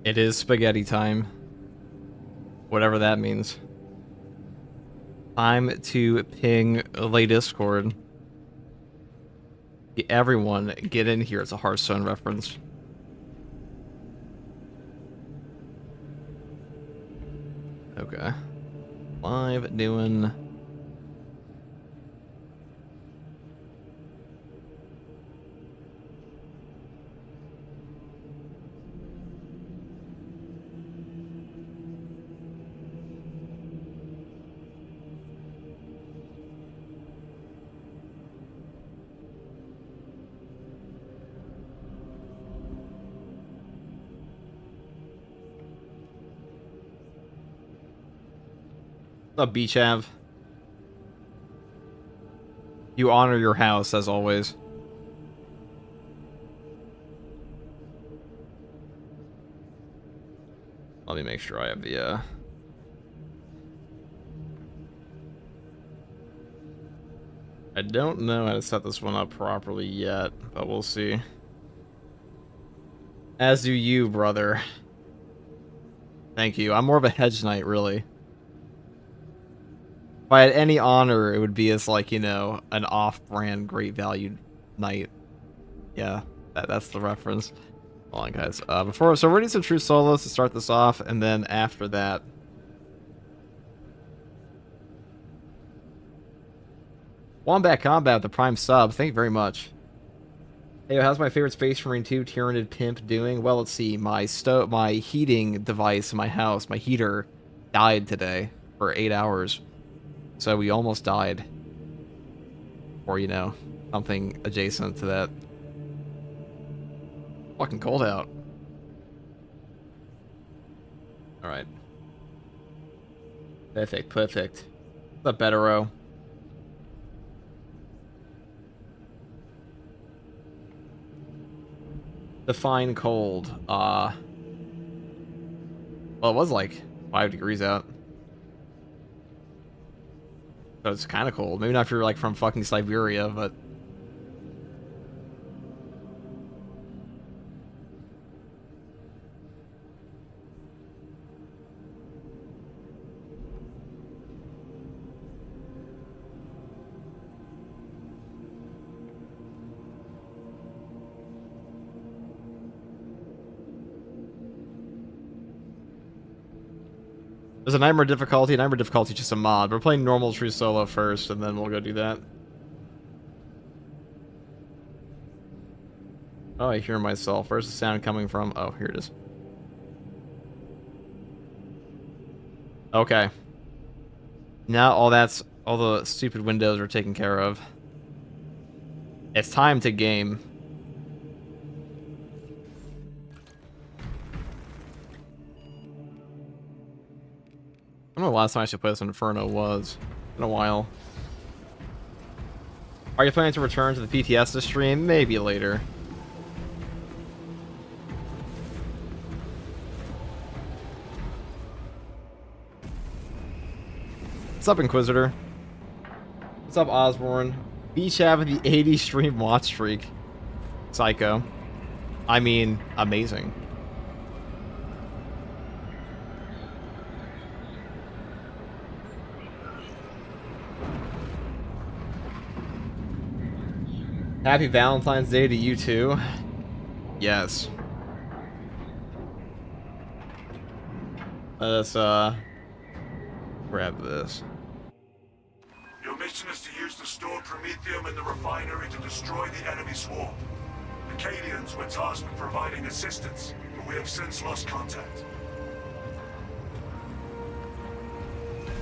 It is spaghetti time. Whatever that means. Time to ping the Discord. Everyone, get in here. It's a Hearthstone reference. Okay. Live doing... What's up, Beach Have? You honor your house, as always. Let me make sure I have the, I don't know how to set this one up properly yet, but we'll see. As do you, brother. Thank you. I'm more of a hedge knight, really. If I had any honor, it would be as, like, you know, an off-brand, great value knight. Yeah, that's the reference. Hold on, guys. So we're doing some true solos to start this off, and then after that... Wombat Combat, the Prime sub. Thank you very much. Hey, how's my favorite Space Marine 2 Tyranid Pimp doing? Well, let's see. My heating device in my house, my heater, died today for 8 hours. So we almost died. Or, you know, something adjacent to that. Fucking cold out. Alright. Perfect, perfect. What's up, Betero? Define cold. Well, it was like 5 degrees out. So it's kind of cold. Maybe not if you're like from fucking Siberia, but... There's a Nightmare difficulty. Nightmare difficulty is just a mod. We're playing normal true solo first, and then we'll go do that. Oh, I hear myself. Where's the sound coming from? Oh, here it is. Okay. Now all the stupid windows are taken care of. It's time to game. I don't know the last time I should play this on Inferno was. In a while. Are you planning to return to the PTS this stream? Maybe later. What's up, Inquisitor? What's up, Osborne? Beach having the 80 stream watch streak. Psycho. I mean, amazing. Happy Valentine's Day to you too. Yes. Let's grab this. Your mission is to use the stored promethium in the refinery to destroy the enemy swarm. The Cadians were tasked with providing assistance, but we have since lost contact.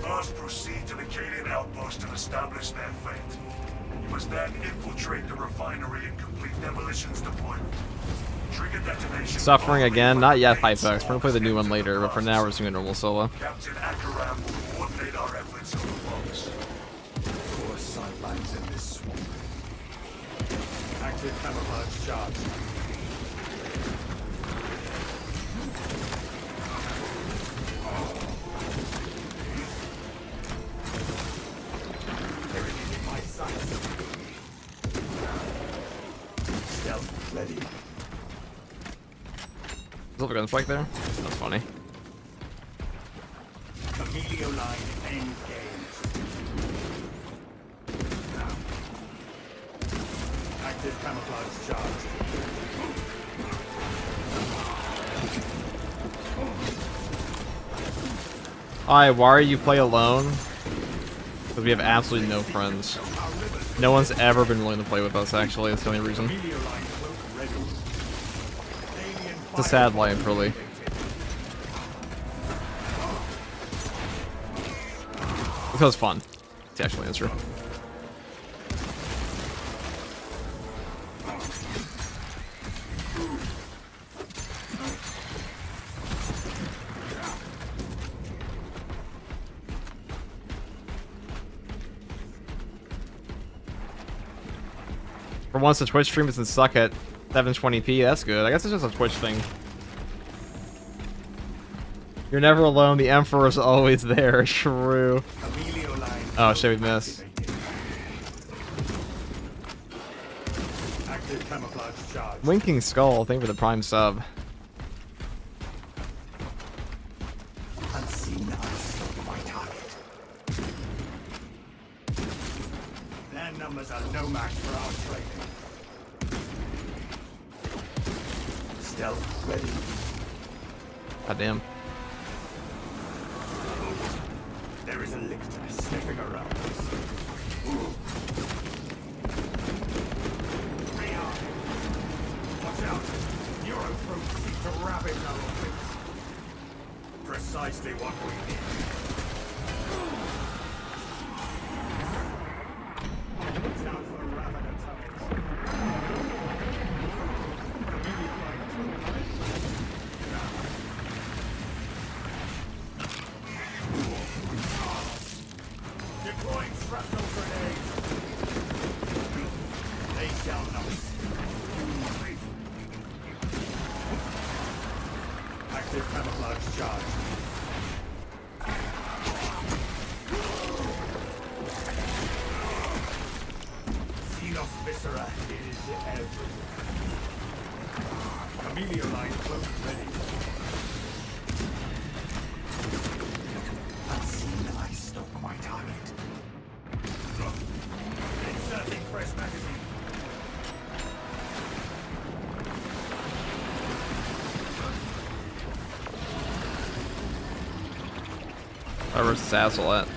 First, proceed to the Cadian outpost and establish their fate. You must then infiltrate the refinery and complete demolitions deployment. Trigger detonation. Suffering again? Not yet, Hypex. We're gonna play the new one later, but for now we're just doing a normal solo. Captain Akaram will coordinate our efforts in the box. Four sightlines in this swamp. Active camouflage charge. My sights. Stealth ready. Is there a gunstrike there? funny. Emilio line engaged. Active camouflage charged. Alright, why are you play alone? Because we have absolutely no friends. No one's ever been willing to play with us, actually. That's the only reason. Emilio line cloak ready. Alien It's a sad life, really. Because fun. It's the actual answer. For once, the Twitch stream doesn't suck at 720p. That's good. I guess it's just a Twitch thing. You're never alone. The Emperor's always there. True. Emilio line Oh, shit, we missed. active camouflage charged. Winking Skull, thank you for the Prime sub. Unseen ice on my target. Their numbers are no match for our training. Stealth ready. God damn. There is a lictor sniffing around us. Rearm. Watch out! Neurothroats seek to ravage our wits. Precisely what we need. Watch out for Ravener tunnels. Deploying shrapnel grenades. They shall not. Active camouflage charged. Xenos viscera is everywhere. Emilio line cloak ready. Unseen ice stalk my target. Inserting fresh magazine. Where's this asshole at?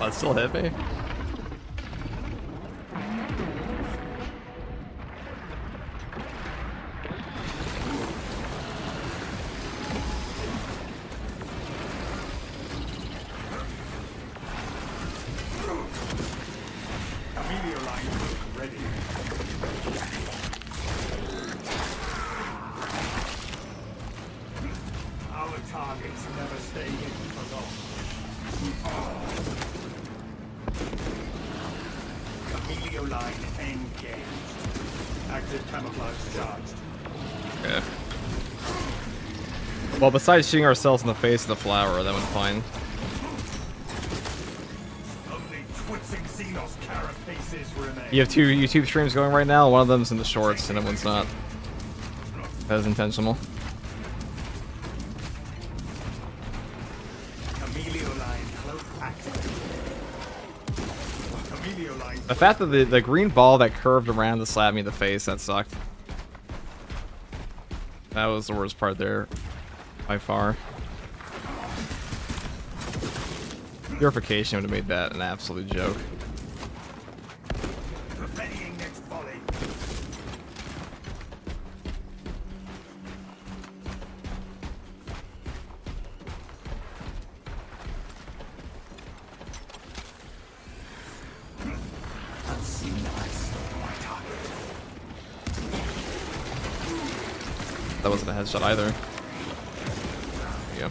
Oh, it still hit me? Emilio line ready. Our targets never stay in for long. Emilio line engaged. Active camouflage charged. Okay. Well, besides shooting ourselves in the face with the flower, that went fine. Only twitching Xenos carapaces remain. You have two YouTube streams going right now. One of them's in the shorts, and one's not. That is intentional. Emilio line cloak activated. Emilio line. The fact that the green ball that curved around to slap me in the face, that sucked. That was the worst part there, by far. Purification would have made that an absolute joke. Readying next volley. Unseen ice on my target. That wasn't a headshot either. There you go.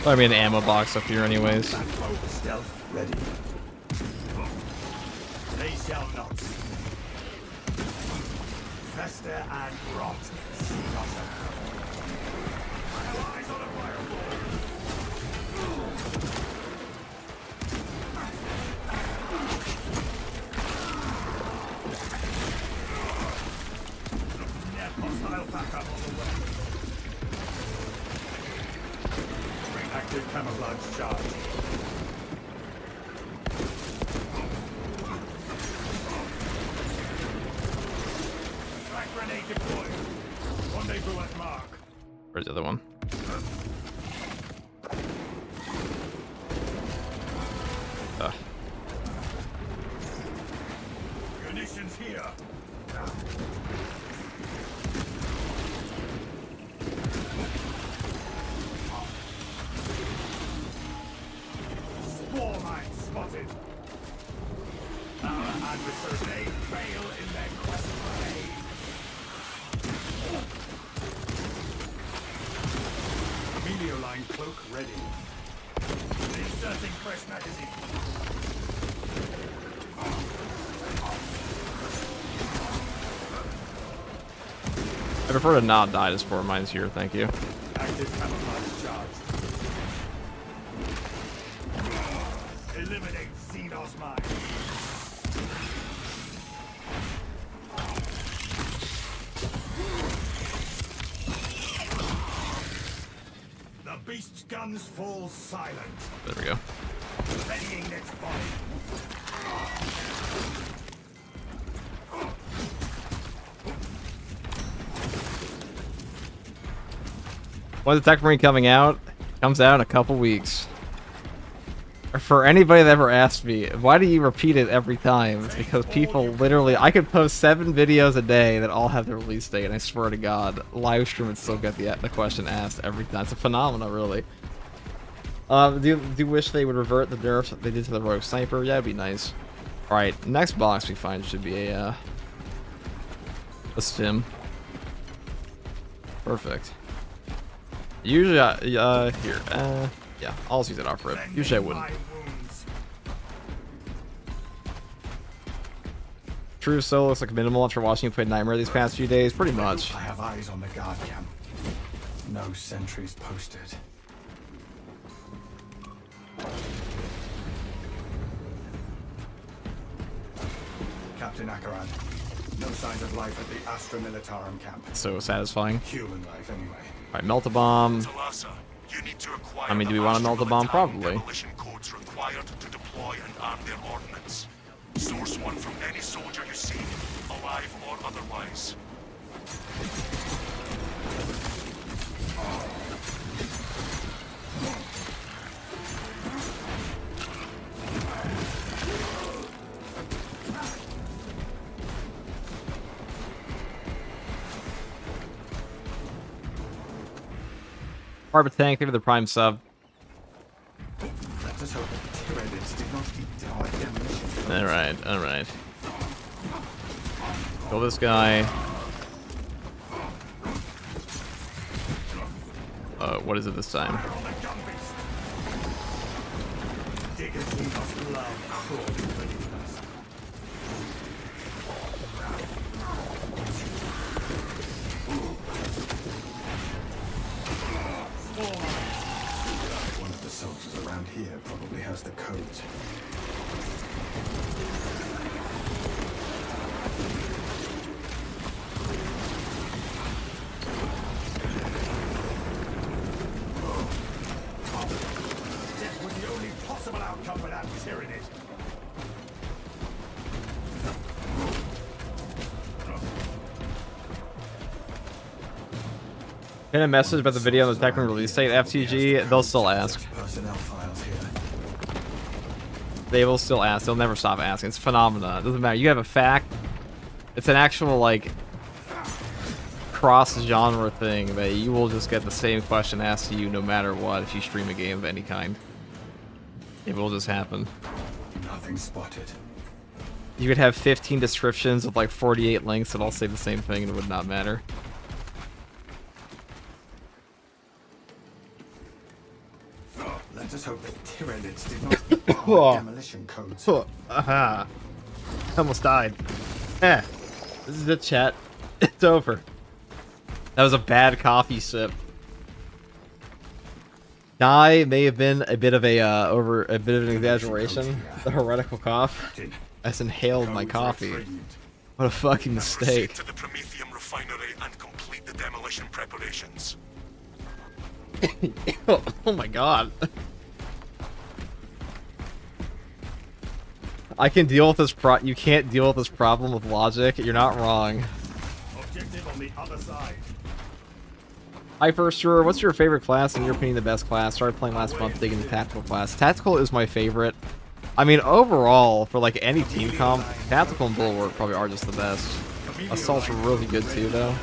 I mean, an ammo box up here, anyways. Backbone stealth ready. They shall not. Fester and rot. See not I have eyes on a firewall. Net hostile backup on the way. Active camouflage charge. Frag grenade deployed. Rendezvous at mark. Where's the other one? Munitions here. Spore mine spotted. Our adversaries fail in their quest for aid. Meteor line cloak ready. Inserting fresh magazine. I prefer to not die to spore mines here, thank you. Active camouflage charge. Eliminate Xenos mine. The beast's guns fall silent. There we go. Readying next body. When's the Tech Marine coming out? Comes out in a couple weeks. For anybody that ever asked me, why do you repeat it every time? It's because people literally, I could post 7 videos a day that all have the release date, and I swear to God, live stream and still get the question asked every time. It's a phenomenon, really. Do you wish they would revert the nerfs they did to the Rogue Sniper? Yeah, it'd be nice. Alright, next box we find should be a stim. Perfect. Usually, here, yeah, I'll just use it off rip. Usually I wouldn't. True Soul looks like minimal after watching you play Nightmare these past few days. Pretty much. I have eyes on the guard camp. No sentries posted. Captain Akaran, no signs of life at the Astra Militarum camp. So satisfying. Human life, anyway. Alright, melt a bomb. Talassa, you need to acquire I mean, do we the want to melt a bomb? Astra Probably. demolition codes required to deploy and arm their ordnance. Source one from any soldier you see, alive or otherwise. Harbor Tank, thank you for the Prime sub. Let us hope the Tyranids did not eat our demolition. Alright, alright. Kill this guy. What is it this time? One of the soldiers around here probably has the codes. Death was the only possible outcome for that Tyranid. Get a message about the video on the Tech Marine release date. FTG, they'll still ask. Personnel files here. They will still ask. They'll never stop asking. It's a phenomenon. It doesn't matter. You have a fact. It's an actual, like, cross-genre thing that you will just get the same question asked to you no matter what if you stream a game of any kind. It will just happen. Nothing spotted. You could have 15 descriptions with like 48 links that all say the same thing and it would not matter. Our demolition codes. Aha. Almost died. This is it, chat. It's over. That was a bad coffee sip. Die may have been a bit of a bit of an exaggeration. The heretical cough. I just inhaled my coffee. What a fucking mistake. Proceed to the Prometheum refinery and complete the demolition preparations. Oh my god. I can deal with this you can't deal with this problem with logic. You're not wrong. Objective on the other side. Hi, first sure. What's your favorite class? In your opinion, the best class? Started playing last month, digging the tactical class. Tactical is my favorite. I mean, overall, for like any team comp, tactical and bulwark probably are just the best. Assault's really good too, though.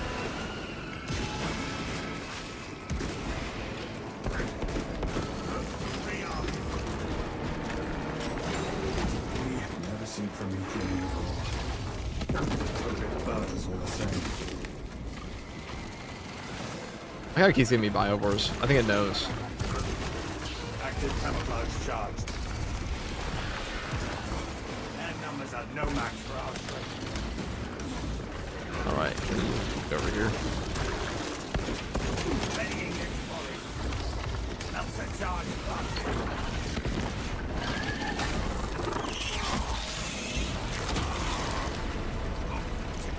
Never seen Prometheum before. Hope it burns all the same. I gotta keep giving me biovores. I think it knows. Active camouflage charged. Their numbers are no match for our strength. Alright, go over here. Readying its volley. Melter charge plus.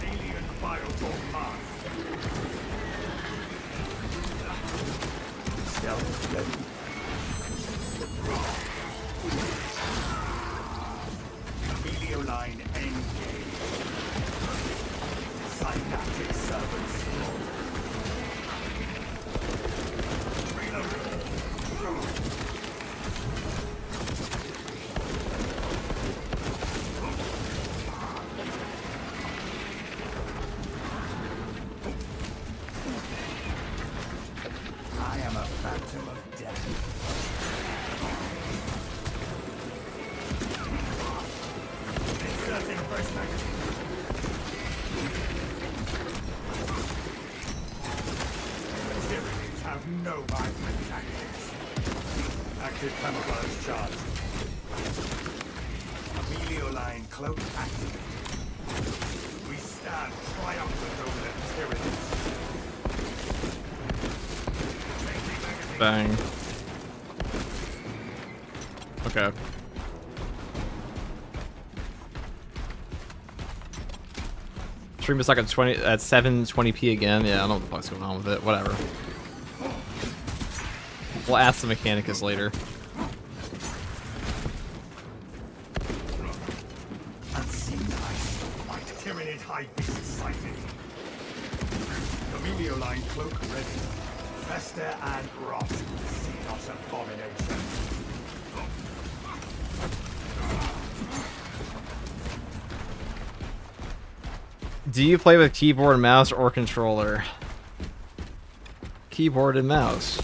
Alien biodome mark. Stealth ready. Helioline engage. Synaptic servants. I am a phantom of death. Inserting fresh magazine. Materials have no vibrant tactics. Active camouflage charge. Helioline cloak activated. We stand triumphant over the tyrannies. Bang. Okay. Stream is like at 720p again. Yeah, I don't know what the fuck's going on with it. Whatever. We'll ask the Mechanicus later. Unseen ice, white tyranid high beast sighted. Helioline cloak ready. Fester and rot. See not abomination. Do you play with keyboard, mouse, or controller? Keyboard and mouse.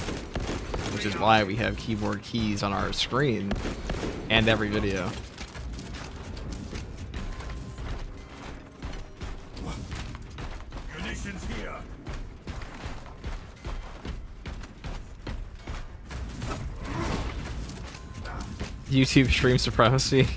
Which is why we have keyboard keys on our screen and every video. Munitions here. YouTube stream supremacy.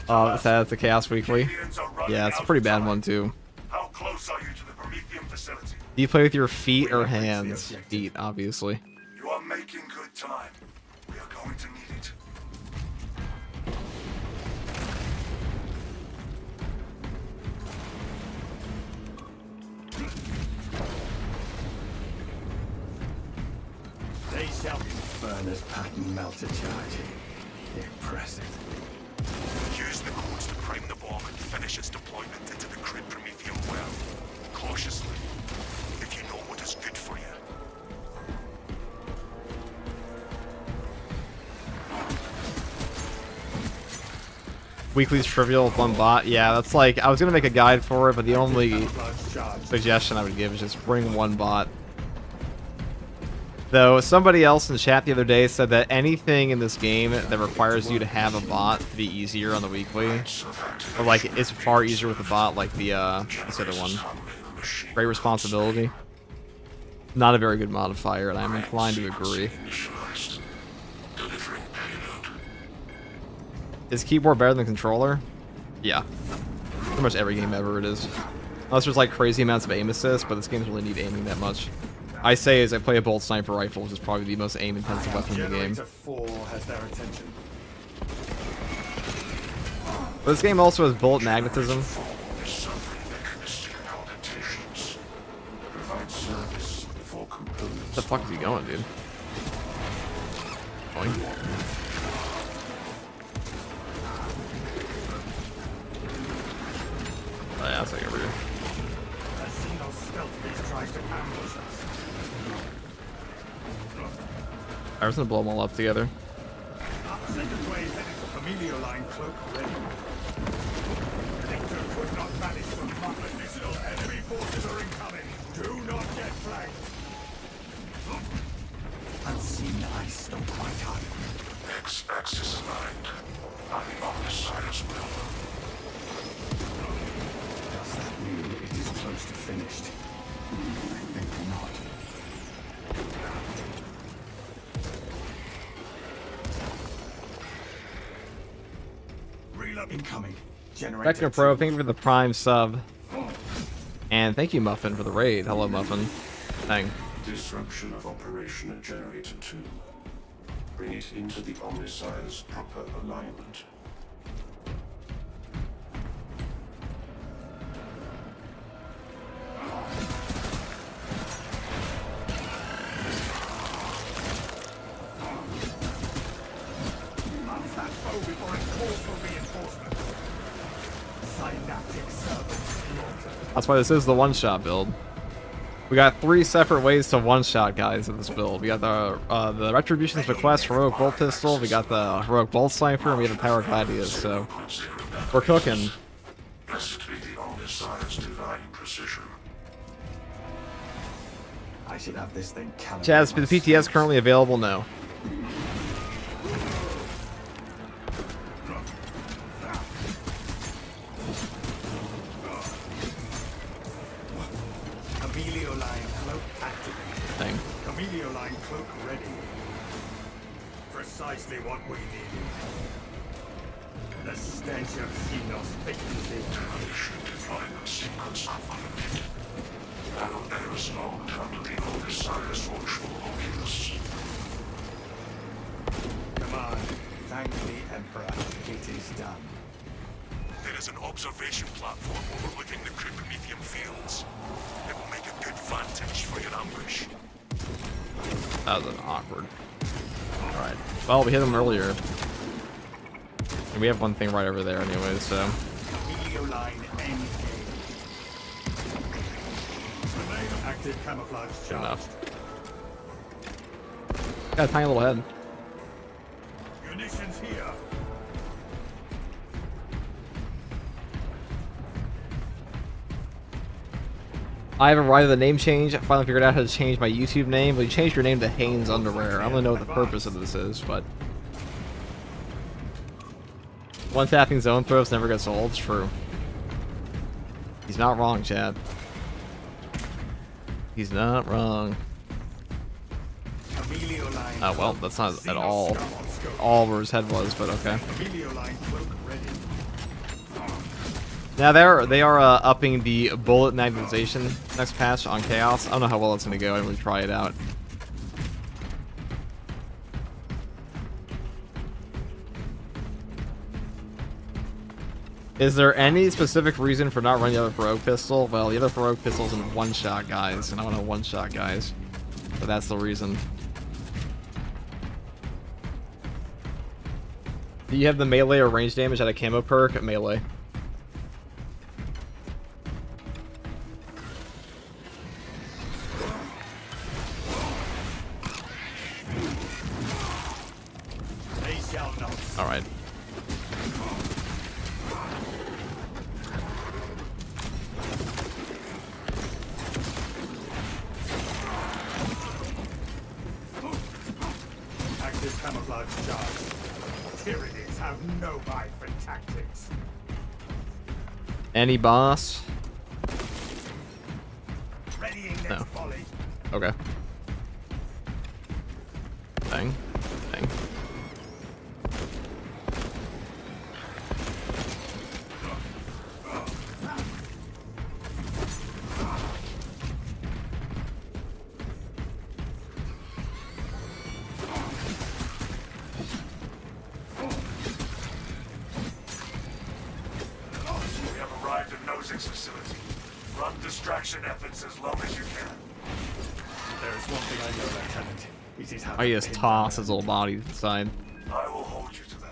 Oh, that's the Chaos Weekly. Aliens are running Yeah, it's a out pretty of bad time. one too. How close are you to the Prometheum facility? Do you play with your feet or hands? Feet, obviously. You are making good time. We are going to need it. They shall be furnace pattern melter charge. Impressive. Use the codes to prime the bomb and finish its deployment into the grid Prometheum well. Cautiously, if you know what is good for you. Weekly's trivial with one bot. Yeah, that's like, I was gonna make a guide for it, but the only Camouflage charge. suggestion I would give is just bring one bot. Though, somebody else in the chat the other day said that anything in this game that requires you to have a bot to be easier on the weekly, or like, it's far easier with a bot, like the, what's the other one? Great Responsibility. Not a very good modifier, and I'm inclined to agree. Is keyboard better than controller? Yeah. Pretty much every game ever it is. Unless there's like crazy amounts of aim assist, but this game doesn't really need aiming that much. I say as I play a bolt sniper rifle, which is probably the most aim intensive weapon in the game. Generator 4 has their attention. But this game also has bullet magnetism. Where the fuck is he going, dude? Going. Oh, yeah, it's like over here. A single stealth beast tries to ambush us. I was gonna blow them all up together. Second wave headed for familiar line cloak ready. Victor could not manage to mark additional enemy forces are incoming. Do not get flanked. Unseen ice don't quite hard. X-axis aligned. On the opposite side as well. Does that mean it is close to finished? I think not. Reload incoming. Generator Techno Pro, thank you for the Prime sub. And thank you, Muffin, for the raid. Hello, Muffin. Dang. Disruption of operation at Generator 2. Bring it into the Omnissiah's proper alignment. Off that foe before it calls for reinforcement. Synaptic servants slaughtered. That's why this is the one-shot build. We got 3 separate ways to one-shot guys in this build. We got the Retribution's Bequest Heroic Bolt Pistol, we got the Heroic Bolt Sniper, and we have the Power Gladius, so we're cooking. Blessed be the Omnissiah's divine precision. I should have this thing calibrated. Chaz, is the PTS currently available? No. Camelio line cloak activated. Thing. Camelio line cloak ready. Precisely what we needed. The stench of Xenos vacancy. Should define the sequence unlimited. Now there is long under the Omnissiah's watchful oculus. Come on. Thank the Emperor. It is done. There is an observation platform overlooking the Cryptomethium fields. It will make a good vantage for your ambush. That was awkward. Alright. Well, we hit them earlier. And we have one thing right over there anyway, so... Camelio line engaged. Remain active camouflage Good charge. enough. Got a tiny little head. Munitions here. I haven't arrived at the name change. I finally figured out how to change my YouTube name. But you changed your name to Hanes Underwear. I don't know what the purpose of this is, but... One tapping zone throws never gets old. It's true. He's not wrong, Chad. He's not wrong. Camelio line Oh, well, cloak. that's not at Xenos all scum on scope. all where his head was, but okay. Camelio line cloak ready. Now they are upping the bullet magnetization next patch on Chaos. I don't know how well it's gonna go. I didn't really try it out. Is there any specific reason for not running the other Rogue pistol? Well, the other Rogue pistol's in one-shot guys, and I want to one-shot guys. But that's the reason. Do you have the melee or range damage at a camo perk? Melee. They shall not. Alright. Active camouflage charge. Tyranids have no eye for tactics. Any boss? Readying next No. volley. Okay. Thing. Thing. extraction efforts as long as you can. There is one thing I know, Lieutenant. It is how Oh, he to just pin toss down his old body inside. I will hold you to that.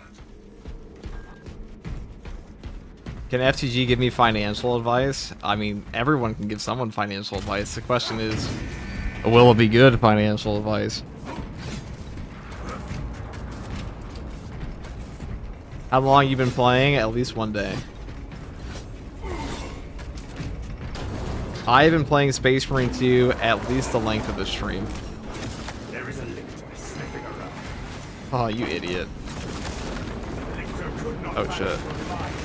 Can FTG give me financial advice? I mean, everyone can give someone financial advice. The question is, will it be good financial advice? How long you been playing? At least 1 day. I've been playing Space Marine 2 at least the length of the stream. There is a lictor sniffing around. Oh, you idiot. Lictor could not Oh, manage shit. to revive.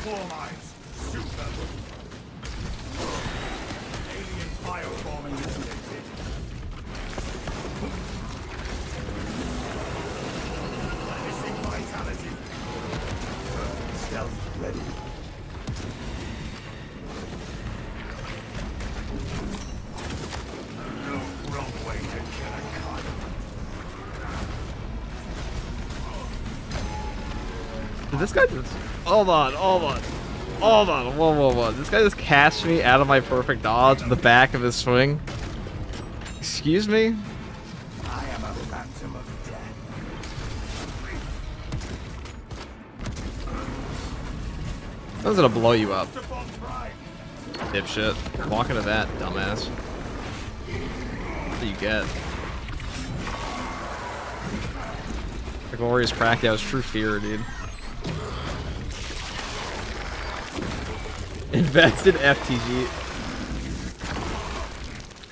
Four mines. Shoot them. Alien bioform eliminated. Missing vitality. Stealth ready. No wrong way to kill a con. Did this guy just... Hold on. Whoa. This guy just cast me out of my perfect dodge in the back of his swing. Excuse me? I am a phantom of death. I was gonna blow you up, Upon prime. dipshit. Walk into that, dumbass. What do you get? The glorious crack, that was true fear, dude. Invested FTG.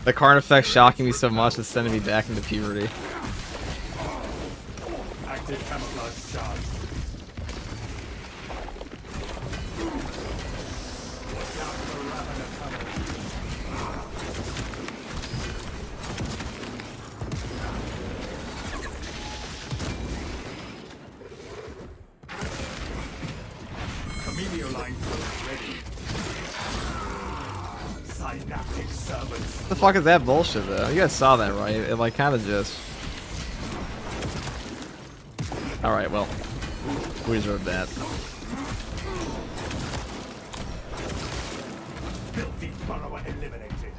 The Karn effect shocking me so much it's sending me back into puberty. Active camouflage charge. Watch out for Ravener tunnel. Camelio line ready. Synaptic servants. What the fuck is that bullshit though? You guys saw that, right? It like kind of just... Alright, well. We deserve that. Filthy burrower eliminated.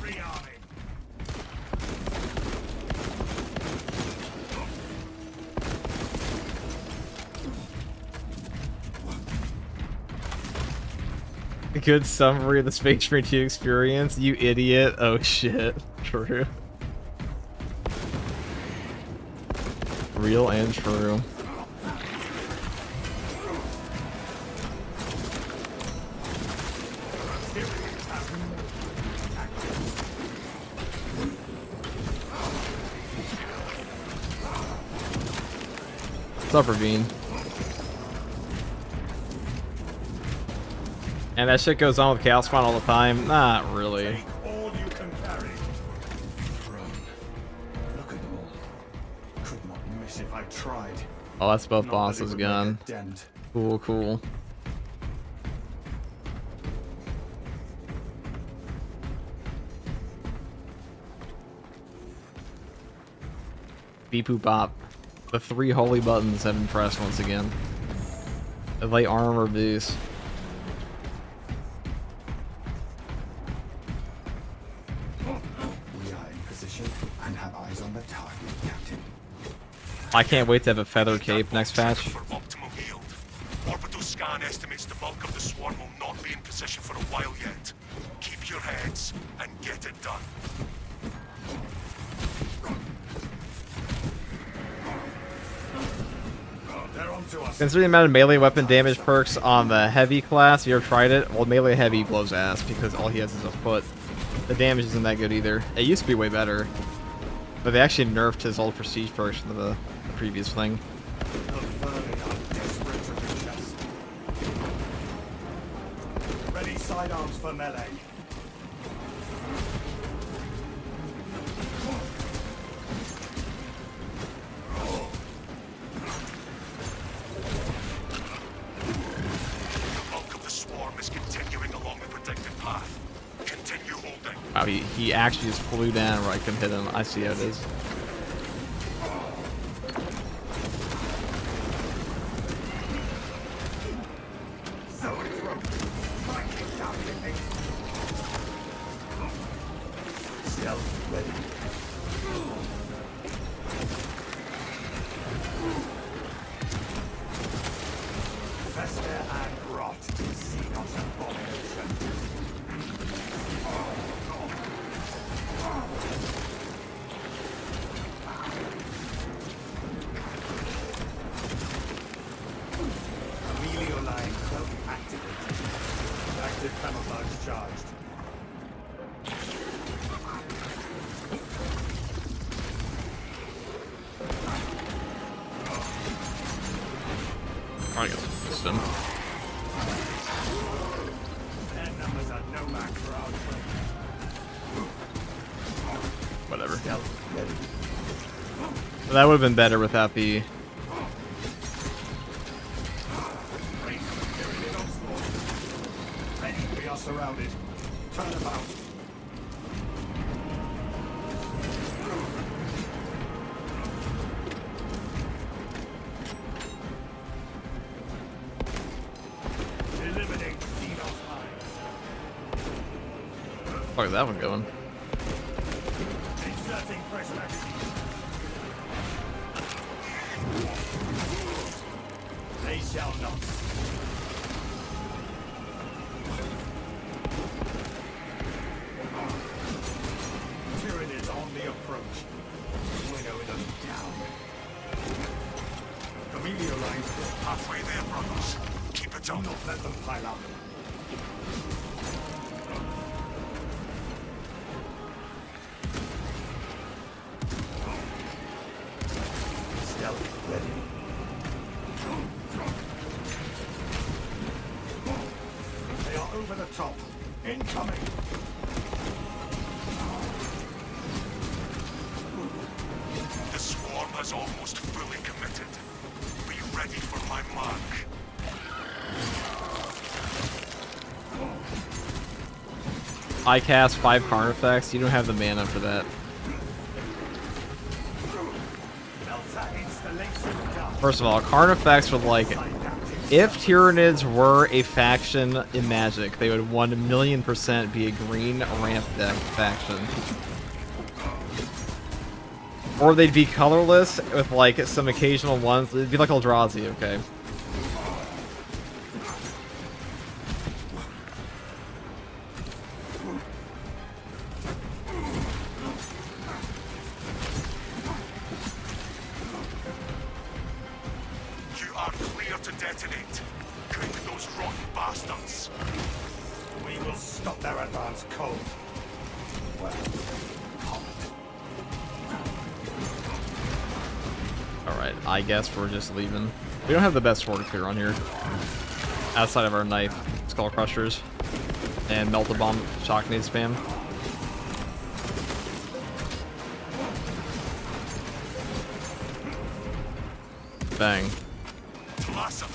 Rearming. A good summary of the Space Marine 2 experience. You idiot. Oh shit. True. Real and true. What's up, Ravine? And that shit goes on with Chaos Spawn all the time? Not really. Take all you can carry. Throne. Look at them all. Could not miss if I tried. Oh, that's both Not that it bosses' would make a gun. dent. Cool. Beep boop bop. The 3 holy buttons have impressed once again. The light armor boost. We are in position and have eyes on the target, Captain. I can't wait to have a feather cape next patch. For optimal yield. Orbital scan estimates the bulk of the swarm will not be in position for a while yet. Keep your heads and get it done. They're onto us. Considering the amount of melee weapon damage perks on the heavy class, you ever tried it? Well, melee heavy blows ass because all he has is a foot. The damage isn't that good either. It used to be way better. But they actually nerfed his old prestige perks in the previous thing. The vermin are desperate to reach us. Ready sidearms for melee. The bulk of the swarm is continuing along the predicted path. Continue holding. he actually just flew down where I couldn't hit him. I see how it is. I guess system. Whatever. That would have been better without the... We are surrounded. Turn about. Eliminate Xenos mines. Fuck is that one going? Inserting fresh magazine. They shall not. Tyranids on the approach. Winnowing them down. Camellia lines Halfway there, brothers. Keep it do up. not let them pile up. Stealth ready. They are over the top. Incoming. The swarm has almost fully committed. Be ready for my mark. I cast 5 Carnifex. You don't have the mana for that. Melta installation done. First of all, Carnifex would like... If Tyranids were a faction in Magic, they would 1,000,000% be a green ramp deck faction. Or they'd be colorless with like some occasional ones. It'd be like Eldrazi, okay? You are clear to detonate. Cook those rotten bastards. We will stop their advance cold. Well, hot. Alright, I guess we're just leaving. We don't have the best sword clear on here. Outside of our knife, Skull Crushers, and Melt a Bomb Shock Nade spam. Bang. Blossom.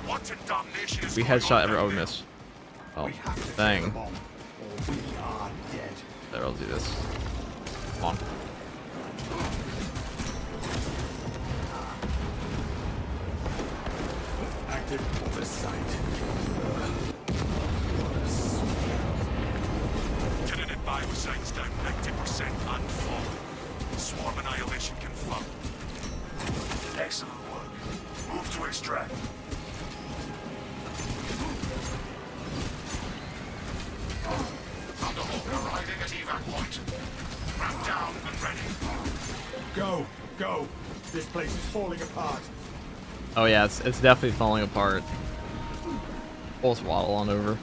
What in damnation is We going headshot on every... down Oh, there? miss. Oh, We have to take bang. them on, or we are dead. There, I'll do this. Come on. Active oversight. Tyranid biocides down 90% and falling. Swarm annihilation confirmed. Excellent work. Move to extract. Thunderhawk arriving at evac point. Ramp down and ready. Go, go. This place is falling apart. Oh yeah, it's definitely falling apart. We'll just waddle on over.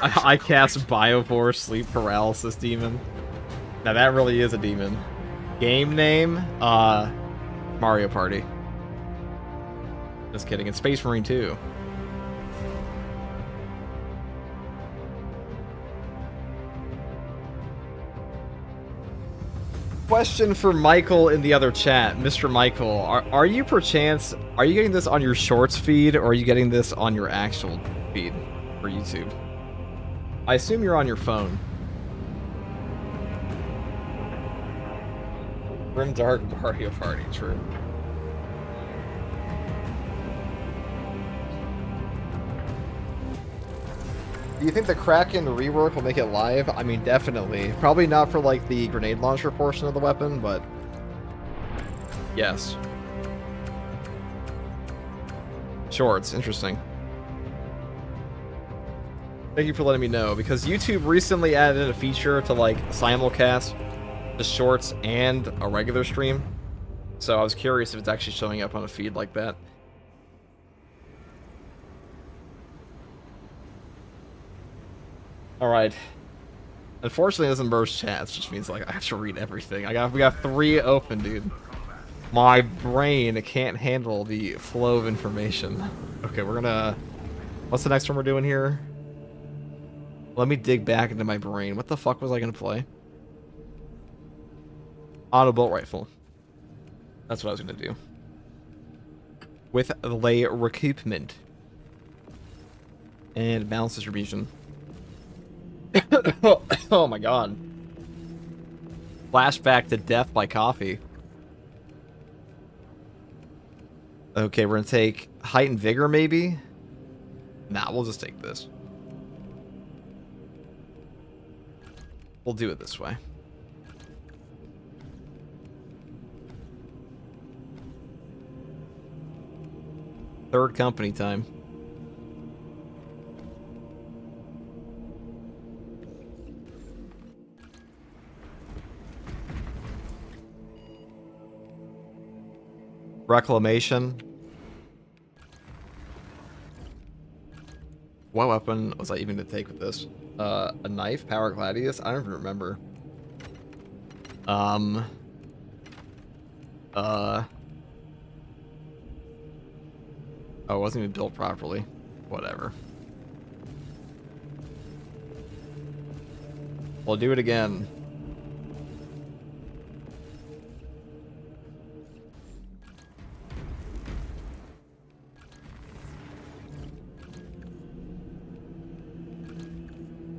I cast Biovore Sleep Paralysis Demon. Now that really is a demon. Game name, Mario Party. Just kidding, it's Space Marine 2. Question for Michael in the other chat, Mr. Michael. Are you perchance, are you getting this on your shorts feed, or are you getting this on your actual feed for YouTube? I assume you're on your phone. Grim Dark Mario Party, true. Do you think the Kraken rework will make it live? I mean, definitely. Probably not for, like, the grenade launcher portion of the weapon, but... yes. Shorts, interesting. Thank you for letting me know, because YouTube recently added in a feature to, like, simulcast the shorts and a regular stream. So I was curious if it's actually showing up on a feed like that. Alright. Unfortunately, it doesn't merge chats, which means like I have to read everything. We got 3 open, dude. My brain can't handle the flow of information. Okay, we're gonna... what's the next one we're doing here? Let me dig back into my brain. What the fuck was I gonna play? Auto bolt rifle. That's what I was gonna do. With lay recoupment. And balance distribution. Oh my god. Flashback to death by coffee. Okay, we're gonna take height and vigor maybe? Nah, we'll just take this. We'll do it this way. Third company time. Reclamation. What weapon was I even to take with this? A knife? Power Gladius? I don't even remember. Oh, it wasn't even built properly. Whatever. We'll do it again.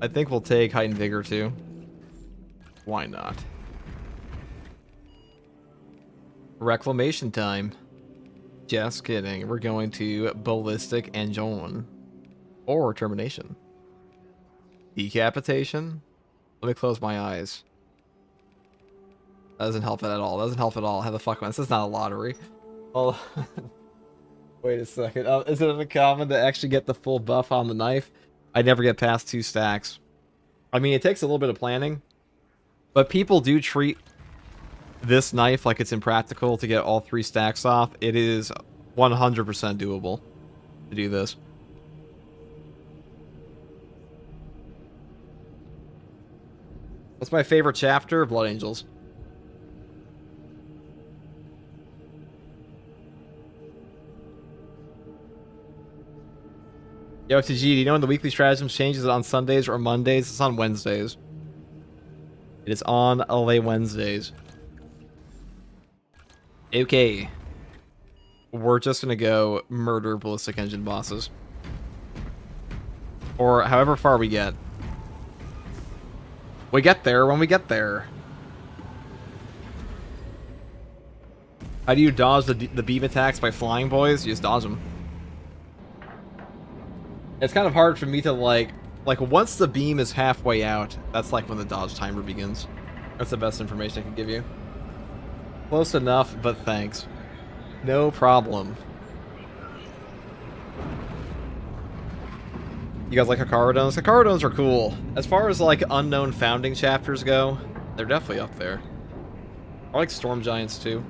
I think we'll take height and vigor too. Why not? Reclamation time. Just kidding. We're going to ballistic engine. Or termination. Decapitation. Let me close my eyes. That doesn't help it at all. Doesn't help at all. How the fuck am I? This is not a lottery. Oh, wait a second. Is it uncommon to actually get the full buff on the knife? I never get past 2 stacks. I mean, it takes a little bit of planning, but people do treat this knife like it's impractical to get all 3 stacks off. It is 100% doable to do this. What's my favorite chapter? Blood Angels. Yo, TG, do you know when the weekly strategy changes? Is it on Sundays or Mondays? It's on Wednesdays. It is on LA Wednesdays. Okay. We're just gonna go murder ballistic engine bosses. Or however far we get. We get there when we get there. How do you dodge the beam attacks by flying, boys? You just dodge them. It's kind of hard for me to like once the beam is halfway out, that's like when the dodge timer begins. That's the best information I can give you. Close enough, but thanks. No problem. You guys like Hikarudones? Hikarudones are cool. As far as like unknown founding chapters go, they're definitely up there. I like Storm Giants too.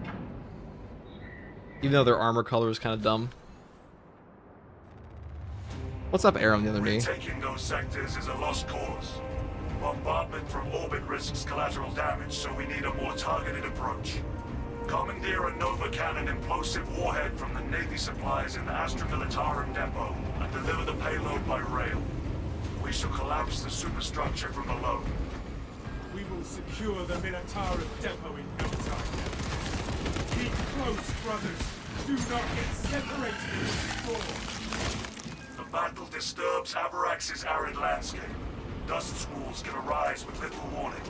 Even though their armor color is kind of dumb. What's up, Arrow on the other knee? Taking those sectors is a lost cause. Bombardment from orbit risks collateral damage, so we need a more targeted approach. Commandeer a Nova Cannon implosive warhead from the Navy supplies in the Astra Militarum depot and deliver the payload by rail. We shall collapse the superstructure from below. We will secure the Minotaur depot in no time. Keep close, brothers. Do not get separated in this storm. The battle disturbs Avarax's arid landscape. Dust squalls can arise with little warning.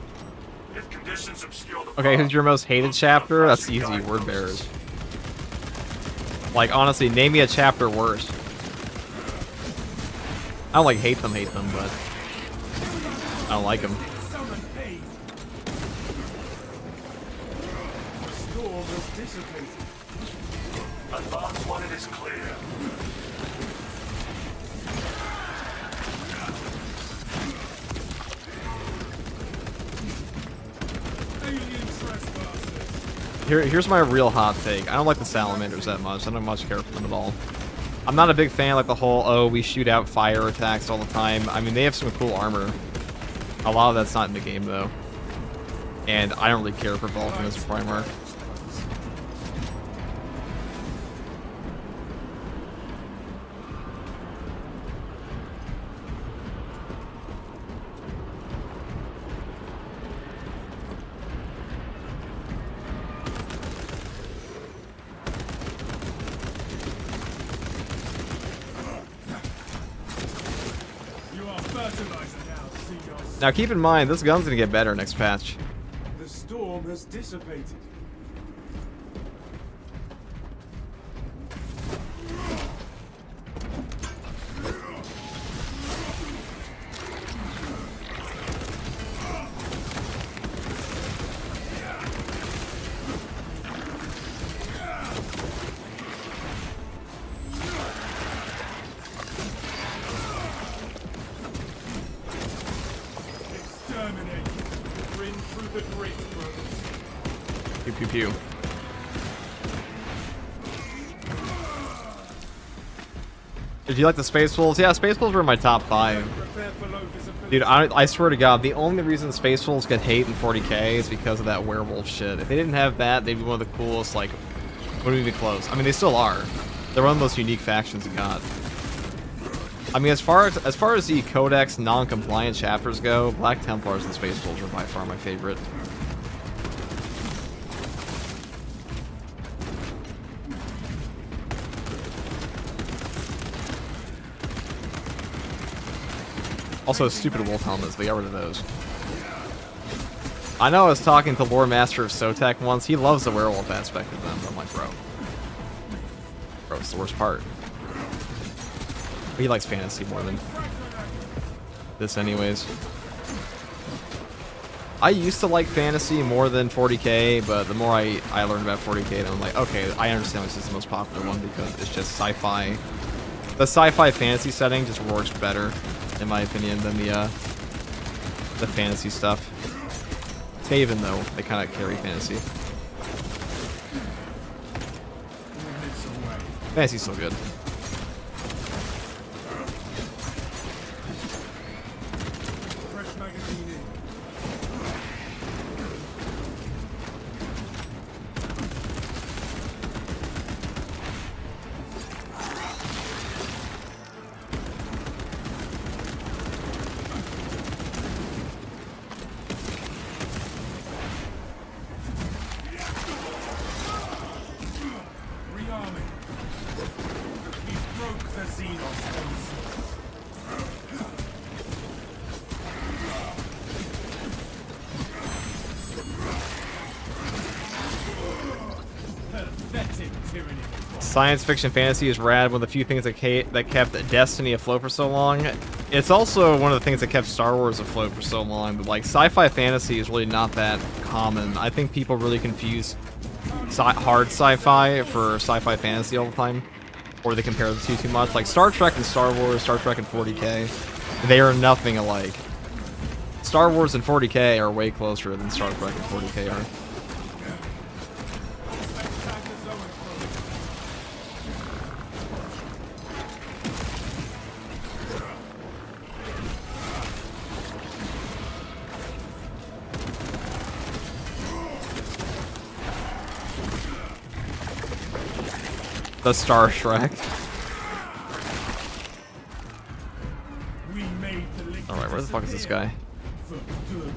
If conditions obscure the Okay, path, who's your most hated look for chapter? the That's flashing easy. Word guideposts. bearers. Like, honestly, name me a chapter worse. I don't like hate them, but I don't like them. Summon aid. The storm has dissipated. Advance when it is clear. Alien trespassers. Here's my real hot take. I don't like the salamanders that much. I don't much care for them at all. I'm not a big fan of like the whole, oh, we shoot out fire attacks all the time. I mean, they have some cool armor. A lot of that's not in the game, though. And I don't really care for Vulcan as a Primarch. You are fertilizer now, seagulls. Now, keep in mind, this gun's gonna get better next patch. The storm has dissipated. Exterminate. Grin through the grit, brothers. Pew pew pew. Did you like the Space Wolves? Yeah, Space Wolves were in my top 5. Prepare for low visibility. Dude, I swear to God, the only reason Space Wolves get hate in 40k is because of that werewolf shit. If they didn't have that, they'd be one of the coolest, like, wouldn't even be close. I mean, they still are. They're one of the most unique factions in God. I mean, as far as the Codex non-compliant chapters go, Black Templars and Space Wolves are by far my favorite. Also, stupid wolf helmets. They got rid of those. I know I was talking to Lore Master of Sotek once. He loves the werewolf aspect of them. But I'm like, bro, it's the worst part. He likes fantasy more than this anyways. I used to like fantasy more than 40k, but the more I learned about 40k, then I'm like, okay, I understand this is the most popular one because it's just sci-fi. The sci-fi fantasy setting just works better, in my opinion, than the fantasy stuff. Taven, though, they kind of carry fantasy. Fantasy's so good. Fresh magazine in. Rearming. We broke the Xenos. Pathetic tyranny. Science fiction fantasy is rad, one of the few things that kept Destiny afloat for so long. It's also one of the things that kept Star Wars afloat for so long, but like sci-fi fantasy is really not that common. I think people really confuse hard sci-fi for sci-fi fantasy all the time, or they compare the two too much. Like Star Trek and Star Wars, Star Trek and 40k, they are nothing alike. Star Wars and 40k are way closer than Star Trek and 40k are. The Star Shrek. We made the link. Alright, where the fuck is this guy? For good.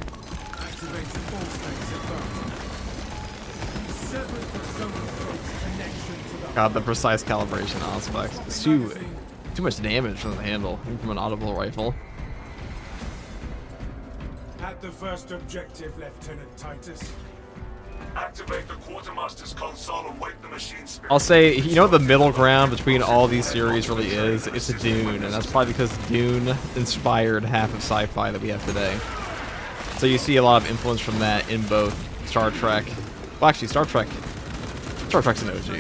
Activating severed for some folks' connection to the God, the precise calibration aspect. It's too much damage from the handle, even from an audible rifle. At the first objective, Lieutenant Titus. Activate the quartermaster's console and wake the machine spirit. I'll say, you know what the middle ground between all these series really is? It's Dune, and that's probably because Dune inspired half of sci-fi that we have today. So you see a lot of influence from that in both Star Trek. Well, actually, Star Trek's an OG.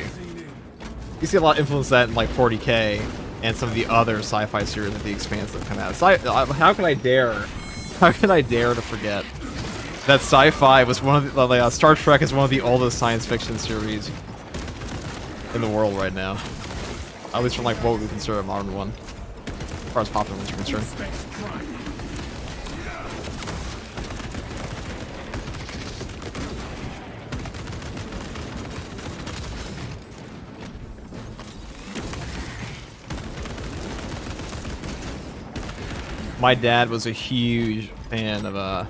You see a lot of influence of that in like 40K and some of the other sci-fi series like The Expanse that come out. How can I dare to forget that sci-fi was one of the Star Trek is one of the oldest science fiction series in the world right now. At least from like what we consider a modern one, as far as popular ones are concerned. My dad was a huge fan of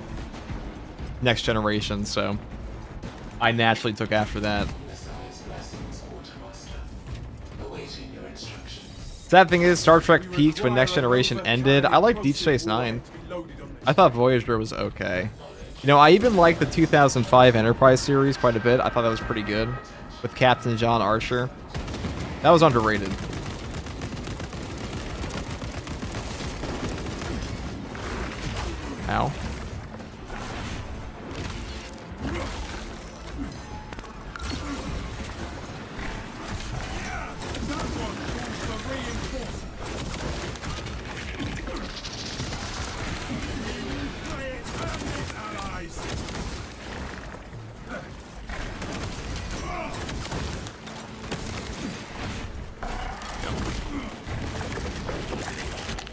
Next Generation, so I naturally took after that. Sad thing is, Star Trek peaked when Next Generation ended. I liked Deep Space Nine. I thought Voyager was okay. You know, I even liked the 2005 Enterprise series quite a bit. I thought that was pretty good, with Captain John Archer. That was underrated. Ow.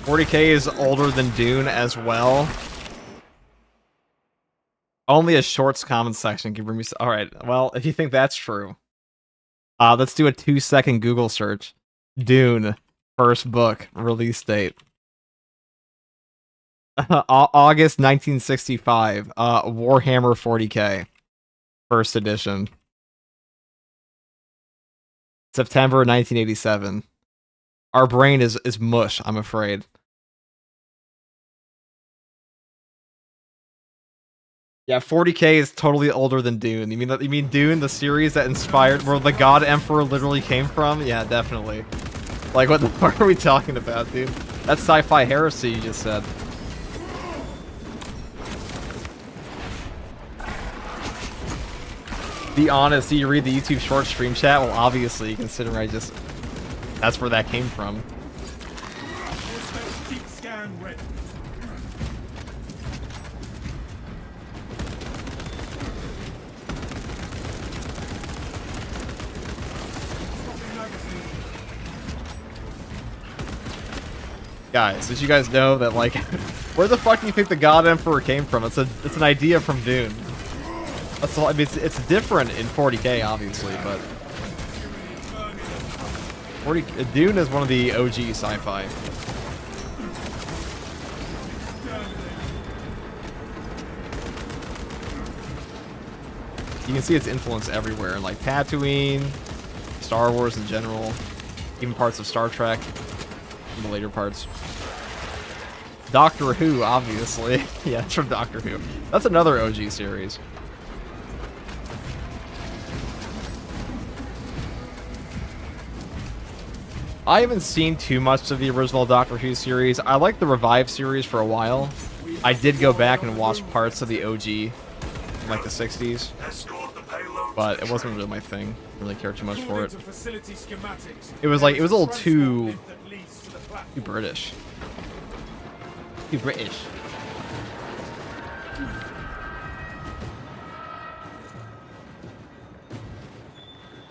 .40K is older than Dune as well. Only a shorts comment section can bring me. All right. Well, if you think that's true, let's do a 2-second Google search. Dune, first book, release date. August 1965. Warhammer 40K, first edition. September 1987. Our brain is mush, I'm afraid. Yeah, 40K is totally older than Dune. You mean Dune, the series that inspired, where the God Emperor literally came from? Yeah, definitely. Like, what the fuck are we talking about, dude? That's sci-fi heresy you just said. Be honest, do you read the YouTube short stream chat? Well, obviously, considering that's where that came from. Guys, did you guys know that, like, where the fuck do you think the God Emperor came from? It's an idea from Dune. That's all. I mean, it's different in 40K, obviously, but Dune is one of the OG sci-fi. You can see its influence everywhere, like Tatooine, Star Wars in general, even parts of Star Trek, in the later parts. Doctor Who, obviously. Yeah, it's from Doctor Who. That's another OG series. I haven't seen too much of the original Doctor Who series. I liked the Revive series for a while. I did go back and watch parts of the OG from like the 60s, but it wasn't really my thing. I didn't really care too much for it. It was a little too British. Too British.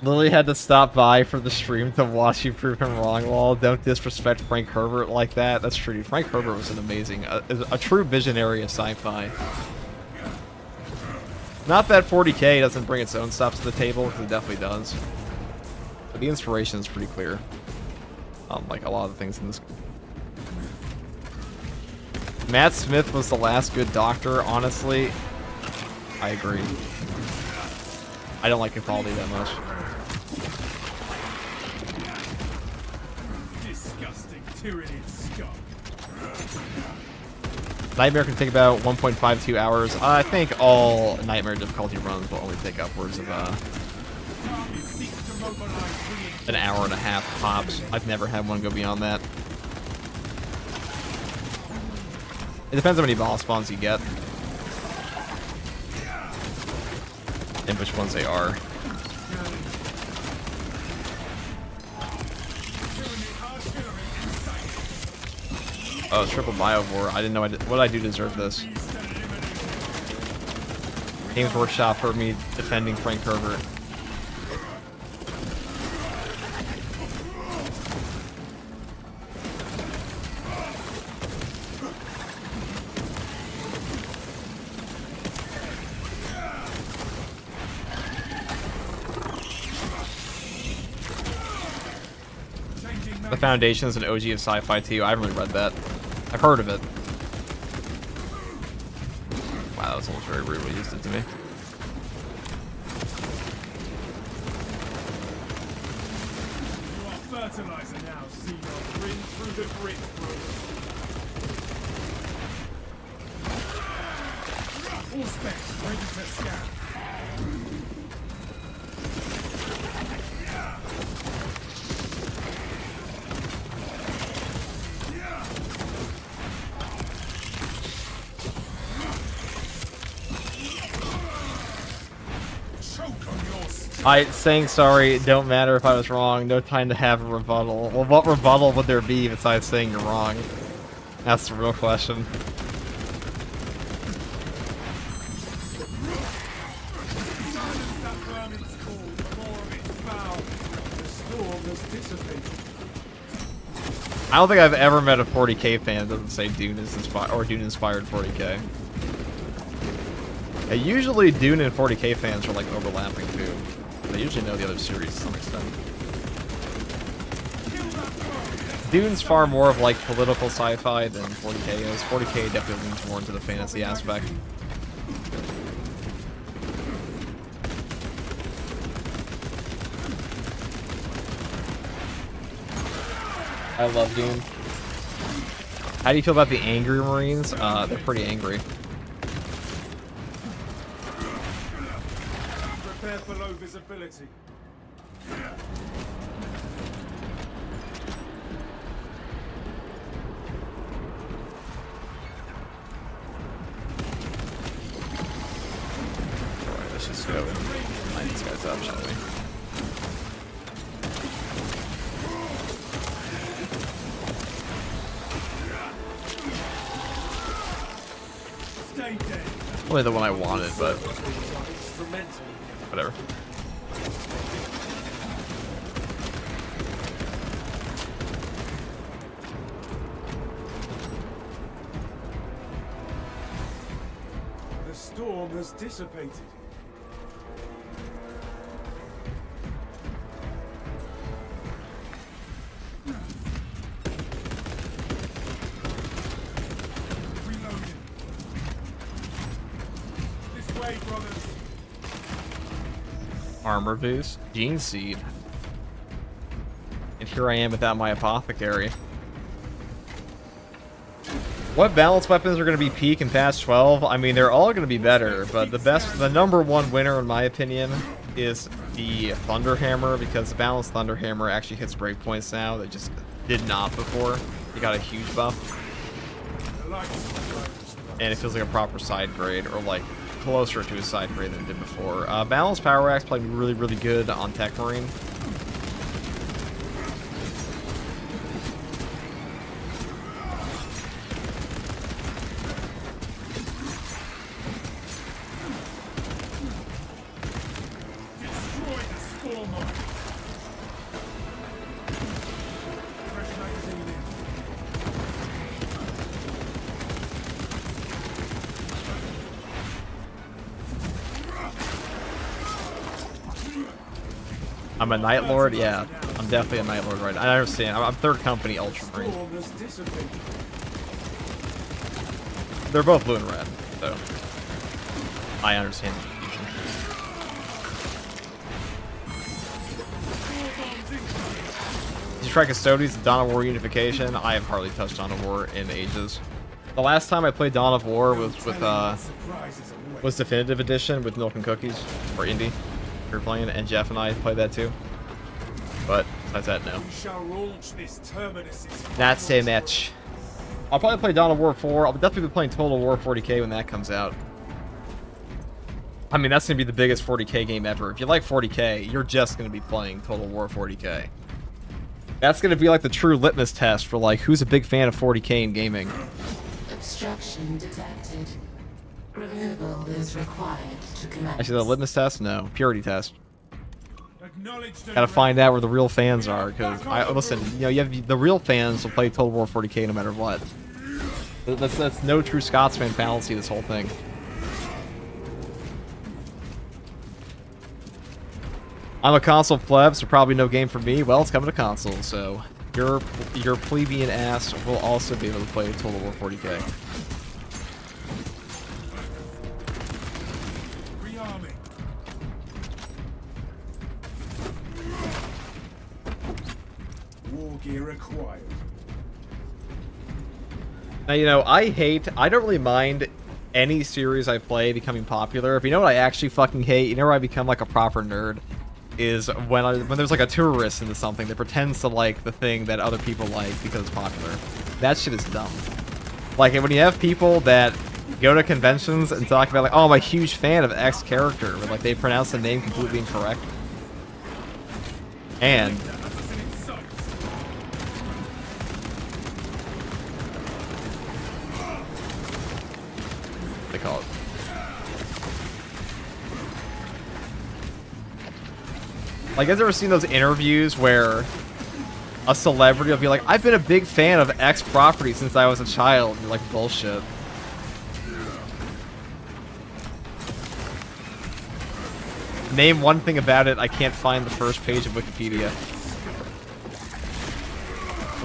Lily had to stop by for the stream to watch you prove him wrong, lol. Don't disrespect Frank Herbert like that. That's true. Frank Herbert was an amazing, a true visionary of sci-fi. Not that 40K doesn't bring its own stuff to the table, because it definitely does. But the inspiration is pretty clear. Like a lot of things in this. Matt Smith was the last good Doctor, honestly. I agree. I don't like equality that much. Disgusting tyrannid scum. Nightmare can take about 1.52 hours. I think all Nightmare difficulty runs will only take upwards of Target seeks to mobilize reinforcements. an hour and a half tops. I've never had one go beyond that. It depends how many boss spawns you get. And which ones they are. Oh, triple biovore. I didn't know what did I do to deserve this. Games Workshop heard me defending Frank Herbert. The Foundation is an OG of sci-fi too. I haven't really read that. I've heard of it. Wow, that was almost very rude when you used it to me. You are fertilizer now, Xenon. Ring through the grit, brother. All specs ready to scan. Saying sorry don't matter if I was wrong. No time to have a rebuttal. Well, what rebuttal would there be besides saying you're wrong? That's the real question. I don't think I've ever met a 40k fan that doesn't say Dune is inspired or Dune inspired 40k. Usually Dune and 40k fans are like overlapping too. They usually know the other series to some extent. Dune's far more of like political sci-fi than 40k is. 40k definitely leans more into the fantasy aspect. I love Dune. How do you feel about the angry Marines? They're pretty angry. Prepare for low visibility. Alright, let's just go and line these guys up, shall we? Stay dead. Only the one I wanted, but whatever. The storm has dissipated. Reloading. This way, brothers. Armor boost, Gene Seed. And here I am without my apothecary. What balanced weapons are going to be peak in patch 12? I mean, they're all going to be better, but the number one winner, in my opinion, is the Thunderhammer, because the balanced Thunderhammer actually hits breakpoints now that just did not before. He got a huge buff. And it feels like a proper side grade, or like closer to a side grade than it did before. Balanced Power Axe played really, really good on Tech Marine. Destroy the storm mine. Fresh magazine in. I'm a Night Lord? Yeah, I'm definitely a Night Lord right now. I understand. I'm third company Ultramarine. Storm has dissipated. They're both blue and red, so I understand the confusion. Strike Custodians, Dawn of War Unification. I have hardly touched Dawn of War in ages. The last time I played Dawn of War was Definitive Edition with Milk and Cookies, or Indie. We were playing, and Jeff and I played that too. But besides that, no. Not so much. I'll probably play Dawn of War 4. I'll definitely be playing Total War 40k when that comes out. I mean, that's going to be the biggest 40k game ever. If you like 40k, you're just going to be playing Total War 40k. That's going to be like the true litmus test for like who's a big fan of 40k in gaming. Obstruction detected. Removal is required to commence. Actually, the litmus test? No. Purity test. Gotta find out where the real fans are, because listen, you know, you have the real fans will play Total War 40k no matter what. That's no true Scotsman fallacy, this whole thing. I'm a console pleb, so probably no game for me. Well, it's coming to console, so your plebeian ass will also be able to play Total War 40k. War gear acquired. Now, you know, I don't really mind any series I play becoming popular. But you know what I actually fucking hate? You know where I become like a proper nerd? Is when there's like a tourist into something that pretends to like the thing that other people like because it's popular. That shit is dumb. Like, when you have people that go to conventions and talk about like, oh, I'm a huge fan of X character, but like they pronounce the name completely incorrect. And they call it. Like, have you ever seen those interviews where a celebrity will be like, I've been a big fan of X property since I was a child? And you're like, bullshit. Name one thing about it, I can't find the first page of Wikipedia.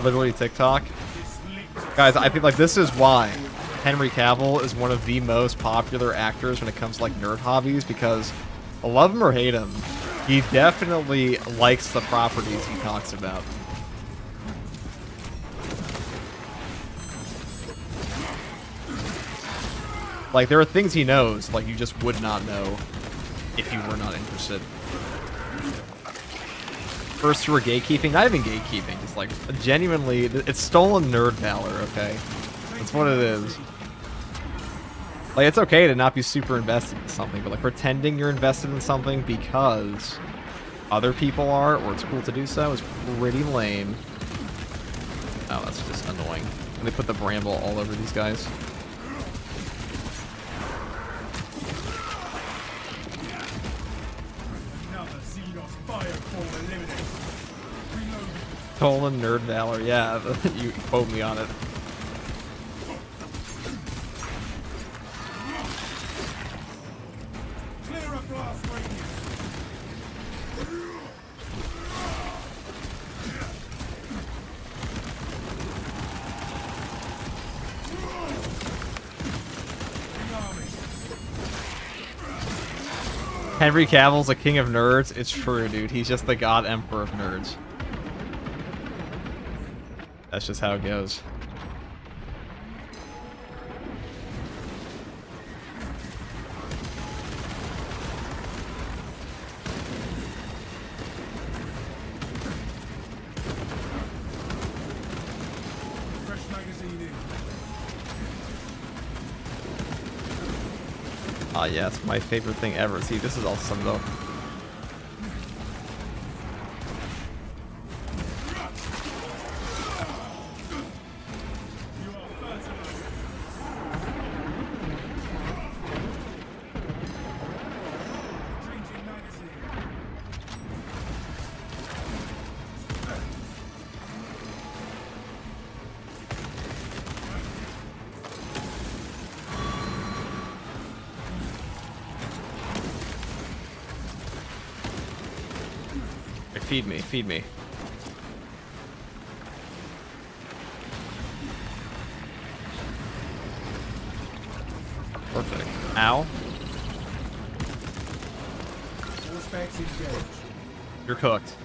Literally TikTok. Guys, I think like this is why Henry Cavill is one of the most popular actors when it comes to like nerd hobbies, because love him or hate him, he definitely likes the properties he talks about. Like, there are things he knows, like, you just would not know if you were not interested. First you were gatekeeping, not even gatekeeping, it's like, genuinely, it's stolen nerd valor, okay? That's what it is. Like, it's okay to not be super invested in something, but like pretending you're invested in something because other people are, or it's cool to do so, is pretty lame. Oh, that's just annoying. And they put the bramble all over these guys. Stolen nerd valor, yeah, you quote me on it. Henry Cavill's a king of nerds. It's true, dude. He's just the god emperor of nerds. That's just how it goes. Fresh magazine in. Ah, yeah, it's my favorite thing ever. See, this is awesome, though. Changing magazine. Feed me, feed me. Perfect. Ow. All specs engaged. You're cooked.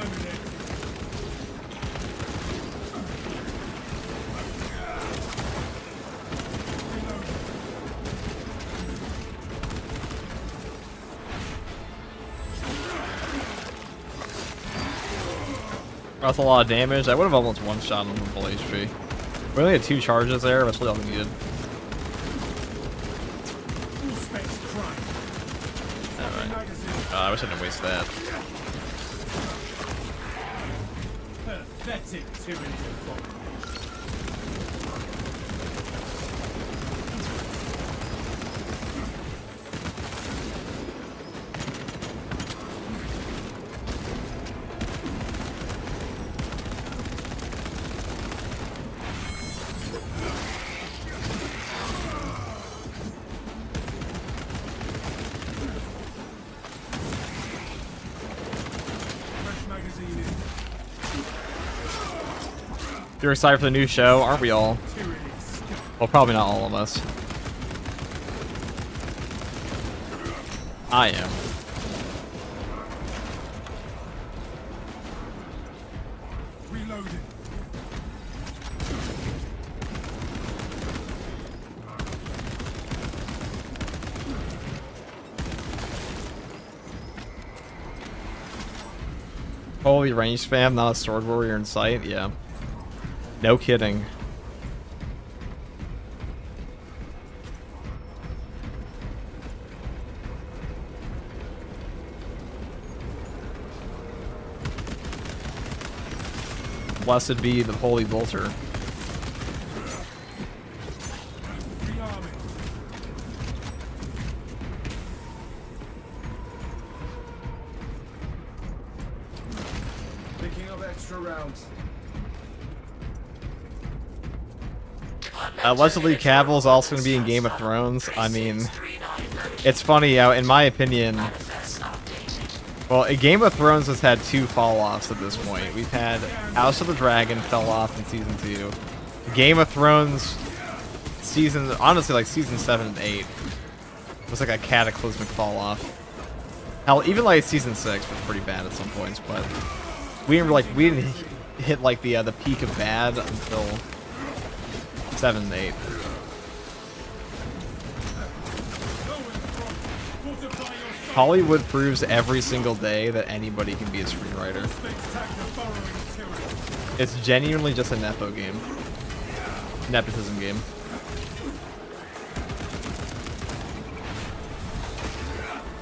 Terminated. That's a lot of damage. I would have almost one-shot him with full HP. We only had 2 charges there, that's really all we needed. Full specs crime. Alright. Magazine. I wish I didn't waste that. Pathetic tyranny of fire. Fresh magazine in. You're excited for the new show, aren't we all? Tyranny scum. Well, probably not all of us. I am. Reloading. Holy range spam, not a sword warrior in sight? Yeah. No kidding. Blessed be the holy bolter. Rearming. Picking up extra rounds. Allegedly, Cavill's also going to be in Game of Thrones. I mean, it's funny, in my opinion. Well, Game of Thrones has had 2 fall-offs at this point. We've had House of the Dragon fell off in Season 2. Game of Thrones honestly, like Season 7 and 8 was like a cataclysmic fall-off. Hell, even like Season 6 was pretty bad at some points, but we didn't hit like the peak of bad until 7 and 8. Hollywood proves every single day that anybody can be a screenwriter. It's genuinely just a nepo game. Nepotism game.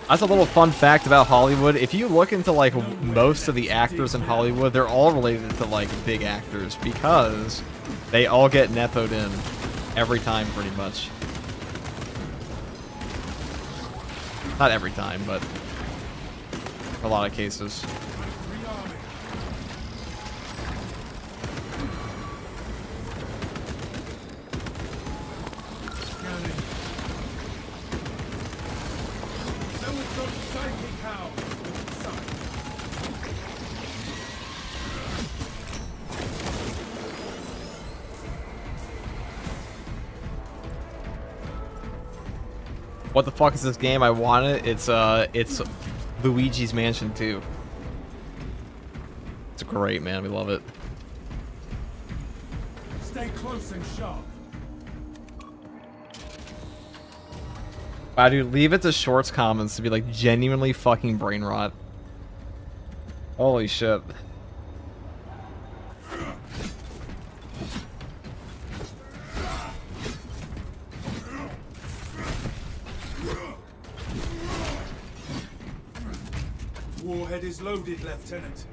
That's a little fun fact about Hollywood. If you look into like most of the actors in Hollywood, they're all related to like big actors because they all get nepoed in every time pretty much. Not every time, but a lot of cases. What the fuck is this game? I want it. It's Luigi's Mansion 2. It's great, man. We love it. Stay close and sharp. Wow, dude, leave it to Shorts comments to be like genuinely fucking brain rot. Holy shit. Warhead is loaded, Lieutenant.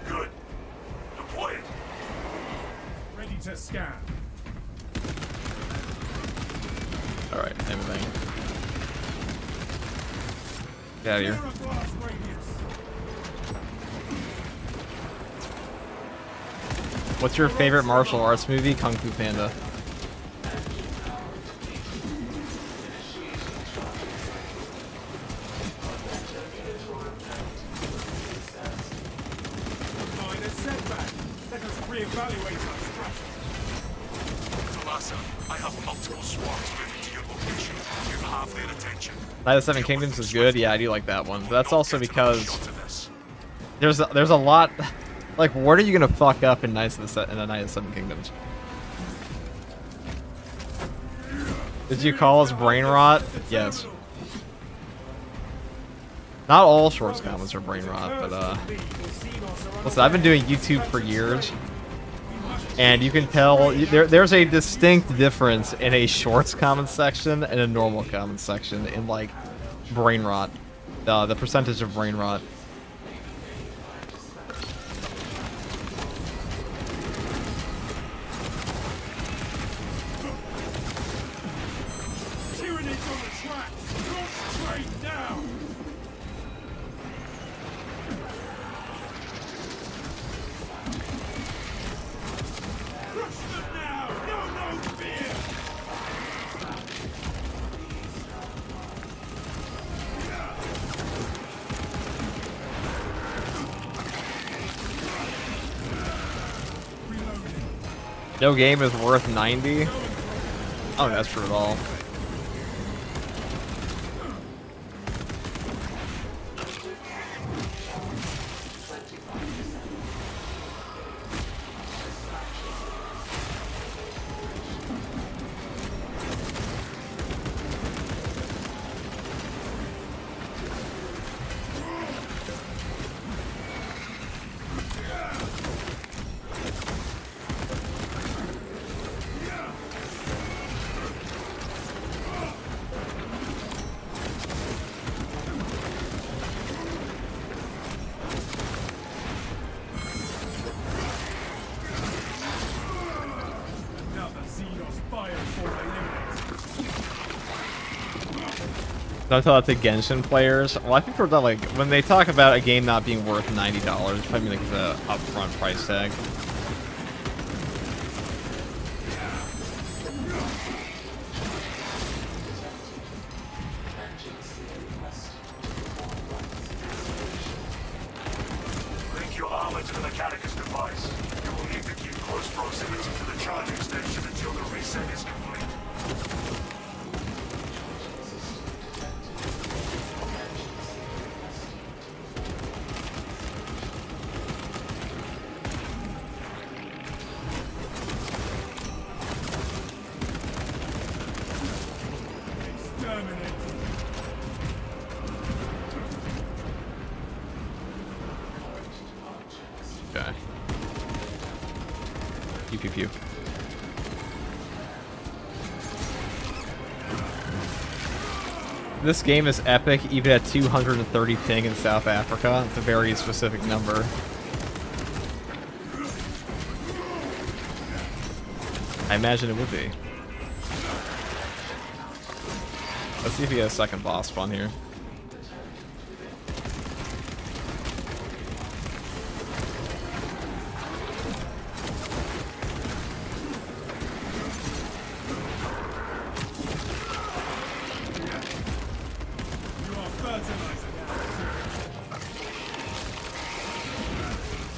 Good. Deploy it. Ready to scan. Alright, everything. Get out of here. Clear a blast radius. What's your favorite martial arts movie? Kung Fu Panda. Minor setback. Let us reevaluate our strategy. Talassa, I have multiple swarms moving to your location. You have their attention. Night of the Seven Kingdoms is good. Yeah, I do like that one. But that's also because There's a lot. Like, what are you gonna fuck up in Knights of the Night of the Seven Kingdoms? Did you call us brain rot? Yes. Not all shorts comments are brain rot, but listen, I've been doing YouTube for years, and you can tell there's a distinct difference in a shorts comment section and a normal comment section in like brain rot, the percentage of brain rot. Tyranids on the track! Concentrate now! Crush them now! No fear! No game is worth 90. Oh, that's true at all. Don't tell that to Genshin players. Well, I think we're done, like, when they talk about a game not being worth $90, probably like the upfront price tag. Link your armor to the Mechanicus device. You will need to keep close proximity to the charging station until the reset is complete. Okay. Pew pew pew. This game is epic, even at 230 ping in South Africa. It's a very specific number. I imagine it would be. Let's see if he has a second boss spawn here.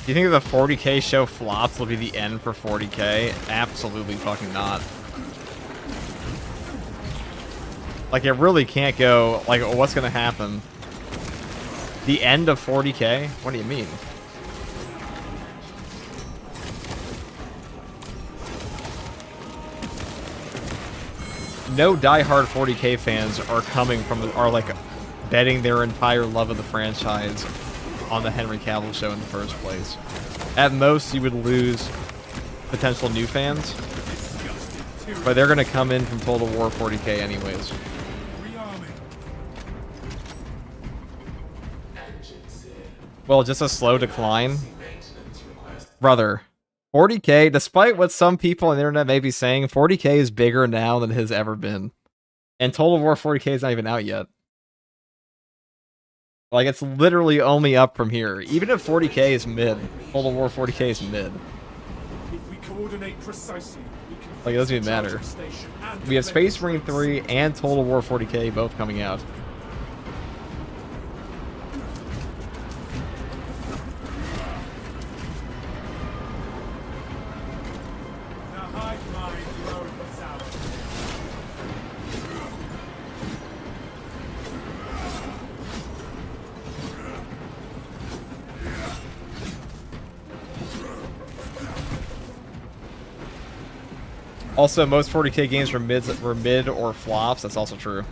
Do you think if the 40k show flops will be the end for 40k? Absolutely fucking not. Like, it really can't go, like, what's gonna happen? The end of 40k? What do you mean? No diehard 40k fans are coming from, are like, betting their entire love of the franchise on the Henry Cavill show in the first place. At most, you would lose potential new fans, but they're gonna come in from Total War 40k anyways. Well, just a slow decline. Brother, 40k, despite what some people on the internet may be saying, 40k is bigger now than it has ever been. And Total War 40k is not even out yet. Like, it's literally only up from here. Even if 40k is mid, Total War 40k is mid. If we coordinate precisely, we can Like, it doesn't even matter. We have Space Marine 3 and Total War 40k both coming out. Also, most 40k games were mid or flops. That's also true.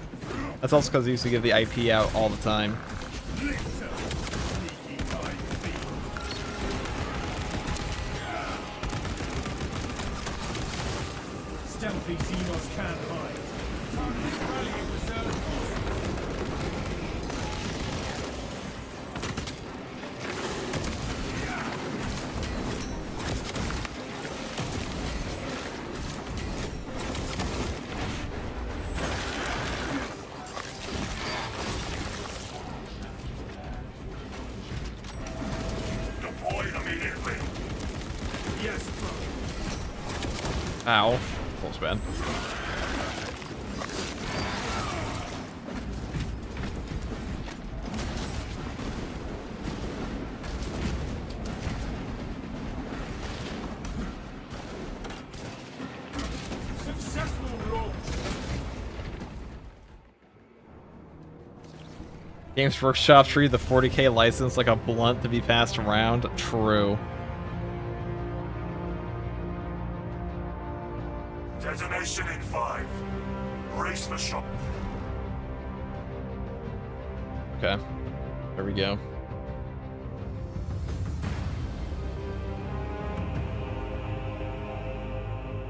That's also because they used to give the IP out all the time. Stealthy Xenos can't hide. Target rallying reserve forces. Deploy immediately. Yes, bro. Ow. Close, bad. Successful launch. Games Workshop treated the 40k license like a blunt to be passed around. True. Detonation in 5. Brace for shock. Okay. There we go.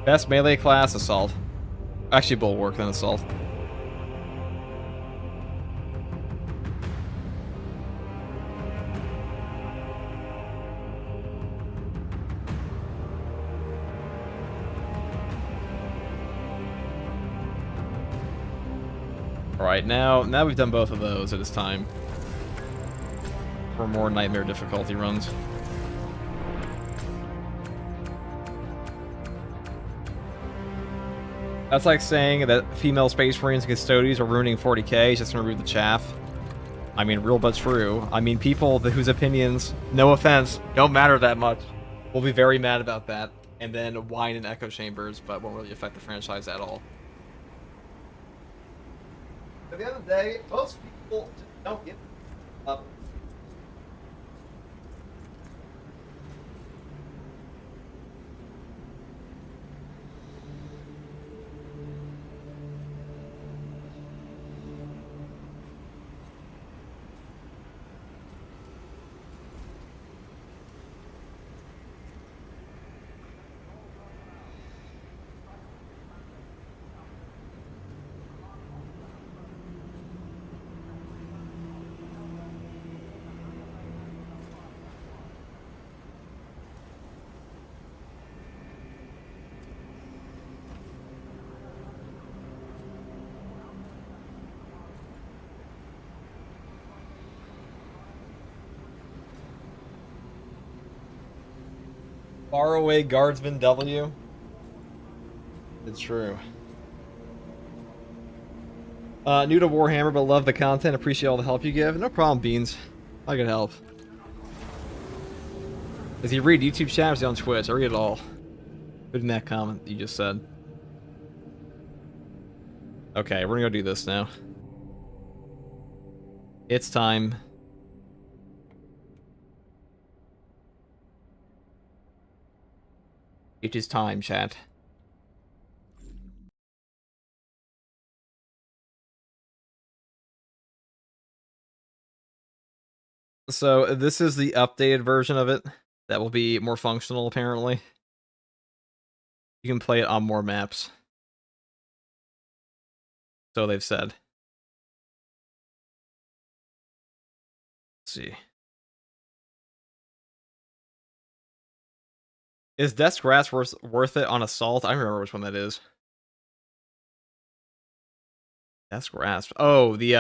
Best melee class, Assault. Actually, Bulwark, then Assault. Alright, now we've done both of those, it is time for more Nightmare difficulty runs. That's like saying that female Space Marines and Custodians are ruining 40k just to remove the chaff. I mean, real but true. I mean, people whose opinions, no offense, don't matter that much will be very mad about that, and then whine in echo chambers, but won't really affect the franchise at all. At the end of the day, most people just don't give up. Faraway Guardsman W. It's true. New to Warhammer, but love the content. Appreciate all the help you give. No problem, Beans. I can help. Does he read YouTube chat or is he on Twitch? I read it all. Put in that comment you just said. Okay, we're gonna go do this now. It's time. It is time, chat. So this is the updated version of it that will be more functional, apparently. You can play it on more maps. So they've said. Let's see. Is Death's Grasp worth it on Assault? I don't remember which one that is. Death's Grasp. Oh, the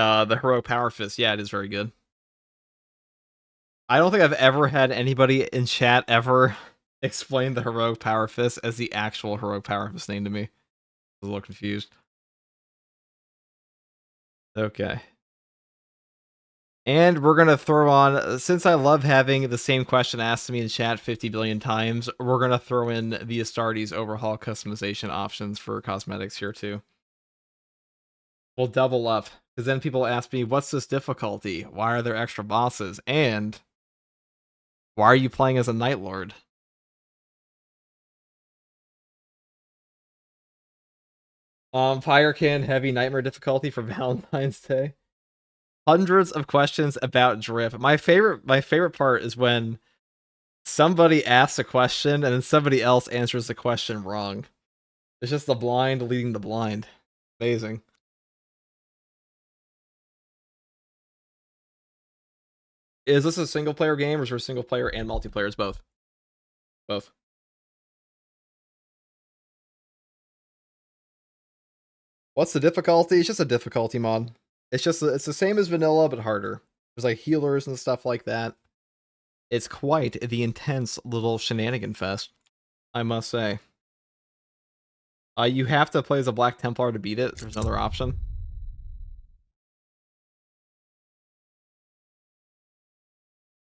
Heroic Power Fist. Yeah, it is very good. I don't think I've ever had anybody in chat ever explain the Heroic Power Fist as the actual Heroic Power Fist name to me. I was a little confused. Okay. And we're going to throw on, since I love having the same question asked to me in chat 50 billion times, we're going to throw in the Astartes overhaul customization options for cosmetics here too. We'll double up, because then people ask me, what's this difficulty? Why are there extra bosses? And why are you playing as a Night Lord? Fire can heavy nightmare difficulty for Valentine's Day. Hundreds of questions about drip. My favorite part is when somebody asks a question and then somebody else answers the question wrong. It's just the blind leading the blind. Amazing. Is this a single player game or is there single player and multiplayer? It's both. Both. What's the difficulty? It's just a difficulty mod. It's the same as vanilla but harder. There's like healers and stuff like that. It's quite the intense little shenanigan fest, I must say. You have to play as a Black Templar to beat it. There's another option.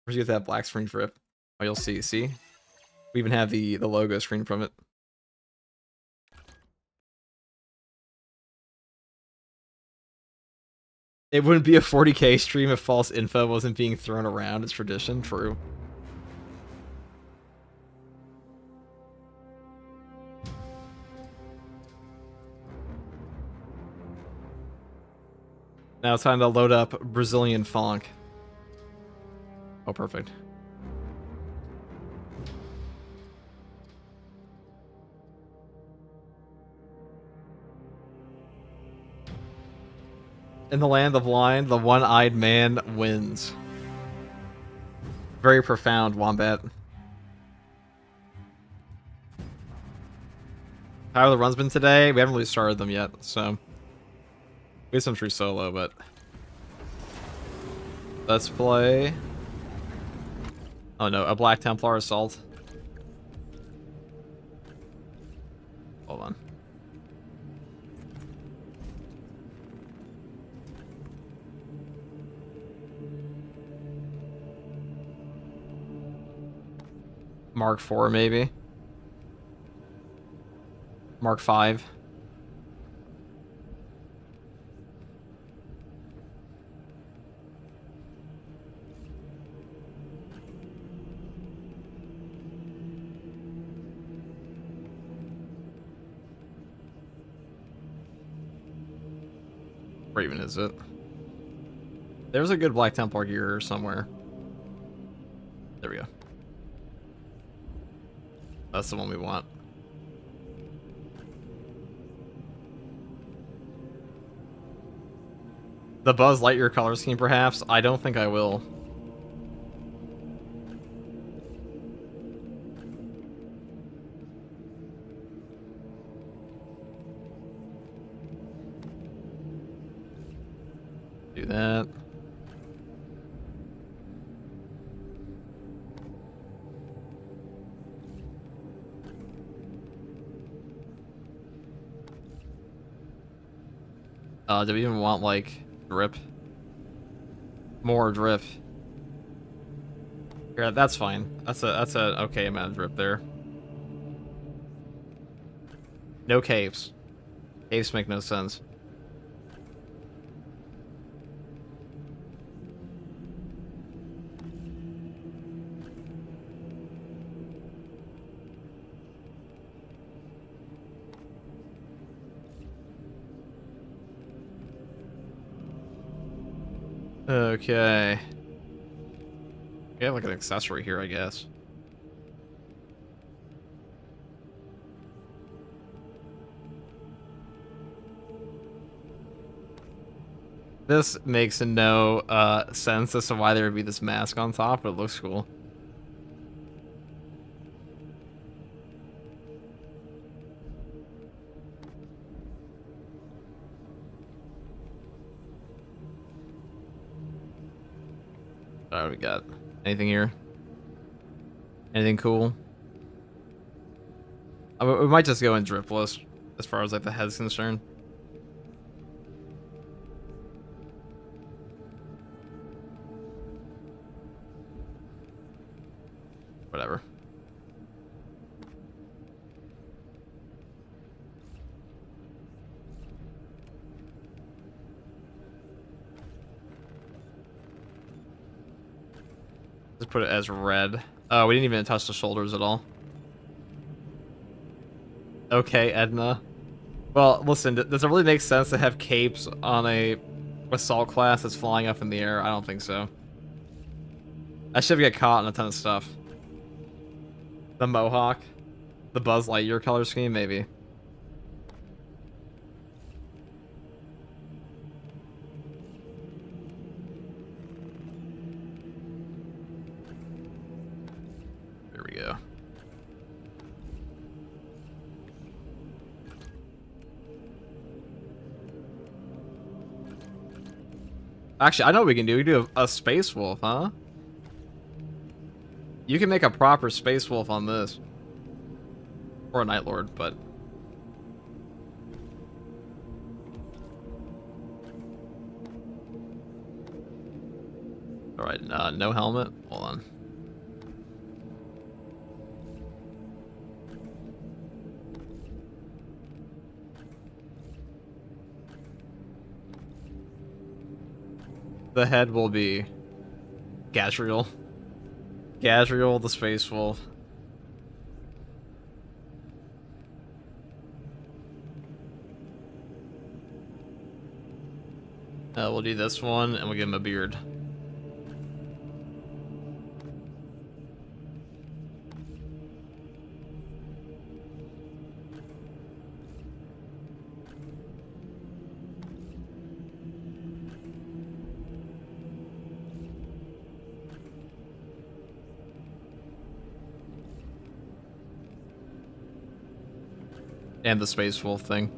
Where's you get that black screen drip? Oh, you'll see. See, we even have the logo screen from it. It wouldn't be a 40k stream if false info wasn't being thrown around. It's tradition. True. Now it's time to load up Brazilian funk. Oh, perfect. In the land of line, the one-eyed man wins. Very profound, Wombat. How have the runs been today? We haven't really started them yet, so... We have some true solo, but... Let's play... Oh no, a Black Templar Assault. Hold on. Mark 4 maybe. Mark 5. Where even is it? There's a good Black Templar gear somewhere. There we go. That's the one we want. The Buzz Lightyear color scheme, perhaps? I don't think I will. Do that. Do we even want, like, drip? More drip. Yeah, that's fine. That's a okay amount of drip there. No caves. Caves make no sense. Okay. We have like an accessory here, I guess. This makes no sense as to why there would be this mask on top, but it looks cool. Alright, we got anything here? Anything cool? We might just go in dripless as far as like the head's concerned. Whatever. Let's put it as red. Oh, we didn't even touch the shoulders at all. Okay, Edna. Well, listen, does it really make sense to have capes on a assault class that's flying up in the air? I don't think so. I should get caught in a ton of stuff. The Mohawk, the Buzz Lightyear color scheme, maybe. There we go. Actually, I know what we can do. We can do a Space Wolf, huh? You can make a proper Space Wolf on this. Or a Night Lord, but... Alright, no helmet? Hold on. The head will be Gazriel. Gazriel, the Space Wolf. We'll do this one, and we'll give him a beard. And the Space Wolf thing.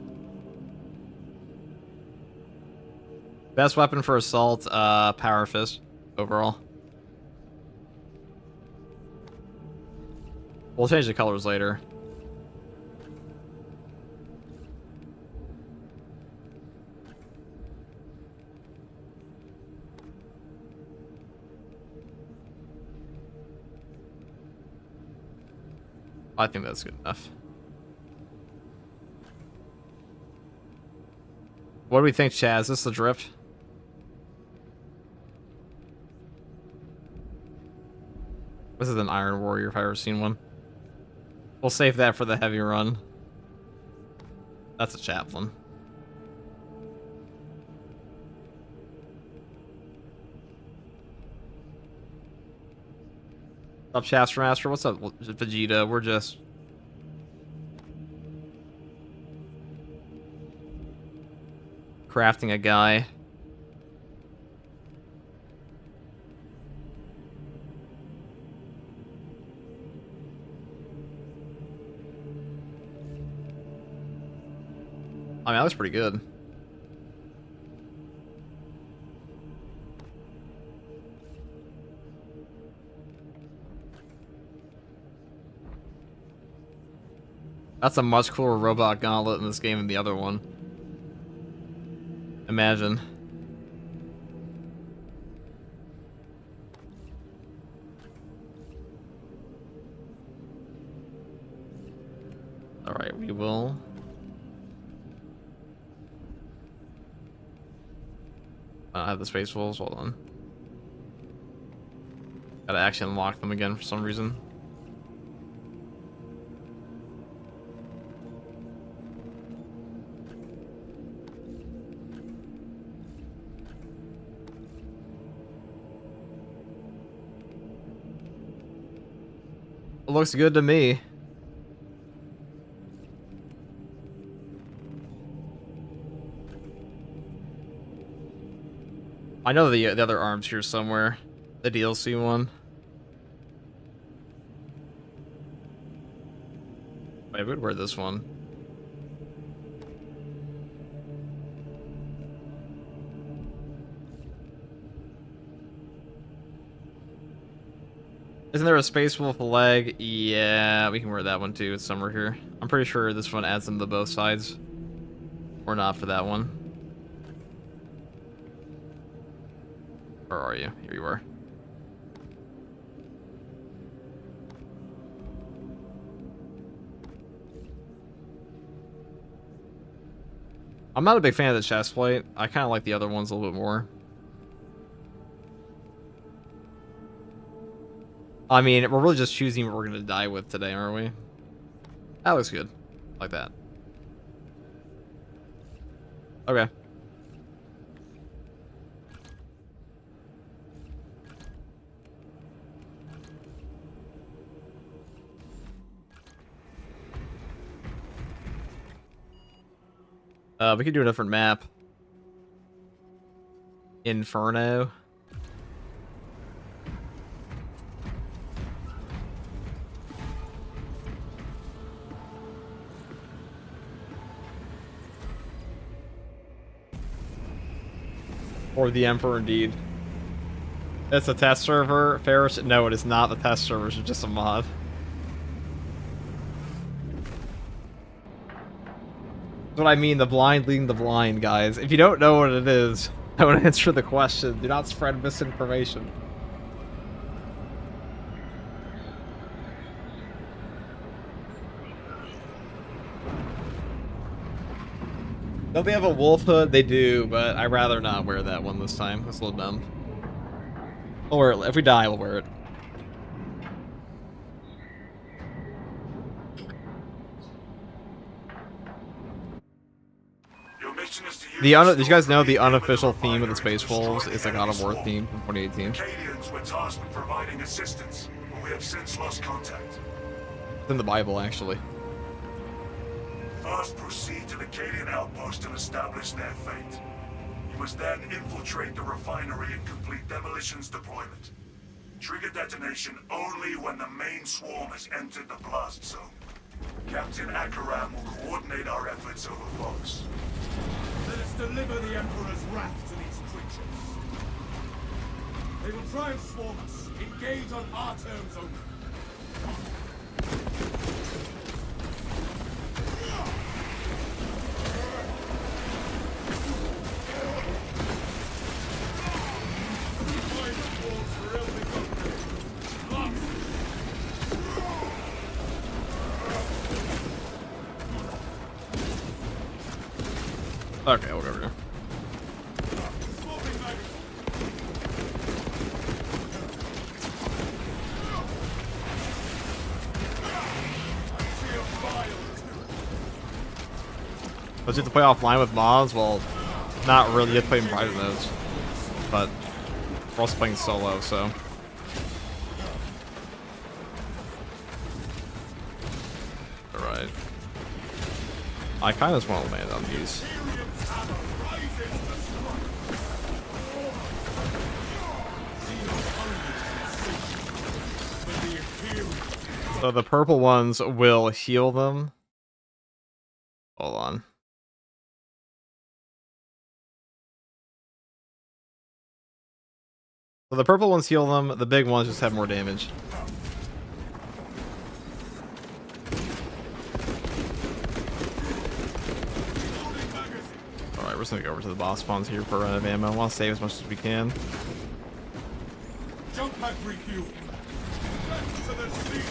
Best weapon for assault, Power Fist, overall. We'll change the colors later. I think that's good enough. What do we think, Chaz? Is this the drift? This is an Iron Warrior if I've ever seen one. We'll save that for the heavy run. That's a chaplain. What's up, Shaster Master? What's up, Vegeta? We're just... crafting a guy. I mean, that was pretty good. That's a much cooler robot gauntlet in this game than the other one. Imagine. Alright, we will... I don't have the Space Wolves, hold on. Gotta actually unlock them again for some reason. It looks good to me. I know the other arms here somewhere. The DLC one. Wait, I would wear this one. Isn't there a Space Wolf leg? Yeah, we can wear that one too. It's somewhere here. I'm pretty sure this one adds them to both sides. Or not for that one. Where are you? Here you are. I'm not a big fan of the chest plate. I kind of like the other ones a little bit more. I mean, we're really just choosing what we're going to die with today, aren't we? That looks good. Like that. Okay. We could do a different map. Inferno. Or the Emperor, indeed. It's a test server, Ferris. No, it is not the test server. It's just a mod. That's what I mean, the blind leading the blind, guys. If you don't know what it is, don't answer the question. Do not spread misinformation. Don't they have a wolf hood? They do, but I'd rather not wear that one this time. That's a little dumb. We'll wear it. If we die, we'll wear it. Your mission is to use Did you guys know the unofficial theme of the Space Wolves is the God of War theme from 2018? Acadians were tasked with providing assistance, but we have since lost contact. It's in the Bible, actually. First, proceed to the Acadian outpost and establish their fate. You must then infiltrate the refinery and complete demolition's deployment. Trigger detonation only when the main swarm has entered the blast zone. Captain Akaram will coordinate our efforts over Fox. Let us deliver the Emperor's wrath to these creatures. They will try and swarm us. Engage on our terms only. Okay, we'll go over here. Let's have to play offline with mods. Well, not really. You have to play in private modes, but we're also playing solo, so. All right. I kind of just want to land on these. So the purple ones will heal them. Hold on. So the purple ones heal them, the big ones just have more damage. Alright, we're just gonna go over to the boss spawns here for a run of ammo. I want to save as much as we can. Jump pad refuel. Back to the sea.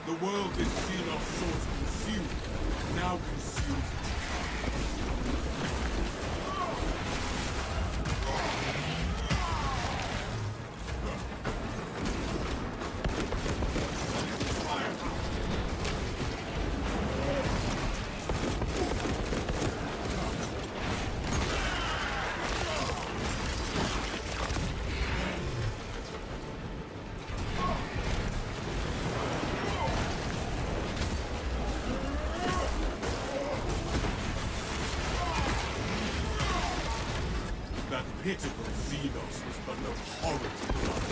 The world is seen our swords consumed, now consumed. That pitiful Xenos was but no horrid blood.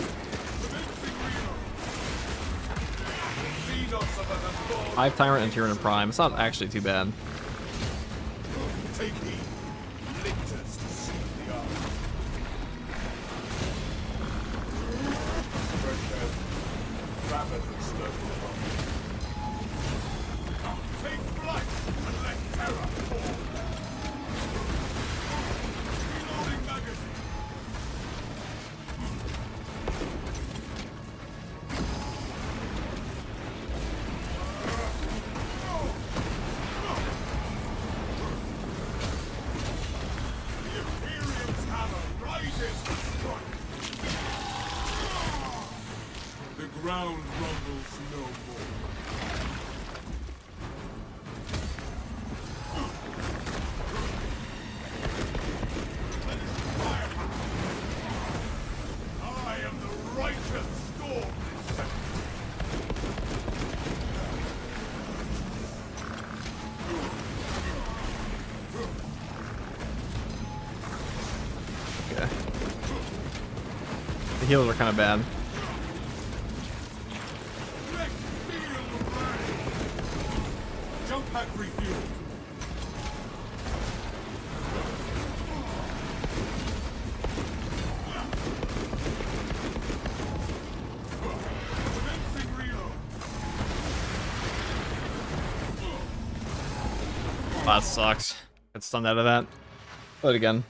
Xenos of an authority. Hive Tyrant and Tyranid Prime. It's not actually too bad. Take heed. Lictors to see the eye. Rapid and slow. Take flight and let terror fall. ground rumbles no more. I am the righteous storm. Okay. The heals are kind of bad. Let's feel the rain. Jump pack refueled. Commencing reload. That sucks. Got stunned out of that. Play it again.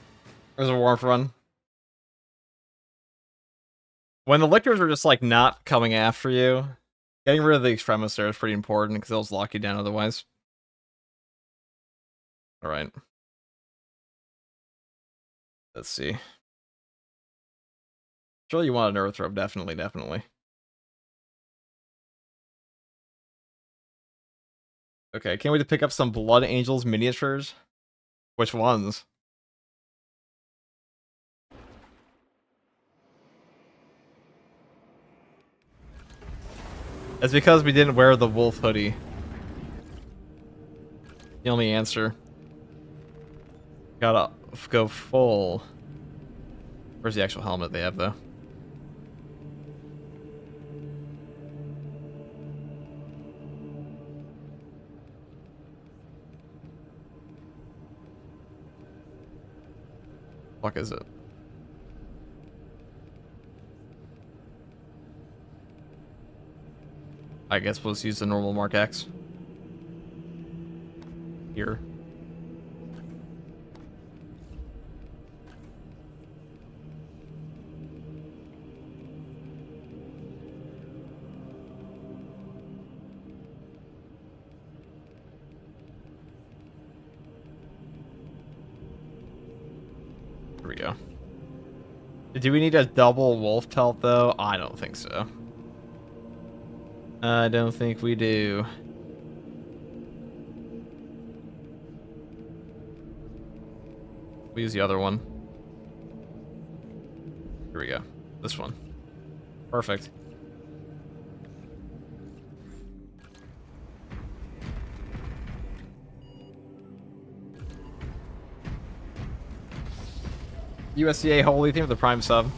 There's a warmth run. When the lictors are just like not coming after you, getting rid of the extremis there is pretty important because they'll just lock you down otherwise. Alright. Let's see. Sure, you want an earth robe, definitely, definitely. Okay, can't wait to pick up some Blood Angels miniatures. Which ones? It's because we didn't wear the wolf hoodie. The only answer. Gotta go full. Where's the actual helmet they have, though? Fuck is it? I guess we'll just use the normal Mark X. Here. Here we go. Do we need a double wolf pelt, though? I don't think so. I don't think we do. We use the other one. Here we go. This one. Perfect. USDA holy theme for the Prime sub.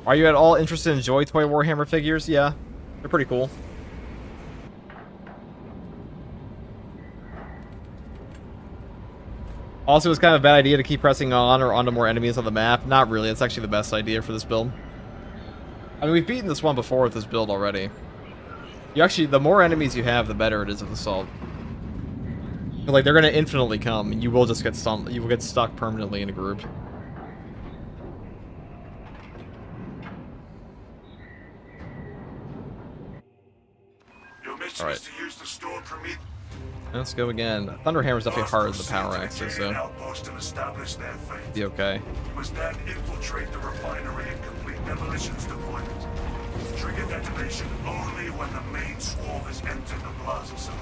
Are you at all interested in Joy Toy Warhammer figures? Yeah, they're pretty cool. Also, it's kind of a bad idea to keep pressing on or onto more enemies on the map. Not really, it's actually the best idea for this build. I mean, we've beaten this one before with this build already. You actually, the more enemies you have, the better it is with Assault. Like, they're gonna infinitely come, and you will just get stunned. You will get stuck permanently in a group. Your mission is to use the stored Prometheus. Let's go again. Thunderhammer's definitely harder than the power axes, so Outpost and establish their fate. be okay. You must then infiltrate the refinery and complete demolitions deployment. Trigger detonation only when the main swarm has entered the plaza zone.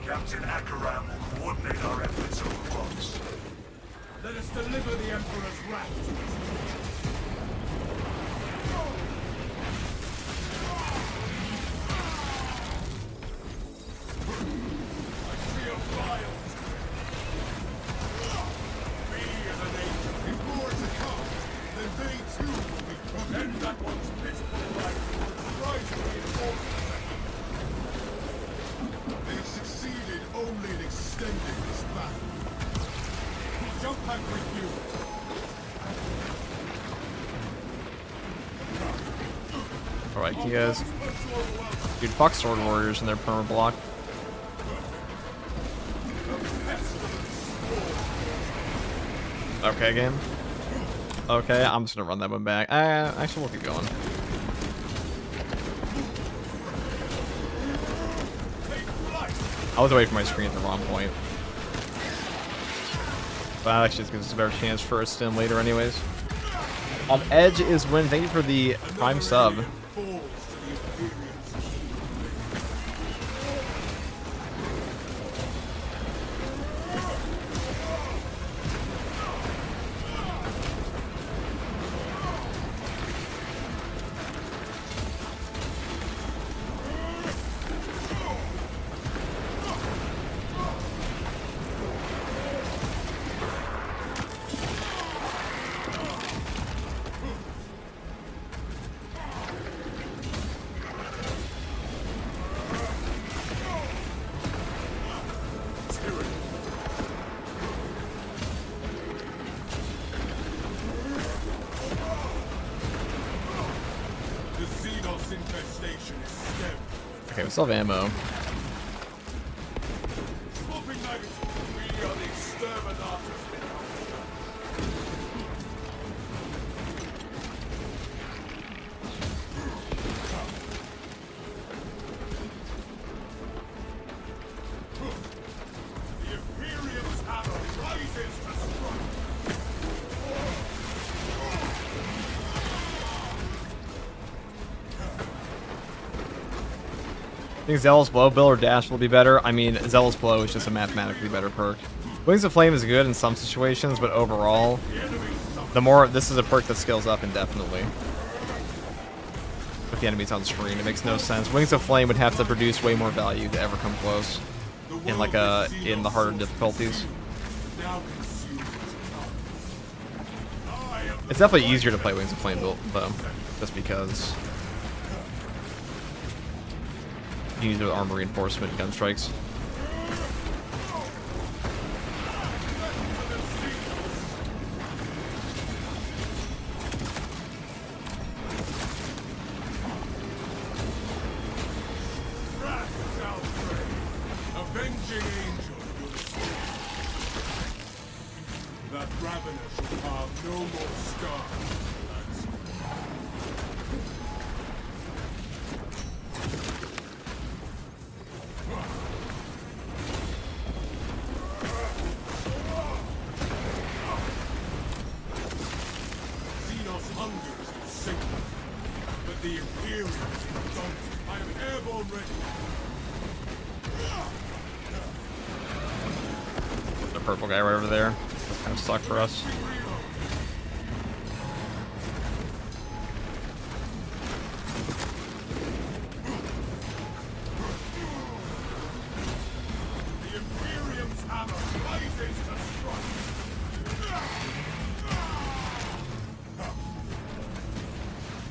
Captain Akaram will coordinate our efforts over rocks. Let us deliver the Emperor's wrath to his creatures. I see a vile we as a nation, if more to come, then they too will be crushed. End that one's pitiful life. Try to reinforce them. They have succeeded only in extending this battle. Jump pack refueled. Alright, you guys. Dude, fuck Sword Warriors and their perma block. Okay, game. Okay, I'm just gonna run that one back. Actually, we'll keep going. I was away from my screen at the wrong point. But that actually gives us a better chance for a stim later anyways. Edge is win. Thank you for the prime sub. Falls to the Imperium's The Xenos infestation is stemmed. Okay, we still have ammo. Swapping magazines. We are the exterminators now. The Imperium's hammer rises to strike. I think Zealous Blow Bill or Dash will be better. I mean, Zealous Blow is just a mathematically better perk. Wings of Flame is good in some situations, but overall, this is a perk that scales up indefinitely. With the enemies on screen, it makes no sense. Wings of Flame would have to produce way more value to ever come close in in the harder difficulties. Now consumed. I am It's definitely easier to play Wings of Flame though, just because you use the armor reinforcement gun strikes. Avenging angel, you'll see. That ravener shall have no more scars. Xenos hungers and sickness, but the Imperials don't. I am airborne ready. The purple guy right over there. That's kind of suck for us. The Imperium's hammer rises to strike.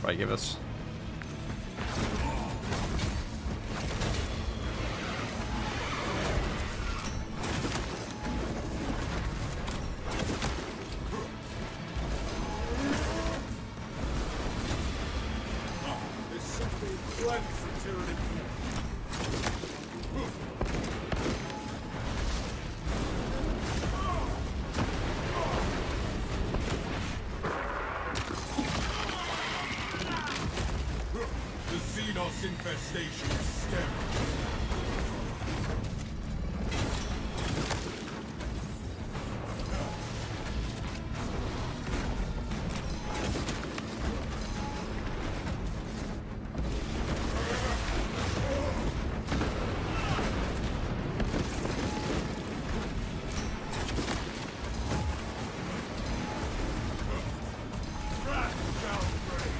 Probably give us. There's something plenty for tyranny. The Xenos infestation is stemmed. Wrath shall reign.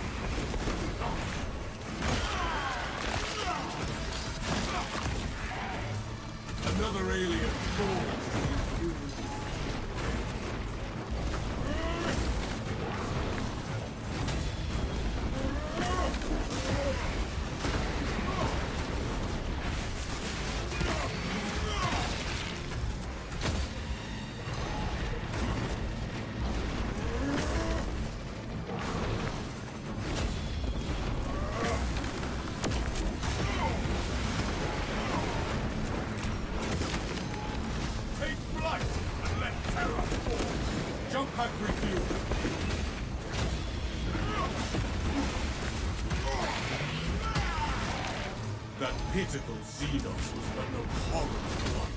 Another alien falls to the Imperium. Take flight and let terror fall. Jump pack refuel. That pitiful Xenos was but no horror light.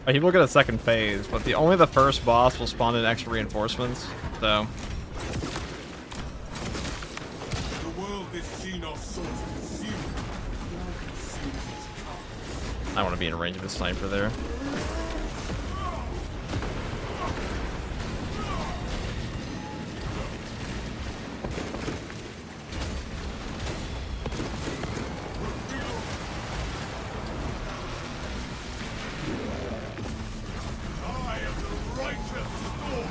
He will get a second phase, but only the first boss will spawn in extra reinforcements, so... The world this Xenos sought to consume now consumes its cars. I want to be in range of a sniper there. I am the righteous Lord.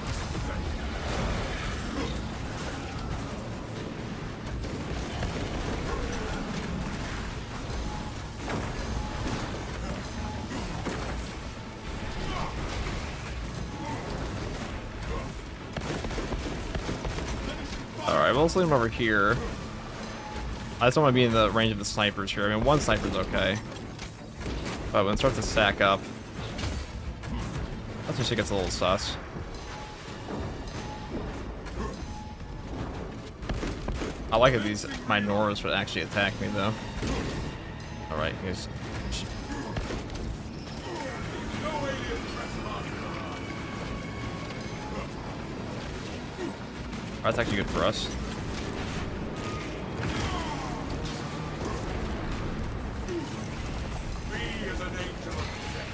Alright, well, let's leave him over here. I just don't want to be in the range of the snipers here. I mean, one sniper's okay. But when it starts to stack up, that's when shit gets a little sus. I like that these minors would actually attack me, though. Alright, here's... That's actually good for us. Be as an angel of death.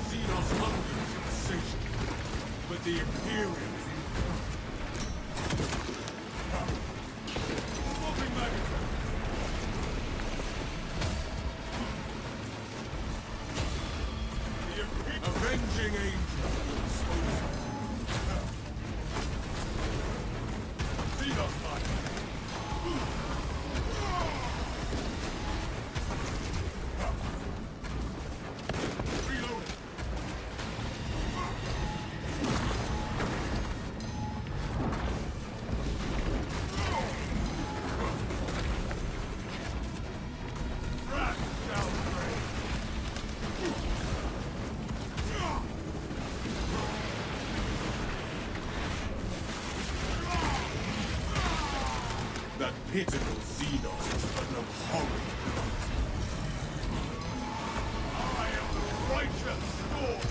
Xenos hungry sensation. But the Imperials. Swapping magazine. The avenging angel. Xenos life. Reloading. Rat down range. That pitiful Xenos is but no horror. I am the righteous Lord.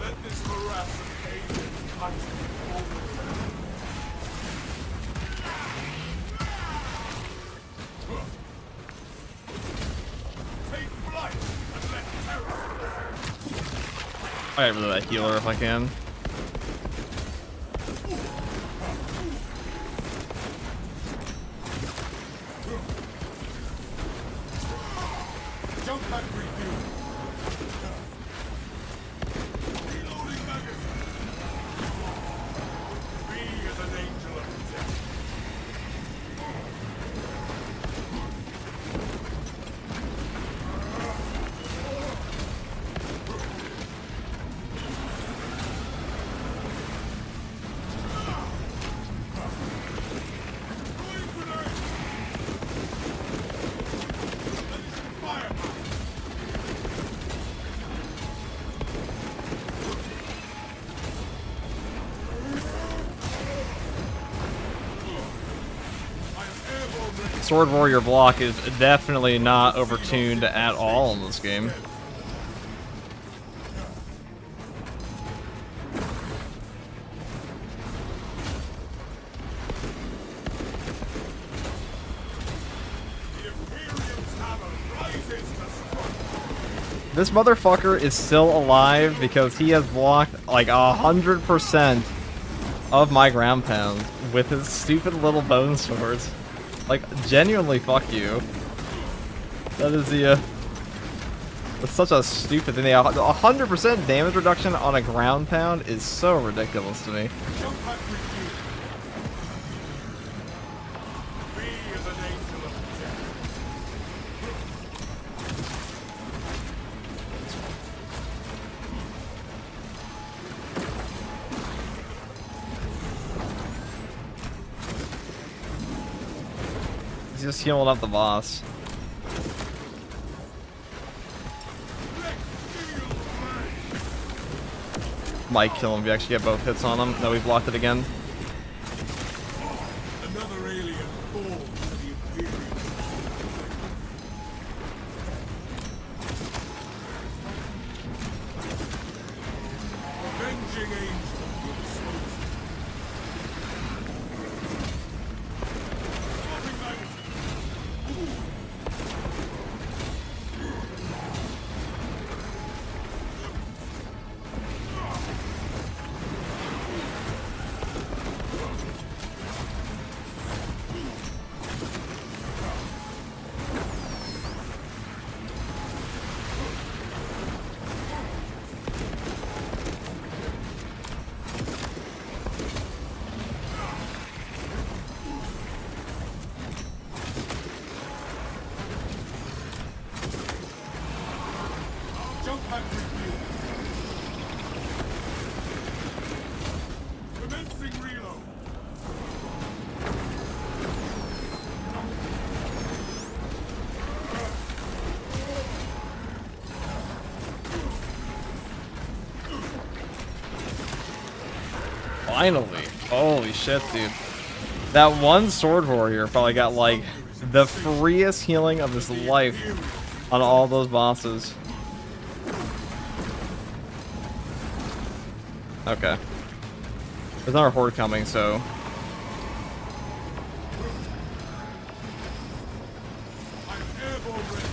Let this harassing alien touch me forward. Take flight and let terror. I get rid of that healer if I can. Jump back refuel. Reloading magazine. Be as an angel of death. Fire! I am airborne ready. Sword Warrior block is definitely not overtuned at all in this game. The Imperials hammer rises to strike. This motherfucker is still alive because he has blocked like 100% of my ground pounds with his stupid little bone swords. Like, genuinely, fuck you. That is the, that's such a stupid thing. 100% damage reduction on a ground pound is so ridiculous to me. Jump back refuel. Be as an angel of death. He's just healing up the boss. Might kill him if you actually get both hits on him. No, we blocked it again. Another alien born avenging angel will dispose of you. Swapping magazine. Jump back refuel. Commencing reload. Finally. Holy shit, dude. That one sword warrior probably got like the freest healing of his life on all those bosses. Okay. There's another horde coming, so... I'm airborne ready.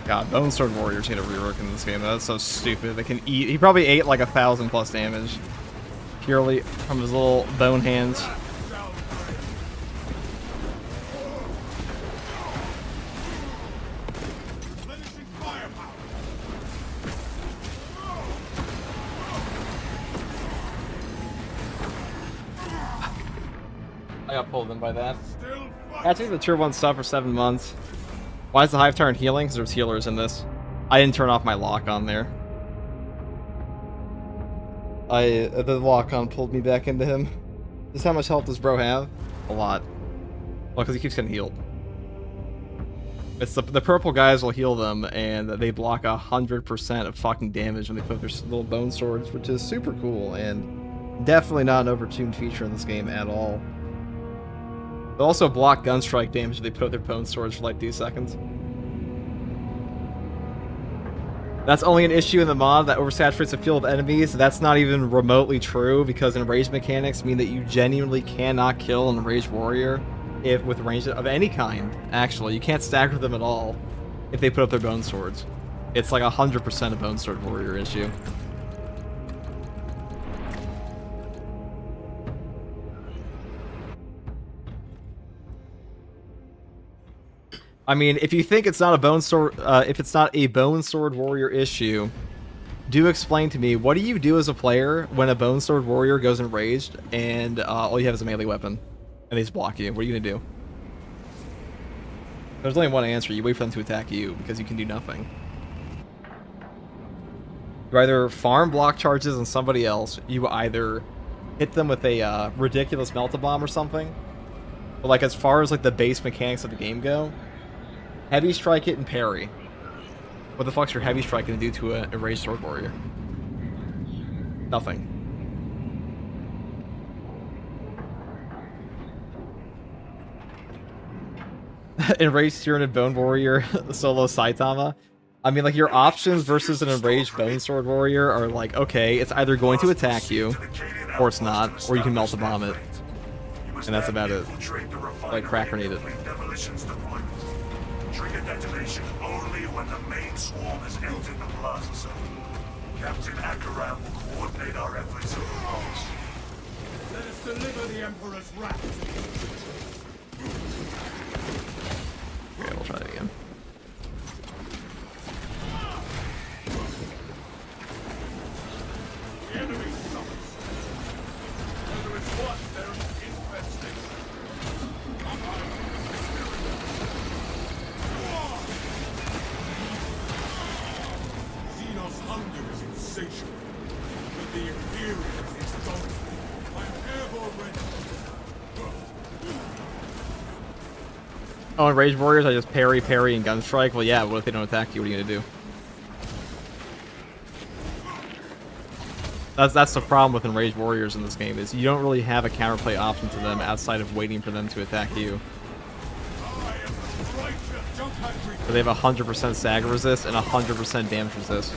God, Bone Sword Warriors need a rework in this game. That's so stupid. They can eat... He probably ate like 1,000 plus damage. Purely from his little bone hands. Replenishing firepower. I got pulled in by that. Still I fighting. took the tier 1 stuff for 7 months. Why is the Hive Tyrant healing? Because there's healers in this. I didn't turn off my lock on there. The lock on pulled me back into him. Just how much health does bro have? A lot. Well, because he keeps getting healed. It's the purple guys will heal them, and they block 100% of fucking damage when they put their little bone swords, which is super cool, and definitely not an overtuned feature in this game at all. They also block gunstrike damage if they put their bone swords for like 2 seconds. That's only an issue in the mod that oversaturates the field of enemies. That's not even remotely true, because enraged mechanics mean that you genuinely cannot kill an enraged warrior if with range of any kind. Actually, you can't stagger them at all if they put up their bone swords. It's like 100% a bone sword warrior issue. I mean, if you think it's not a bone sword, if it's not a bone sword warrior issue, do explain to me, what do you do as a player when a bone sword warrior goes enraged and all you have is a melee weapon and they just block you? What are you gonna do? There's only one answer. You wait for them to attack you because you can do nothing. You either farm block charges on somebody else, you either hit them with a ridiculous melt-a-bomb or something. But like, as far as like the base mechanics of the game go, heavy strike it and parry. What the fuck's your heavy strike gonna do to a enraged sword warrior? Nothing. Enraged Tyranid Bone Warrior solo Saitama. I mean, like, your options versus an enraged Bone Sword Warrior are like, okay, it's either going to attack you, or it's not, or you can melt a bomb it. And that's about it. Like, crack grenade it. Trigger detonation only when the main swarm has entered the plaza zone. Captain Akaram will coordinate our efforts over Mars. Let us deliver the Emperor's wrath. Okay, we'll try it again. The enemy suffers. Whether it's what they're infesting. Xenos' hunger is insatiable, but the Imperium is dominant. I'm airborne ready. Oh, enraged warriors, I just parry, and gun strike. Well, yeah, what if they don't attack you? What are you gonna do? That's the problem with enraged warriors in this game, is you don't really have a counterplay option to them outside of waiting for them to attack you. I am the strike But they have 100% sag resist and 100% damage resist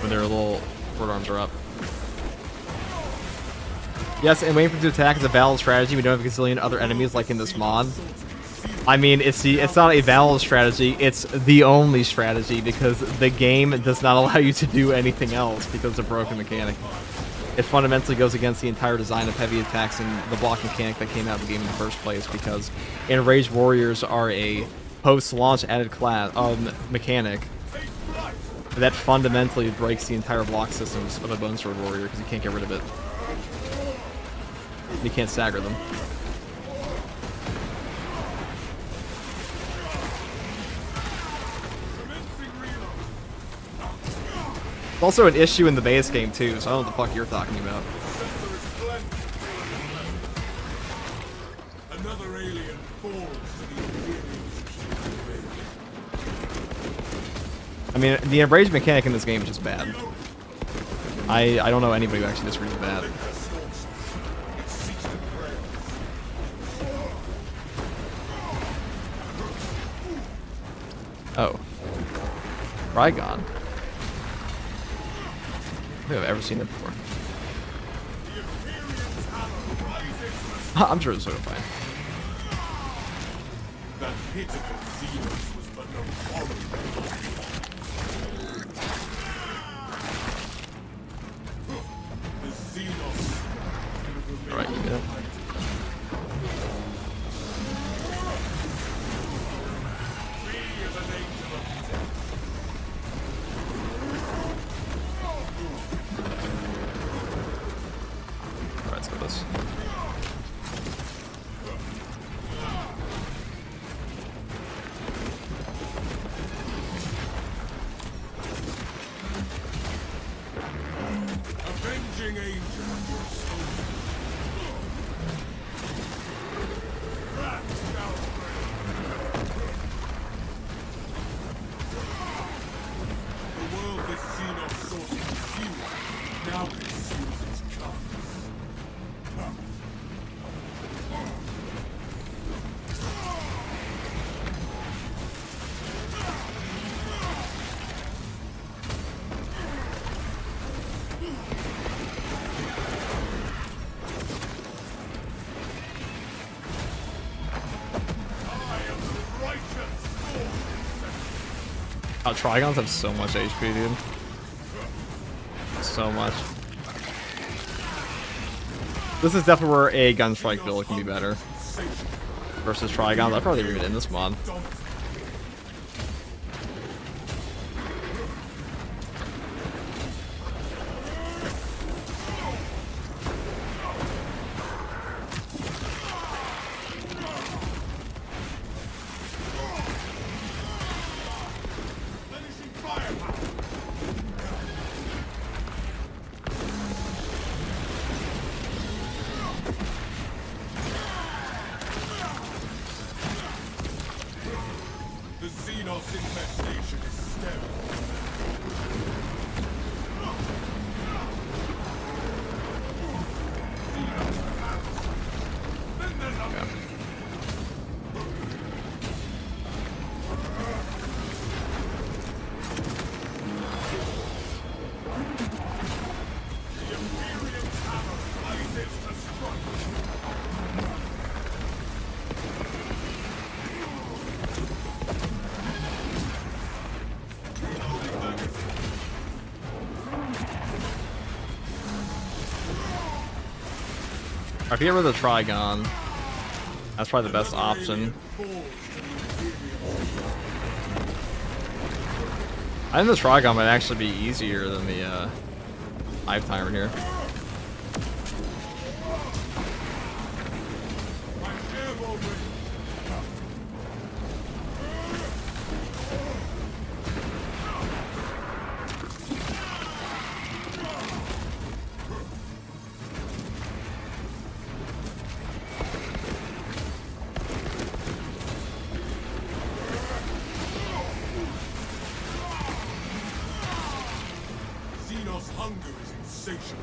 when their little sword arms are up. Yes, and waiting for them to attack is a valid strategy. We don't have a gazillion other enemies like in this mod. I mean, it's not a valid strategy. It's the only strategy because the game does not allow you to do anything else because it's a broken mechanic. It fundamentally goes against the entire design of heavy attacks and the block mechanic that came out of the game in the first place because Enraged Warriors are a post-launch added class mechanic that fundamentally breaks the entire block systems of a Bone Sword Warrior because you can't get rid of it. You can't stagger them. It's also an issue in the base game too, so I don't know what the fuck you're talking about. Another alien falls to the Imperium. I mean, the Enraged mechanic in this game is just bad. I don't know anybody who actually disagrees with that. Oh. Trigon. I don't think I've ever seen it before. I'm sure it's sort of fine. That pitiful Xenos was but no horror. The Xenos. Alright, give me that. Alright, let's go this. Avenging angel. The world this Xenos sought to consume now consumes its carcass. Oh, Trigons have so much HP, dude. So much. This is definitely where a Gunstrike build can be better. Versus Trigons. I'd probably leave it in this mod. Finishing firepower. The Xenos infestation is sterile. The Imperium hammer rises to strike. If you get rid of the Trigon, that's probably the best option. I think the Trigon might actually be easier than the Hive Timer here. Xenos hunger is insatiable.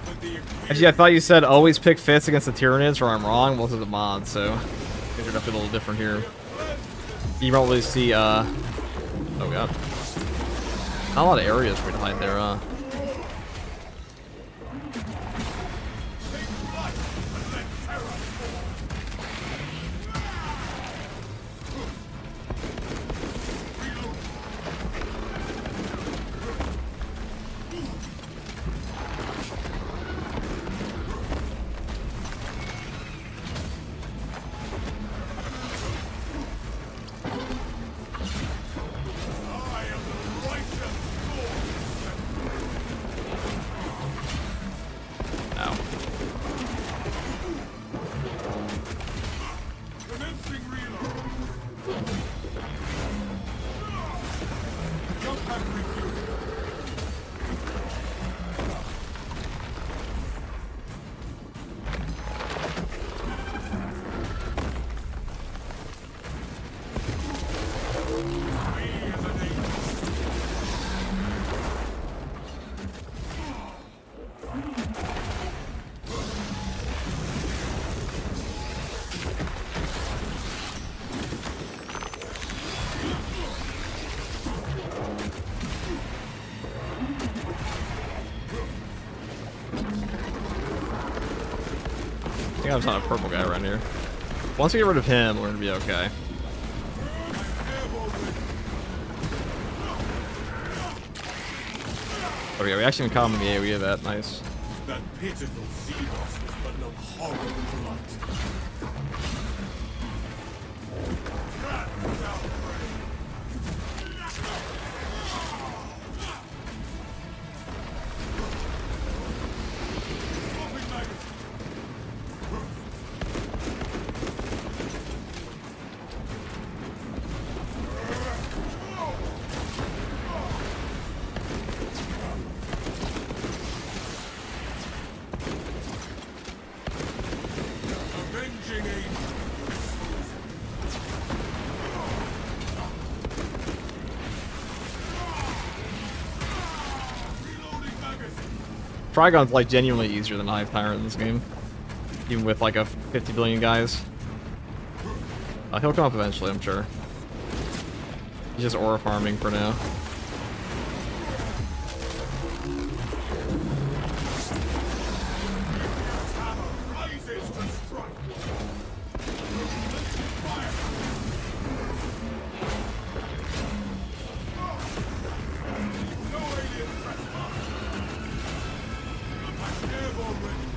But the Actually, I thought you said always pick Fist against the Tyranids, or I'm wrong. Well, this is a mod, so things are definitely a little different here. You won't really see, oh god. Not a lot of areas for you to hide there, Ow. Commencing reload. Jump pack refuel. I think I was on a purple guy around here. Once we get rid of him, we're gonna be okay. There we go. We actually can calm the AoE of that. Nice. That pitiful sea boss was but no horrible blight. Avenging angel. Reloading magazine. Trigon's like genuinely easier than Hive Tyrant in this game. Even with like a 50 billion guys. He'll come up eventually, I'm sure. He's just aura farming for now. Rises to strike. Fire. No alien trespass. Airborne ready.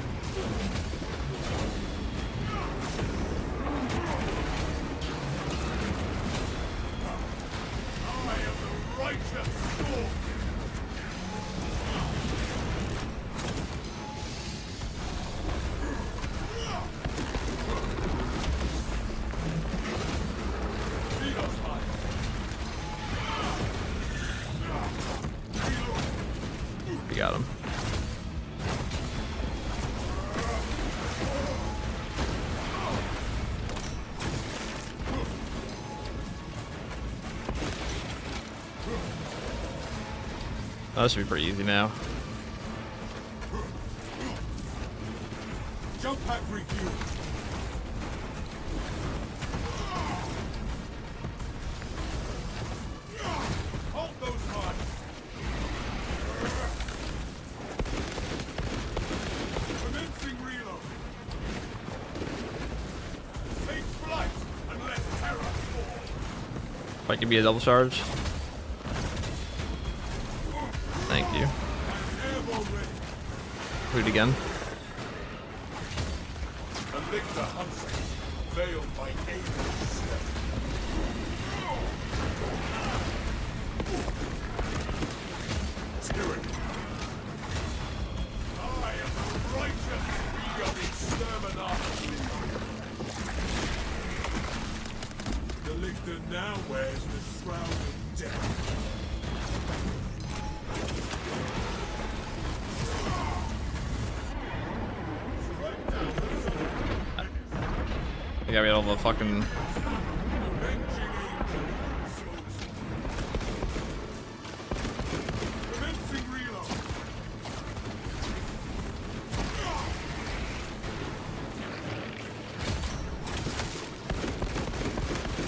I am the righteous storm. Lead us high. We got him. Oh, this should be pretty easy now. Jump pack refuel. Halt those mines. Commencing reload. Take flight and let terror fall. If I could be a double charge. Thank you. Airborne ready. Do it again. Aligna hunts, veiled by alien stealth. Tyranny. I am the righteous beyond exterminator. The lictor now wears the shroud of death. I gotta be able to fucking. Avenging angel. Commencing reload.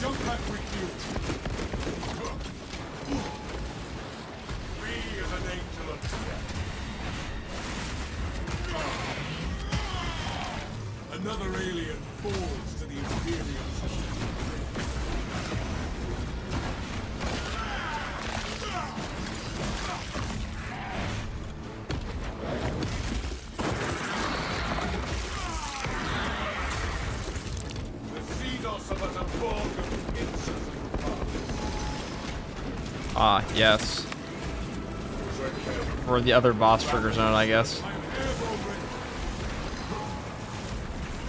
Jump pack refuel. Ah, yes. Or the other boss trigger zone, I guess. I am airborne ready.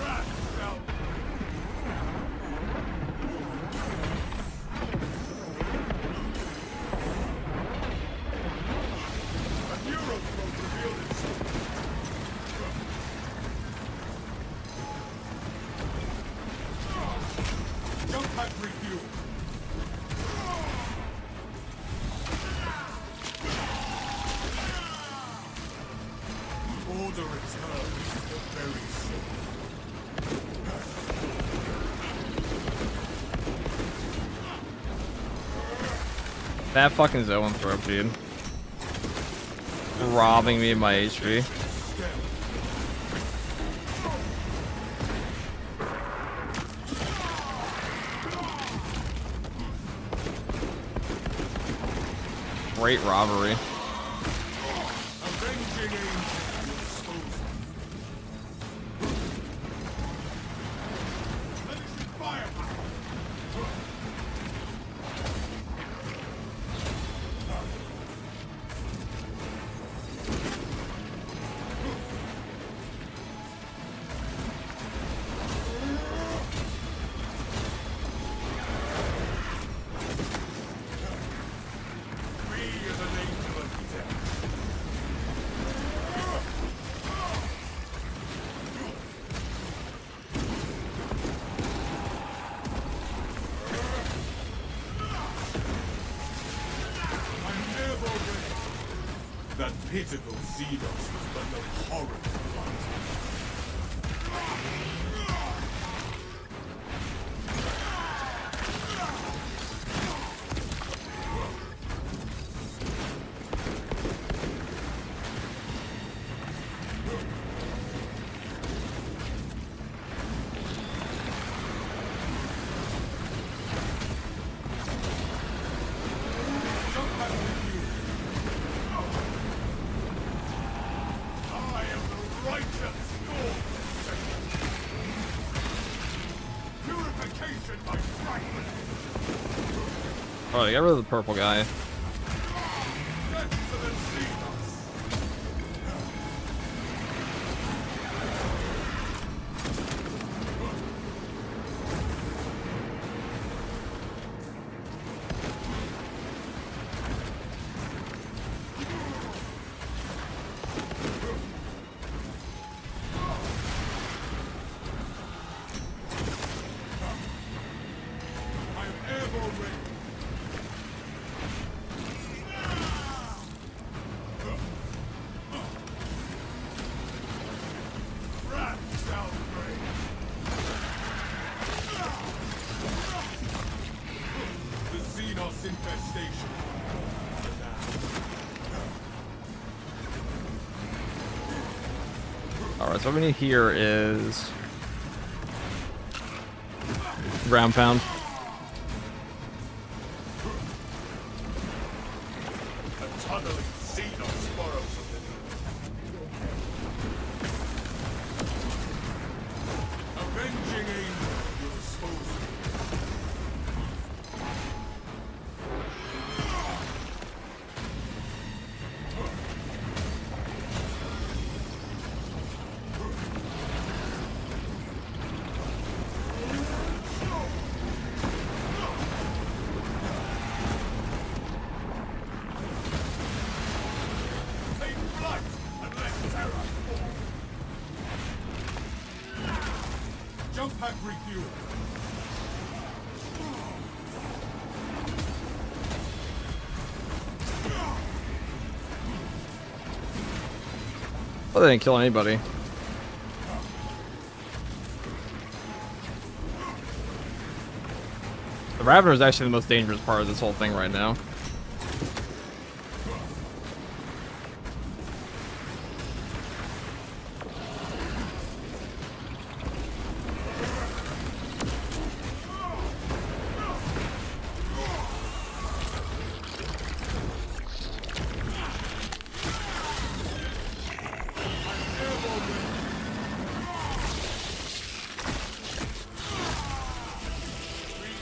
Wrath shall a neuroprobe revealed itself. Jump pack refueled. Order returns very soon. That fucking zoanthrope, dude. Robbing me of my HP. Great robbery. Avenging angel will dispose of. Unleashing firepower. Me as an angel of death. I'm airborne ready. That pitiful Xenos was but the horrid plot. Jump back with you. I am the righteous storm. Purification by fragment. Oh, get rid of the purple guy. Death to the Xenos. I am airborne ready. Wrath shall reign. The Xenos infestation. Alright, so what we need here is ground pound. A tunneling Xenos borrow from the Avenging angel will dispose of Take flight and let terror fall. Jump pack refueled. Well, they didn't kill anybody. The Ravener is actually the most dangerous part of this whole thing right now.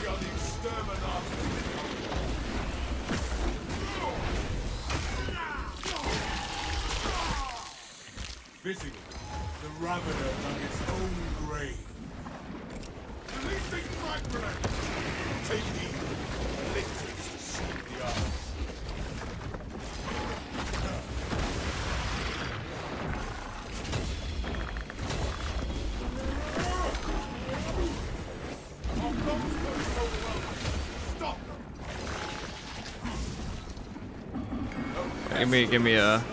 We are the exterminators. Fitting, the Ravener dug his own grave. Releasing frag grenades! Take heed. Lictors seek the eyes. Our boats go so well. Stop them! Give me a.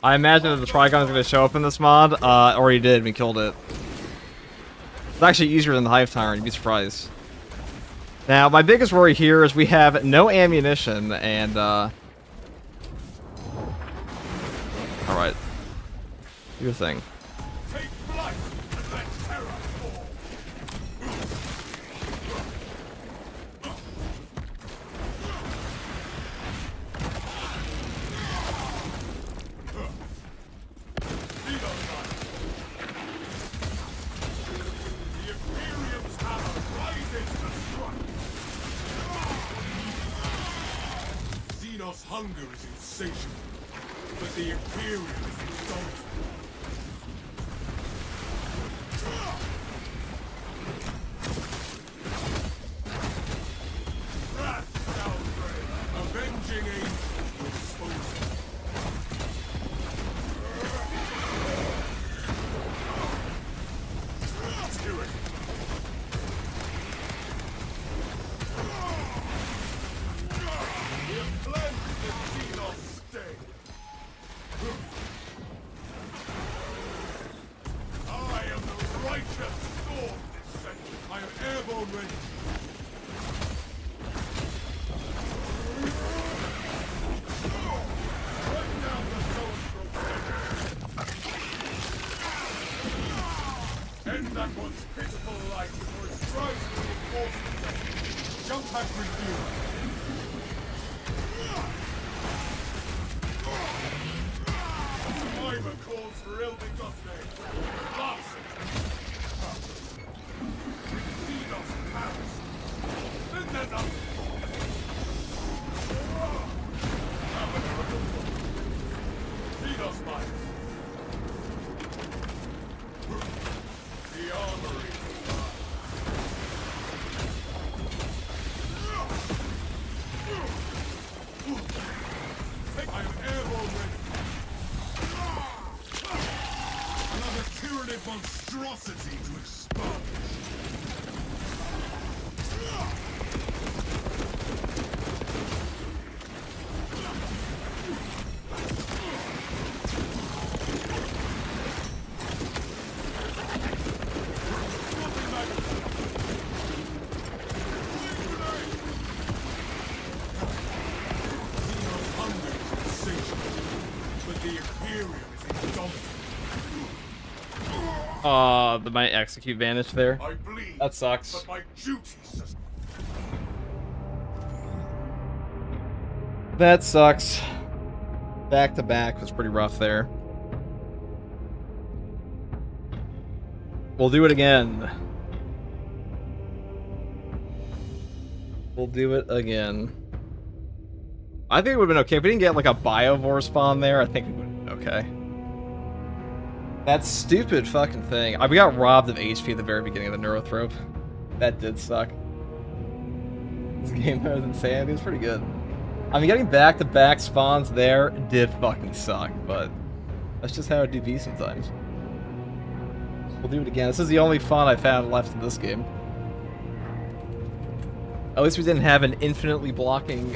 I imagine that the Trigon's going to show up in this mod, or he did, we killed it. It's actually easier than the Hive Tyrant, you'd be surprised. Now, my biggest worry here is we have no ammunition, and, alright. Do your thing. Take flight and let terror fall. The Imperium's hammer rises to strike. Xenos hunger is insatiable, but the Imperium is exalted. Wrath shall reign. Avenging angel will dispose of. Tyranny. We have cleansed the Xenos stain. I am the righteous storm descendant. I am airborne ready. Run down the zone end that one's pitiful life before it strives for reinforcement. Jump pack review. Survivor calls for ill-begotten. Lost. Xenos Paris. Then there's nothing. Xenos Mine. The armory. I am airborne ready. Another tyrannid monstrosity to expunge. Xenos hunger is insatiable, but the Imperium is indomitable. My execute vanished there. I bleed, That sucks. but my duty sus- That sucks. Back to back was pretty rough there. We'll do it again. We'll do it again. I think it would have been okay. If we didn't get like a Biovore spawn there, I think it would have been okay. That stupid fucking thing. We got robbed of HP at the very beginning of the Neurothrope. That did suck. This game was insanity. It was pretty good. I mean, getting back-to-back spawns there did fucking suck, but that's just how it do be sometimes. We'll do it again. This is the only fun I've had left in this game. At least we didn't have an infinitely blocking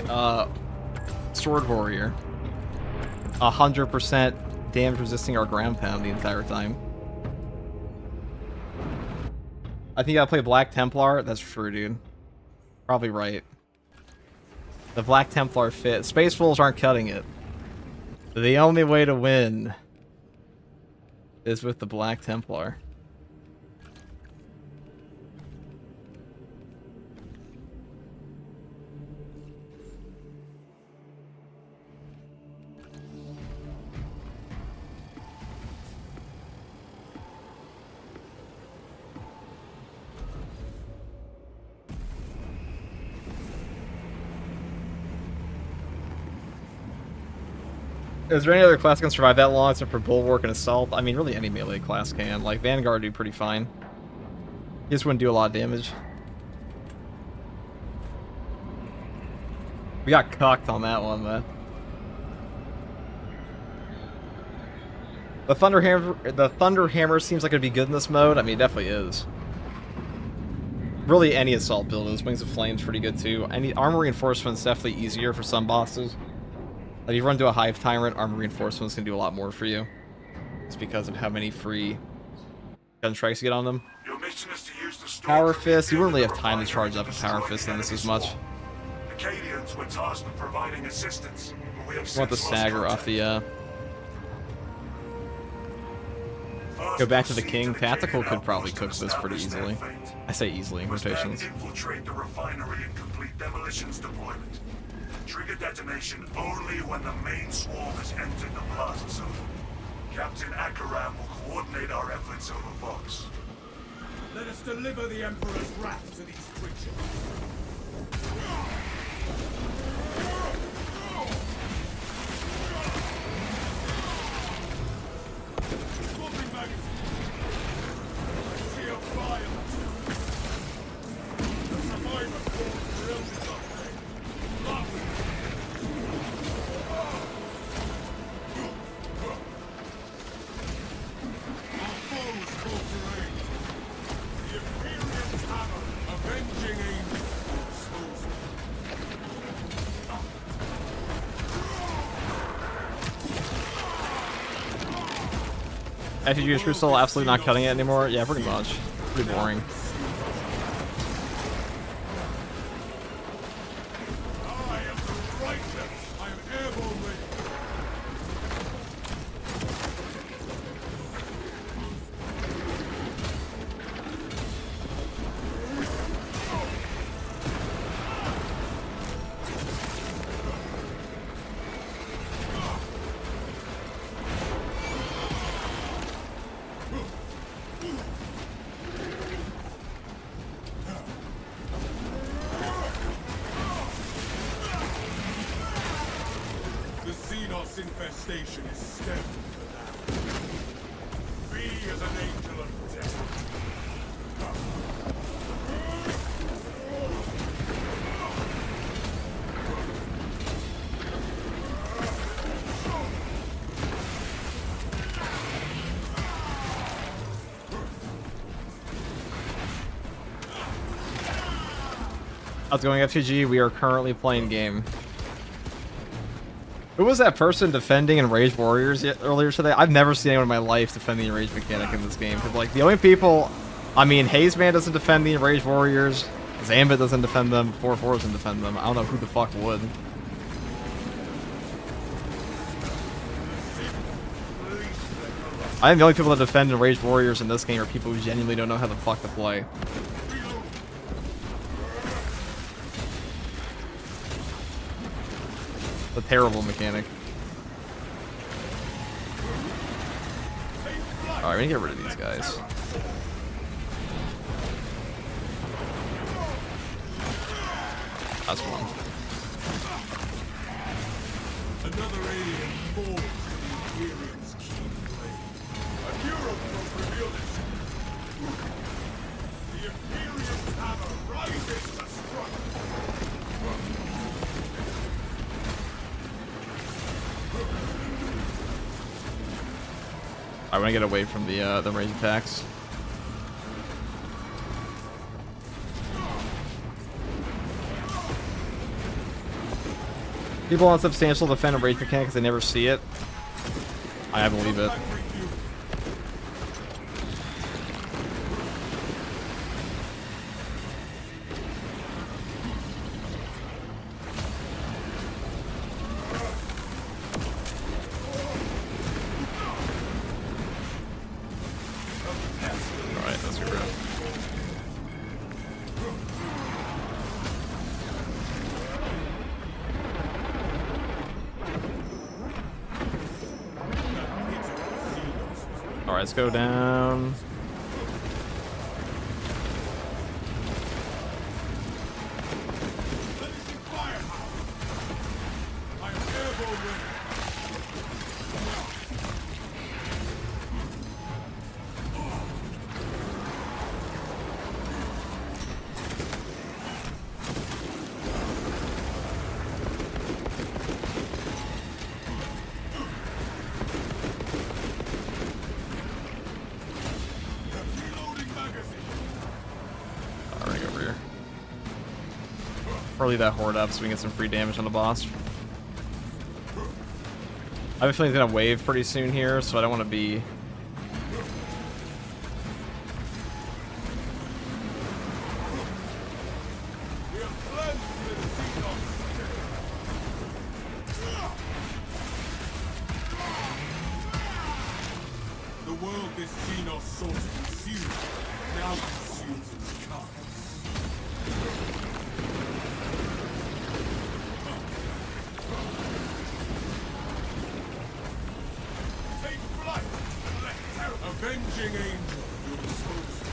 sword warrior. 100% damage resisting our ground pound the entire time. I think I gotta play Black Templar. That's true, dude. Probably right. The Black Templar fit. Space Wolves aren't cutting it. The only way to win is with the Black Templar. Is there any other class that can survive that long except for Bulwark and Assault? I mean, really any melee class can. Like, Vanguard do pretty fine. He just wouldn't do a lot of damage. We got cucked on that one, man. The Thunder Hammer seems like it'd be good in this mode. I mean, it definitely is. Really, any assault build is. Wings of Flame's pretty good too. Any armor reinforcement's definitely easier for some bosses. Like, if you run into a Hive Tyrant, armor reinforcement's gonna do a lot more for you. It's because of how many free gun strikes you get on them. Your mission is to use the Power Fist, you wouldn't really have time to charge up a Power Fist in this as much. Acadians were tasked with providing assistance, but we have You want the since lost stagger off the go back to the King. Tactical could probably cook this pretty easily. I say easily in quotations. Infiltrate the refinery and complete demolitions deployment. Trigger detonation only when the main swarm has entered the plaza zone. Captain Akaram will coordinate our efforts over Vox. Let us deliver the Emperor's wrath to these creatures. Swapping magazine. I see a fire. The survivor force drilled it up there. Lost. Our foes cooperate. The Imperium's hammer, avenging angel, exposes. FTG Crucible absolutely not cutting it anymore? Yeah, pretty much. Pretty boring. I am the righteous. I am airborne ready. The Xenos infestation is stemmed for now. Be as an angel of death. How's it going, FTG? We are currently playing game. Who was that person defending Enraged Warriors earlier today? I've never seen anyone in my life defend the Enraged mechanic in this game. Cause like the only people, I mean, Hazeman doesn't defend the Enraged Warriors, Zambit doesn't defend them, 4-4 doesn't defend them. I don't know who the fuck would. I think the only people that defend Enraged Warriors in this game are people who genuinely don't know how the fuck to play. A terrible mechanic. Alright, we need to get rid of these guys. That's one. Another alien forged the Imperium's keen blade. A Europe will reveal this. The Imperium's hammer rises to strike. I want to get away from the range attacks. People on substantial defend a rage mechanic because they never see it. I believe it. Alright, let's go down. Finishing firepower. I am airborne ready. Reloading magazine. Alright, over here. Or leave that horde up so we can get some free damage on the boss. I have a feeling he's gonna wave pretty soon here, so I don't want to be. We have cleansed the Xenos. The world this Xenos sought to consume now consumes its carcass. Take flight! Let terror- Avenging angel, your disposal.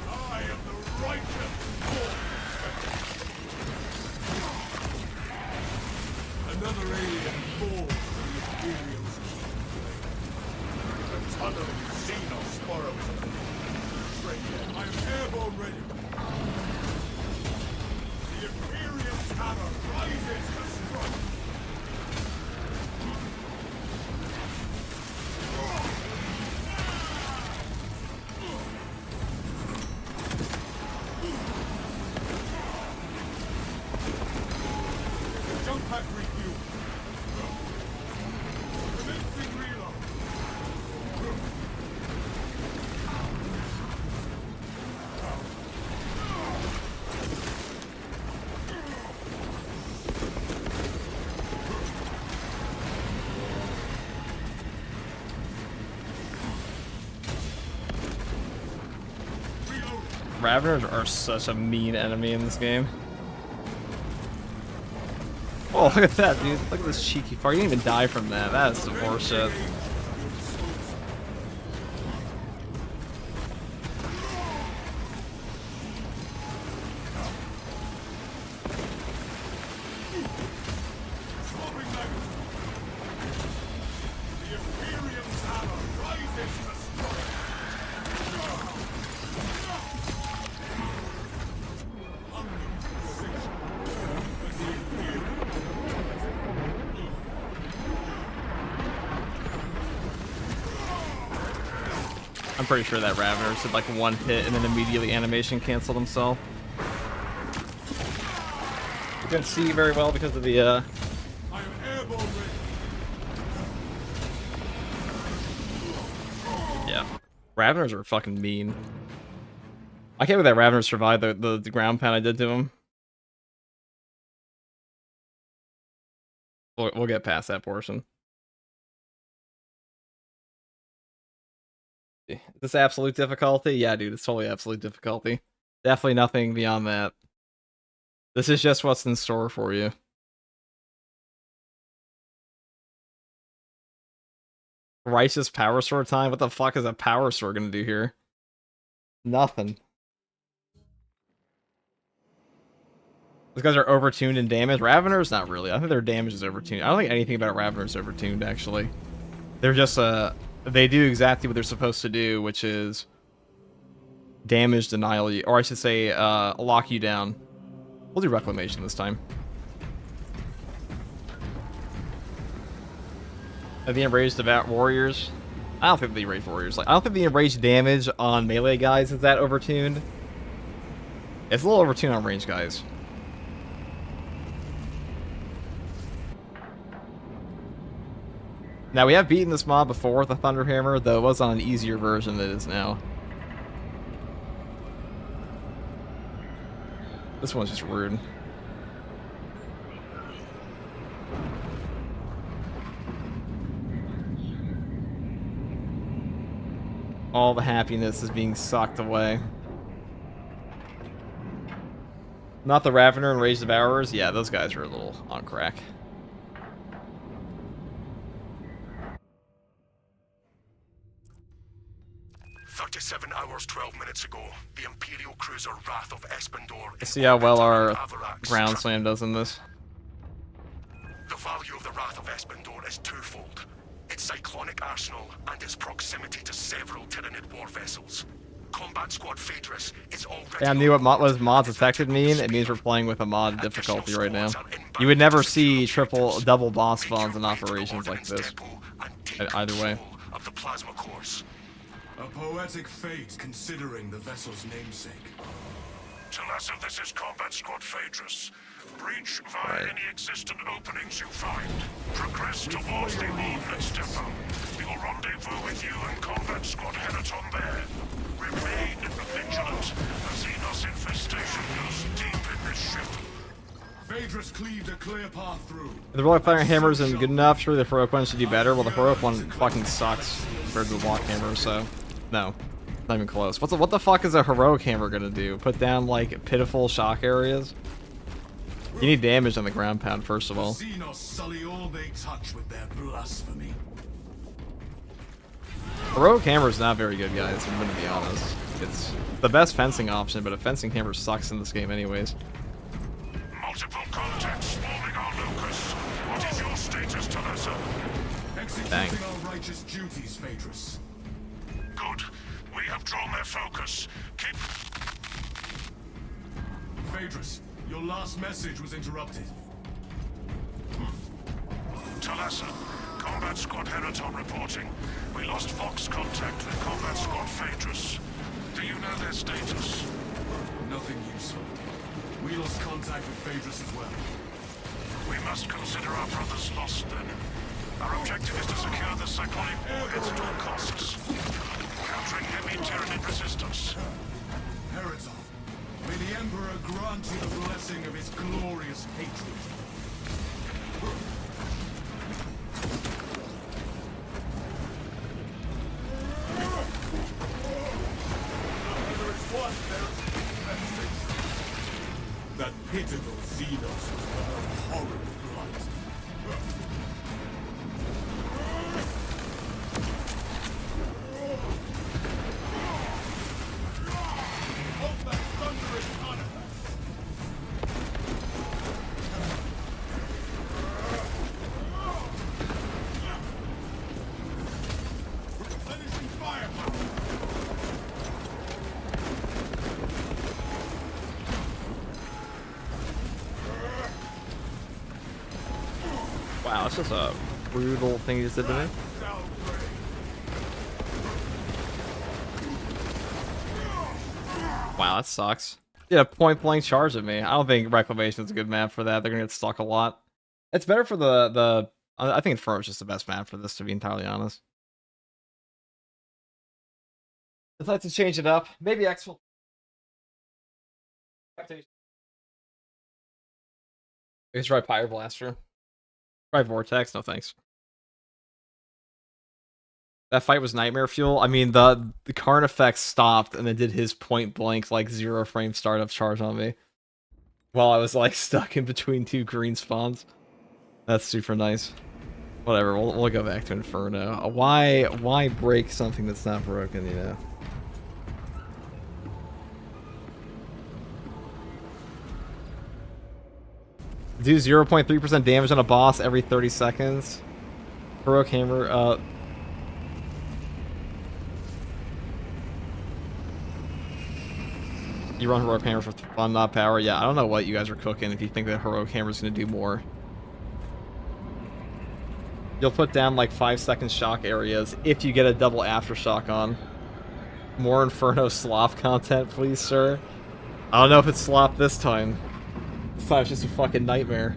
I am the righteous Lord. Another alien falls to the Imperial's keep. The tunneling Xenos borrows a traitor. I am airborne ready. The Imperial's hammer rises to strike. Jump pack refuel. Commencing reload. Reload. Raveners are such a mean enemy in this game. Oh, look at that, dude. Look at this cheeky fart. You didn't even die from that. That is some horseshit. Swapping magazine. The Imperium's hammer rises to strike. Unknown precision. But the Imperium. I'm pretty sure that Raveners did like one hit and then immediately animation canceled himself. You can't see very well because of the I am airborne ready. yeah. Raveners are fucking mean. I can't believe that Ravener survived the ground pound I did to him. We'll get past that portion. Is this absolute difficulty? Yeah, dude, it's totally absolute difficulty. Definitely nothing beyond that. This is just what's in store for you. Righteous power sword time? What the fuck is a power sword gonna do here? Nothing. Those guys are overtuned in damage. Raveners? Not really. I think their damage is overtuned. I don't think anything about Raveners is overtuned, actually. They're just, they do exactly what they're supposed to do, which is damage denial you, or I should say, lock you down. We'll do Reclamation this time. Have the enraged about warriors? I don't think the enraged warriors. Like, I don't think the enraged damage on melee guys is that overtuned. It's a little overtuned on range guys. Now, we have beaten this mob before with a Thunderhammer, though it was on an easier version than it is now. This one's just rude. All the happiness is being sucked away. Not the Ravener and Rage Devourers? Yeah, those guys are a little on crack. "37 hours, 12 minutes ago, the Imperial cruiser Wrath of Espandor..." Let's see how well our ground slam does in this. The value of the Wrath of Espandor is twofold: its cyclonic arsenal and its proximity to several Tyranid war vessels. Combat Squad Phaedrus is already... Yeah, I knew what mods affected mean. It means we're playing with a mod difficulty right now. You would never see double boss spawns in operations like this. Either way. Of the plasma cores. A poetic fate considering the vessel's namesake. Talassa, this is Combat Squad Phaedrus. Breach via Right. any existent openings you find. Progress towards the ordnance depot. We will rendezvous with you and Combat Squad Henaton there. Remain vigilant. The Xenos infestation goes deep in this ship. Phaedrus cleaved a clear path through. If the Royal Fire Hammer isn't good enough, surely the heroic one should do better. Well, the heroic one fucking sucks compared to the block hammer, so no, not even close. What the fuck is a heroic hammer gonna do? Put down like pitiful shock areas? You need damage on the ground pound first of all. Xenos sully all they touch with their blasphemy. Heroic hammer is not very good, guys. I'm gonna be honest. It's the best fencing option, but a fencing hammer sucks in this game anyways. Multiple contacts swarming our locus. What is your status, Talassa? Dang. Executing our righteous duties, Phaedrus. Good. We have drawn their focus. Keep... Phaedrus, your last message was interrupted. Talassa, Combat Squad Henaton reporting. We lost Fox contact with Combat Squad Phaedrus. Do you know their status? Nothing useful. We lost contact with Phaedrus as well. We must consider our brothers lost then. Our objective is to secure the cyclonic warheads at all costs. Countering heavy Tyranid resistance. Hereton, may the Emperor grant you the blessing of his glorious hatred. There is one infestation. That pitiful Xenos was but a horrible blight. Of that thunderous artifact! Replenishing firepower! Wow, it's just a brutal thing you just did to me. Wow, that sucks. Yeah, point blank charge at me. I don't think Reclamation's a good map for that. They're gonna get stuck a lot. It's better for the I think Inferno's just the best map for this, to be entirely honest. I'd like to change it up. Maybe X will. Let's try Pyre Blaster. Try Vortex, no thanks. That fight was nightmare fuel. I mean, the Karn effect stopped and then did his point blank like 0 frame startup charge on me while I was like stuck in between two green spawns. That's super nice. Whatever, we'll go back to Inferno. Why break something that's not broken, you know? Do 0.3% damage on a boss every 30 seconds. Heroic Hammer, you run Heroic Hammer for fun, not power. Yeah, I don't know what you guys are cooking if you think that Heroic Hammer's gonna do more. You'll put down like 5-second shock areas if you get a double aftershock on. More Inferno slop content, please, sir. I don't know if it's slop this time. This time it's just a fucking nightmare.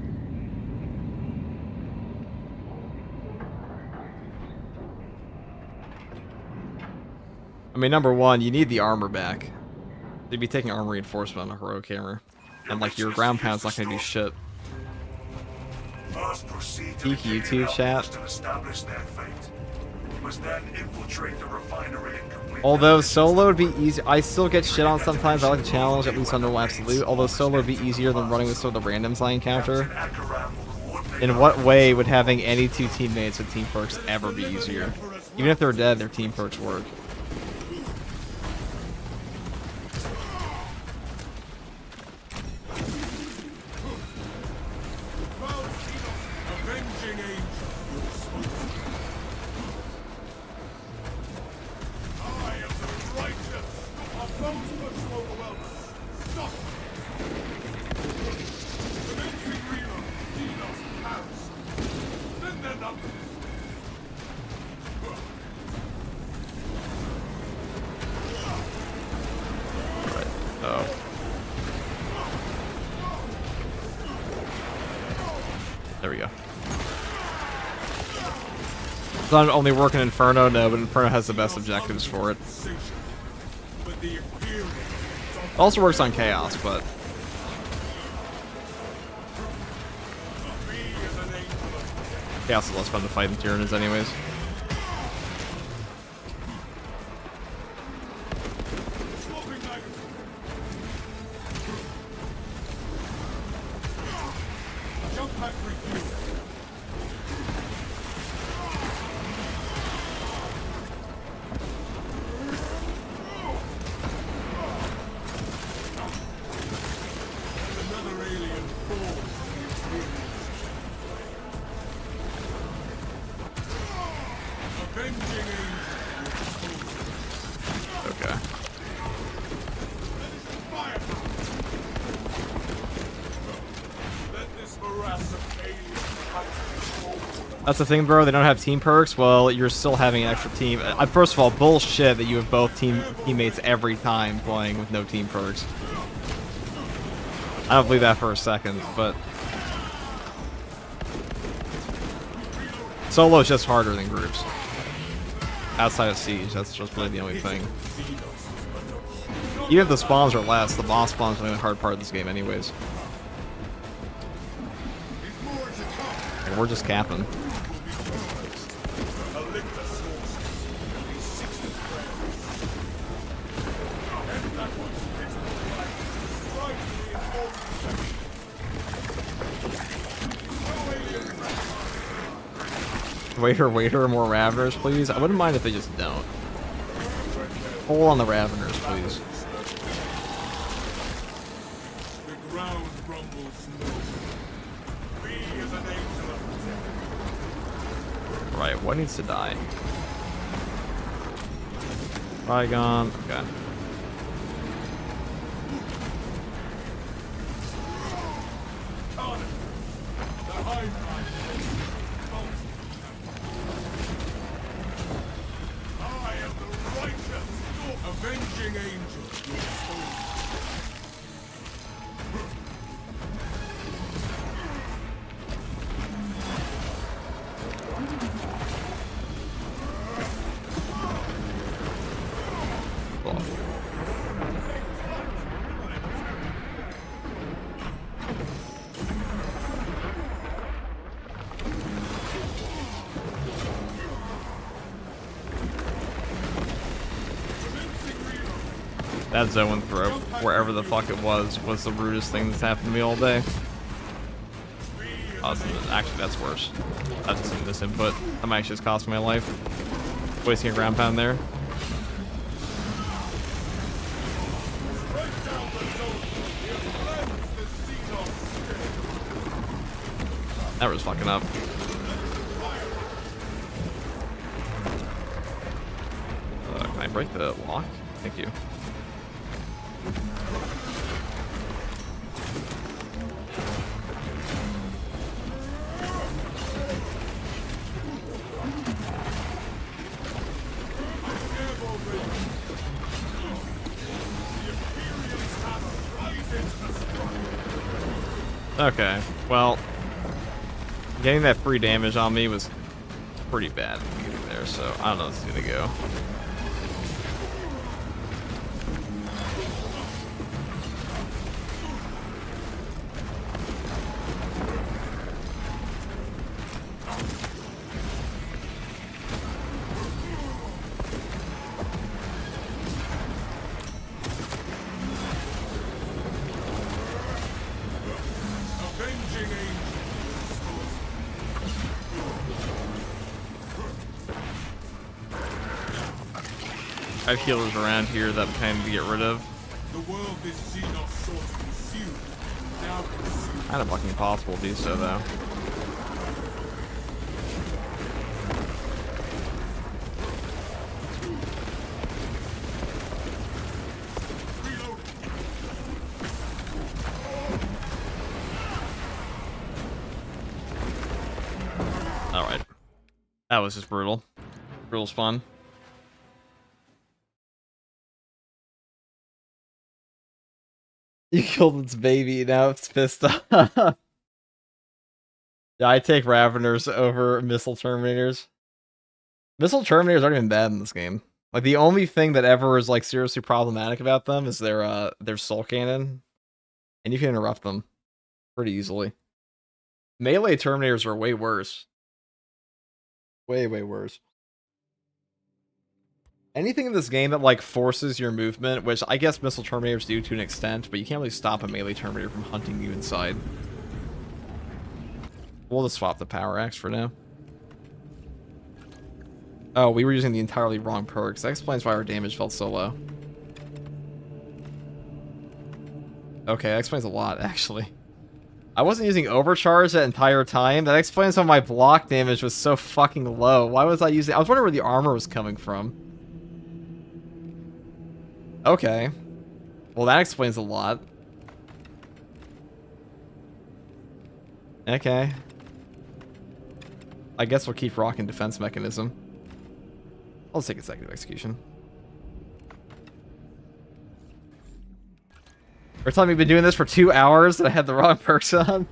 I mean, number one, you need the armor back. You'd be taking armor reinforcement on a Heroic Hammer. And like your ground pound's not gonna do shit. First proceed to Peak the YouTube chat. to establish their fate. must then infiltrate the refinery and complete. Although solo would be easy, I still get shit on sometimes. I like the challenge, at least on No Absolute. Although solo would be easier than running with some of the randoms I encounter. In what way would having any two teammates with team perks ever be easier? Even if they're dead, their team perks work. Avenging angel. I am the righteous. About to overwhelm us. Stop. Avenging Reaver. Xenos Paris. Send their numbers. Oh. There we go. It's not only working Inferno, no, but Inferno has the best objectives for it. But the Imperium. It also works on Chaos, but Me as an angel. Chaos is less fun to fight than Tyranids anyways. Swapping magazine. Jump pack refuel. Another alien falls to the Imperium. Avenging angel. Okay. Fire! Let this morass of aliens fight forward. That's the thing, bro. They don't have team perks. Well, you're still having an extra team. First of all, bullshit that you have both teammates every time playing with no team perks. I don't believe that for a second, but solo is just harder than groups. Outside of Siege, that's just really the only thing. Even if the spawns are less, the boss spawns are the hard part of this game anyways. And we're just capping. Waiter, more Raveners, please. I wouldn't mind if they just don't. Pull on the Raveners, please. The ground rumbles smoke. We as an angel of death. Right, what needs to die? Bygone, okay. Carter, the Hive Mind. I am the righteous, avenging angel. Your soul. Cool. That zone throw, wherever the fuck it was the rudest thing that's happened to me all day. Oh, actually, that's worse. I've just seen this input. That might just cost me my life. Wasting a ground pound there. That was fucking up. Can I break the lock? Thank you. Okay, well, getting that free damage on me was pretty bad at the beginning there, so I don't know if it's gonna go. I have healers around here that I'm trying to get rid of. The world this Xenos sought to consume, now consumed. Kind of fucking impossible to do so, though. Alright. That was just brutal. Brutal spawn. You killed its baby, now it's pissed off. Yeah, I take Raveners over Missile Terminators. Missile Terminators aren't even bad in this game. Like, the only thing that ever is, like, seriously problematic about them is their Soul Cannon. And you can interrupt them pretty easily. Melee Terminators are way worse. Way, way worse. Anything in this game that, like, forces your movement, which I guess Missile Terminators do to an extent, but you can't really stop a Melee Terminator from hunting you inside. We'll just swap the Power Axe for now. Oh, we were using the entirely wrong perks. That explains why our damage felt so low. Okay, that explains a lot, actually. I wasn't using Overcharge that entire time. That explains why my block damage was so fucking low. Why was I using... I was wondering where the armor was coming from. Okay. Well, that explains a lot. Okay. I guess we'll keep rocking Defense Mechanism. I'll take Executive Execution. You're telling me you've been doing this for 2 hours and I had the wrong perks on?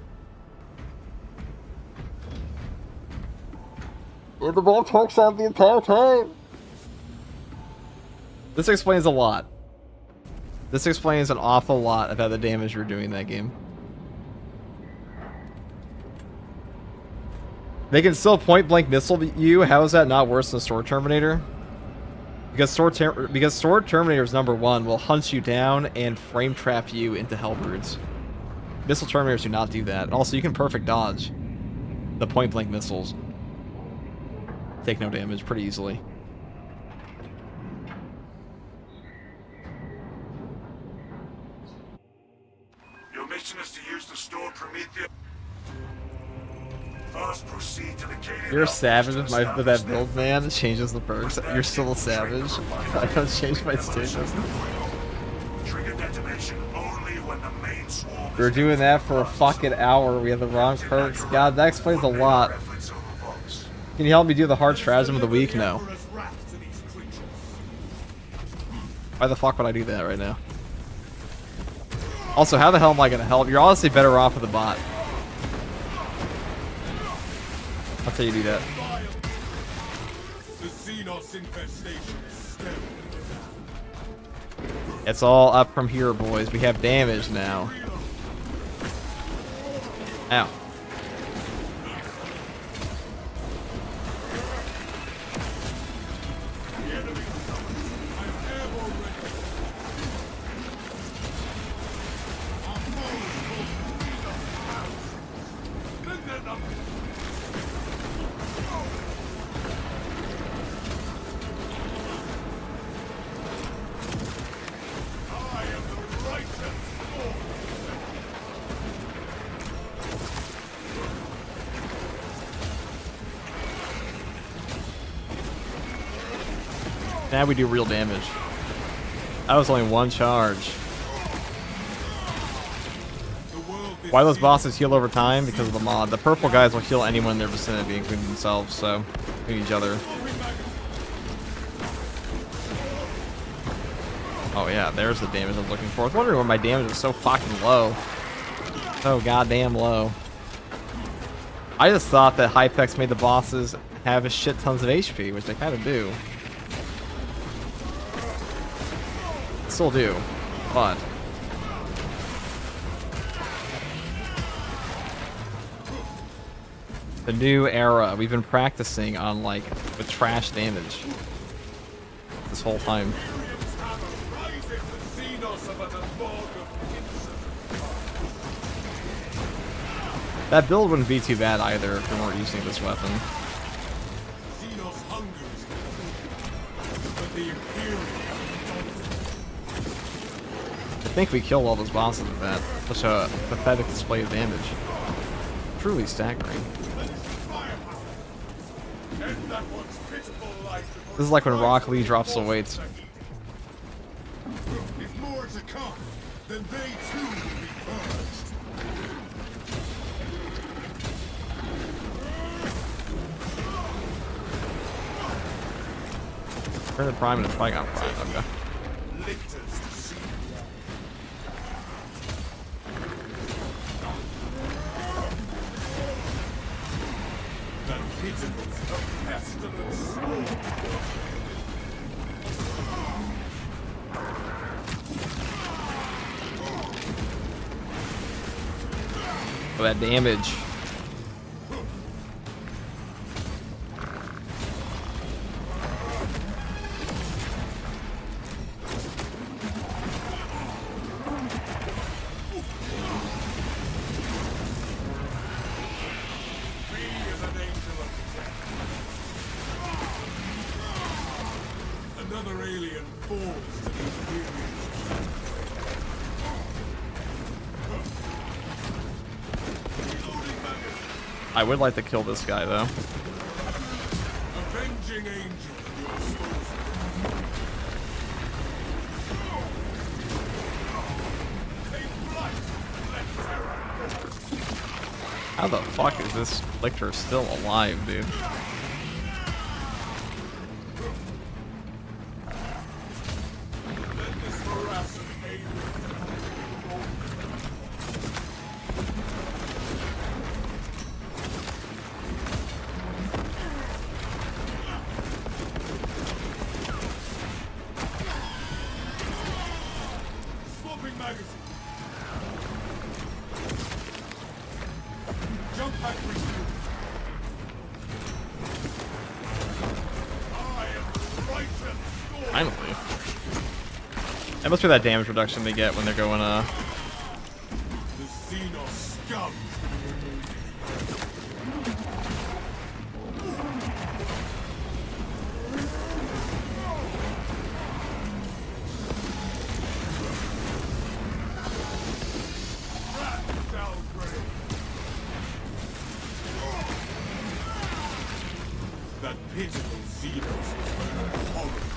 You had the wrong perks on the entire time. This explains a lot. This explains an awful lot about the damage you're doing in that game. They can still point-blank missile you. How is that not worse than Sword Terminator? Because Sword Terminator's #1 will hunt you down and frame trap you into Hellbirds. Missile Terminators do not do that. And also, you can perfect dodge the point-blank missiles. Take no damage pretty easily. Your mission is to use the stored Prometheus. First, proceed to the Cadian. You're a savage with that build, man. It changes the perks. You're still a savage. I don't change my status. Trigger detonation only when the main swarm. We were doing that for a fucking hour. We had the wrong perks. God, that explains a lot. Can you help me do the hard stratagem of the week? No. Why the fuck would I do that right now? Also, how the hell am I gonna help? You're honestly better off with a bot. I'll tell you do that. The Xenos infestation is stemmed. It's all up from here, boys. We have damage now. Ow. Now we do real damage. That was only one charge. Why those bosses heal over time? Because of the mod. The purple guys will heal anyone in their vicinity, including themselves, so including each other. Oh yeah, there's the damage I was looking for. I was wondering why my damage was so fucking low. So goddamn low. I just thought that Hypex made the bosses have a shit tons of HP, which they kind of do. Still do, but the new era. We've been practicing on like with trash damage this whole time. That build wouldn't be too bad either if we weren't using this weapon. Xenos hungers, but the Imperium think we killed all those bosses with that. Such a pathetic display of damage. Truly staggering. This is like when Rock Lee drops the weights. If more to come, then they too will be purged. Turn the Prime and it's probably got Prime. Okay. Lictors to see. The pigeons of pestilence swarm. For that damage. Another alien falls to the Imperials. I would like to kill this guy though. Avenging angel at your disposal. Take flight, let terror. How the fuck is this Lictor still alive, dude? Let this harassing alien. Swapping magazine. Jump pack resumed. I am the righteous storm. Finally. That must be that damage reduction they get when they're going, The Xenos scum. Rat downgrade. That pitiful Xenos was burning horrible.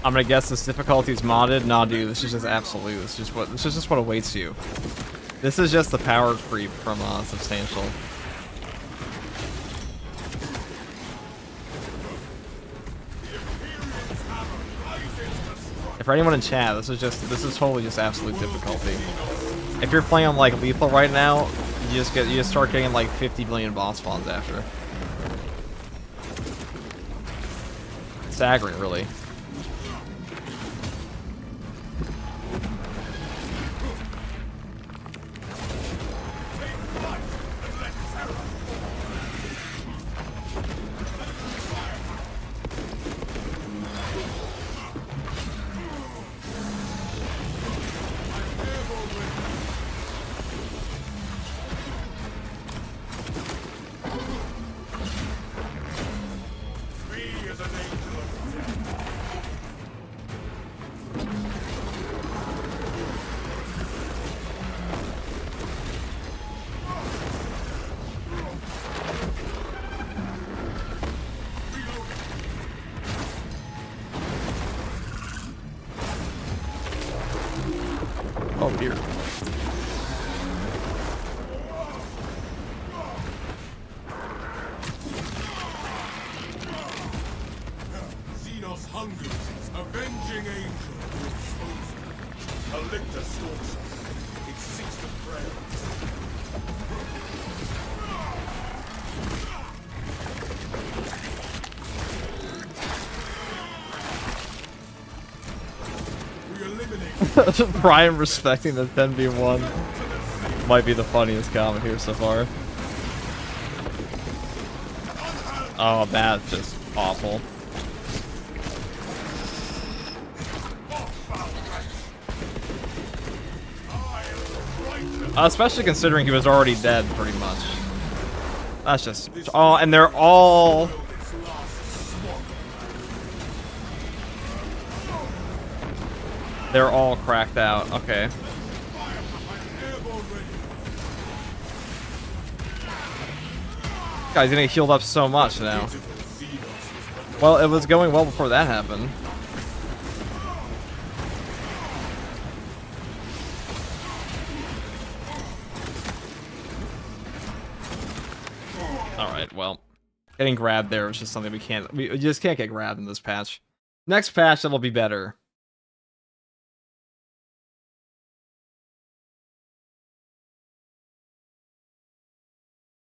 I'm gonna guess this difficulty is modded. Nah, dude, this is just absolute. This is just what awaits you. This is just the power creep from Substantial. For anyone in chat, this is totally just absolute difficulty. If you're playing on like lethal right now, you just start getting like 50 million boss spawns after. Staggering, really. Free as an angel of death. Oh dear. Xenos hungers its avenging angel to expose it. A lictor stalks us. It seeks to prey. We eliminate Prime respecting the 10v1 might be the funniest comment here so far. Oh, that's just awful. Especially considering he was already dead, pretty much. That's just... Oh, and they're all... They're all cracked out. Okay. Guy's getting healed up so much now. Well, it was going well before that happened. Alright, well. Getting grabbed there was just something we just can't get grabbed in this patch. Next patch, it'll be better.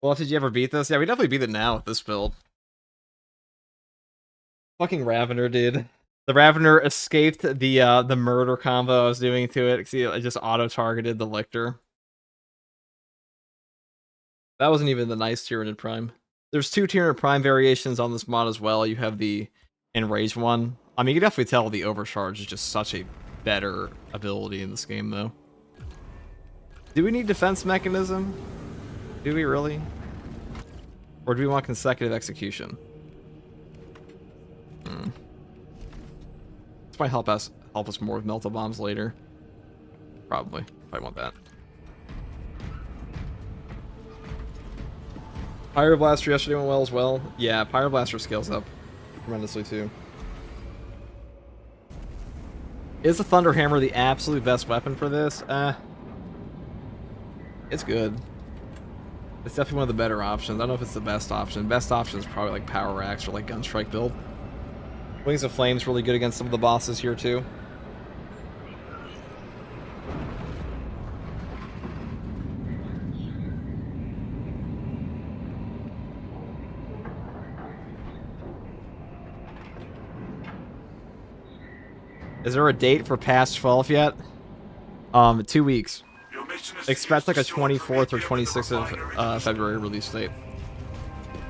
Well, did you ever beat this? Yeah, we definitely beat it now with this build. Fucking Ravener, dude. The Ravener escaped the murder combo I was doing to it. See, it just auto-targeted the Lictor. That wasn't even the nice Tyranid Prime. There's 2 Tyranid Prime variations on this mod as well. You have the Enraged one. I mean, you can definitely tell the Overcharge is just such a better ability in this game, though. Do we need defense mechanism? Do we really? Or do we want consecutive execution? This might help us more with Melta Bombs later. Probably. If I want that. Pyroblaster yesterday went well as well. Yeah, Pyroblaster scales up tremendously too. Is the Thunder Hammer the absolute best weapon for this? It's good. It's definitely one of the better options. I don't know if it's the best option. Best option is probably like Power Axe or like Gunstrike build. Wings of Flame's really good against some of the bosses here too. Is there a date for Past 12 yet? 2 weeks. Expect like a 24th or 26th of February release date.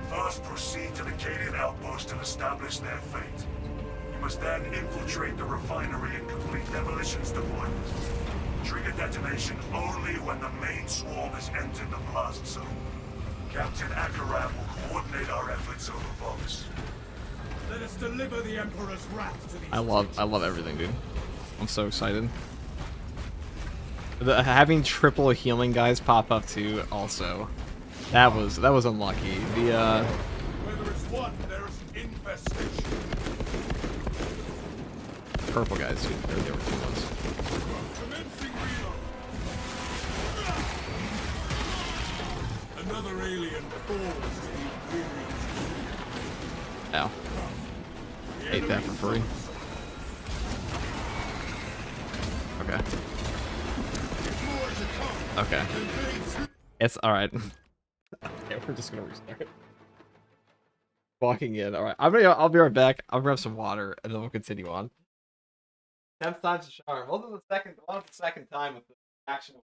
First, proceed to the Cadian outpost and establish their fate. You must then infiltrate the refinery and complete demolitions deployment. Trigger detonation only when the main swarm has entered the blast zone. Captain Akarat will coordinate our efforts over Vox. Let us deliver the Emperor's wrath to these I love everything, dude. I'm so excited. Having triple healing guys pop up too, also, that was unlucky. The Whether it's one, there is an infestation. purple guys, dude, they were 2 ones. Commencing reload. Another alien falls to the Imperial. Ow. Ate that for free. Okay. Okay. It's alright. Okay, we're just gonna restart. Walking in, alright. I'll be right back. I'll grab some water and then we'll continue on. 10th time's a charm. Well, this is the second time with the actual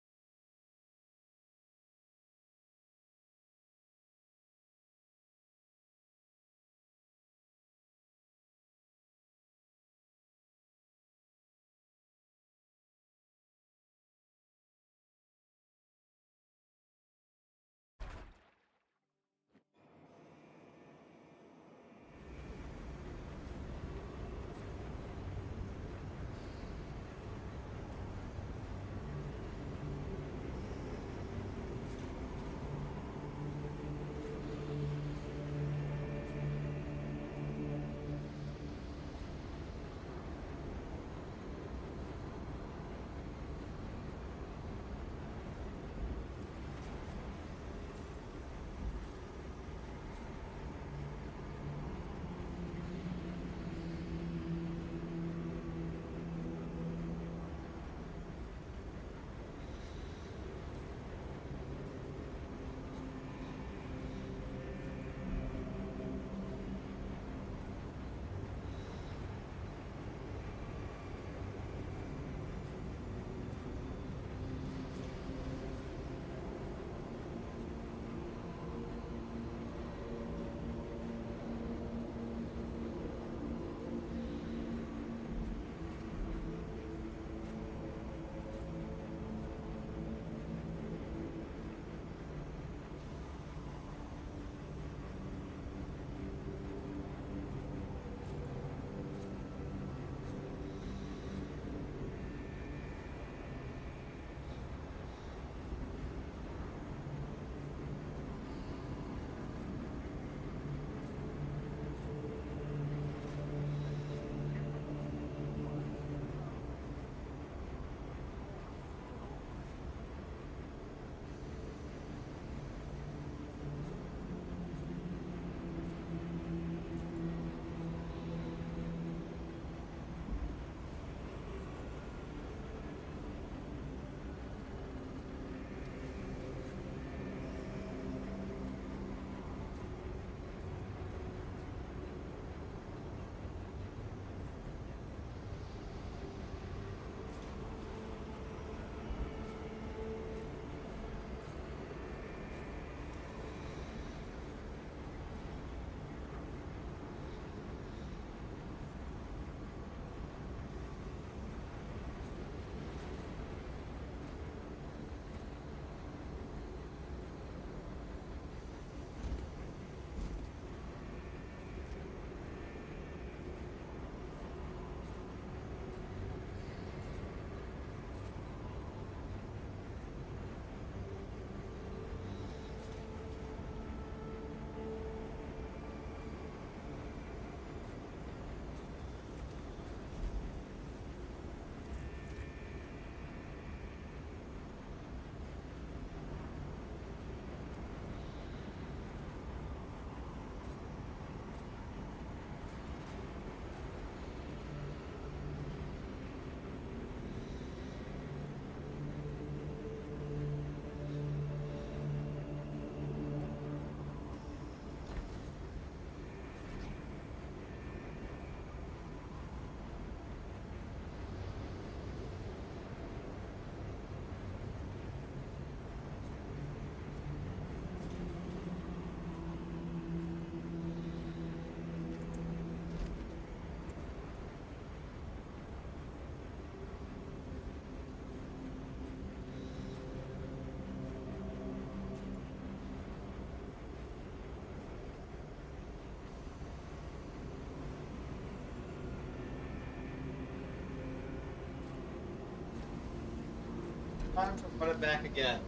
Time to put it back again.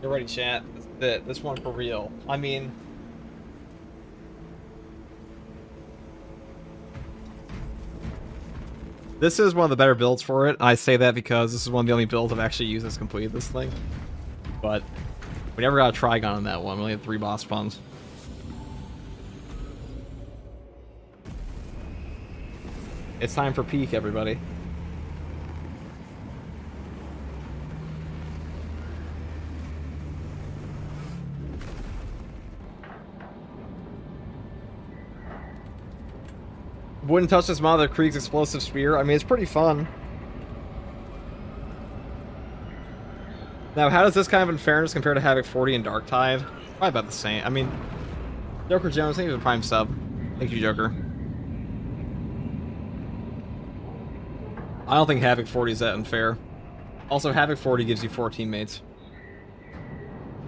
Get ready, chat. This is it. This one for real. I mean... This is one of the better builds for it. I say that because this is one of the only builds I've actually used that's completed this thing. But we never got a Trigon on that one. We only had 3 boss spawns. It's time for peak, everybody. Wouldn't touch this mod of Krieg's explosive spear. I mean, it's pretty fun. Now, how does this kind of unfairness compare to Havoc 40 and Dark Tide? Probably about the same. I mean, Joker Jones, thank you for the Prime sub. Thank you, Joker. I don't think Havoc 40 is that unfair. Also, Havoc 40 gives you 4 teammates.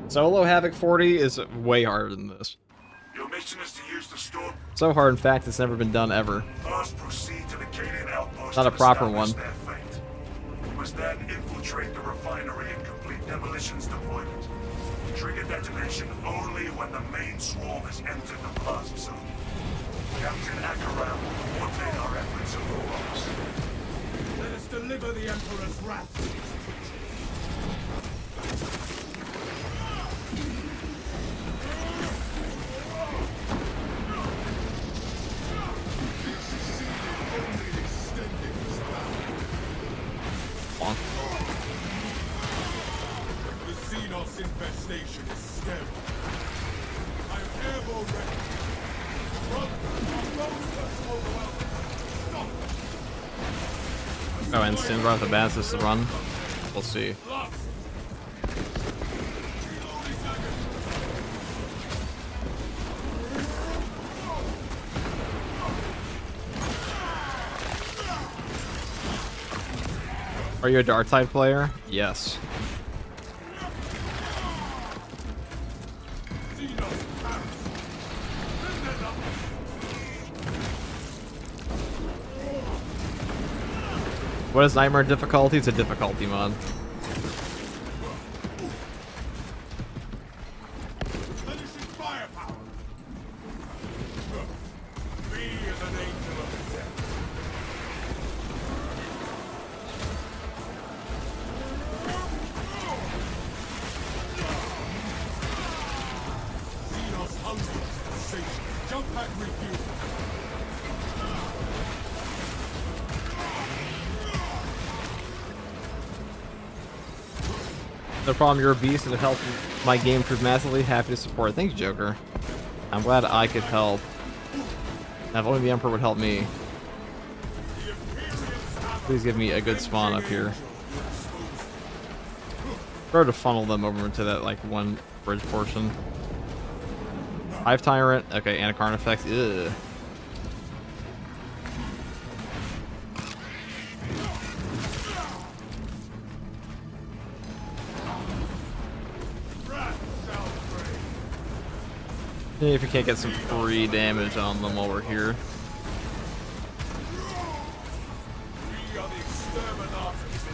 Solo Havoc 40 is way harder than this. Your mission is to use the storm. So hard, in fact, it's never been done ever. First, proceed to the Cadian outpost. Not a to proper establish one. their fate. You must then infiltrate the refinery and complete demolitions deployment. Trigger detonation only when the main swarm has entered the blast zone. Captain Akaram will coordinate our efforts over Rocks. Let us deliver the Emperor's wrath to its creatures. Bonk. The Xenos infestation is scary. I'm airborne ready. Run! Our boats are overwhelmed. Stop them! Oh, and Sin brought the bats this to run. We'll see. Lost! Reloading dagger! Are you a Dark Tide player? Yes. Xenos pass! Send them up! What is Nightmare difficulty? It's a difficulty mod. Replenishing firepower! Me is an angel of death. Xenos hungry for sensation. Jump pack refuel. No problem, you're a beast and it helped my game improve massively. Happy to support. Thanks, Joker. I'm glad I could help. Now, if only the Emperor would help me. Please give me a good spawn up here. Try to funnel them over into that, like, one bridge portion. Hive Tyrant. Okay, Anacarn effects. Ugh. If you can't get some free damage on them while we're here. We are the exterminators.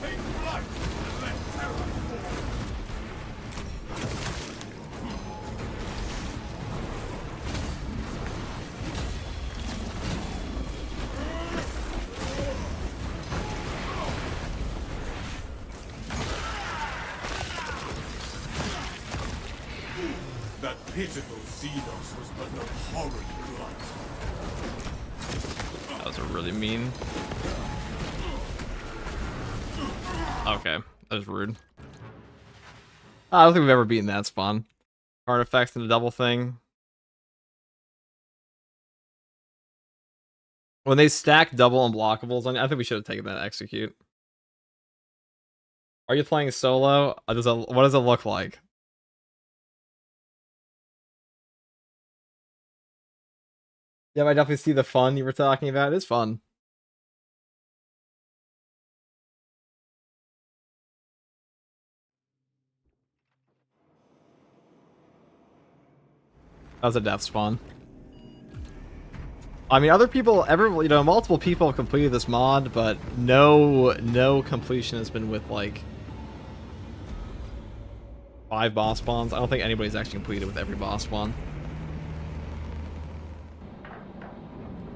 Take flight and let terror fall. That pitiful Xenos was but the horrid blight. That was a really mean. Okay, that was rude. I don't think we've ever beaten that spawn. Artifacts and a double thing. When they stack double unblockables on you, I think we should have taken that execute. Are you playing solo? What does it look like? Yeah, I definitely see the fun you were talking about. It is fun. That was a death spawn. I mean, other people, multiple people have completed this mod, but no completion has been with like 5 boss spawns. I don't think anybody's actually completed with every boss spawn.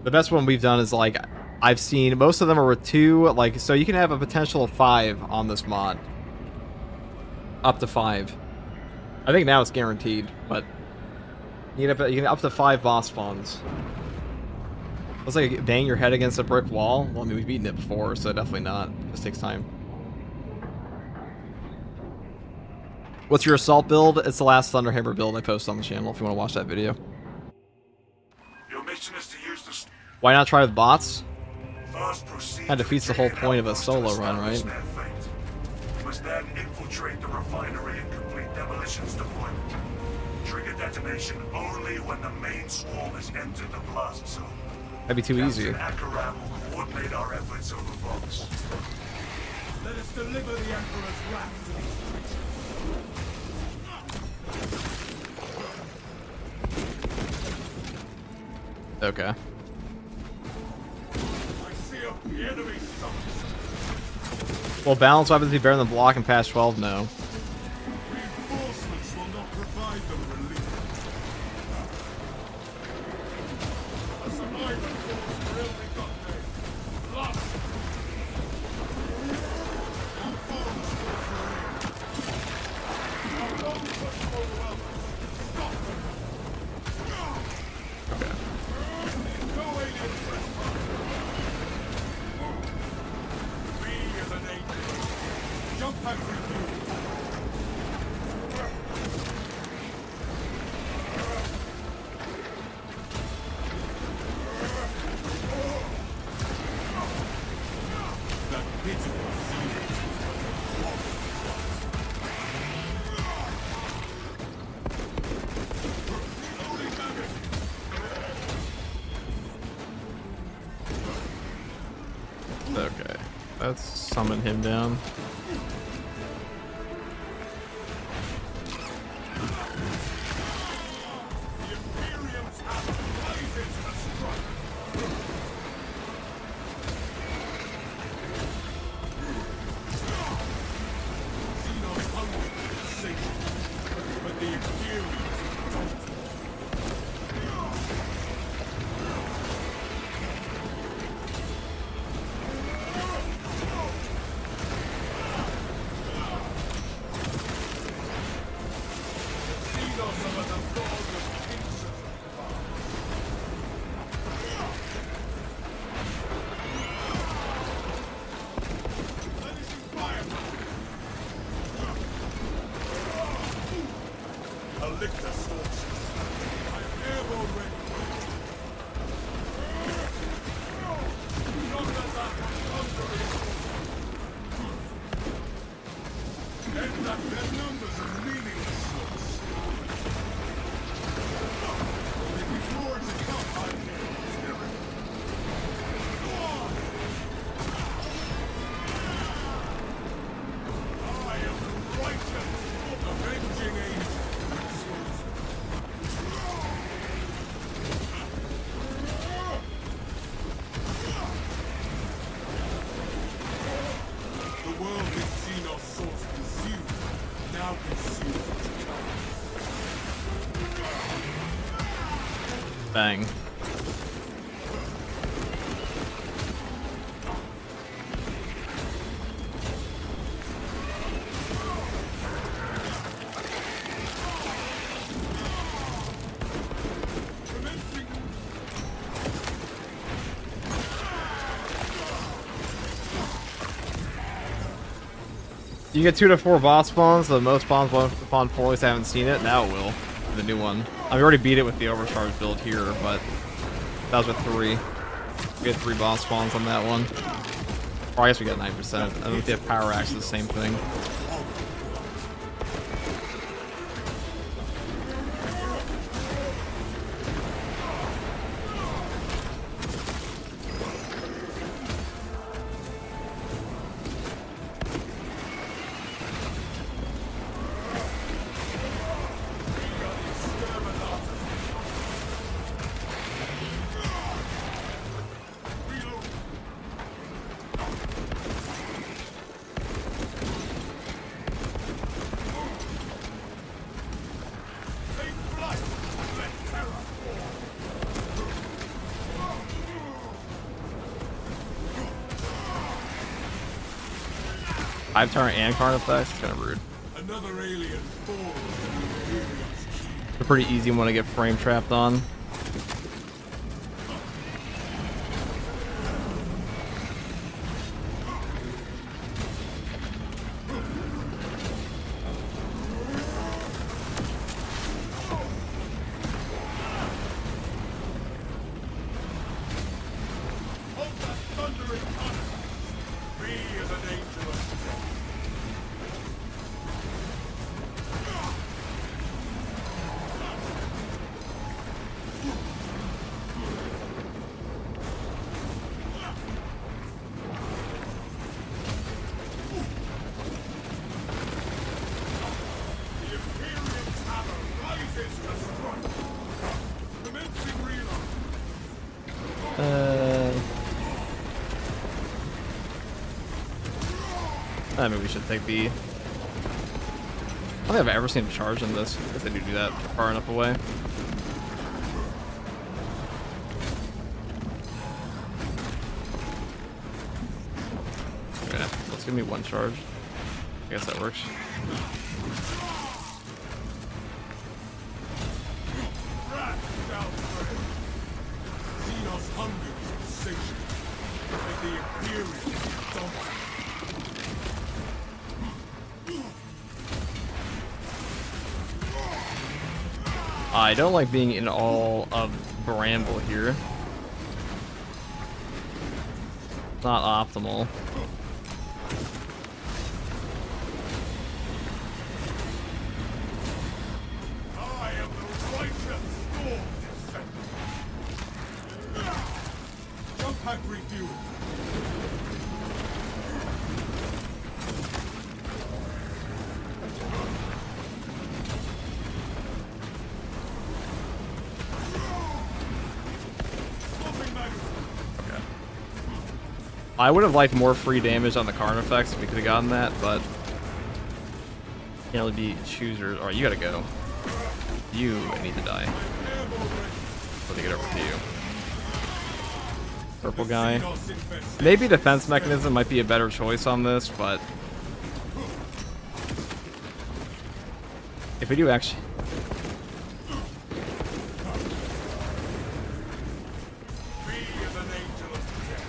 The best one we've done is like, I've seen most of them are with 2, like, so you can have a potential of 5 on this mod. Up to 5. I think now it's guaranteed, but you can get up to 5 boss spawns. Let's like bang your head against a brick wall. Well, I mean, we've beaten it before, so definitely not. It just takes time. What's your assault build? It's the last Thunderhammer build I posted on the channel if you want to watch that video. Your mission is to use the Why not try with bots? first proceed. That defeats the whole point of a solo run, right? You must then infiltrate the refinery and complete demolitions deployment. Trigger detonation only when the main swarm has entered the blast zone. That'd be too easy. Captain Akaram will coordinate our efforts over Vox. Let us deliver the Emperor's wrath to these creatures. Okay. I see the enemy summons. Will balanced weapons be better than block in patch 12? No. Reinforcements will not provide them relief. A survivor force will be got there. Lost. Our foes will fall. Our long push overwhelm us. Stop them. No alien trespass. We as an agent. Jump back with you. That pitiful Xenos Okay. Let's summon him down. The Imperium's hammer blazes to strike. Xenos hunger is satiated, but the Imperiums don't. Xenos are the gods of instant. Elictor sources. I am airborne ready. Not let that one and that their numbers are meaningless. They be more to come, I fear. I am the righteous, avenging angel. The world that Xenos sought to consume now consumes its kind. Bang. You get 2 to 4 boss spawns. The most spawns spawn 4. At least I haven't seen it. Now it will. The new one. I've already beat it with the overcharge build here, but that was with 3. We had 3 boss spawns on that one. Or I guess we got 9%. I don't think they have power axe, the same thing. 5 turn and Karn effects. It's kind of rude. Another alien falls to the Imperium's key. It's a pretty easy one to get frame trapped on. Hold that thundering thunder! Free as an angel of death. The Imperium Tower rises to strike. Commencing reload. I mean, we should take the... I don't think I've ever seen a charge in this. I guess they do that far enough away. Okay, let's give me 1 charge. I guess that works. Wrath shall spread. Xenos hunger is insatiable, and the Imperium is dominant. I don't like being in all of Bramble here. It's not optimal. I am the righteous storm descender. Jump pack refuel. Swapping magazine. Okay. I would have liked more free damage on the Karn effects if we could have gotten that, but can't really be choosers. Alright, you gotta go. You need to die. Let me get over to you. Purple guy. Xenos infestation. Maybe defense mechanism might be a better choice on this, but if we do actually... Free as an angel of death.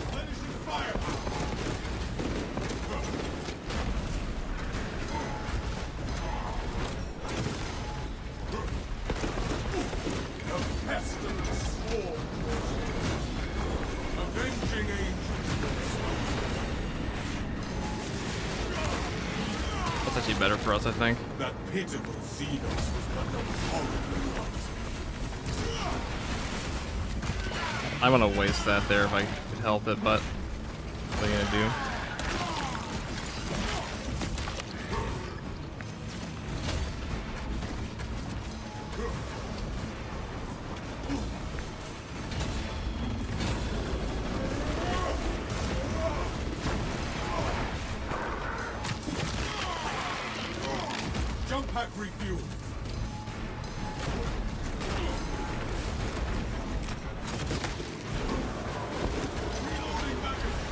Replenishing firepower. A pestilence swarm. Avenging angels. That's actually better for us, I think. That pitiful Xenos was but a horrible lot. I want to waste that there if I could help it, but what are you gonna do? Jump pack refuel. Reloading magazine.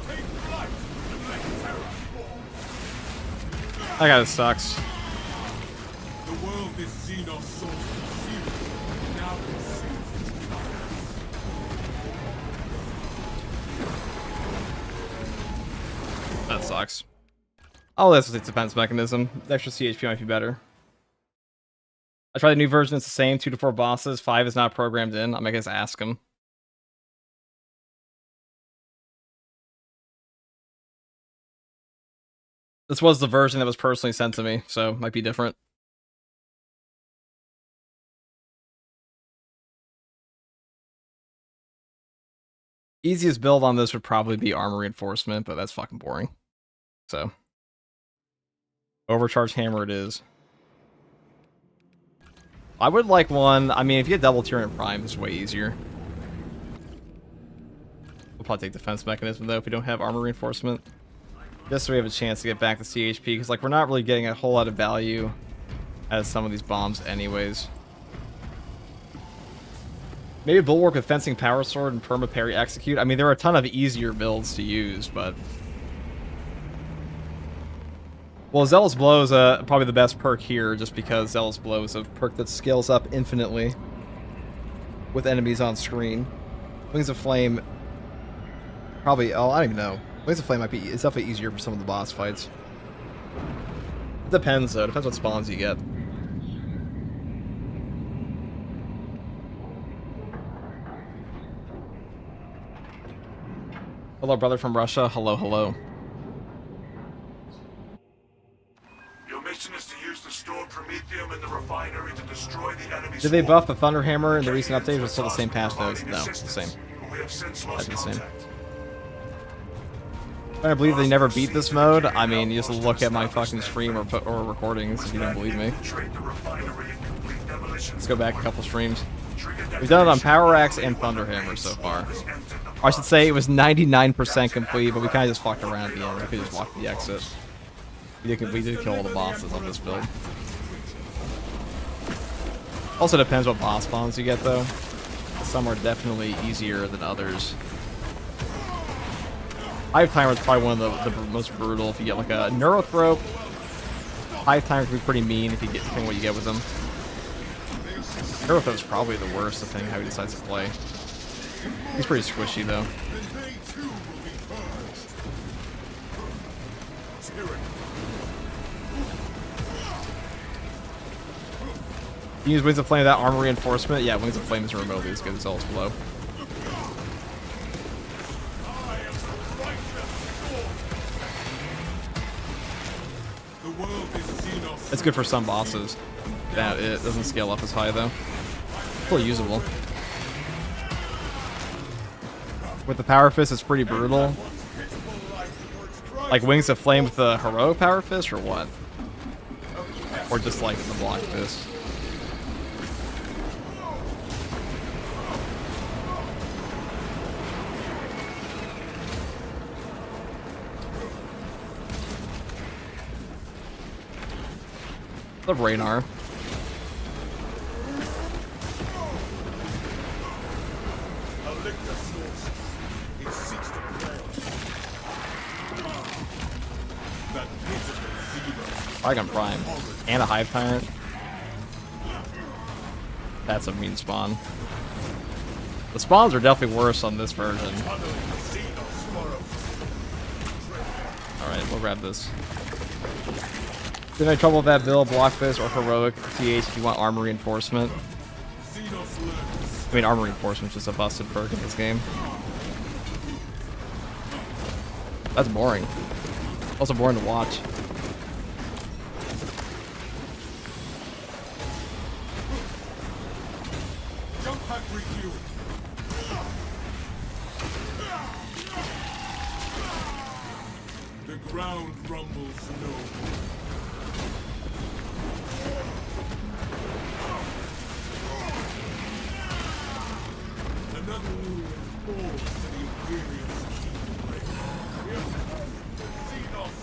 Take flight and let terror fall. That guy sucks. The world this Xenos sought to conceal now conceals its darkness. That sucks. Oh, that's its defense mechanism. The extra CHP might be better. I tried the new version, it's the same, 2 to 4 bosses, 5 is not programmed in. I guess ask him. This was the version that was personally sent to me, so it might be different. Easiest build on this would probably be armor reinforcement, but that's fucking boring. So, overcharge hammer it is. I would like one. I mean, if you get double tier in prime, it's way easier. We'll probably take defense mechanism though if we don't have armor reinforcement. Just so we have a chance to get back the CHP, because like we're not really getting a whole lot of value out of some of these bombs anyways. Maybe Bulwark with Fencing Power Sword and Perma Parry Execute. I mean, there are a ton of easier builds to use, but... Well, Zealous Blow is probably the best perk here, just because Zealous Blow is a perk that scales up infinitely with enemies on screen. Wings of Flame... Probably... Oh, I don't even know. Wings of Flame might be... It's definitely easier for some of the boss fights. It depends, though. It depends what spawns you get. Hello, brother from Russia. Hello, hello. Your mission is to use the stored promethium in the refinery to destroy the enemy. Did they buff the Thunderhammer in the recent updates, or still the same patch notes? No, it's the same. We have since That's lost the same. contact. I believe they never beat this mode. I mean, you just look at my fucking stream or recordings if you don't believe me. Let's go back a couple streams. We've done it on Power Axe and Thunderhammer so far. Or I should say it was 99% complete, but we kind of just fucked around at the end. We could just walk the exit. We did kill all the bosses on this build. Also depends what boss spawns you get, though. Some are definitely easier than others. Hive Timer is probably one of the most brutal. If you get like a Neurothrope, Hive Timer can be pretty mean if you get depending what you get with them. Neurothrope is probably the worst, depending how he decides to play. He's pretty squishy though. You use Wings of Flame without armor reinforcement? Yeah, Wings of Flame is remotely as good as Zealous Blow. It's good for some bosses. That it doesn't scale up as high though. Still usable. With the Power Fist, it's pretty brutal. Like Wings of Flame with the Heroic Power Fist, or what? Or just like the Block Fist? Love Raynar. Dragon Prime. And a Hive Tyrant. That's a mean spawn. The spawns are definitely worse on this version. Alright, we'll grab this. Didn't have trouble with that build, Block Fist or Heroic TH if you want armor reinforcement. I mean, armor reinforcement is just a busted perk in this game. That's boring. Also boring to watch. Jump pack refuel. The ground rumbles no. Another rule falls to the Imperium's key. Xenos.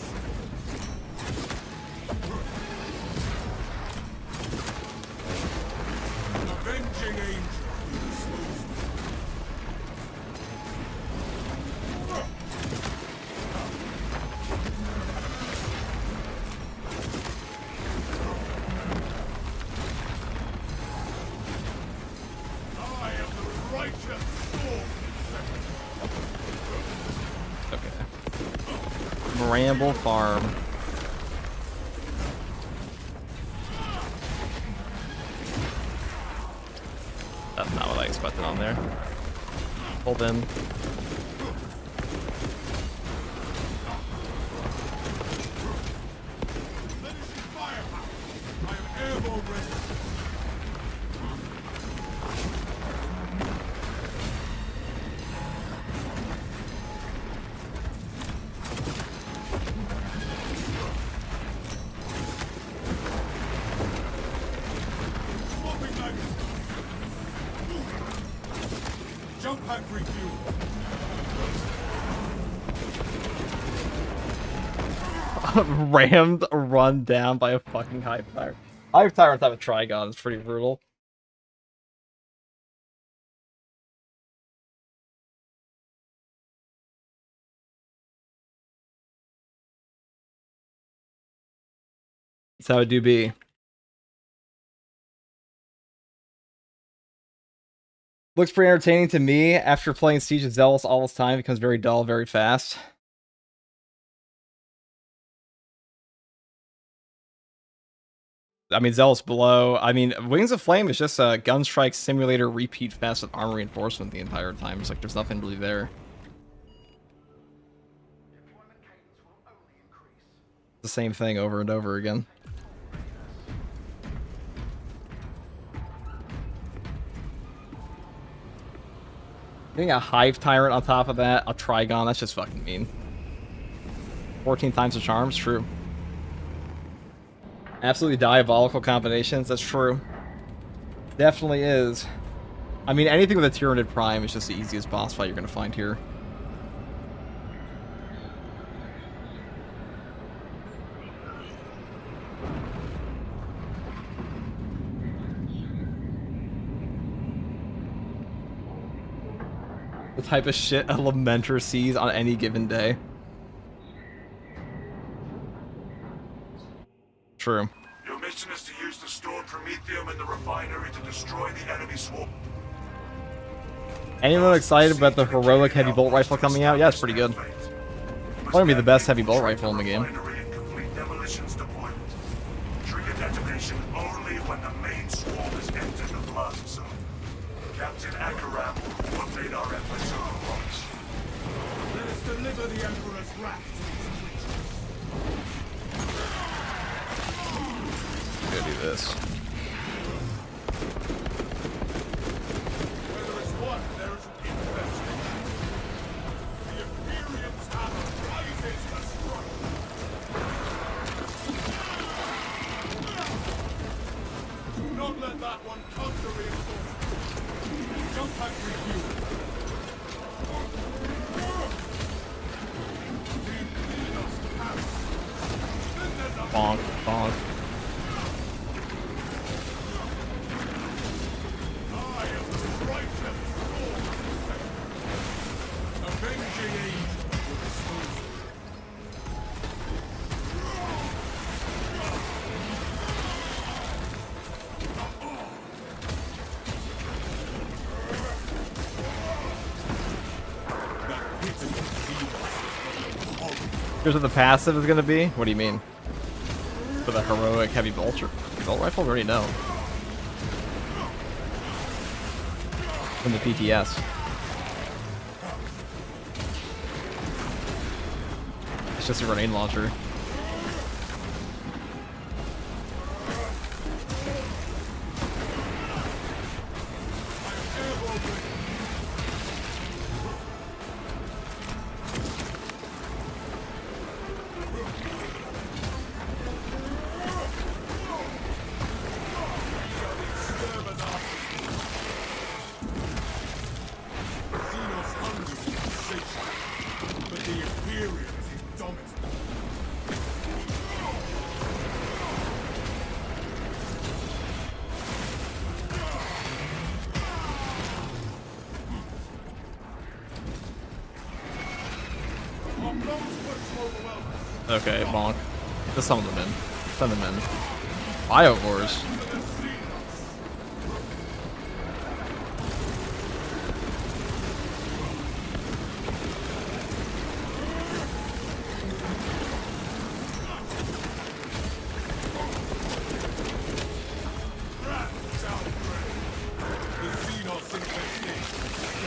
Avenging angel. Ramble Farm. That's not what I expected on there. Hold in. Jump pack refuel. Rammed, run down by a fucking Hive Tyrant. Hive Tyrant have a Trigon. It's pretty brutal. That's how it do be. Looks pretty entertaining to me. After playing Siege of Zealous all this time, it becomes very dull very fast. I mean, Zealous below. I mean, Wings of Flame is just a Gunstrike Simulator repeat fest with armor reinforcement the entire time. It's like there's nothing really there. The same thing over and over again. Getting a Hive Tyrant on top of that, a Trigon, that's just fucking mean. 14 times the charms, true. Absolutely diabolical combinations, that's true. Definitely is. I mean, anything with a Tyranid Prime is just the easiest boss fight you're gonna find here. The type of shit a Lamenter sees on any given day. True. Your mission is to use the stored Promethium in the refinery to destroy the enemy swarm. Anyone excited about the heroic heavy bolt rifle coming out? Yeah, it's pretty good. It's gonna be the best heavy bolt rifle in the game. Trigger detonation only when the main swarm has entered the plaza zone. Captain Akaram will coordinate our efforts on the launch. Let us deliver the Emperor's wrath to these creatures. Go do this. Where there is one, there is infestation. The Imperium's hammer rises to strike. Do not let that one come to reinforcement. Jump back refuel. Bonk, bonk. Here's what the passive is gonna be? What do you mean? For the heroic heavy bolt rifle? We already know. From the PTS. It's just a grenade launcher. Okay, bonk. Just summon them in. Send them in. Bio Wars.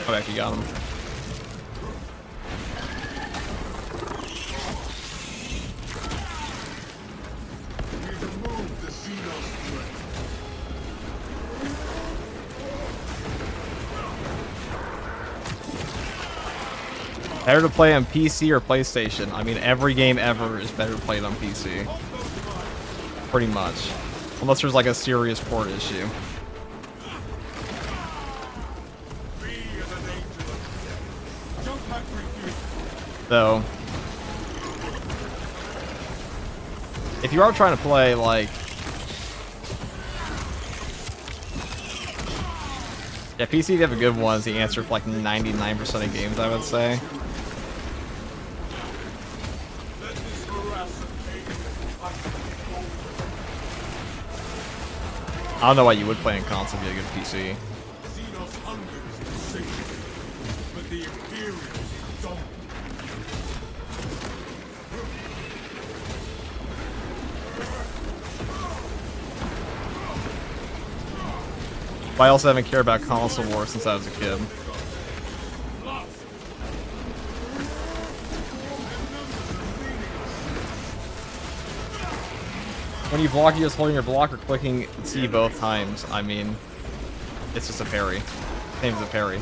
Oh, actually got him. Better to play on PC or PlayStation. I mean, every game ever is better played on PC. Pretty much. Unless there's like a serious port issue. Though, if you are trying to play, like... Yeah, PC, if you have a good one, is the answer for like 99% of games, I would say. I don't know why you would play in console if you had a good PC. Xenos hunger is insatiable, but the Imperials dominate. But I also haven't cared about console wars since I was a kid. When you block, you're just holding your block or clicking C both times. I mean, it's just a parry. Same as a parry.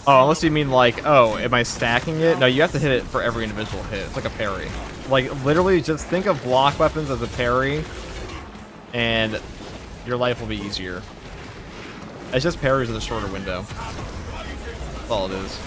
Oh, unless you mean like, oh, am I stacking it? No, you have to hit it for every individual hit. It's like a parry. Like, literally, just think of block weapons as a parry, and your life will be easier. It's just parries with a shorter window. That's all it is.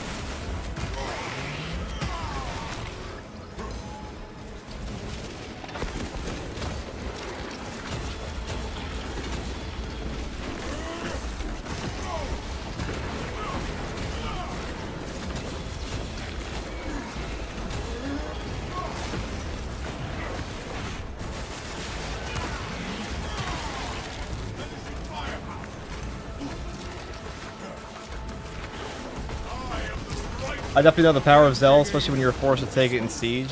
I definitely know the power of Zeal, especially when you're forced to take it in Siege.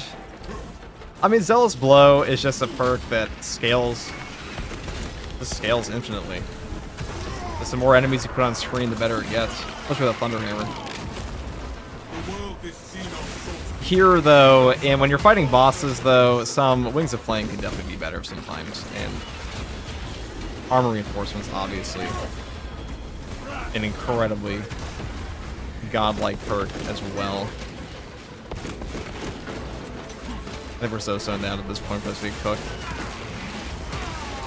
I mean, Zealous Blow is just a perk that scales. Just scales infinitely. The more enemies you put on screen, the better it gets. Especially with a Thunder Hammer. Here, though, and when you're fighting bosses, though, some Wings of Flame can definitely be better sometimes. And Armor Reinforcements, obviously. An incredibly godlike perk as well. I think we're so down at this point for this big cook.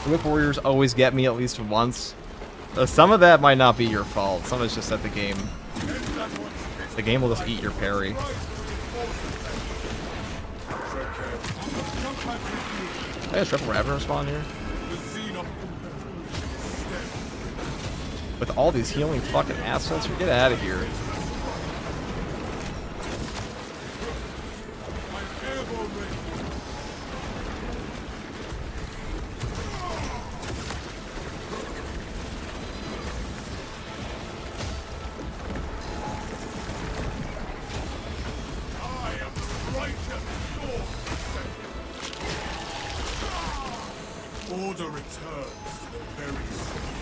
The Whip Warriors always get me at least once. Some of that might not be your fault. Some of it's just that the game will just eat your parry. I got a triple rabbit respawn here. With all these healing fucking assets, get out of here.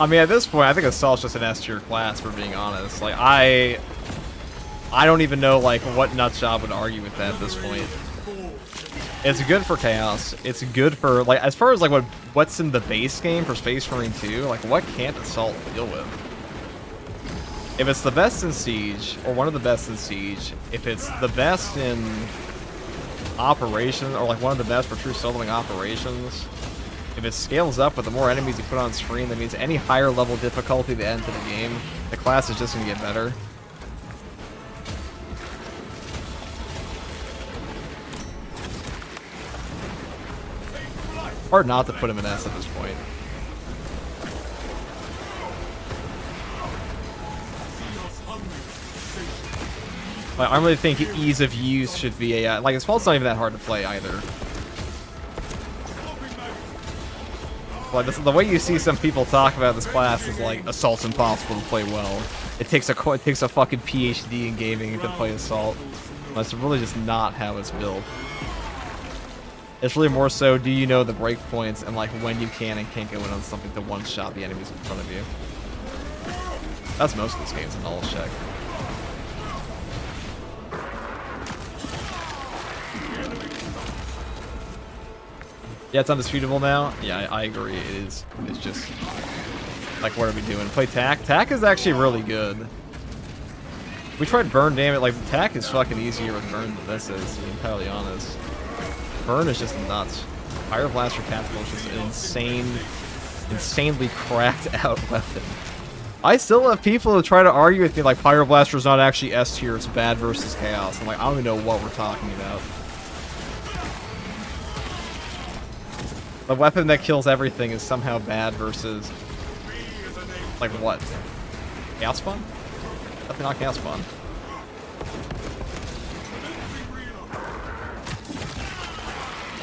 I mean, at this point, I think Assault's just an S tier class, for being honest. Like, I don't even know, like, what nutjob would argue with that at this point. It's good for Chaos. It's good for, like, as far as, like, what's in the base game for Space Marine 2, like, what can't Assault deal with? If it's the best in Siege, or one of the best in Siege, if it's the best in Operation, or, like, one of the best for true soloing operations, if it scales up with the more enemies you put on screen, that means any higher level difficulty that enter the game, the class is just going to get better. Hard not to put him in S at this point. Like, I don't really think ease of use should be a... like, Assault's not even that hard to play either. Like, the way you see some people talk about this class is like, Assault's impossible to play well. It takes a fucking PhD in gaming to play Assault. That's really just not how it's built. It's really more so, do you know the breakpoints and like when you can and can't go in on something to one-shot the enemies in front of you. That's most of this game's a knowledge check. Yeah, it's undisputable now. Yeah, I agree. It is. It's just like, what are we doing? Play TAC? TAC is actually really good. We tried Burn, damn it. Like, TAC is fucking easier with Burn than this is, to be entirely honest. Burn is just nuts. Fire Blaster Catapult is just an insanely cracked out weapon. I still have people who try to argue with me like Pyro Blaster's not actually S tier, it's bad versus Chaos. I'm like, I don't even know what we're talking about. The weapon that kills everything is somehow bad versus... like what? Chaos Spawn? Definitely not Chaos Spawn.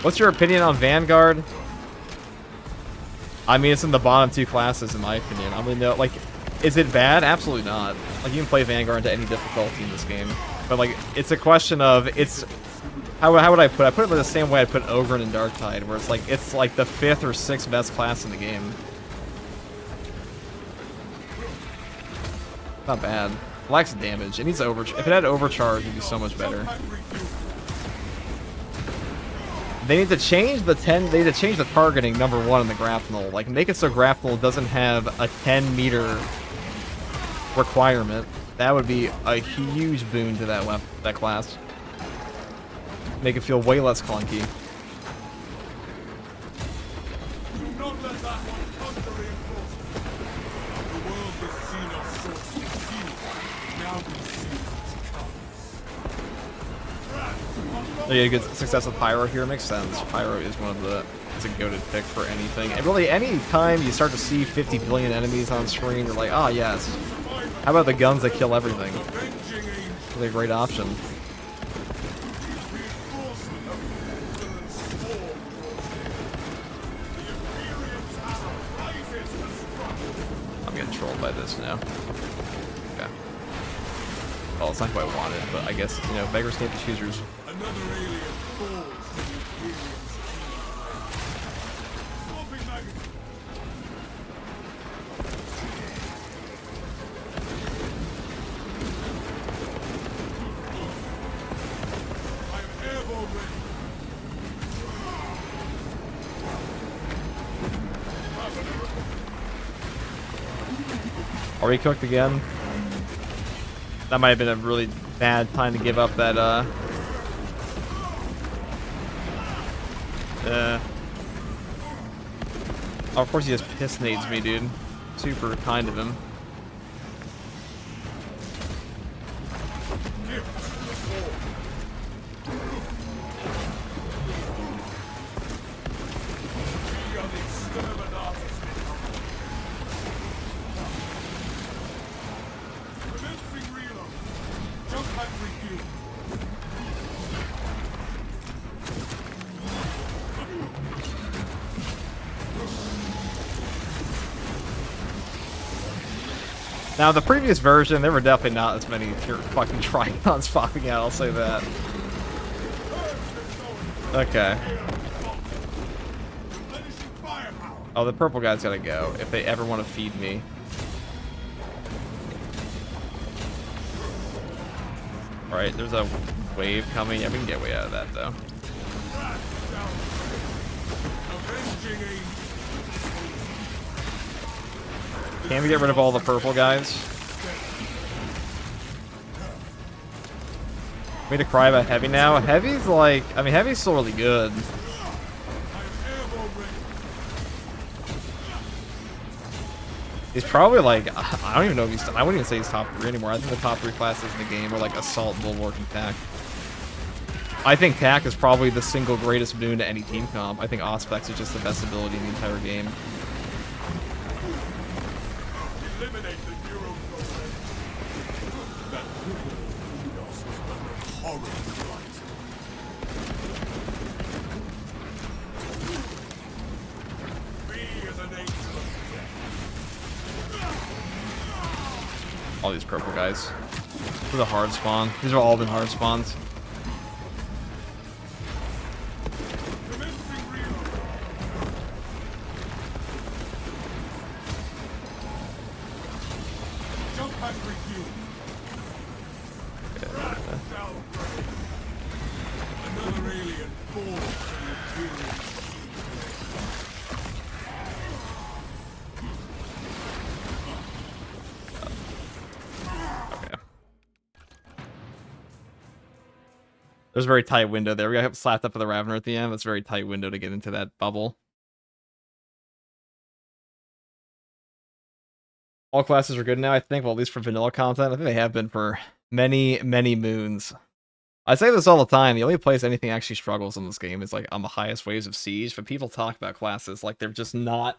What's your opinion on Vanguard? I mean, it's in the bottom 2 classes in my opinion. I mean, no, like, is it bad? Absolutely not. Like, you can play Vanguard to any difficulty in this game. But, like, it's a question of, it's... How would I put it? I put it the same way I put Ogryn and Darktide, where it's like the 5th or 6th best class in the game. Not bad. Lacks damage. It needs overcharge. If it had overcharge, it'd be so much better. They need to change the They need to change the targeting, number 1, in the grapnel. Like, make it so grapnel doesn't have a 10-meter requirement. That would be a huge boon to that class. Make it feel way less clunky. Do not let that one come to reinforcement. The world has seen us sort succeed. Now we see what comes. So yeah, good success with Pyro here makes sense. Pyro is it's a goated pick for anything. And really, any time you start to see 50 billion enemies on screen, you're like, ah, yes. How about the guns that kill everything? They're a great option. Trolled by this now. Okay. Well, it's not who I wanted, but I guess, you know, beggars can't be choosers. Another alien falls to the Imperium's teeth. Swapping magazine. I am airborne ready. Are we cooked again? That might have been a really bad time to give up that, Oh, of course he just piss nades me, dude. Super kind of him. Now, the previous version, there were definitely not as many fucking Tricons popping out, I'll say that. Okay. Oh, the purple guy's gotta go, if they ever want to feed me. Alright, there's a wave coming. Yeah, we can get way out of that, though. Can we get rid of all the purple guys? Me to cry about Heavy now? Heavy's like... I mean, Heavy's still really good. He's probably like... I don't even know if he's... I wouldn't even say he's top 3 anymore. I think the top 3 classes in the game are like Assault, Bulwark, and TAC. I think TAC is probably the single greatest boon to any team comp. I think Auspex is just the best ability in the entire game. Eliminate the Euro program. That was a horrible flight. Me as an angel of death. All these purple guys. This is a hard spawn. These have all been hard spawns. Commencing reload. Jump pack refuel. Downgrade. Another alien falls to the Imperium. Okay. There's a very tight window there. We got slapped up with the Ravener at the end. That's a very tight window to get into that bubble. All classes are good now, I think. Well, at least for vanilla content. I think they have been for many, many moons. I say this all the time. The only place anything actually struggles in this game is like on the highest waves of Siege. But people talk about classes like they're just not.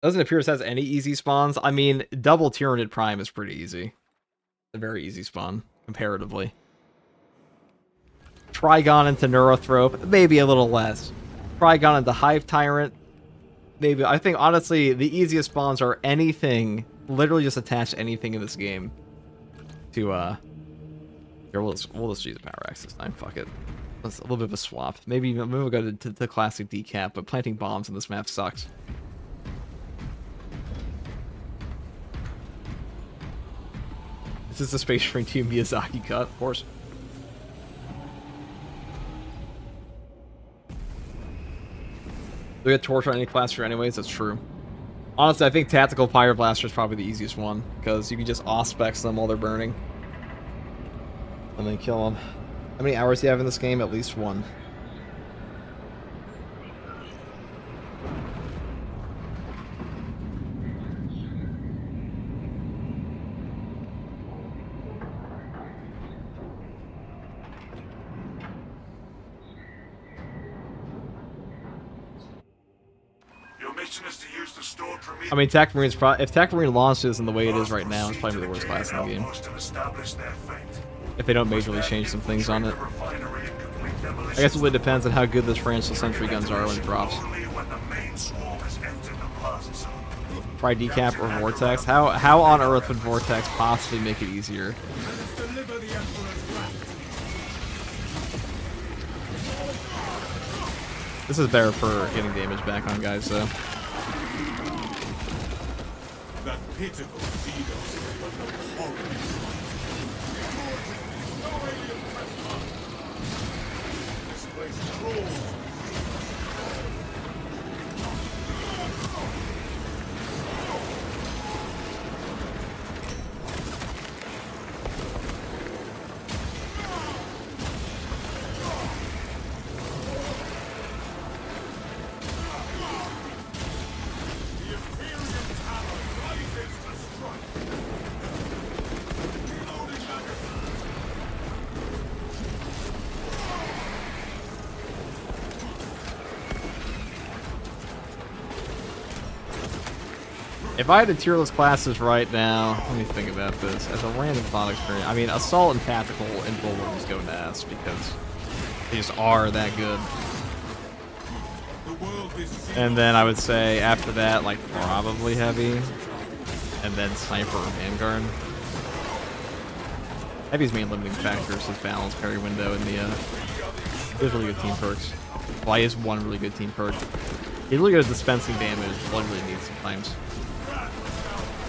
Doesn't appear it has any easy spawns. I mean, double Tyranid Prime is pretty easy. A very easy spawn, comparatively. Trigon into Neurothrope, maybe a little less. Trigon into Hive Tyrant, maybe. I think, honestly, the easiest spawns are anything, literally just attach anything in this game to, here, we'll just use a Power Axe this time, fuck it. That's a little bit of a swap. Maybe we'll go to the classic decap, but planting bombs on this map sucks. This is the Space Marine 2 Miyazaki cut, of course. We get torch on any class anyways, that's true. Honestly, I think Tactical Pyro Blaster is probably the easiest one, because you can just off-specs them while they're burning. And then kill them. How many hours do you have in this game? At least 1. I mean, Tech Marine's if Tech Marine launches in the way it is right now, it's probably the worst class in the game. If they don't majorly change some things on it. I guess it really depends on how good those Francis Sentry guns are when it drops. Try Decap or Vortex. How on earth would Vortex possibly make it easier? This is better for getting damage back on guys, though. That pitiful Xenos is but no horror. No alien trespass. This place crawls. If I had to tier list classes right now, let me think about this. As a random thought experience, I mean, Assault and Tactical and Bulwark just go NAS because they just are that good. And then I would say after that, like, probably Heavy. And then Sniper or Vanguard. Heavy's main limiting factor is his balance parry window and the, he has really good team perks. Well, he has one really good team perk. He's really good at dispensing damage, what he really needs sometimes.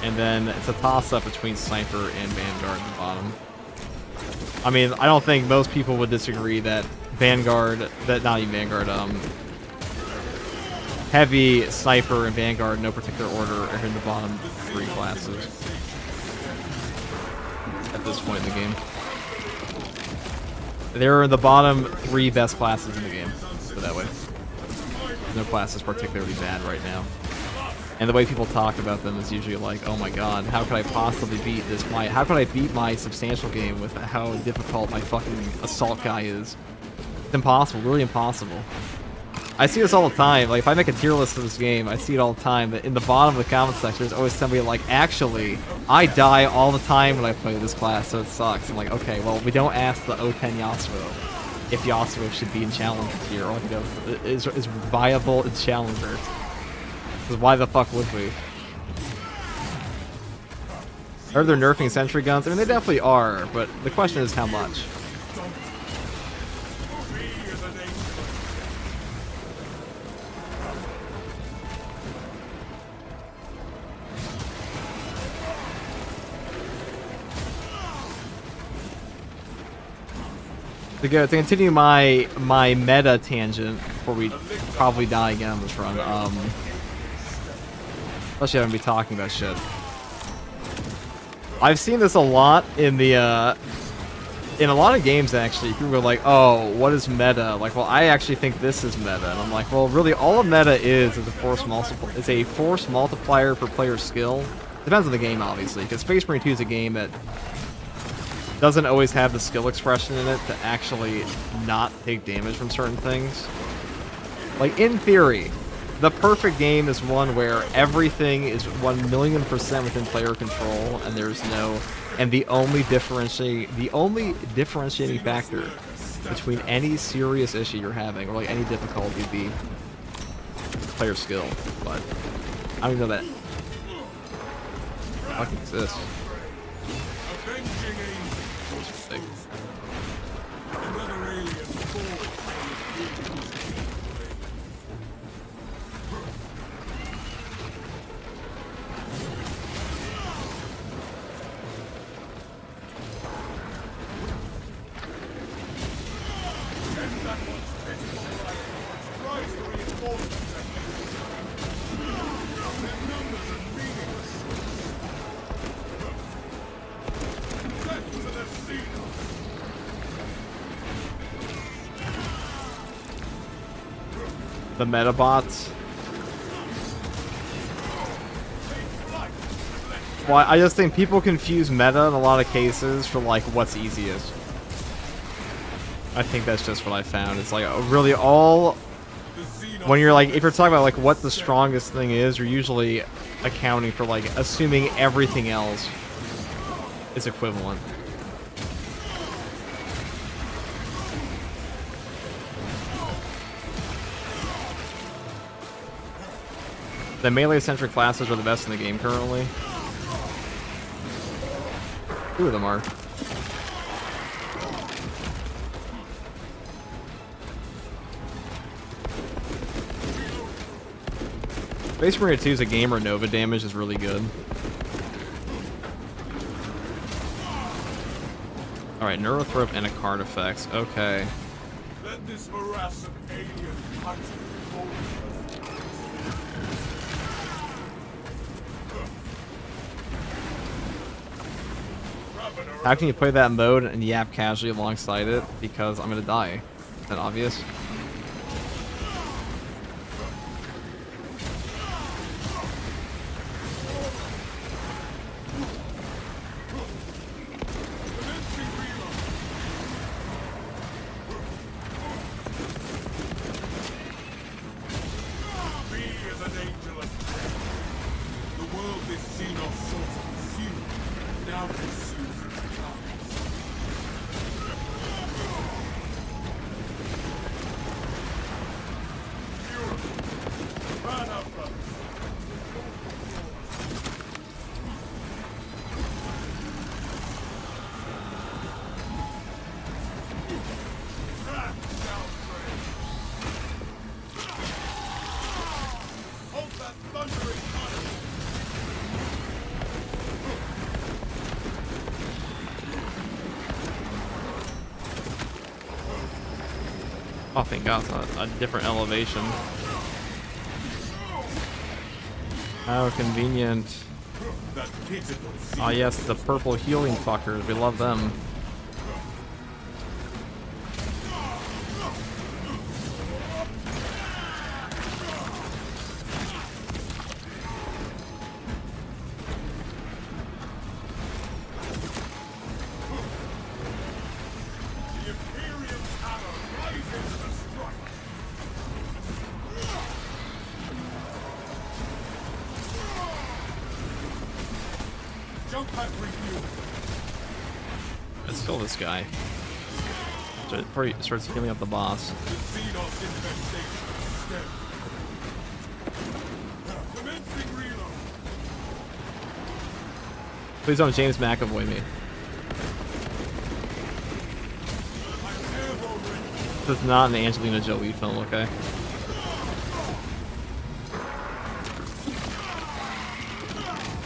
And then it's a toss-up between Sniper and Vanguard at the bottom. I mean, I don't think most people would disagree that Heavy, Sniper, and Vanguard, in no particular order, are in the bottom 3 classes at this point in the game. They're the bottom 3 best classes in the game, put it that way. No class is particularly bad right now. And the way people talk about them is usually like, oh my god, how could I possibly beat this? How could I beat my substantial game with how difficult my fucking assault guy is? It's impossible, really impossible. I see this all the time. Like, if I make a tier list of this game, I see it all the time. That in the bottom of the comment section, there's always somebody like, actually, I die all the time when I play this class, so it sucks. I'm like, okay, well, we don't ask the O10 Yasuo if Yasuo should be in Challenger tier, or, you know, is viable in Challenger. Because why the fuck would we? Are they nerfing sentry guns? I mean, they definitely are, but the question is how much. To continue my meta tangent before we probably die again on this run, especially having to be talking about shit. I've seen this a lot in the in a lot of games actually. People are like, "Oh, what is meta?" Like, well, I actually think this is meta, and I'm like, well, really, all a meta is a force multiplier. It's a force multiplier for player skill. Depends on the game, obviously, because Space Marine 2 is a game that doesn't always have the skill expression in it to actually not take damage from certain things. Like, in theory, the perfect game is one where everything is 1,000,000% within player control, and there's no... And the only differentiating factor between any serious issue you're having, or like any difficulty, would be player skill. But I don't even know that fucking exists. The metabots. Well, I just think people confuse meta in a lot of cases for like what's easiest. I think that's just what I found. It's like really all when you're like, if you're talking about like what the strongest thing is, you're usually accounting for like assuming everything else is equivalent. The melee-centric classes are the best in the game currently. Two of them are. Space Marine 2 is a game where Nova damage is really good. Alright, Neurothrope and a card effects. Okay. Let this morass of alien country fall. How can you play that mode and yap casually alongside it? Because I'm gonna die. Is that obvious? Oh, thank God, it's a different elevation. How convenient. Ah, yes, the purple healing fuckers. We love them. Let's kill this guy. So it probably starts healing up the boss. Please don't James McAvoy me. This is not an Angelina Jolie film, okay?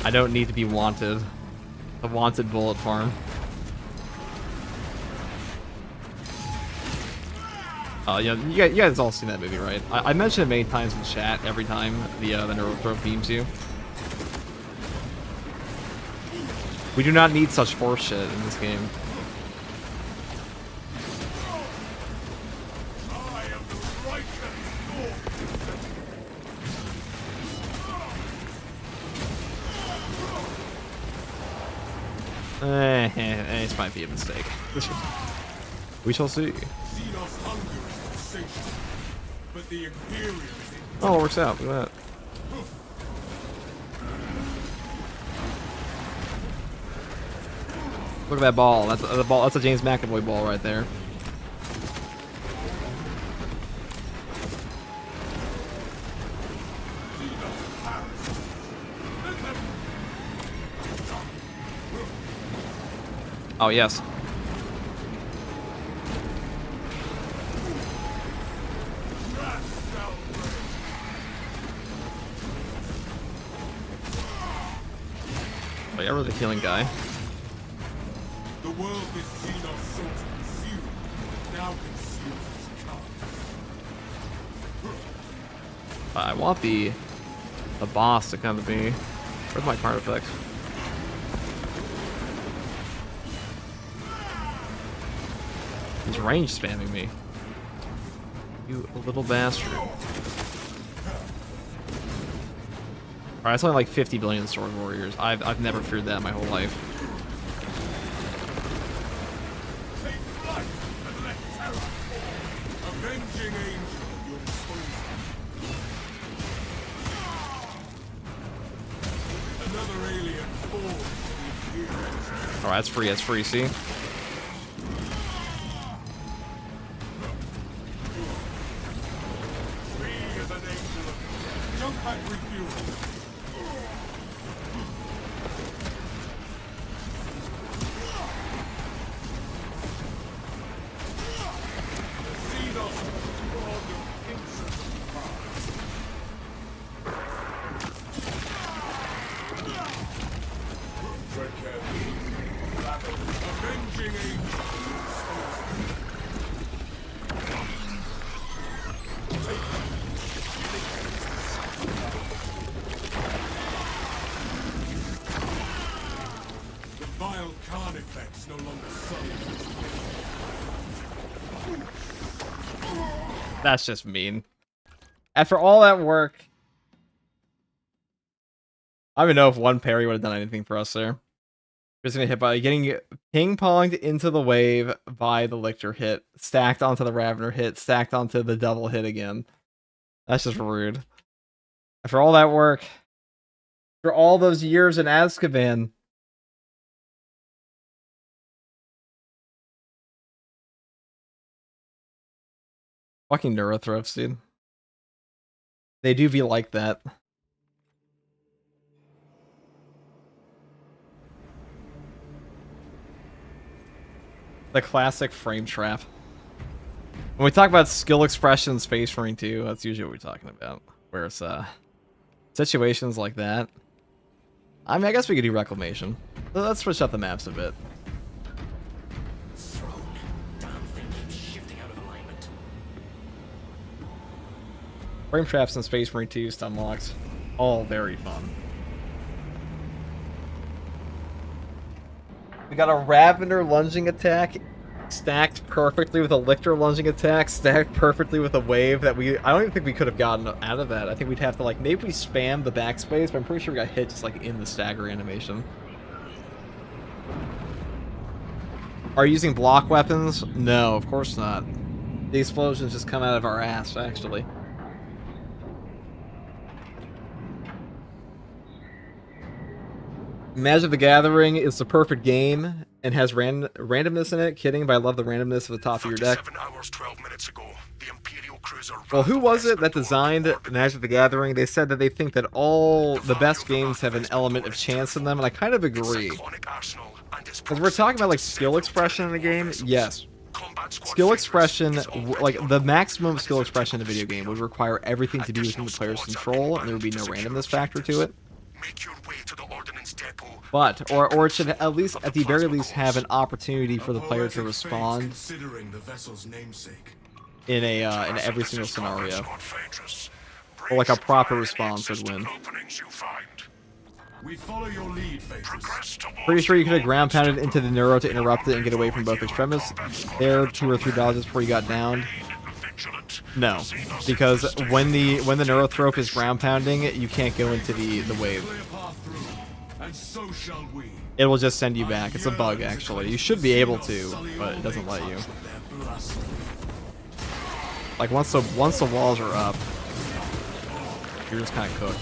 I don't need to be wanted. A wanted bullet farm. Yeah, you guys all seen that movie, right? I mention it many times in chat every time the Neurothrope beams you. We do not need such force shit in this game. I am the righteous This might be a mistake. We shall see. Xenos hunger is insatiable, but the Imperium is Oh, it works out. Look at that. Look at that ball. That's a ball. That's a James McAvoy ball right there. Oh yes. Oh yeah, we're the healing guy. the world this Xenos sought to consume, now consumes its cards. I want the boss to come to me. Where's my card effects? He's range spamming me. You little bastard. Alright, it's only like 50 billion sword warriors. I've never feared that my whole life. Take flight and let terror fall. Avenging angel at your disposal. Another alien form from the Imperium. Alright, that's free, see? Free as an angel of jump pack refuel. That's just mean. After all that work, I don't even know if one parry would have done anything for us there. Just gonna hit by getting ping-ponged into the wave by the Lictor hit, stacked onto the Ravener hit, stacked onto the double hit again. That's just rude. After all that work, for all those years in Azkaban, fucking Neurothrops, dude. They do be like that. The classic frame trap. When we talk about skill expression in Space Marine 2, that's usually what we're talking about. Where it's situations like that. I mean, I guess we could do Reclamation. Let's switch up the maps a bit. Frame traps in Space Marine 2 stun locks. All very fun. We got a Ravener lunging attack stacked perfectly with a Lictor lunging attack, stacked perfectly with a wave that I don't even think we could have gotten out of that. I think we'd have to, like, maybe we spam the backspace, but I'm pretty sure we got hit just, like, in the stagger animation. Are you using block weapons? No, of course not. The explosions just come out of our ass, actually. Magic the Gathering is the perfect game and has randomness in it. Kidding, but I love the randomness at the top of your deck. 37 hours, 12 minutes ago, the Imperial cruiser Well, who was it that designed Magic the Gathering? They said that they think that all the best games have an element of chance in them, and I kind of agree. Because we're talking about, like, skill expression in the game. Yes. Skill expression, like, the maximum skill expression in a video game would require everything to be within the player's control, and there would be no randomness factor to it. But, or it should at least, at the very least, have an opportunity for the player to respond in every single scenario, or like a proper response would win. We follow your lead, Phaedrus. Progress towards Pretty sure you could have the ground orbits pounded into the neuro to interrupt it and get away from both extremists. There, 2 or 3 dodges before you got downed. vigilant. No, because when the neurothrope is ground pounding, you can't go into the wave. Clear path through, and so shall we. It will just send you back. It's a bug, actually. You should be able to, but it doesn't let you. Like once the walls are up, you're just kind of cooked.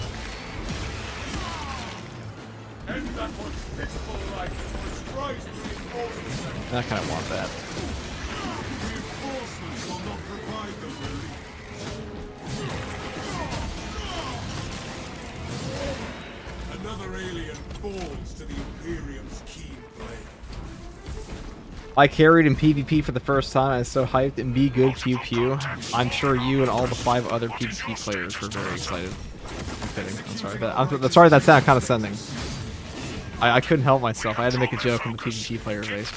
End that one's pitiful life. Strive to reinforce the I kind of want that. reinforcements will not provide them relief. Another alien falls to the Imperium's keen blade. I carried in PvP for the first time. I was so hyped and be good pew pew. I'm sure you and all the 5 other PvP players were very excited. I'm kidding. I'm sorry. I'm sorry that sounded condescending. I couldn't help myself. I had to make a joke in the PvP player base.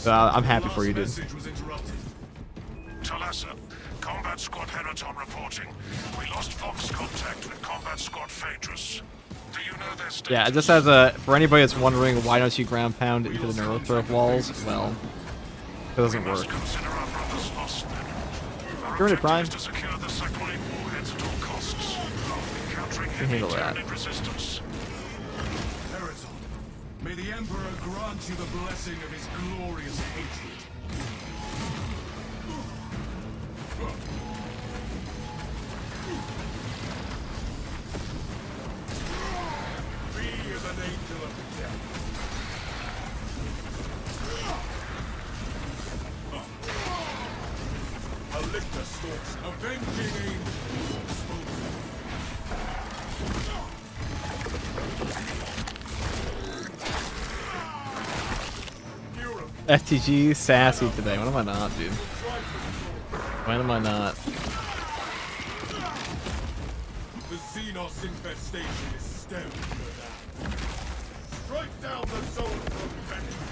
I'm happy for you, dude. Message was interrupted. Talassa, Combat Squad Heraton reporting. We lost Fox contact with Combat Squad Phaedrus. Do you know their status? Yeah, just as for anybody that's wondering why don't you ground pound into the neurothrope walls, well, it doesn't work. Consider our brothers lost then. Our You're in it, objective Prime. is to secure the cyclonic warheads at all costs. Encountering can heavy handle that. Tyranid resistance. Heraton, may the Emperor grant you the blessing of his glorious hatred. Be as an angel of death. A lictor stalks, avenging angel. FTG sassy today. When am I not, dude? When am I not? The Xenos infestation is stemmed for now. Strike down the zone from Venice.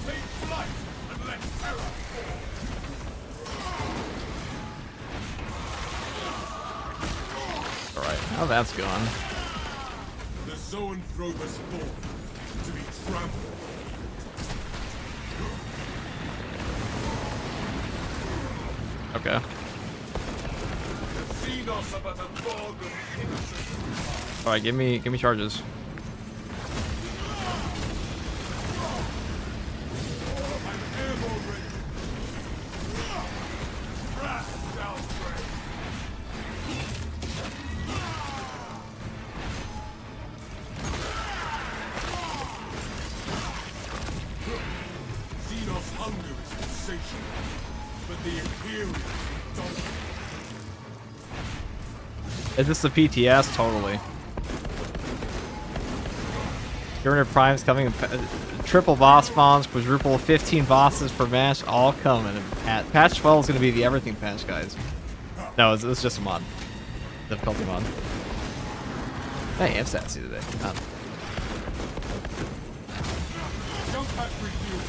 Take flight and let terror fall. Alright, how that's going. The zoanthrope has fallen to be trampled. Okay. The Xenos are but a bog of innocent. Alright, give me charges. I'm airborne ready. Wrath shall pray. Xenos hunger is insatiable, but the Imperium don't. Is this the PTS? Totally. Tyranid Prime's coming. Triple boss spawns, quadruple 15 bosses per match, all coming. Patch 12 is going to be the everything patch, guys. No, it's just a mod. Difficulty mod. I am sassy today. Jump pack refuel.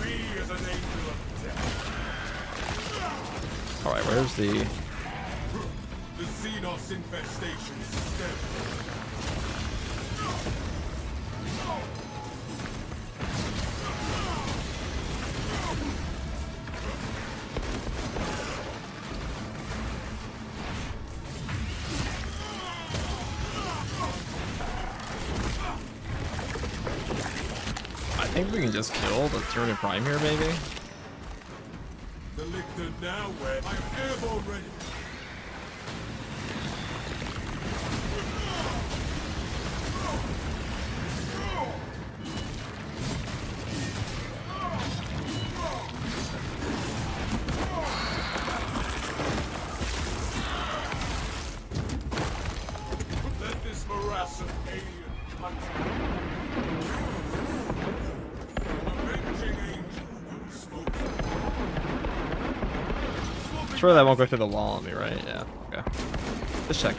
Be as an angel of death. Alright, where's the... The Xenos infestation is stemmed. I think we can just kill the Tyranid Prime here, maybe? The lictor now where I am airborne ready. Let this morass of alien country. Avenging angel smoke. Sure that won't go through the wall on me, right? Yeah, okay. Just check.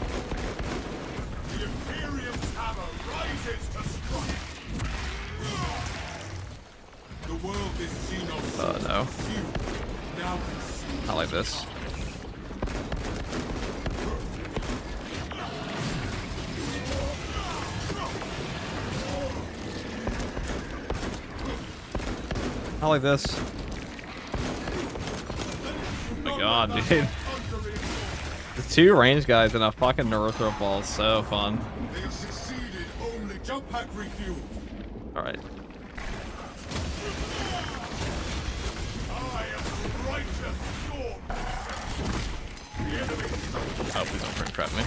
The Imperium's hammer rises to strike. The world this Xenos No. consumed, now consumes. Not like this. Not like this. Oh my god, dude. The two range guys and a fucking Neurothrop ball is so fun. They have succeeded. Only jump pack refueled. Alright. I am the righteous storm. The enemy is Oh, please don't frame trap me.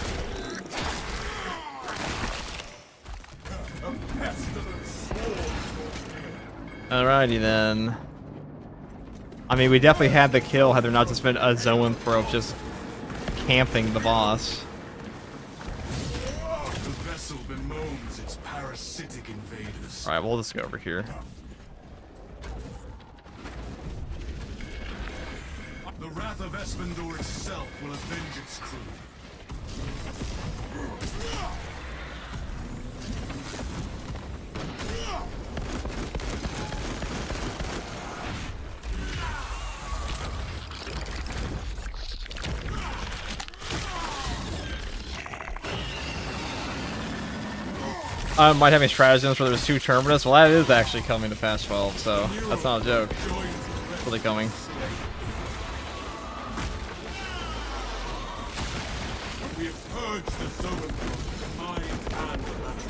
a pestilent swarm. Alrighty then. I mean, we definitely had the kill had there not just been a zoanthrope just camping the boss. The vessel bemoans its parasitic invaders. Alright, we'll just go over here. The wrath of Espandor itself will avenge its crew. I might have any stratagems where there's two terminus. Well, that is actually coming to Fast 12, so that's not a joke. It's really coming. We have purged the zone from mind and matter.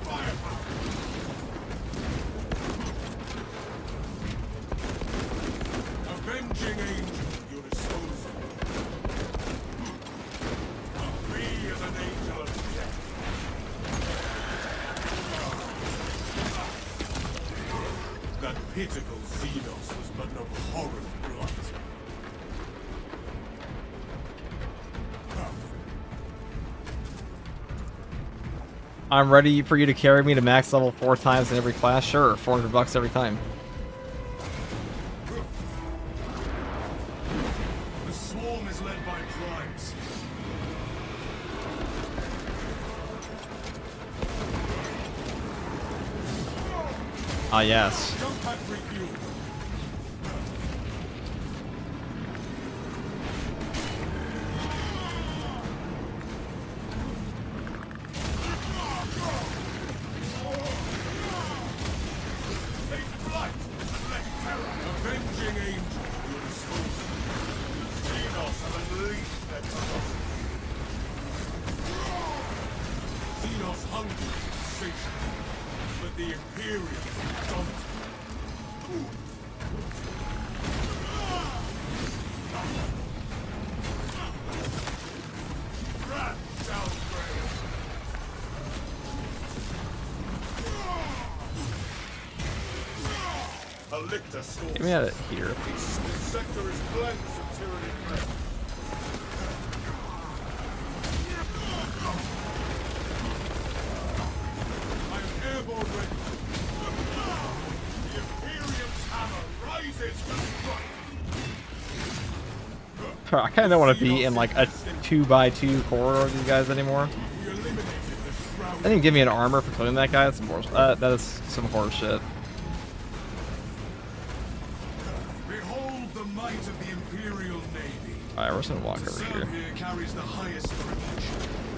Firepower! Avenging angel at your disposal. Me as an angel of death. That pitiful Xenos was but an abhorrent blight. I'm ready for you to carry me to max level 4 times in every class. Sure, $400 every time. The swarm is led by primes. Ah, yes. Jump pack refueled. Take flight! Let terror! Avenging angel at your disposal. Xenos have unleashed their ferocity. Xenos hunger is insatiable, but the Imperials dominate. Rat shall prey. A lictor storm. Get me out of here. This sector is cleansed of tyrannic breath. I am airborne ready. The Imperium's hammer rises to strike. I kind of don't want to be in like a 2x2 corridor with these guys anymore. We eliminated the shroud. They didn't give me an armor for killing that guy. That's some horse. That is some horse shit. Behold the might of the Imperial Navy. Alright, we're just gonna walk To over serve here. here carries the highest privilege.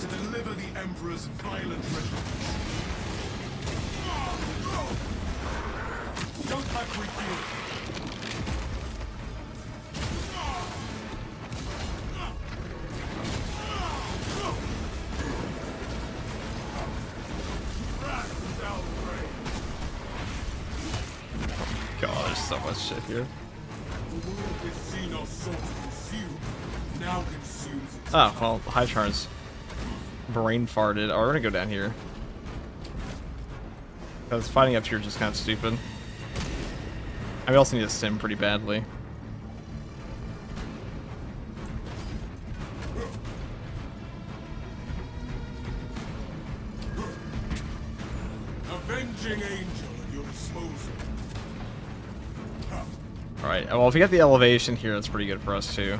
To deliver the Emperor's violent retribution. Jump back refuel. God, there's so much shit here. The world this Xenos sought to consume now consumes its Oh, well, High Char's brain farted. Oh, we're gonna go down here. Because fighting up here is just kind of stupid. I mean, also need to sim pretty badly. avenging angel at your disposal. Alright, well, if we get the elevation here, that's pretty good for us, too.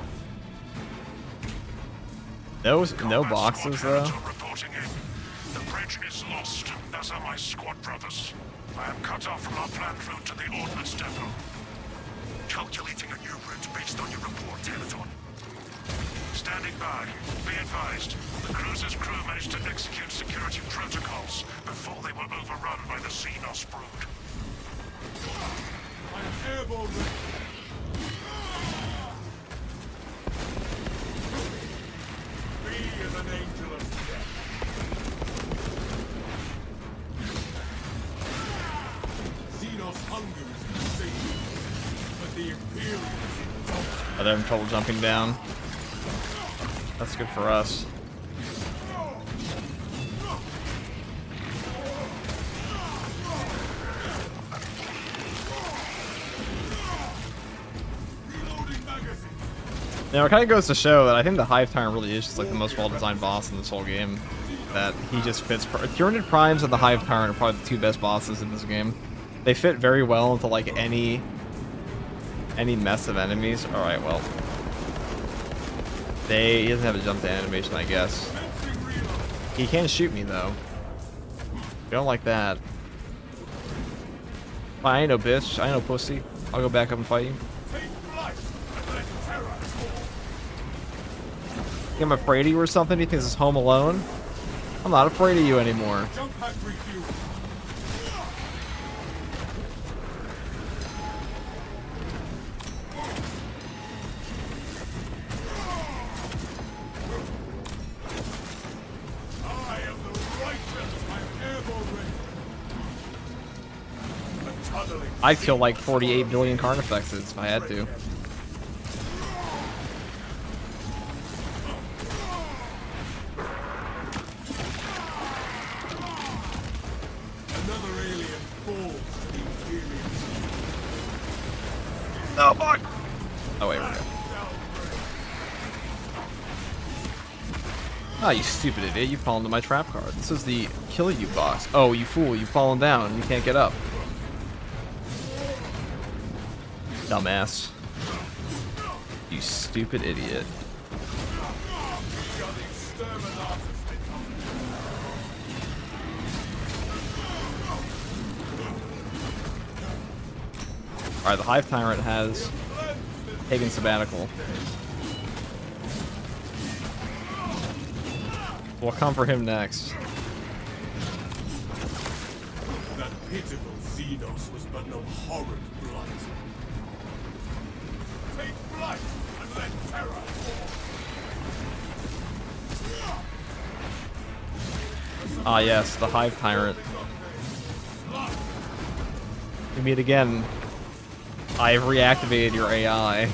No boxes, though. Reporting in. The bridge is lost. Those are my squad brothers. I am cut off from our planned route to the Ordnance Depot. Calculating a new route based on your report, Teleton. Standing by. Be advised. The cruiser's crew managed to execute security protocols before they were overrun by the Xenos brood. I am airborne. Be as an angel of death. Xenos hungers the sea, but the Imperials don't. Oh, they're having trouble jumping down. That's good for us. You know, it kind of goes to show that I think the Hive Tyrant really is just like the most well-designed boss in this whole game. That he just fits. Tyranid Primes and the Hive Tyrant are probably the two best bosses in this game. They fit very well into like any mess of enemies. All right, well, he doesn't have a jump to animation, I guess. He can shoot me though. I don't like that. I ain't no bitch. I ain't no pussy. I'll go back up and fight you. I'm afraid of you or something? He thinks it's Home Alone? I'm not afraid of you anymore. Jump pack refuel. I am the righteous. I am airborne ready. A tunneling I'd kill like 48 billion Carnifexes if I had to. Another alien falls to the Imperials. No, fuck! Oh, wait, we go. Ah, you stupid idiot. You fall into my trap card. This is the kill you box. Oh, you fool. You've fallen down. You can't get up. Dumbass. You stupid idiot. Alright, the Hive Tyrant has taken sabbatical. We'll come for him next. That pitiful Xenos was but no horrid blight. Take flight and let terror fall. Ah yes, the Hive Tyrant. We meet again. I have reactivated your AI.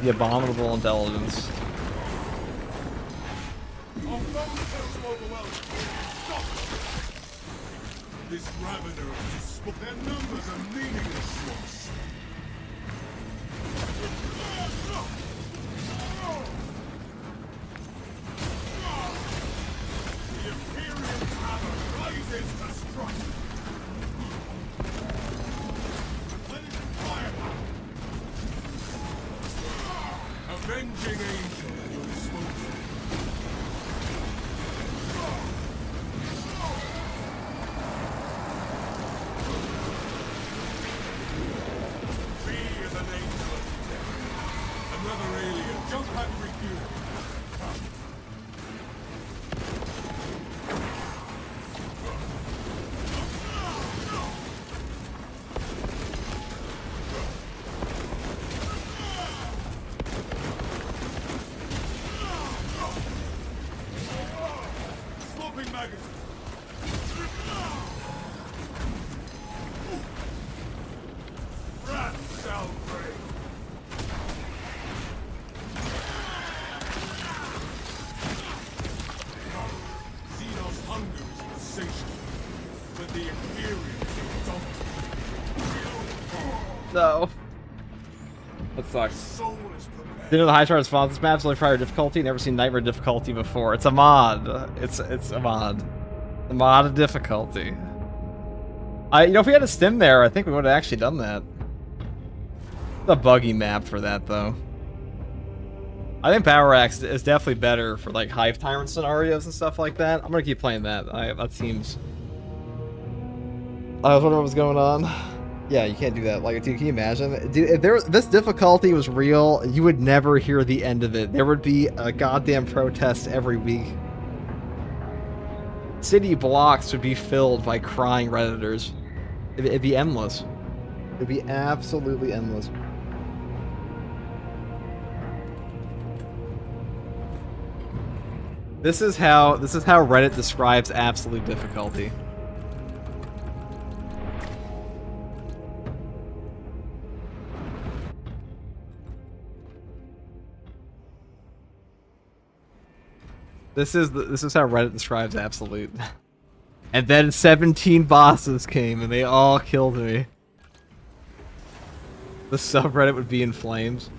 The abominable intelligence. This Ravener of despair. Their numbers are meaningless to us. The Imperial hammer rises to strike. Replenishing firepower. Avenging angel at your disposal. Be as an angel of death. Another alien. Jump pack refuel. Swapping magazine. Wrath shall reign. Xenos hunger is insatiable, but the Imperials indomitable. No. That sucks. Soul is prepared. Didn't know the High Star response this map's only prior difficulty. Never seen Nightmare difficulty before. It's a mod. It's a mod. The mod of difficulty. You know, if we had a stim there, I think we would have actually done that. The buggy map for that though. I think Power Axe is definitely better for like Hive Tyrant scenarios and stuff like that. I'm gonna keep playing that. That seems I was wondering what was going on. Yeah, you can't do that. Like, dude, can you imagine? Dude, if this difficulty was real, you would never hear the end of it. There would be a goddamn protest every week. City blocks would be filled by crying Redditors. It'd be endless. It'd be absolutely endless. This is how Reddit describes absolute difficulty. This is how Reddit describes absolute. And then 17 bosses came and they all killed me. The subreddit would be in flames.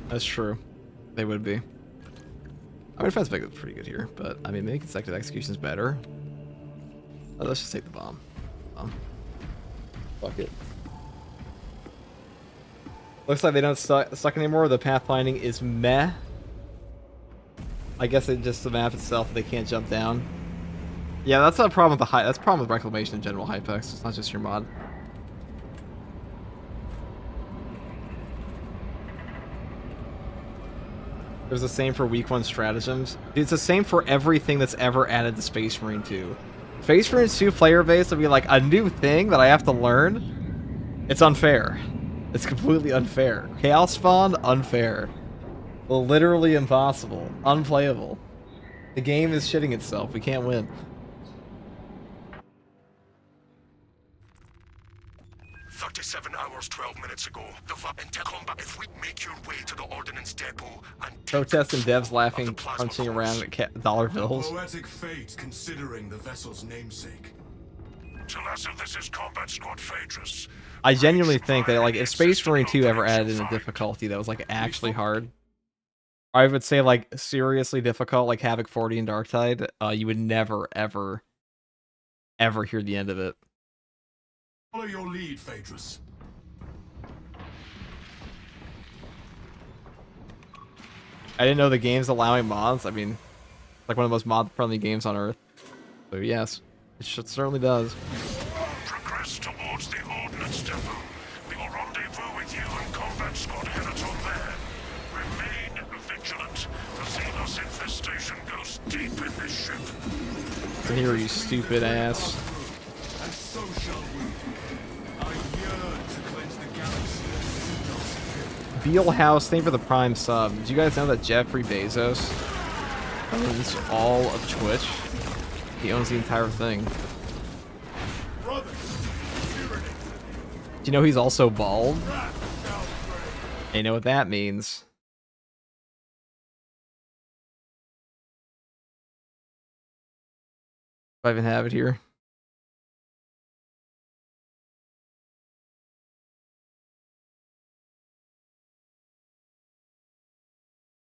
That's true. They would be. I mean, defense spec is pretty good here, but I mean, maybe consecutive execution is better. Oh, let's just take the bomb. Fuck it. Looks like they don't suck anymore. The pathfinding is meh. I guess it's just the map itself. They can't jump down. Yeah, that's a problem with the that's a problem with reclamation in general. Hypex. It's not just your mod. It was the same for week 1 stratagems. Dude, it's the same for everything that's ever added to Space Marine 2. Space Marine 2 player base will be like a new thing that I have to learn. It's unfair. It's completely unfair. Chaos Spawn, unfair. Literally impossible. Unplayable. The game is shitting itself. We can't win. 37 hours, 12 minutes ago, the Vapenta combat. If we make your way to the ordnance depot and Protest and devs laughing, punching around at dollar bills. Poetic fate, considering the vessel's namesake. Talassa, this is Combat Squad Phaedrus. I genuinely think that, like, if Space Marine 2 ever added in a difficulty that was, like, actually hard, I would say, like, seriously difficult, like Havoc 40 and Darktide, you would never, ever, ever hear the end of it. Follow your lead, Phaedrus. I didn't know the game's allowing mods. I mean, like one of the most mod-friendly games on Earth. So yes, it certainly does. Progress towards the ordnance depot. We will rendezvous with you and Combat Squad Henaton there. Remain vigilant. The Xenos infestation goes deep in this ship. Can hear you, stupid ass. And so shall we. I yearn to cleanse the galaxy of Xenos. Beal House, thank you for the Prime sub. Did you guys know that Jeffrey Bezos owns all of Twitch? He owns the entire thing. Brothers, tyranny. Do you know he's also bald? And you know what that means. If I even have it here.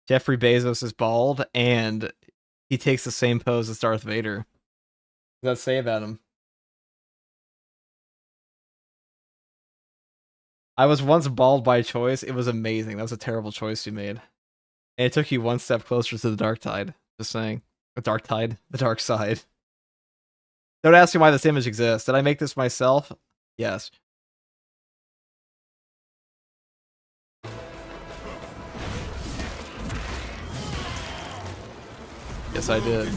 Jeffrey Bezos is bald, and he takes the same pose as Darth Vader. What does that say about him? I was once bald by choice. It was amazing. That was a terrible choice you made. And it took you one step closer to the dark tide. Just saying. The dark tide? The dark side. Don't ask me why this image exists. Did I make this myself? Yes. Yes, I did.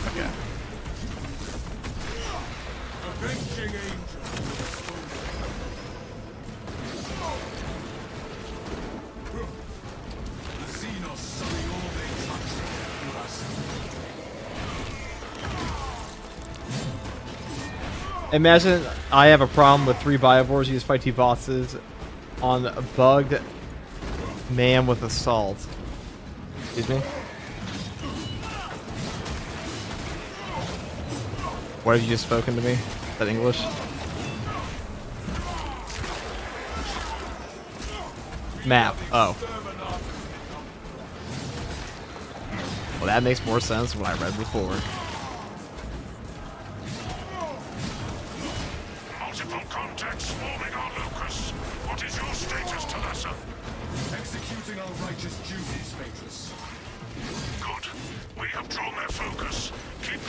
Okay. Avenging angel. The Xenos sully all they touch with us. Imagine I have a problem with 3 Bioboars, you just fight 2 bosses on a bugged man with assault. Excuse me? What have you just spoken to me? Is that English? Map. Oh. Well, that makes more sense than what I read before. Multiple contacts swarming our locus. What is your status, Talassa? Executing our righteous duties, Phaedrus. Good. We have drawn their focus. Keep...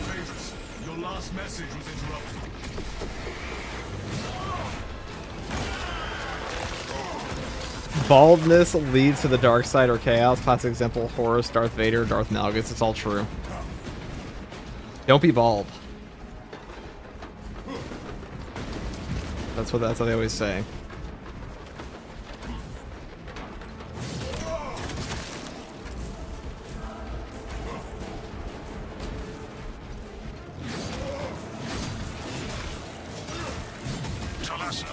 Mavis, your last message was interrupted. Baldness leads to the dark side or chaos. Classic example: Horus, Darth Vader, Darth Malgus. It's all true. Don't be bald. That's what they always say. Talassa,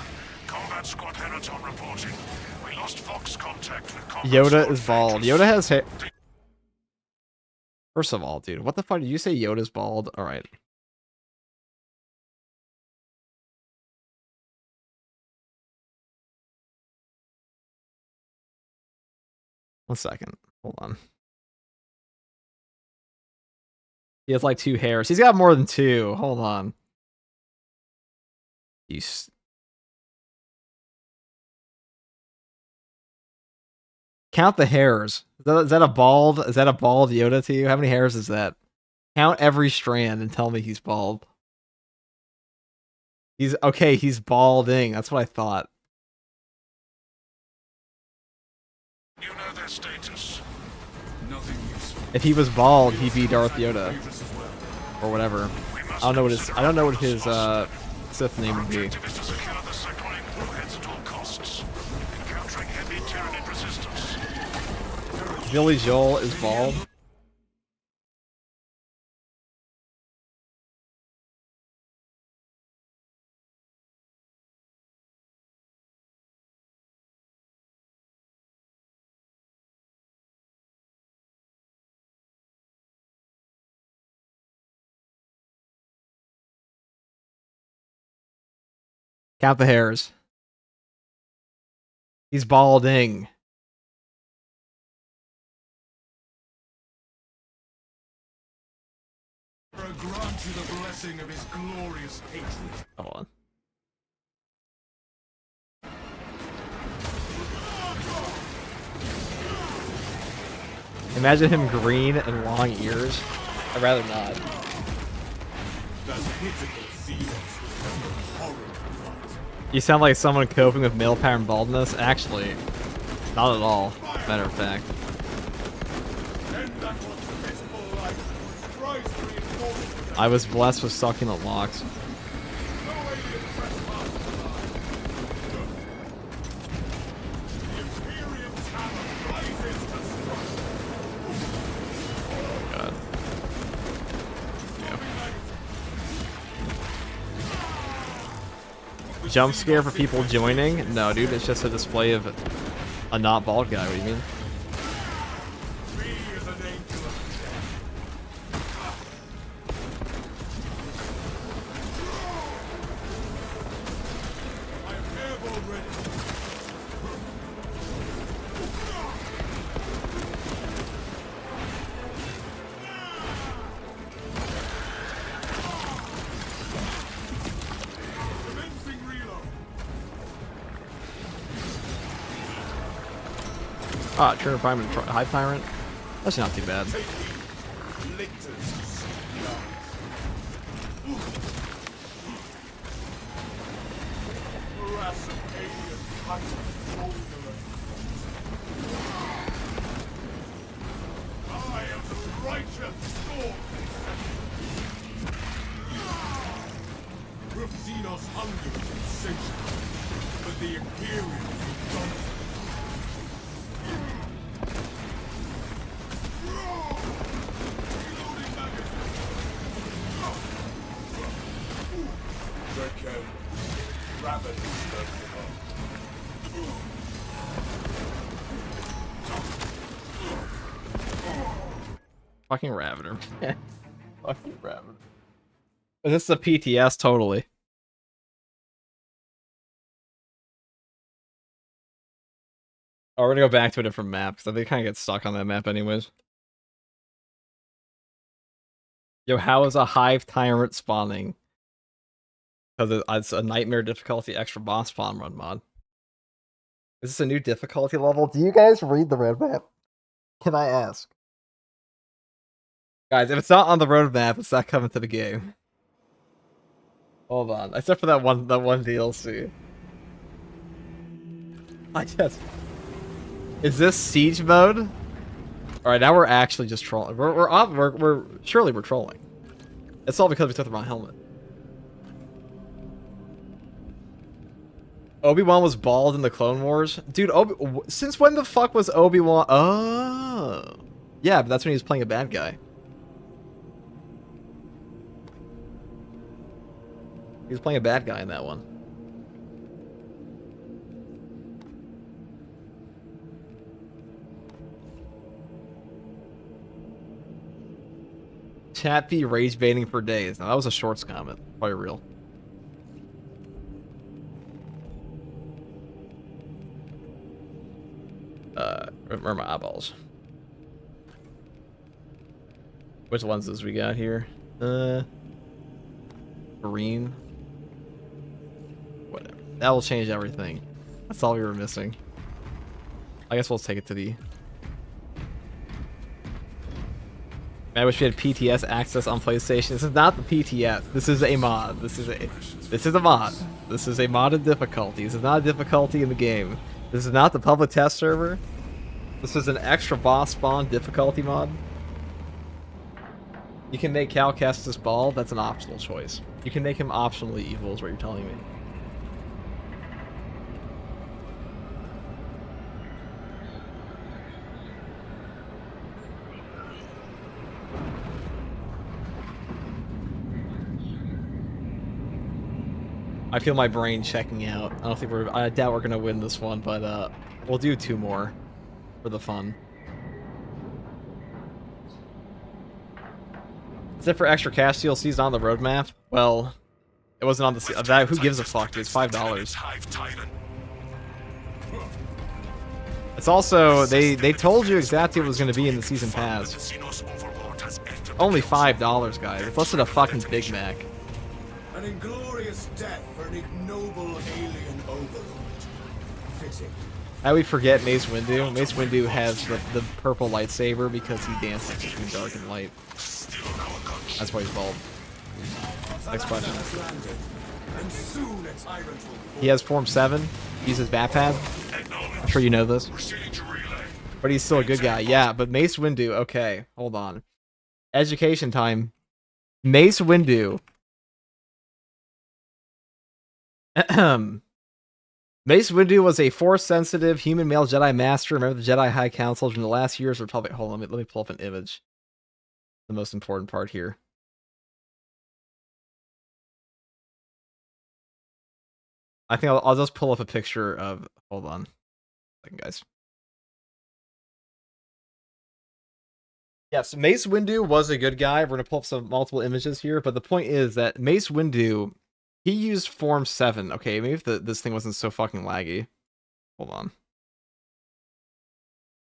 combat squad Heraton reporting. We lost Fox contact with combat Yoda squad is bald. Phaetus. Yoda has hair. First of all, dude, what the fuck did you say? Yoda's bald? All right. One second. Hold on. He has like 2 hairs. He's got more than 2. Hold on. Count the hairs. Is that a bald? Is that a bald Yoda to you? How many hairs is that? Count every strand and tell me he's bald. He's okay. He's balding. That's what I thought. You know their status. Nothing useful. If he was bald, he'd be Darth Yoda Mavis as well. or whatever. We must I don't know what his. consider I don't know what his Heraton's Sith name Our would be. objective is to secure the sectoring warheads at all costs. Encountering heavy Tyranid resistance. Billy Joel is bald. Count the hairs. He's balding. Grant you the blessing of his glorious hatred. Hold on. Imagine him green and long ears. I'd rather not. That pitiful Xenos was just a horrible fight. You sound like someone coping with male pattern baldness. Actually, not at all. Matter of fact. End that one's pitiful life. Strive to reinforce I was blessed with succulent locks. no alien trespass allowed. The Imperium Tower rises to strike. God. Jump scare for people joining? No, dude, it's just a display of a not bald guy. What do you mean? Me is an angel of death. I am airborne ready. Commencing reload. Ah, Turner Prime and High Tyrant. That's not too bad. Take heed. Lictors seek blood. Harassing alien titans vulnerable. I am the righteous storm. With Xenos hunger is insatiable, but the Imperials will dominate. Reloading magazine. Draco, ravenous lurking. Fucking Ravener. Fucking Ravener. This is a PTS, totally. Oh, we're gonna go back to a different map, because I think I kind of get stuck on that map anyways. Yo, how is a Hive Tyrant spawning? Because it's a Nightmare difficulty extra boss spawn run mod. Is this a new difficulty level? Do you guys read the roadmap? Can I ask? Guys, if it's not on the roadmap, it's not coming to the game. Hold on. Except for that one DLC. I guess. Is this siege mode? Alright, now we're actually just trolling. We're surely we're trolling. It's all because we took the wrong helmet. Obi-Wan was bald in the Clone Wars? Dude, since when the fuck was Obi-Wan? Oh. Yeah, but that's when he was playing a bad guy. He was playing a bad guy in that one. Chat be rage baiting for days. Now that was a shorts comment. Probably real. Remember my eyeballs. Which lenses we got here? Green. Whatever. That will change everything. That's all we were missing. I guess we'll take it to the... I wish we had PTS access on PlayStation. This is not the PTS. This is a mod. This is a mod. This is a modded difficulty. This is not a difficulty in the game. This is not the public test server. This is an extra boss spawn difficulty mod. You can make Cal Kestis bald. That's an optional choice. You can make him optionally evil is what you're telling me. I feel my brain checking out. I doubt we're gonna win this one, but we'll do 2 more for the fun. Is it for extra cash DLCs on the roadmap? Well, it wasn't on the that. Who gives a fuck? Dude? It's $5. It's also they told you exactly what was gonna be in the season pass. Only $5, guys. It's less than a fucking Big Mac. An inglorious death for an ignoble alien overlord. Fitting. How we forget Mace Windu? Mace Windu has the purple lightsaber because he dances between dark and light. That's why he's bald. Next question. He has Form 7. He uses Batpad. I'm sure you know this. But he's still a good guy. Yeah, but Mace Windu, okay, hold on. Education time. Mace Windu. Mace Windu was a Force-sensitive human male Jedi Master, member of the Jedi High Council during the last years of the Republic. Hold on, let me pull up an image. The most important part here. I think I'll just pull up a picture of... Hold on. Second, guys. Yes, Mace Windu was a good guy. We're going to pull up some multiple images here, but the point is that Mace Windu... He used Form 7. Okay, maybe if this thing wasn't so fucking laggy. Hold on.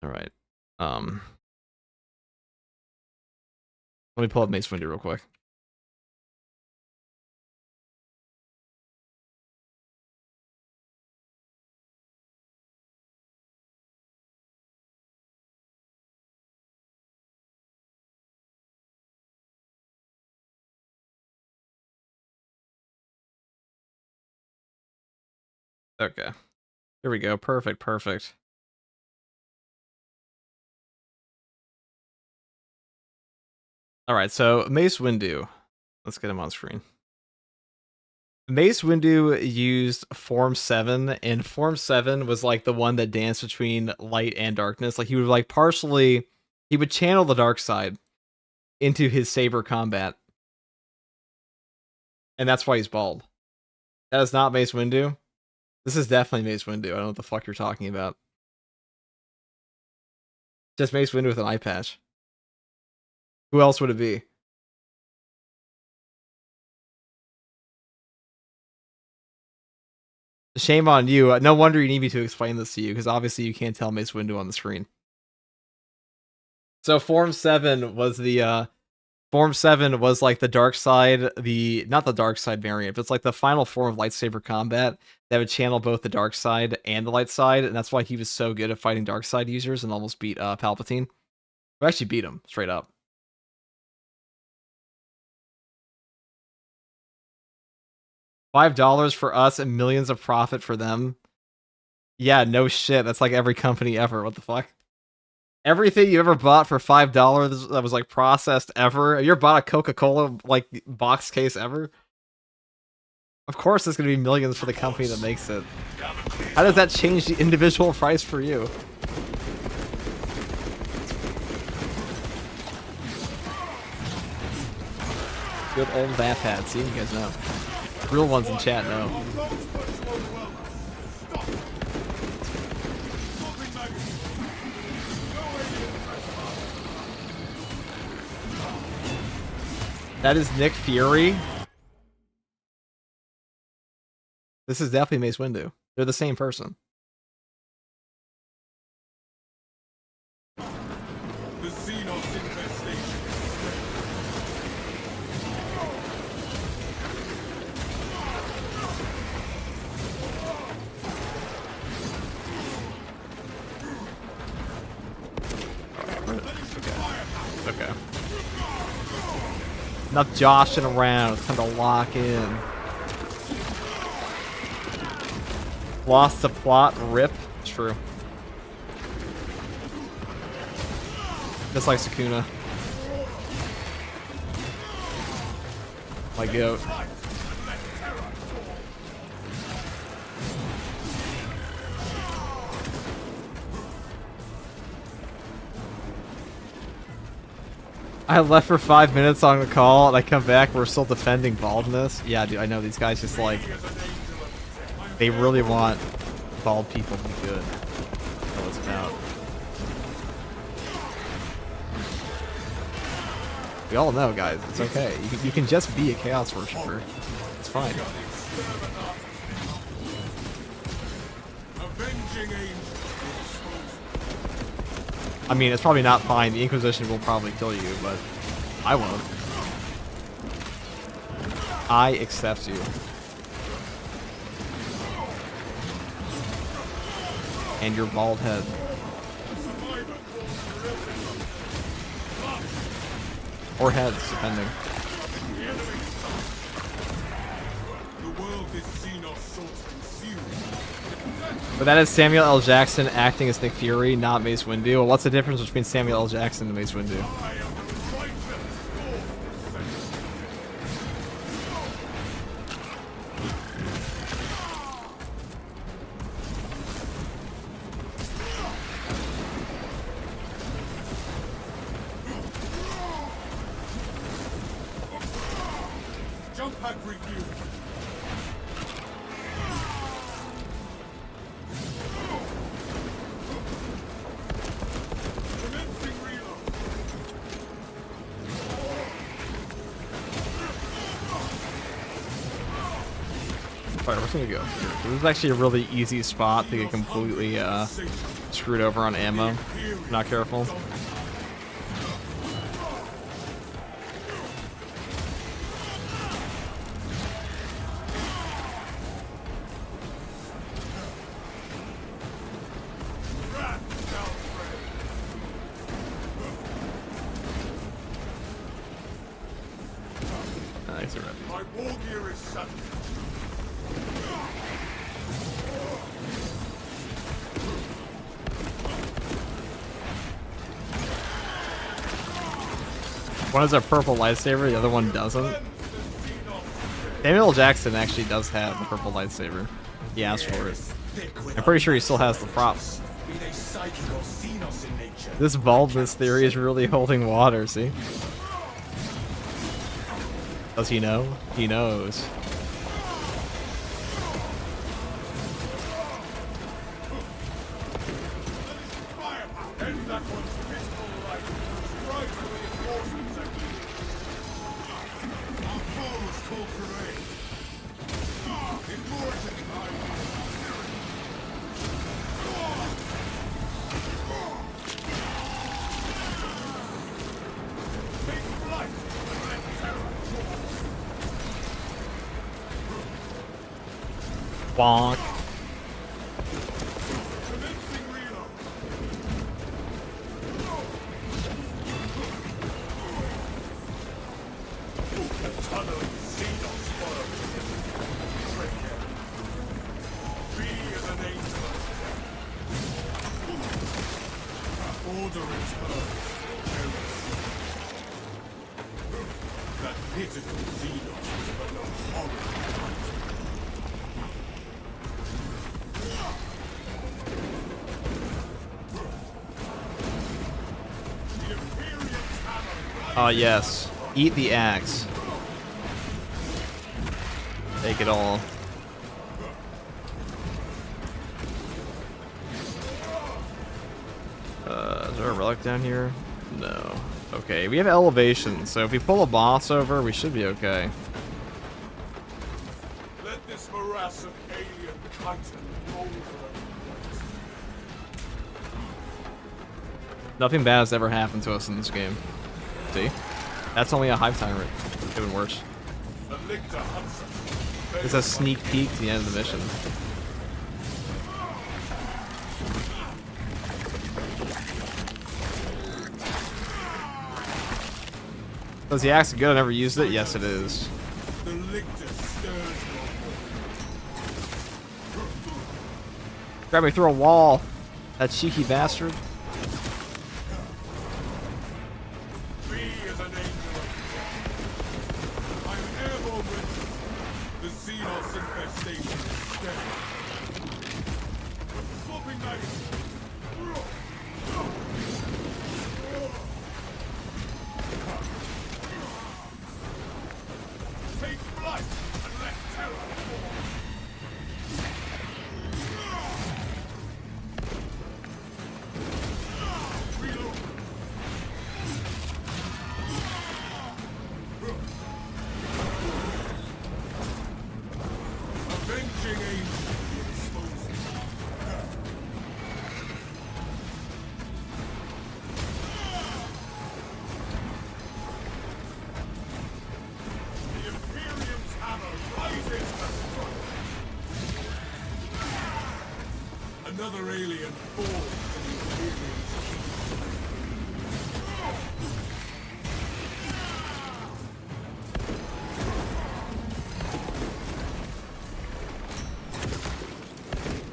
Alright. Let me pull up Mace Windu real quick. Okay. Here we go. Perfect, perfect. Alright, so Mace Windu. Let's get him on screen. Mace Windu used Form 7, and Form 7 was like the one that danced between light and darkness. Like he would like partially... He would channel the dark side into his saber combat. And that's why he's bald. That is not Mace Windu. This is definitely Mace Windu. I don't know what the fuck you're talking about. Just Mace Windu with an eye patch. Who else would it be? Shame on you. No wonder you need me to explain this to you, because obviously you can't tell Mace Windu on the screen. So Form 7 was the Form 7 was like the dark side, not the dark side variant, but it's like the final form of lightsaber combat that would channel both the dark side and the light side, and that's why he was so good at fighting dark side users and almost beat Palpatine. We actually beat him straight up. $5 for us and millions of profit for them. Yeah, no shit. That's like every company ever. What the fuck? Everything you ever bought for $5 that was like processed ever. You ever bought a Coca-Cola like box case ever? Of course, there's gonna be millions for the company that makes it. How does that change the individual price for you? Good old Vapad. See, you guys know. Real ones in chat know. That is Nick Fury. This is definitely Mace Windu. They're the same person. The Xenos infestation. Okay. Enough joshing around. It's time to lock in. Lost the plot. Rip. True. Just like Sukuna. My goat. I left for 5 minutes on the call, and I come back, we're still defending baldness. Yeah, dude, I know these guys just like... They really want bald people to be good. That's what it's about. We all know, guys, it's okay. You can just be a Chaos Worshipper. It's fine. I mean, it's probably not fine. The Inquisition will probably kill you, but I won't. I accept you. And your bald head. Or heads, depending. But that is Samuel L. Jackson acting as Nick Fury, not Mace Windu. Well, what's the difference between Samuel L. Jackson and Mace Windu? Jump pack review. Alright, where's gonna go? This is actually a really easy spot to get completely screwed over on ammo. If not careful. Nice, My war gear is set. One has a purple lightsaber, the other one doesn't. Samuel L. Jackson actually does have the purple lightsaber. He asked for it. I'm pretty sure he still has the prop. This baldness theory is really holding water, see? Does he know? He knows. Bonk. Commencing reload. The tunnel Xenos follows. Tread carefully. Be as an angel of death. Order is hers. That pitiful Xenos was but a horrible fight. The Imperial hammer Oh, yes. Eat the axe. Take it all. Is there a relic down here? No. Okay, we have elevation, so if we pull a boss over, we should be okay. Let this morass of alien titan roll for Nothing bad has ever happened to us in this game. See? That's only a hive tyrant. Doing worse. the lictor hunts us. It's a sneak peek to the end of the mission. Is the axe good? I never used it. Yes, it is. The lictor stirs Grab me through a wall. That cheeky bastard. Be as an angel of death. I'm airborne with the Xenos infestation is steady. Swapping knife. Take flight and let terror fall. Reload. Avenging angel exposes. The Imperium's hammer rises to strike. Another alien falls to the Imperium's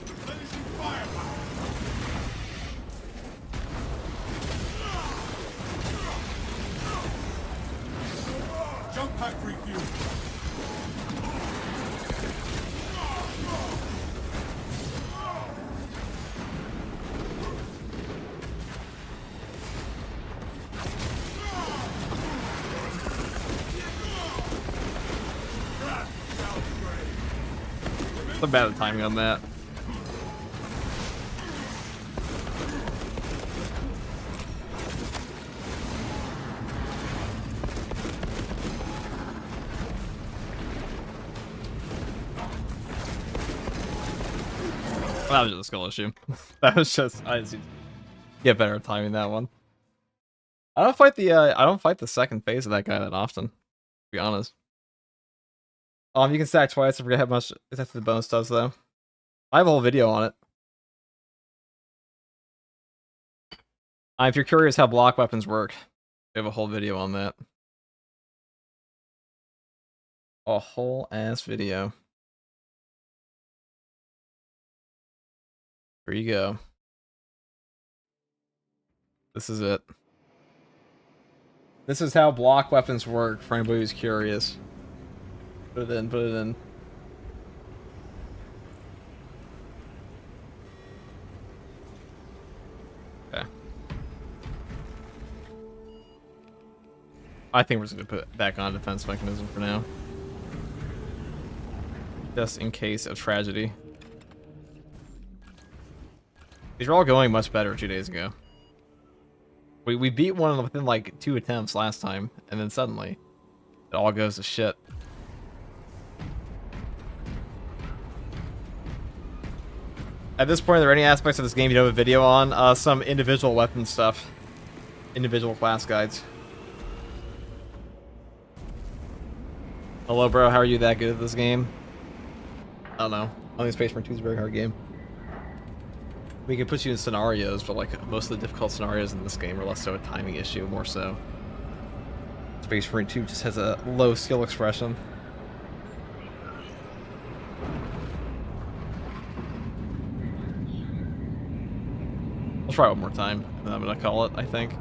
replenishing firepower. Jump pack refuel. What's the bad timing on that? Well, that was just a skill issue. That was just I just get better at timing that one. I don't fight the second phase of that guy that often, to be honest. You can stack twice. I forget how much exactly the bonus does though. I have a whole video on it. If you're curious how block weapons work, we have a whole video on that. A whole ass video. There you go. This is it. This is how block weapons work for anybody who's curious. Put it in, put it in. Okay. I think we're just gonna put it back on defense mechanism for now. Just in case of tragedy. These are all going much better 2 days ago. We beat one within like 2 attempts last time, and then suddenly it all goes to shit. At this point, are there any aspects of this game you don't have a video on? Some individual weapon stuff. Individual class guides. Hello, bro. How are you that good at this game? I don't know. I think Space Marine 2 is a very hard game. We can put you in scenarios, but like most of the difficult scenarios in this game are less so a timing issue, more so. Space Marine 2 just has a low skill expression. I'll try one more time, and then I'm gonna call it, I think.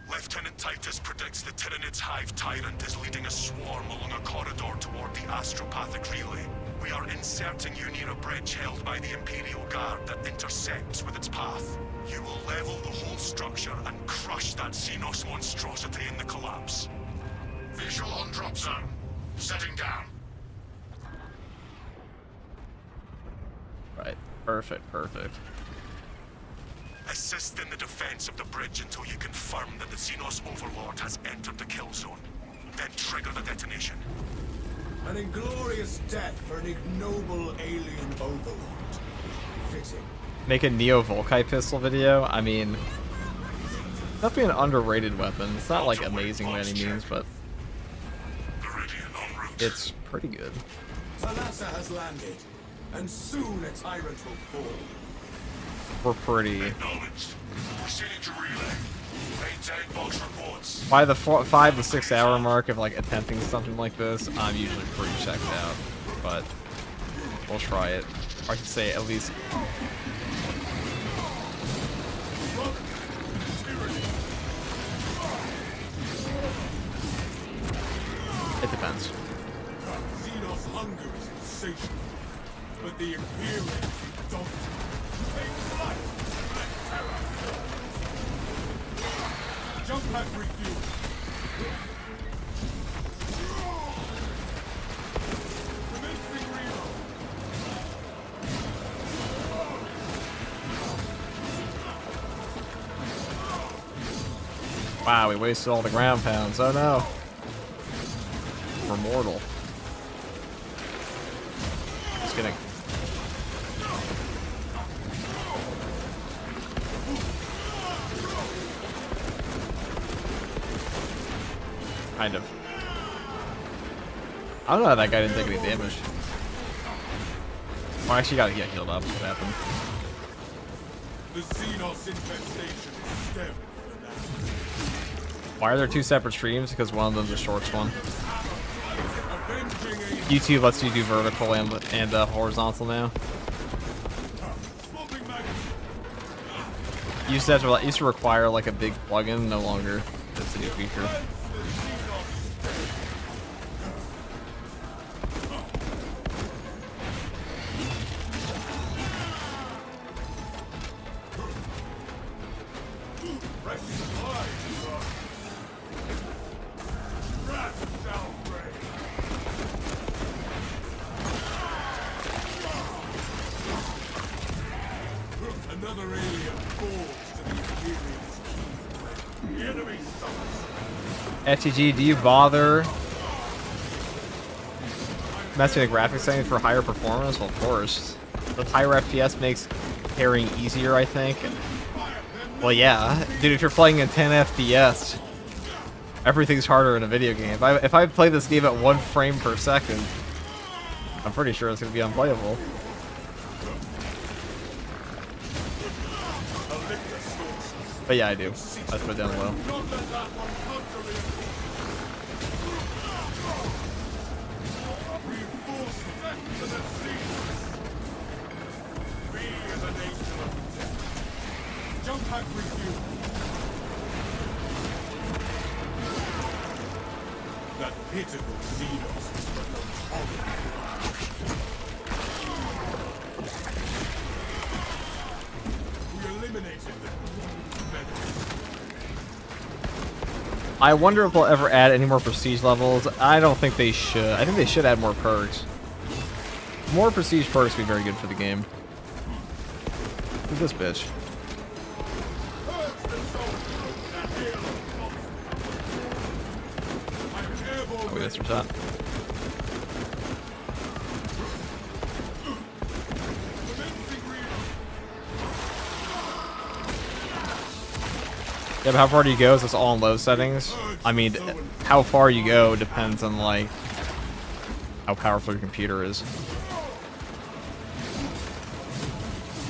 Lieutenant Titus predicts the Tyranid's Hive Tyrant is leading a swarm along a corridor toward the astropathic relay. We are inserting you near a bridge held by the Imperial Guard that intersects with its path. You will level the whole structure and crush that Xenos monstrosity in the collapse. Visual on drop zone. Setting down. Right. Perfect, perfect. Assist in the defense of the bridge until you confirm that the Xenos Overlord has entered the kill zone. Then trigger the detonation. An inglorious death for an ignoble alien overlord. Fitting. Make a Neo Volkite pistol video? I mean, that'd be an underrated weapon. It's not like amazing by any means, but Meridian en route. it's pretty good. Thalassa has landed, and soon a tyrant will fall. We're pretty... Acknowledged. Proceeding to relay. Maintain box reports. By the 5 to 6 hour mark of like attempting something like this, I'm usually pretty checked out. But we'll try it. Or I should say at least. It depends. Xenos' hunger is insatiable, but the Imperial is indomitable. Take flight and terror. Jump pack refuel. Commencing reload. Wow, we wasted all the ground pounds. Oh no. We're mortal. Just kidding. Kind of. I don't know how that guy didn't take any damage. Well, I actually gotta get healed up. What happened? The Xenos infestation is stemmed for now. Why are there two separate streams? Because one of them's a shorts one. Avenging a YouTube lets you do vertical and horizontal now. smoking magazine. Used to require like a big plugin. No longer. That's a new feature. Another alien falls to the Imperial's key. The enemy suffers. FTG, do you bother messing with graphics settings for higher performance? Well, of course. The higher FPS makes pairing easier, I think. Well, yeah. Dude, if you're playing in 10 FPS, everything's harder in a video game. If I play this game at 1 frame per second, I'm pretty sure it's going to be unplayable. But yeah, I do. I put it down low. Jump pack refuel. That pitiful Xenos was but no target. We eliminated them. I wonder if they'll ever add any more prestige levels. I don't think they should. I think they should add more perks. More prestige perks would be very good for the game. Who's this bitch? Oh, wait, that's her top. Yeah, but how far do you go? Is this all in low settings? I mean, how far you go depends on, like, how powerful your computer is.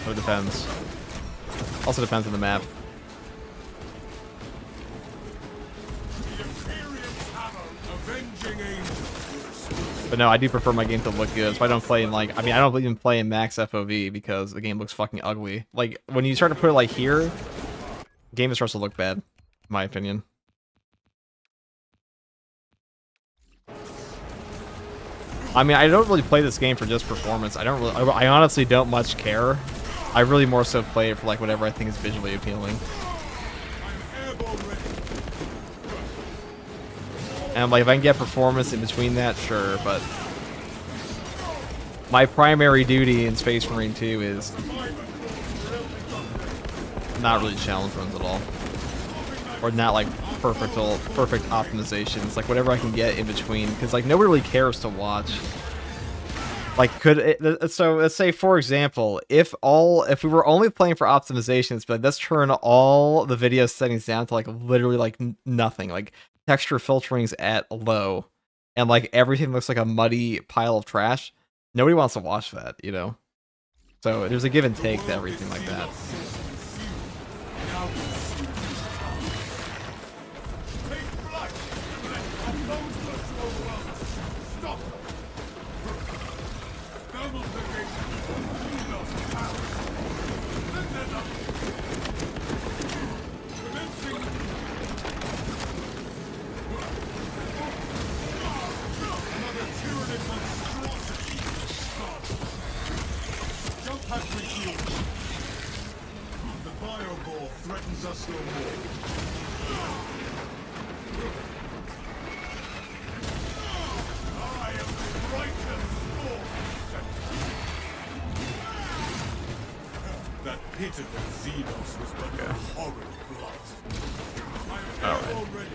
So it depends. Also depends on the map. But no, I do prefer my game to look good, so I don't play in, like, I mean, I don't even play in max FOV because the game looks fucking ugly. Like, when you start to put it, like, here, the game starts to look bad, in my opinion. I mean, I don't really play this game for just performance. I honestly don't much care. I really more so play it for, like, whatever I think is visually appealing. And, like, if I can get performance in between that, sure, but my primary duty in Space Marine 2 is not really challenge runs at all. Or not, like, perfect optimizations. Like, whatever I can get in between. Because, like, nobody really cares to watch. Like, so let's say, for example, if we were only playing for optimizations, but let's turn all the video settings down to, like, literally, like, nothing. Like, texture filtering's at low, and, like, everything looks like a muddy pile of trash. Nobody wants to watch that, you know? So there's a give and take to everything like that.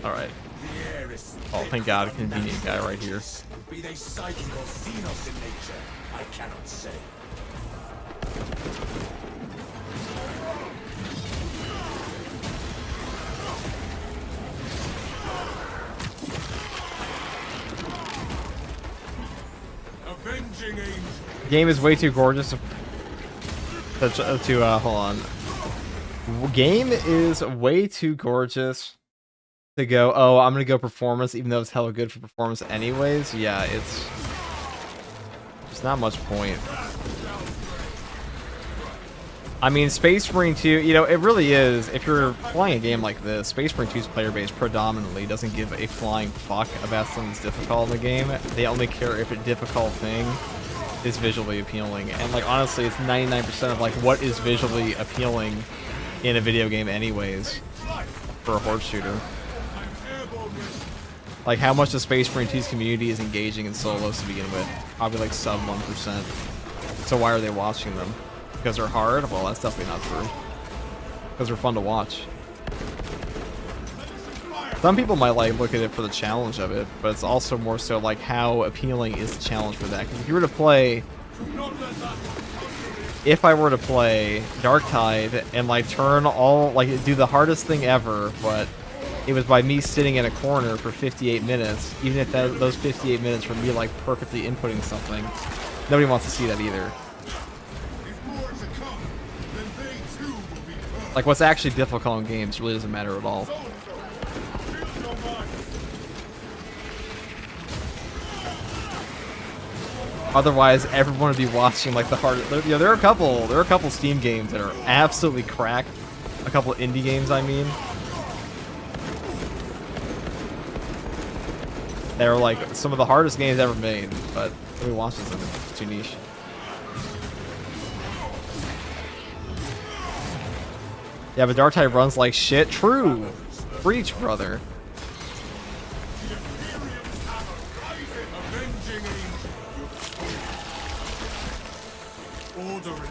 Alright. Oh, thank God, a convenient guy right here. Be they psychic or Xenos in nature, I cannot say. Avenging angel. The game is way too gorgeous to hold on. Game is way too gorgeous to go, oh, I'm gonna go performance, even though it's hella good for performance anyways. Yeah, it's just not much point. I mean, Space Marine 2, you know, it really is, if you're playing a game like this, Space Marine 2's player base predominantly doesn't give a flying fuck about something's difficult in the game. They only care if a difficult thing is visually appealing. And, like, honestly, it's 99% of, like, what is visually appealing in a video game anyways for a horde shooter. Like, how much the Space Marine 2's community is engaging in solos to begin with? Probably like sub 1%. So why are they watching them? Because they're hard? Well, that's definitely not true. Because they're fun to watch. Some people might like look at it for the challenge of it, but it's also more so like how appealing is the challenge for that. Because if you were to play... If I were to play Darktide and like turn all... like do the hardest thing ever, but it was by me sitting in a corner for 58 minutes, even if those 58 minutes were me like perfectly inputting something, nobody wants to see that either. Like, what's actually difficult in games really doesn't matter at all. Otherwise, everyone would be watching like the hardest. You know, there are a couple Steam games that are absolutely cracked. A couple indie games, I mean. They're like some of the hardest games ever made, but nobody watches them. It's too niche. Yeah, but Darktide runs like shit. True. Breach, brother.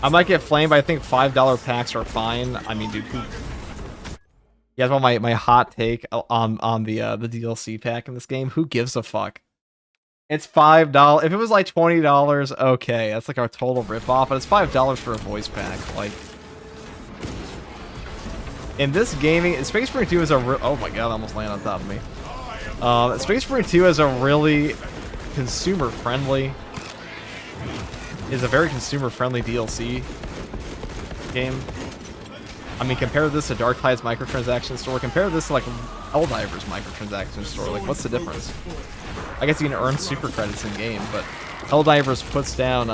I might get flamed, but I think $5 packs are fine. I mean, dude, you guys want my hot take on the DLC pack in this game? Who gives a fuck? It's $5. If it was like $20, okay, that's like our total ripoff. But it's $5 for a voice pack. Like, In this gaming, Space Marine 2 is a oh my god, I almost landed on top of me. Space Marine 2 is a really consumer-friendly, is a very consumer-friendly DLC game. I mean, compare this to Dark Tide's microtransaction store, compare this to like Helldiver's microtransaction store, like what's the difference? I guess you can earn super credits in game, but Helldivers puts down,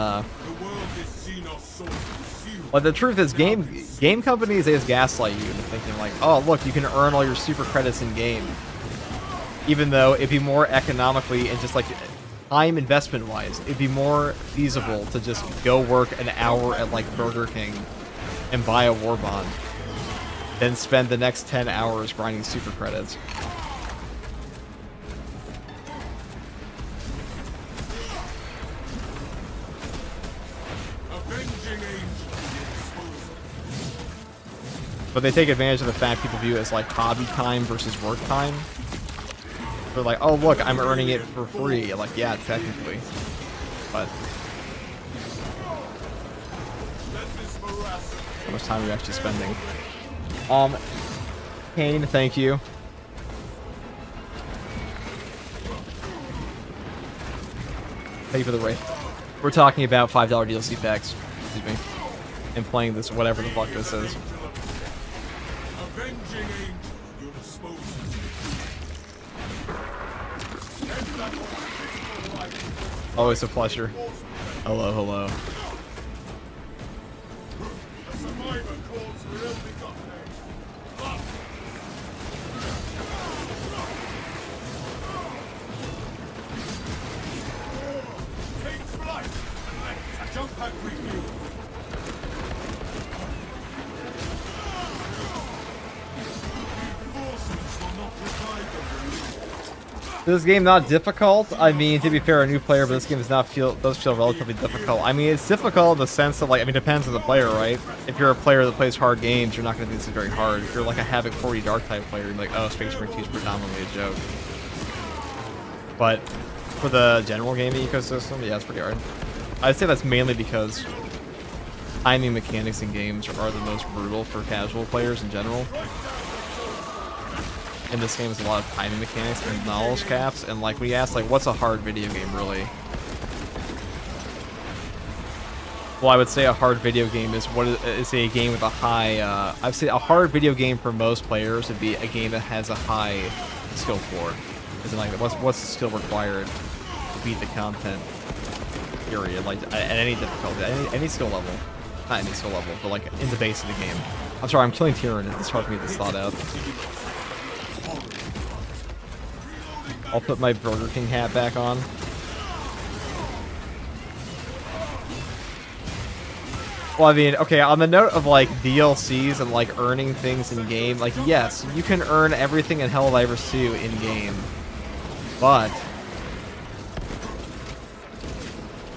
But the truth is, game companies, they just gaslight you into thinking like, oh look, you can earn all your super credits in game. Even though it'd be more economically and just like time investment wise, it'd be more feasible to just go work an hour at like Burger King and buy a war bond than spend the next 10 hours grinding super credits. But they take advantage of the fact people view it as like hobby time versus work time. They're like, oh look, I'm earning it for free. Like, yeah, technically. But how much time are you actually spending? Kane, thank you. Thank you for the raid. We're talking about $5 DLC packs. Excuse me. And playing this, whatever the fuck this is. Always a pleasure. Hello, hello. This game not difficult? I mean, to be fair, a new player, but this game does feel relatively difficult. I mean, it's difficult in the sense of like, I mean, it depends on the player, right? If you're a player that plays hard games, you're not going to think this is very hard. If you're like a Havoc 40 Dark type player, you're like, oh, Space Marine 2 is predominantly a joke. But for the general gaming ecosystem, yeah, it's pretty hard. I'd say that's mainly because timing mechanics in games are the most brutal for casual players in general. In this game, there's a lot of timing mechanics and knowledge caps, and like we asked, like, what's a hard video game really? Well, I would say a hard video game is a game with a high. I'd say a hard video game for most players would be a game that has a high skill floor. Is like, what's the skill required to beat the content? Period. Like at any difficulty, any skill level, not any skill level, but like in the base of the game. I'm sorry, I'm killing Tyranid. It's hard for me to get this thought out. I'll put my Burger King hat back on. Well, I mean, okay, on the note of, like, DLCs and, like, earning things in-game, like, yes, you can earn everything in Helldivers 2 in-game, but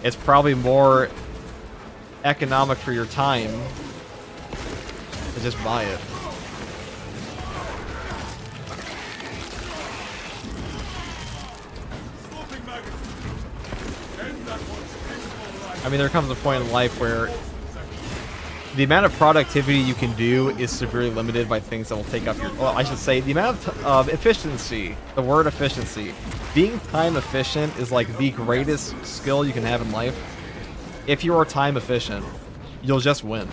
it's probably more economic for your time to just buy it. I mean, there comes a point in life where the amount of productivity you can do is severely limited by things that will take up your... Well, I should say, the amount of efficiency, the word efficiency. Being time efficient is like the greatest skill you can have in life. If you are time efficient, you'll just win.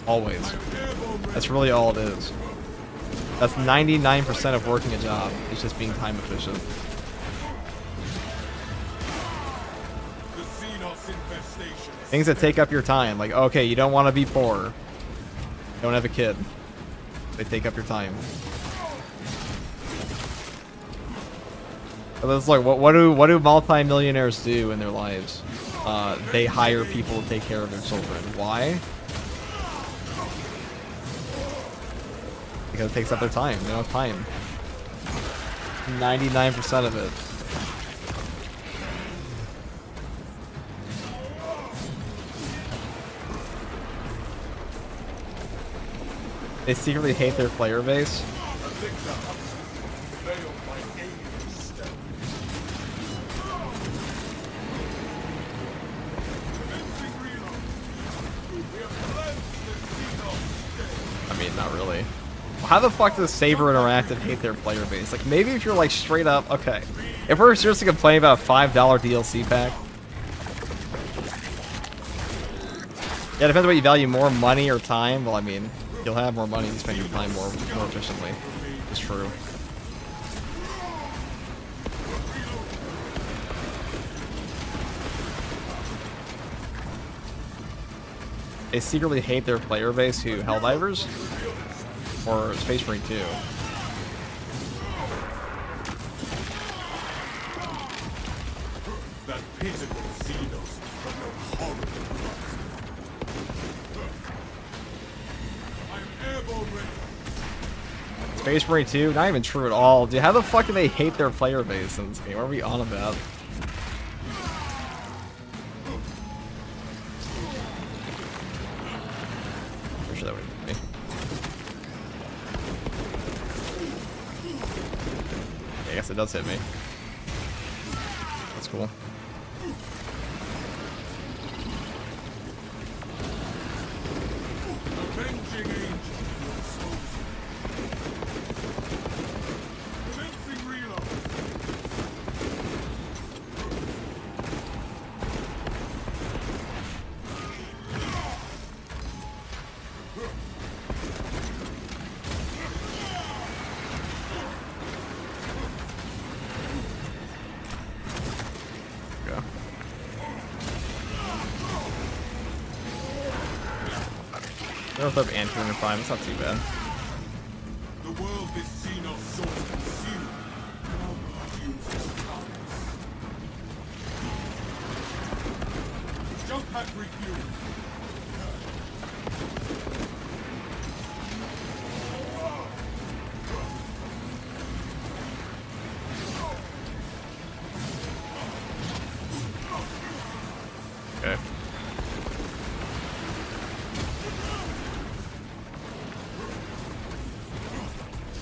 Always. That's really all it is. That's 99% of working a job, is just being time efficient. Things that take up your time, like, okay, you don't want to be poor. Don't have a kid. They take up your time. But it's like, what do multi-millionaires do in their lives? They hire people to take care of their children. Why? Because it takes up their time. They don't have time. 99% of it. They secretly hate their player base. I mean, not really. How the fuck does Saber Interactive hate their player base? Like, maybe if you're like straight up, okay. If we're seriously complaining about a $5 DLC pack. Yeah, it depends on what you value more, money or time. Well, I mean, you'll have more money if you spend your time more efficiently. It's true. They secretly hate their player base who Helldivers? Or Space Marine 2? That pitiful Xenos but no horrible. I'm airborne ready. Space Marine 2? Not even true at all. Dude, how the fuck do they hate their player base in this game? What are we on about? I'm sure that would hit me. Yeah, I guess it does hit me. That's cool. Avenging angel. Commencing reload. Go. I don't know if I have Anti-Lunar Prime, it's not too bad. The world this Xenos sought to consume. Use its powers. Jump pack refuel. Okay.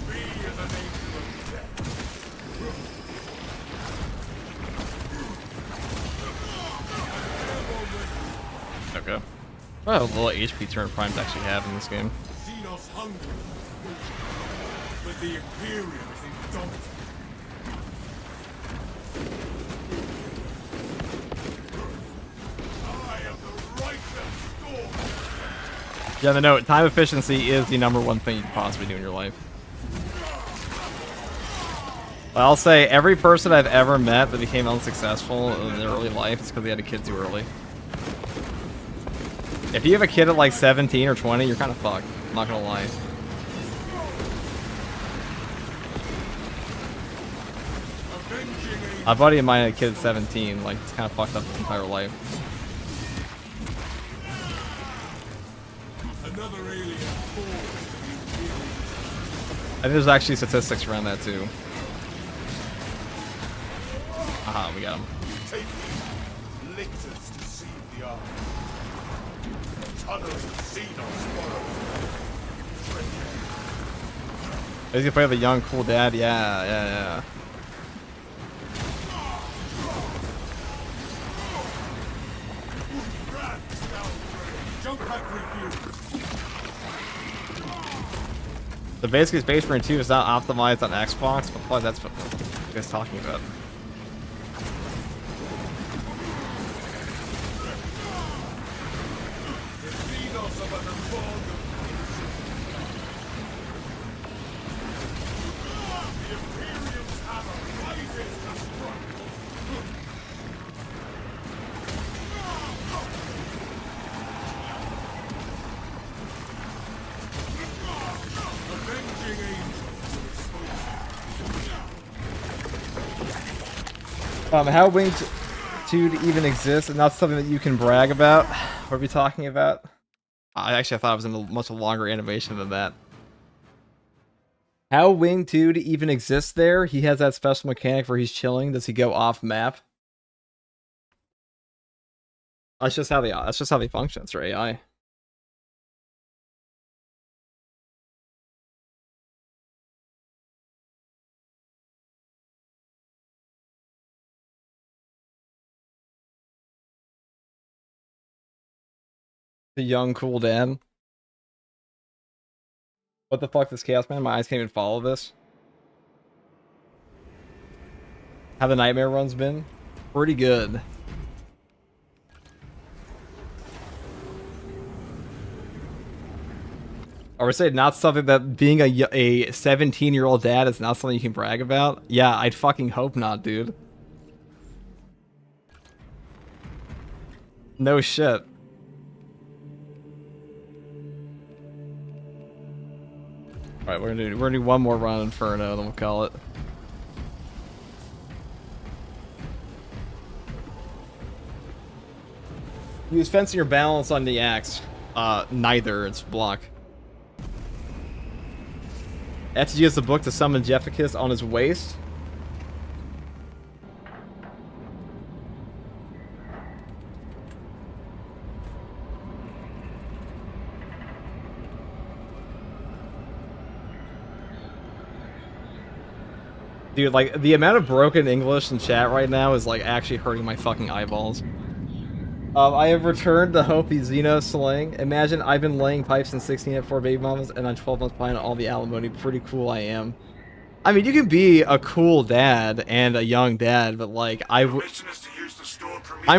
Be as an angel of death. Okay. What a little HP turn primes actually have in this game. Xenos hungry. But the Imperium is indomitable. I am the righteous storm. Yeah, the note, time efficiency is the #1 thing you can possibly do in your life. But I'll say every person I've ever met that became unsuccessful in their early life is because they had a kid too early. If you have a kid at like 17 or 20, you're kind of fucked. I'm not gonna lie. Avenging angel. My buddy of mine had a kid at 17, like, it's kind of fucked up his entire life. Another alien falls to the Imperium. I think there's actually statistics around that too. Aha, we got him. Take these lictors to see the ark. Tunneling Xenos borrow. He's gonna play with a young, cool dad. Yeah. Jump pack refuel. So basically, Space Marine 2 is not optimized on Xbox, but probably that's what you guys talking about. The Xenos of an evolved The Imperium's hammer rises to strike. Avenging angel. How Winged to even exist is not something that you can brag about. What are we talking about? I thought it was in a much longer animation than that. How Wing 2 to even exist there? He has that special mechanic where he's chilling. Does he go off map? That's just how they function. It's their AI. The young cool dad. What the fuck, this Chaos Man? My eyes can't even follow this. How the nightmare run's been? Pretty good. I would say not something that being a 17-year-old dad is not something you can brag about. Yeah, I'd fucking hope not, dude. No shit. Alright, we're gonna do one more run Inferno, then we'll call it. Use fencing or balance on the axe. Neither, it's block. FTG has the book to summon Jephikus on his waist. Dude, like, the amount of broken English in chat right now is, like, actually hurting my fucking eyeballs. I have returned to Hopi Xeno slang. Imagine I've been laying pipes since 16 at 4 baby mamas, and I'm 12 months behind on all the alimony. Pretty cool I am. I mean, you can be a cool dad and a young dad, but, like, I'm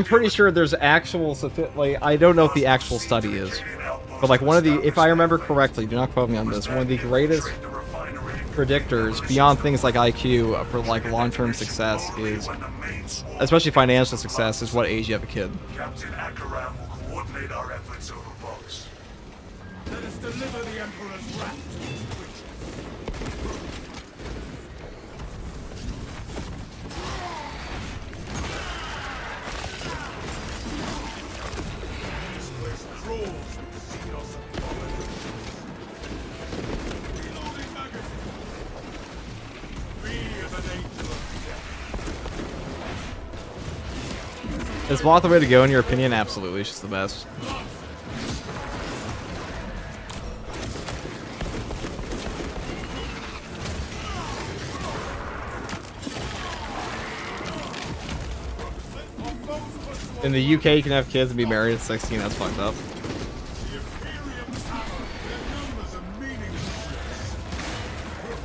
pretty sure there's actual, like, I don't know what the actual study is. But, like, one of the, if I remember correctly, do not quote me on this, one of the greatest predictors beyond things like IQ for like long-term success is, especially financial success, is what age you have a kid. Captain Akaram will coordinate our efforts over box. Let us deliver the Emperor's wrath to these creatures. This place crawls with Xenos abominations. Reloading magazine. Is Block the way to go in your opinion? Absolutely, she's the best. In the UK, you can have kids and be married at 16. That's fucked up.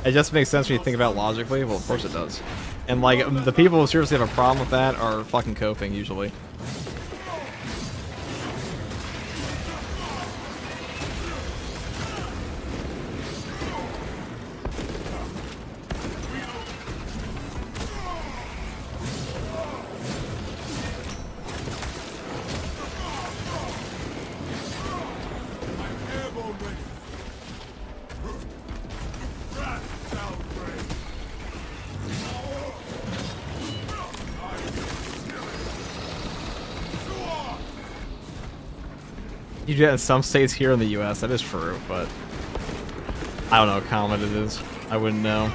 It just makes sense when you think about it logically. Well, of course it does. And, like, the people who seriously have a problem with that are fucking coping, usually. You do that in some states here in the US, that is true, but I don't know how common it is. I wouldn't know.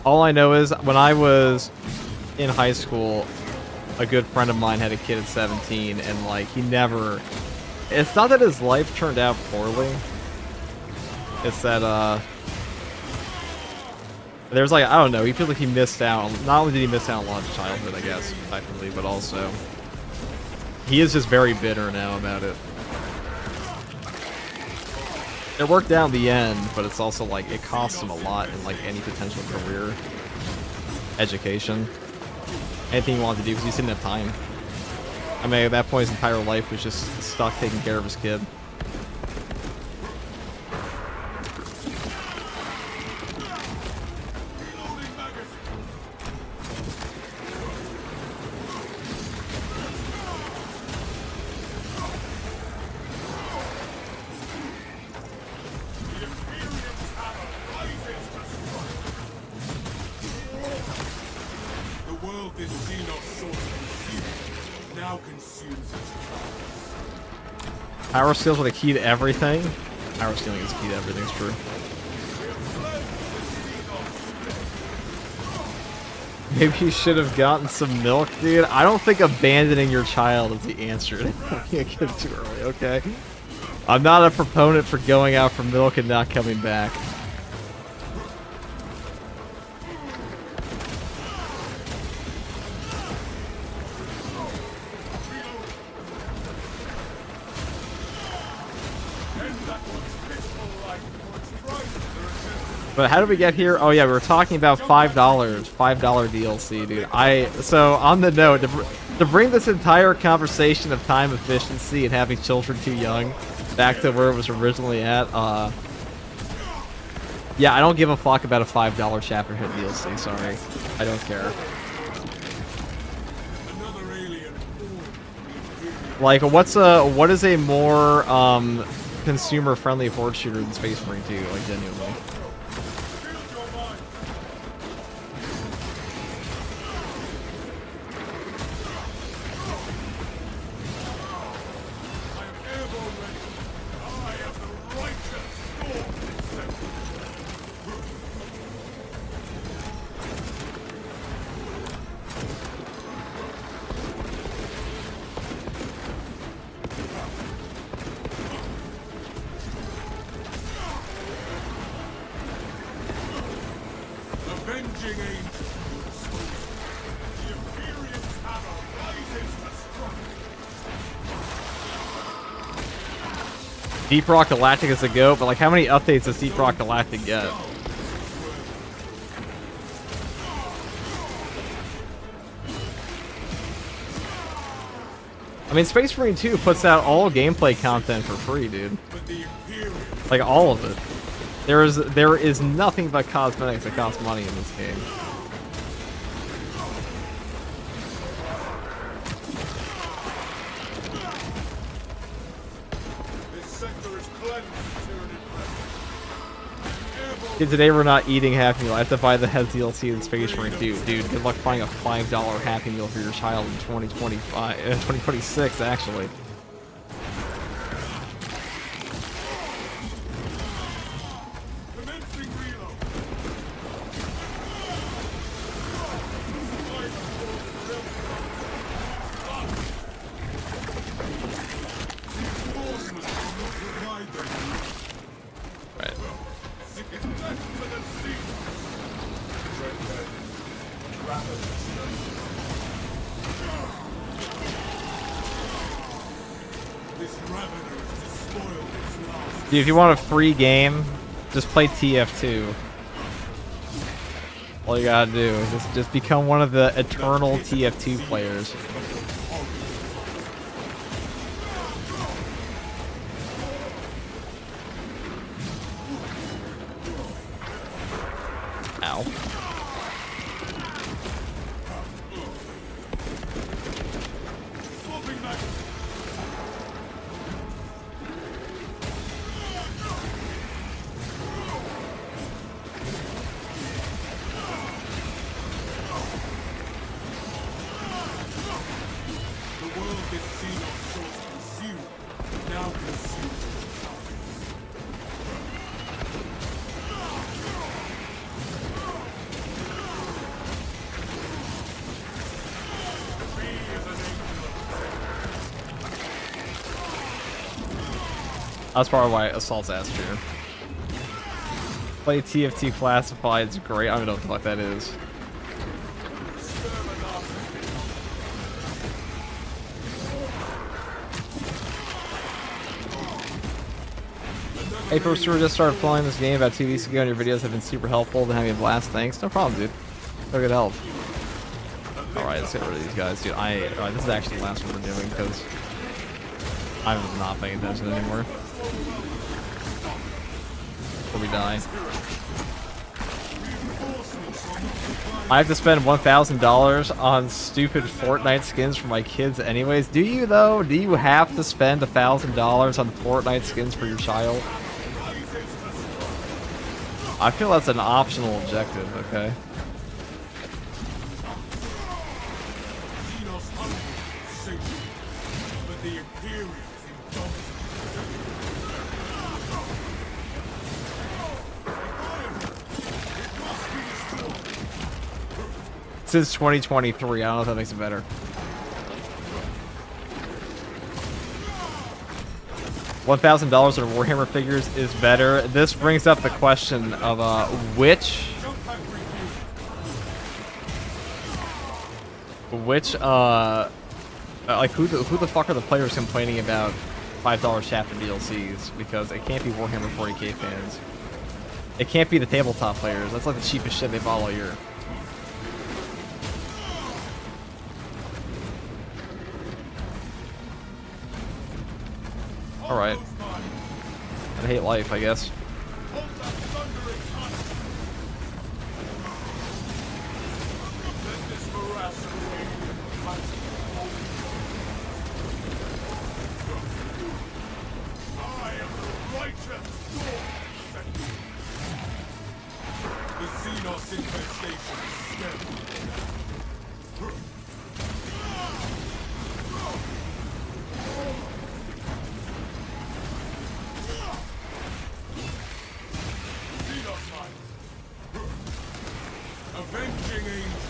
All I know is when I was in high school, a good friend of mine had a kid at 17, and like he never, it's not that his life turned out poorly, it's that there's like, I don't know, he feels like he missed out. Not only did he miss out on a lot of childhood, I guess, technically, but also he is just very bitter now about it. It worked out in the end, but it's also like it costs him a lot in like any potential career, education, anything he wanted to do because he just didn't have time. I mean, at that point, his entire life was just stuck taking care of his kid. Power skills are the key to everything. Power scaling is the key to everything, it's true. Maybe you should have gotten some milk, dude. I don't think abandoning your child is the answer. I can't get it too early, okay? I'm not a proponent for going out for milk and not coming back. But how did we get here? Oh yeah, we were talking about $5 DLC, dude. So on the note, to bring this entire conversation of time efficiency and having children too young back to where it was originally at, yeah, I don't give a fuck about a $5 chapter hit DLC, sorry. I don't care. Like, what is a more, consumer-friendly horde shooter than Space Marine 2, like, genuinely? Deep Rock Galactic is a goat, but like, how many updates does Deep Rock Galactic get? I mean, Space Marine 2 puts out all gameplay content for free, dude. Like, all of it. There is nothing but cosmetics that cost money in this game. Today we're not eating Happy Meal. I have to buy the head DLC in Space Marine 2. Dude, good luck finding a $5 Happy Meal for your child in 2026, actually. Dude, if you want a free game, just play TF2. All you gotta do is just become one of the eternal TF2 players. Ow. That's probably why Assault's ass tier. Play TF2 Classified, it's great. I don't know what the fuck that is. Hey, Professor, just started playing this game about 2 weeks ago, and your videos have been super helpful. Been having a blast. Thanks. No problem, dude. No good help. Alright, let's get rid of these guys, dude. Alright, this is actually the last one we're doing, because I'm not paying attention anymore. Before we die. I have to spend $1,000 on stupid Fortnite skins for my kids anyways. Do you, though? Do you have to spend $1,000 on Fortnite skins for your child? I feel that's an optional objective, okay? Since 2023, I don't know if that makes it better. $1,000 on Warhammer figures is better. This brings up the question of which like who the fuck are the players complaining about $5 chapter DLCs? Because it can't be Warhammer 40k fans. It can't be the tabletop players. That's like the cheapest shit they bought all year. Alright. I hate life, I guess. Avenging angel,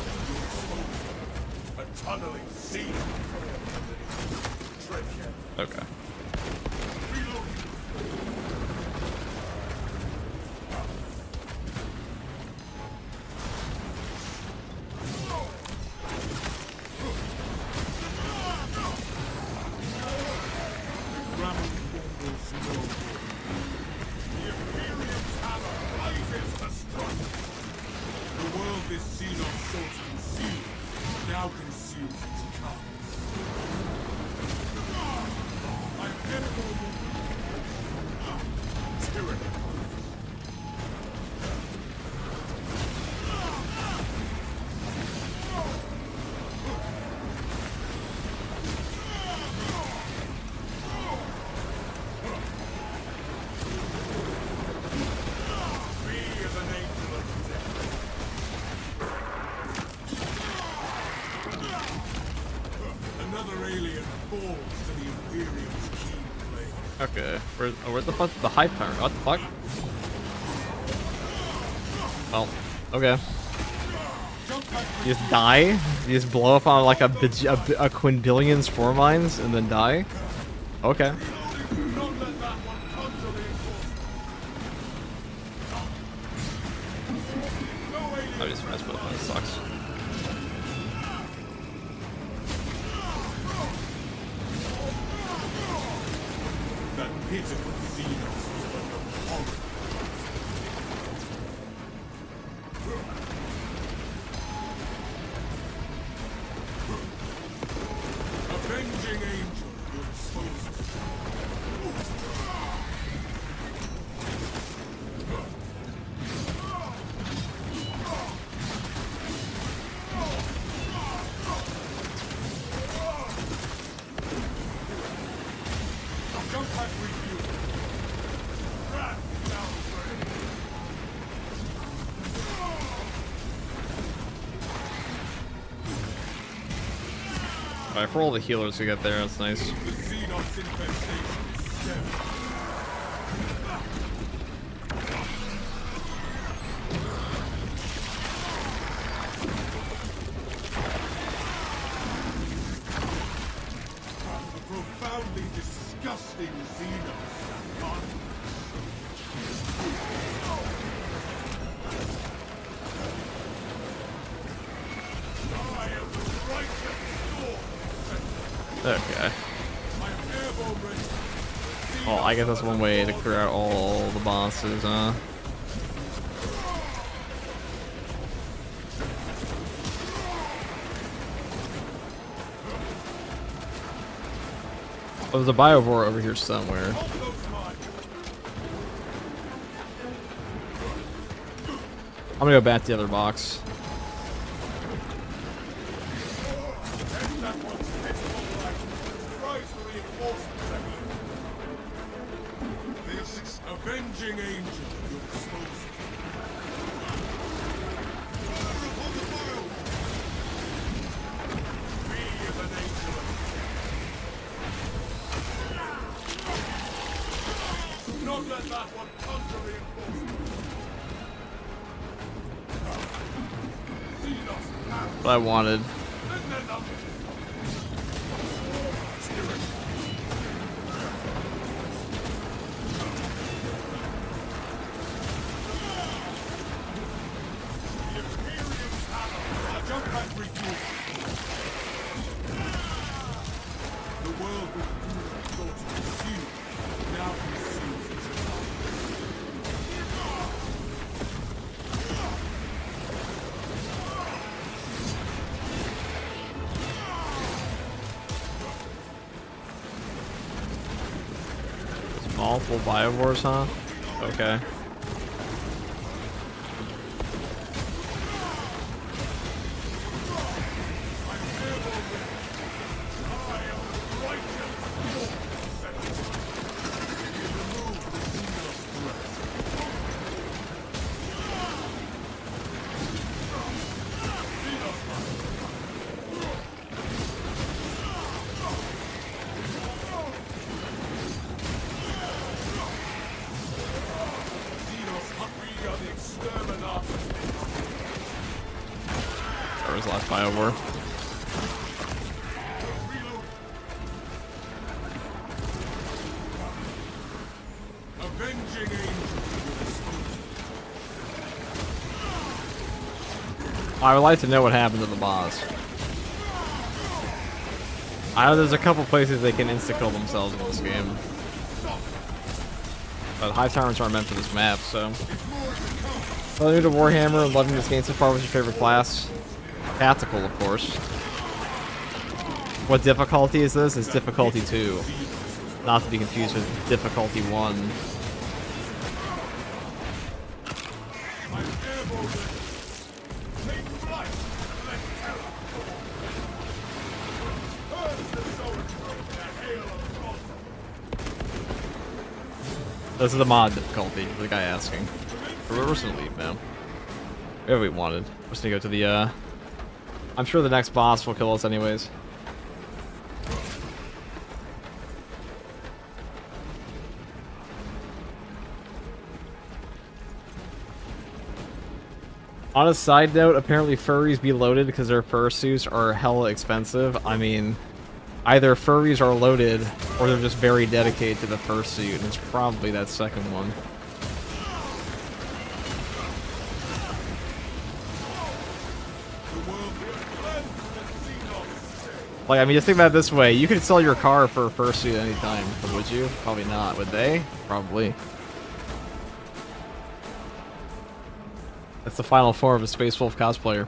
a tunneling sea. Okay. Okay, where the fuck the hype turn? What the fuck? Well, okay. You just die? You just blow up on like a quintillion spore mines and then die? Okay. I just messed with that. Sucks. Alright, for all the healers we got there, that's nice. Profoundly disgusting Okay. Oh, I guess that's one way to clear out all the bosses, huh? Oh, there's a biovore over here somewhere. I'm gonna go back to the other box. Avenging angel, you're exposed. We as an angel. Do not let that one come to reinforcement. What I wanted. Multiple biowars, huh? Okay. That was the last biowar. Avenging angel. I would like to know what happened to the boss. I know there's a couple places they can insta-kill themselves in this game. But high tyrants aren't meant for this map, so. Well, new to Warhammer and loving this game so far. What's your favorite class? Tactical, of course. What difficulty is this? It's difficulty 2. Not to be confused with difficulty 1. This is the mod difficulty, for the guy asking. We're just gonna leave, man. Whatever we wanted. We're just gonna go to the, I'm sure the next boss will kill us anyways. On a side note, apparently furries be loaded because their fursuits are hella expensive. I mean, either furries are loaded or they're just very dedicated to the fursuit, and it's probably that second one. Like, I mean, just think about it this way. You could sell your car for a fursuit anytime, but would you? Probably not. Would they? Probably. That's the final form of a Space Wolf cosplayer.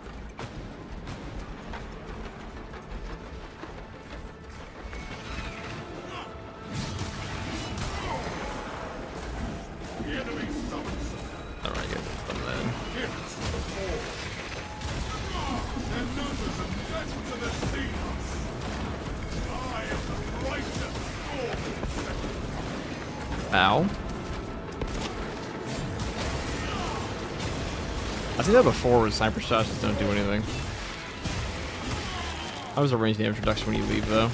Alright, get from then. Ow. I've seen that before with sniper shots just don't do anything. I was arranging the introduction when you leave though.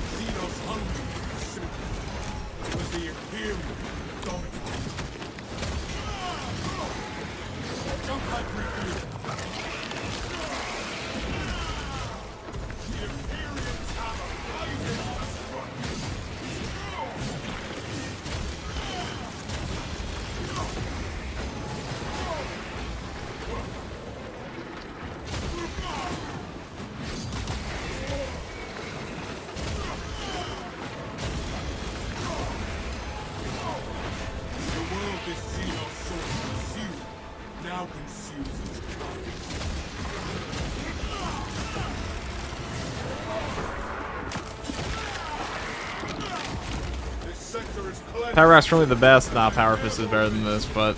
Power Rock's currently the best. Nah, Power Fist is better than this, but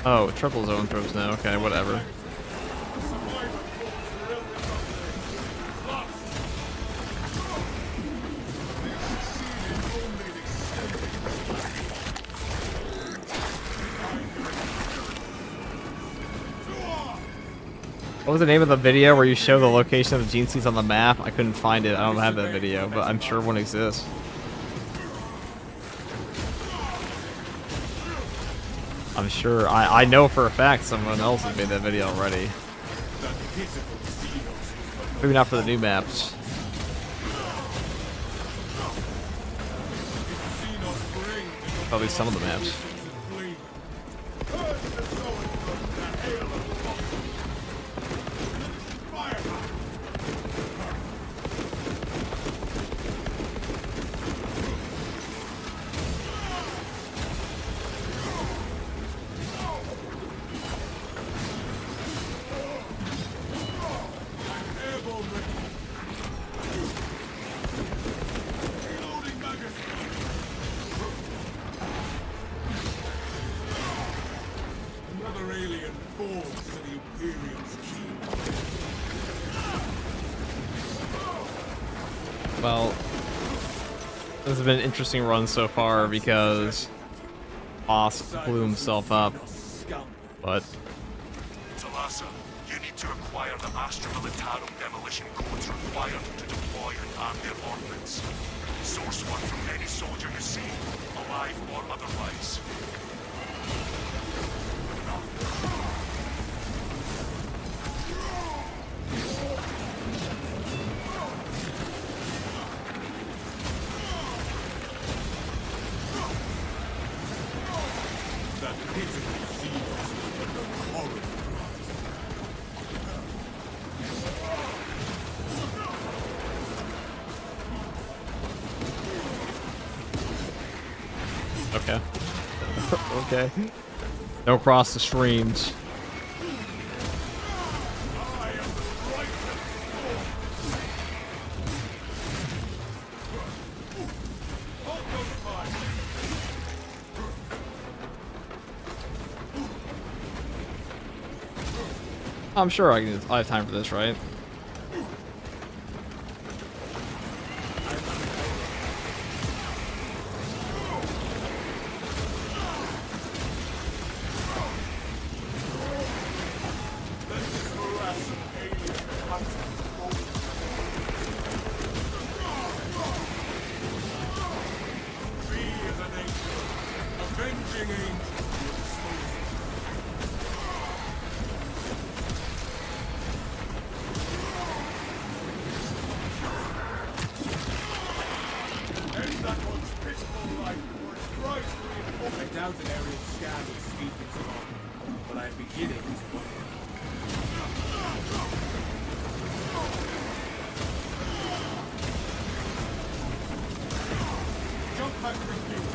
oh, triple zone throws now. Okay, whatever. What was the name of the video where you show the location of the gene seeds on the map? I couldn't find it. I don't have that video, but I'm sure one exists. I'm sure. I know for a fact someone else has made that video already. Maybe not for the new maps. Probably some of the maps. Imperium's keen. Well, this has been an interesting run so far because Boss blew himself up, but Talassa, you need to acquire the Astra Militarum demolition codes required to deploy and arm their ordnance. Source one from any soldier you see, alive or otherwise. That pitiful Xenos will become horrible. okay. Okay. Don't cross the streams. I am the brightest force. Hold those fires. I'm sure I have time for this, right? This harassing alien hunter. Be as an angel, avenging angel to your disposal. End that one's pitiful life before it cries for reinforcement. I doubt an aerial scan will speed things along, but I'm beginning to wonder. Jump back refuel.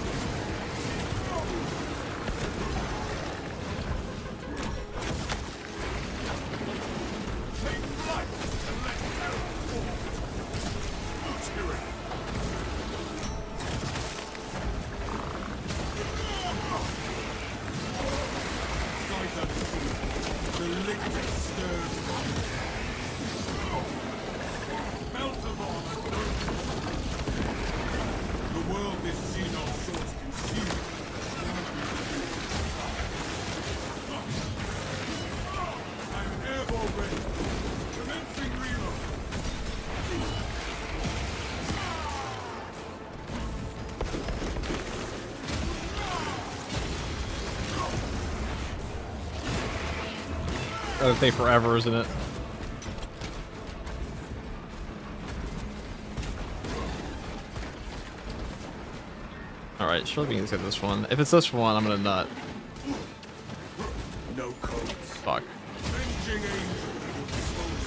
Take flight and let terror fall. Tyranny. Sight unseen, the lictor stirs. Melt of armor. The world this Xenon source consumes. I'm airborne ready. Commencing reload. That'll take forever, isn't it? Alright, surely we can get this one. If it's this one, I'm gonna nut. No codes. Fuck. Avenging angel at your disposal.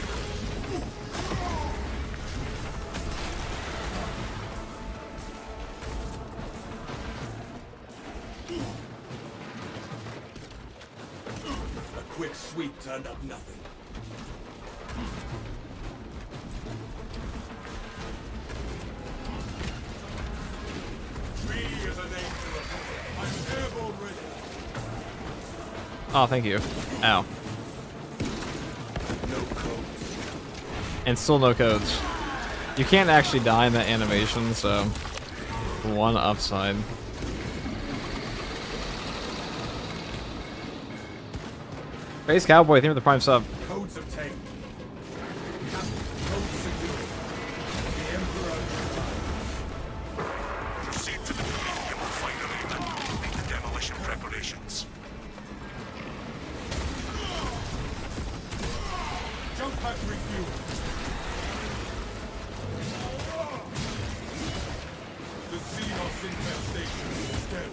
A quick sweep turned up nothing. Me as an angel. I'm airborne ready. Oh, thank you. Ow. No codes. And still no codes. You can't actually die in that animation, so one upside. Space Cowboy, thank you for the Prime sub. Codes obtained. Captain, codes secured. The Emperor arrives. Proceed to the Dominion refinery and complete the demolition preparations. Jump pack refuel. The Xenos infestation is dead.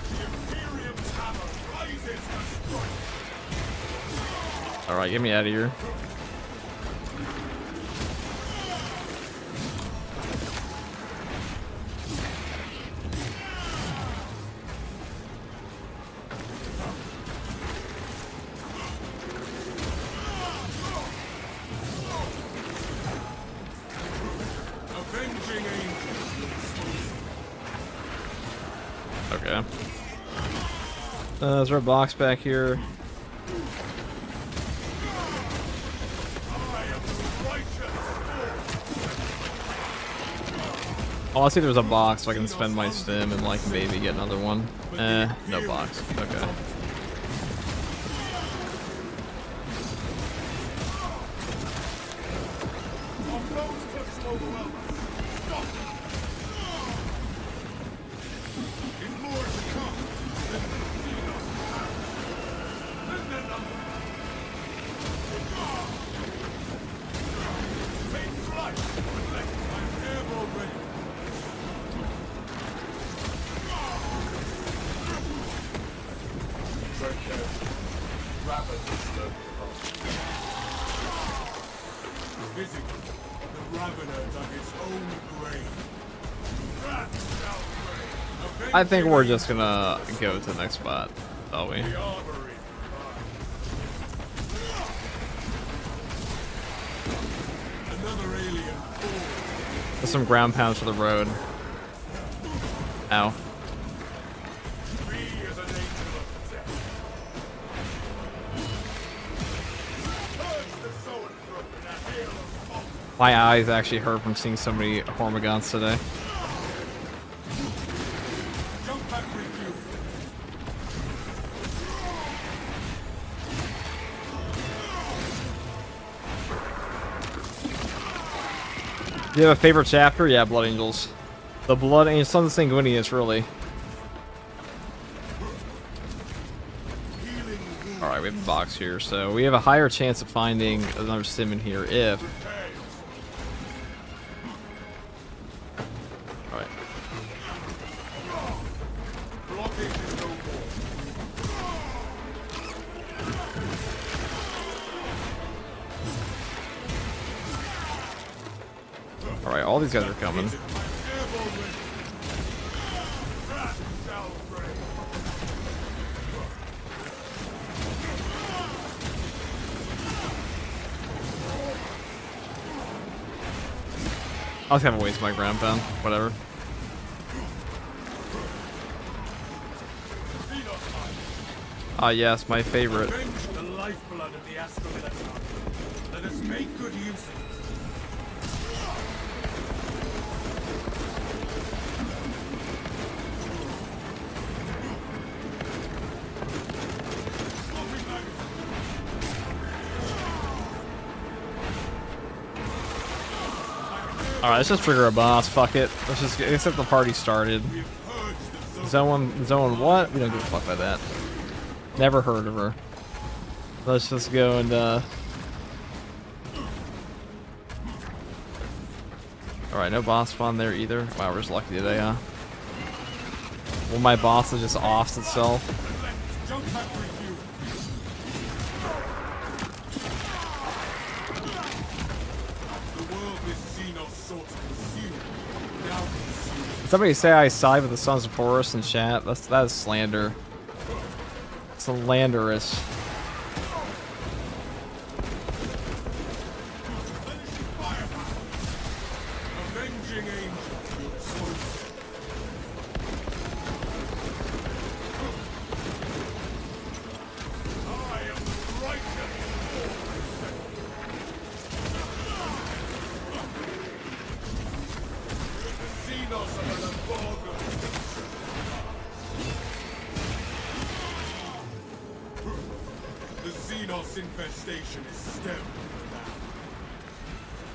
The Imperium's hammer rises to strike. Alright, get me out of here. Avenging angel at your disposal. Okay. Is there a box back here? Oh, I see there's a box so I can spend my stim and like maybe get another one. No box. Okay. I think we're just gonna go to the next spot, are we? There's some ground pounds for the road. Ow. My eyes actually hurt from seeing so many Hormigons today. Do you have a favorite chapter? Yeah, Blood Angels. The Blood Angels, Sons of Sanguinius, really. Alright, we have a box here, so we have a higher chance of finding another sim in here if... Alright. Alright, all these guys are coming. I was gonna waste my ground pound. Whatever. Ah, yes, my favorite. The lifeblood of the Astromilitar. Let us make good use of it. Alright, let's just trigger a boss. Fuck it. Let's just get the party started. Zone what? We don't give a fuck about that. Never heard of her. Let's just go and Alright, no boss spawn there either. Wow, we're just lucky today, huh? Well, my boss is just offs itself. Somebody say I side with the Sons of Horus in chat. That is slander. Slanderous.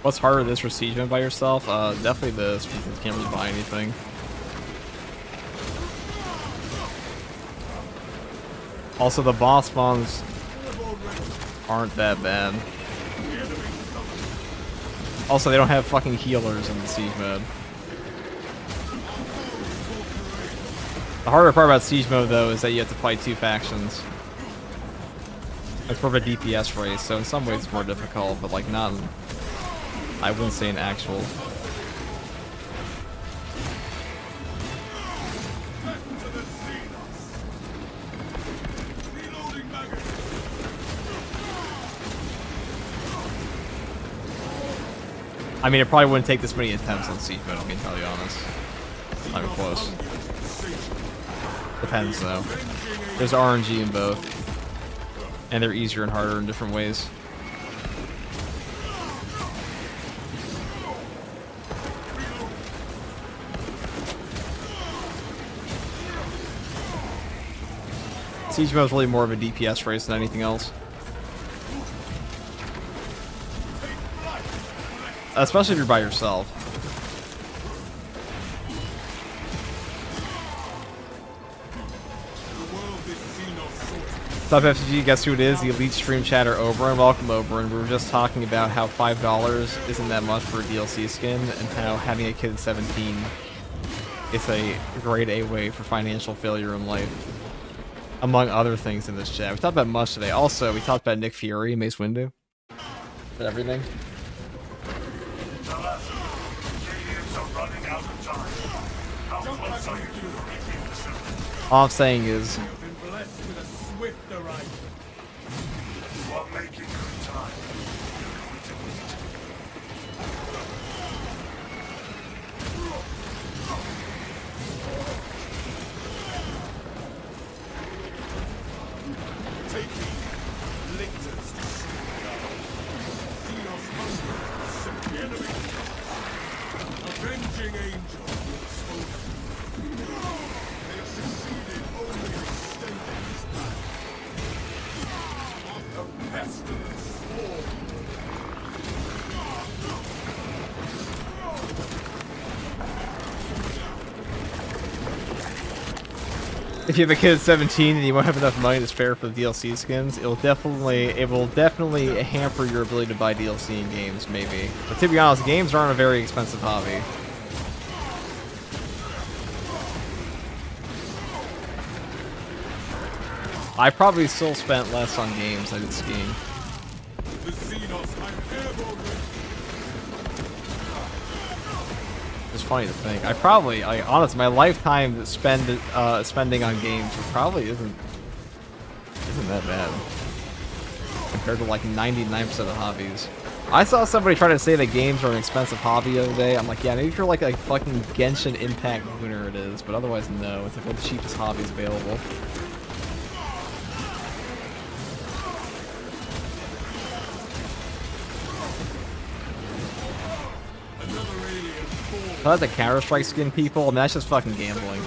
What's harder, this or Siege Mode by yourself? Definitely this, because you can't really buy anything. Also, the boss spawns aren't that bad. Also, they don't have fucking healers in the Siege Mode. The harder part about Siege Mode, though, is that you have to fight two factions. It's more of a DPS race, so in some ways it's more difficult, but like not in, I wouldn't say an actual. I mean, it probably wouldn't take this many attempts on Siege Mode, I'm gonna tell you honest. Not even close. Depends though. There's RNG in both, and they're easier and harder in different ways. Siege mode is really more of a DPS race than anything else. Especially if you're by yourself. Sup FCG, guess who it is? The Elite Stream Chatter Oberon. Welcome Oberon. We were just talking about how $5 isn't that much for a DLC skin, and how having a kid at 17 is a grade A way for financial failure in life. Among other things in this chat. We talked about much today. Also, we talked about Nick Fury, Mace Windu. And everything. All I'm saying is, if you have a kid at 17 and you won't have enough money to spare for the DLC skins, it will definitely hamper your ability to buy DLC in games, maybe. But to be honest, games aren't a very expensive hobby. I probably still spent less on games than I did skiing. It's funny to think. Honestly, my lifetime spending on games probably isn't that bad compared to like 99% of hobbies. I saw somebody try to say that games are an expensive hobby the other day. I'm like, yeah, maybe if you're like a fucking Genshin Impact winner it is, but otherwise no. It's like one of the cheapest hobbies available. I like the Counter-Strike skin people, I mean, that's just fucking gambling.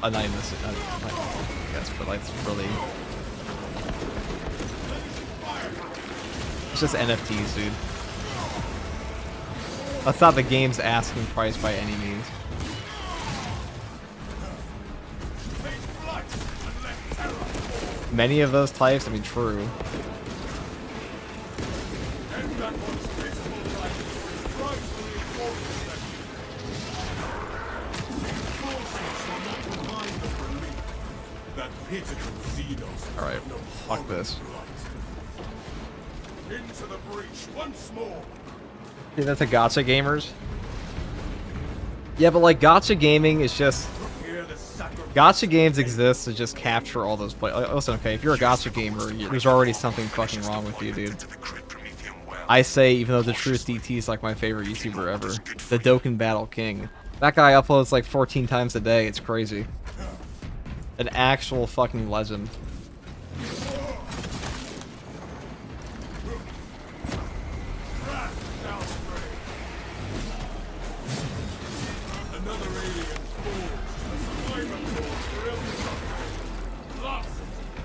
Not even this, I guess, but like, it's really... It's just NFTs, dude. That's not the game's asking price by any means. Many of those types, I mean, true. Alright, fuck this. Into the breach once more. Dude, that's a gacha gamers? Yeah, but like gacha gaming is just... Gacha games exist to just capture all those players. Listen, okay, if you're a gacha gamer, there's already something fucking wrong with you, dude. I say, even though the truth DT is like my favorite YouTuber ever. The Dokkan Battle King. That guy uploads like 14 times a day, it's crazy. An actual fucking legend.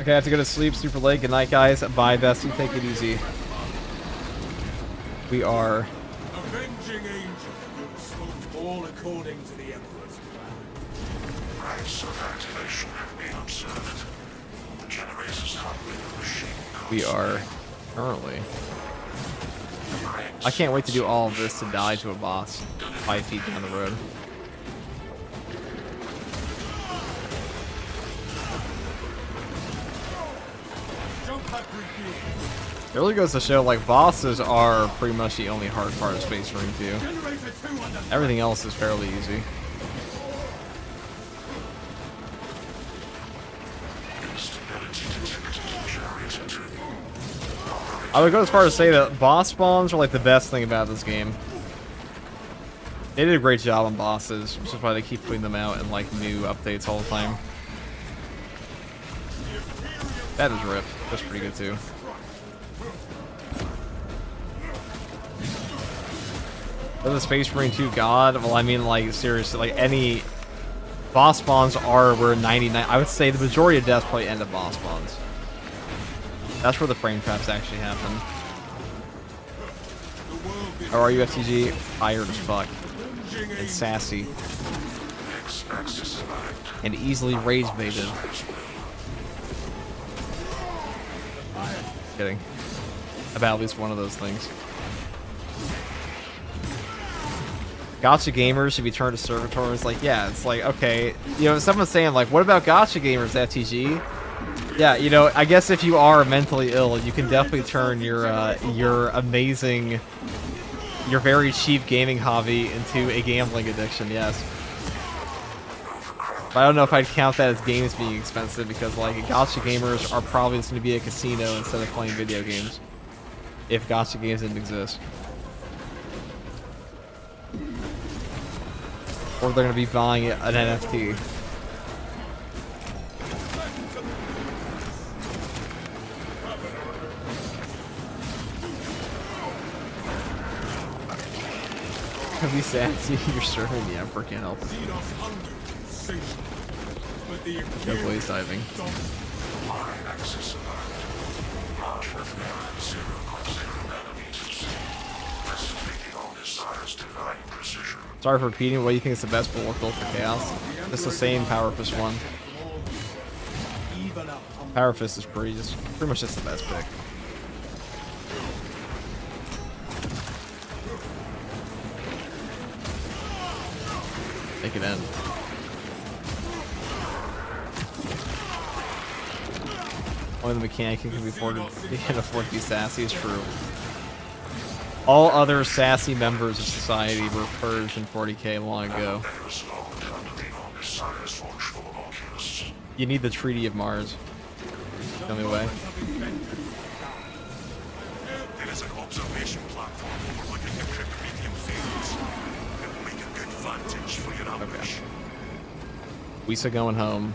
Okay, I have to go to sleep super late. Good night, guys. Bye, bestie. Take it easy. We are... Avenging Angel. All according to the Emperor's plan. Rites of activation have been observed. The generators hungry the machine. We are currently... I can't wait to do all of this to die to a boss 5 feet down the road. It really goes to show, like, bosses are pretty much the only hard part of Space Marine 2. Everything else is fairly easy. I would go as far as to say that boss spawns are like the best thing about this game. They did a great job on bosses, which is why they keep putting them out in like new updates all the time. That is ripped. That's pretty good too. For the Space Marine 2 God, well, I mean, like, seriously, like, any boss spawns are where 99, I would say the majority of deaths probably end at boss spawns. That's where the frame traps actually happen. How are you, FTG? Tired as fuck. And sassy. And easily rage baited. Kidding. About at least one of those things. Gotcha gamers should be turned to servitors. Like, yeah, it's like, okay, you know, someone's saying, like, what about gotcha gamers, FTG? Yeah, you know, I guess if you are mentally ill, you can definitely turn your amazing, your very cheap gaming hobby into a gambling addiction, yes. But I don't know if I'd count that as games being expensive, because, like, gotcha gamers are probably just going to be a casino instead of playing video games. If gotcha games didn't exist. Or they're going to be buying an NFT. Can be sassy, you're serving the Emperor, can't help it. No blaze diving. Sorry for repeating, what do you think is the best bullet build for Chaos? Just the same Power Fist one. Power Fist is pretty much just the best pick. Make it end. Only the mechanic can afford to be sassy is true. All other sassy members of society were purged in 40k long ago. You need the Treaty of Mars. The only way. There is an observation platform overlooking the crypt medium fields. It will make a good vantage for your ambush. Okay. Wisa going home.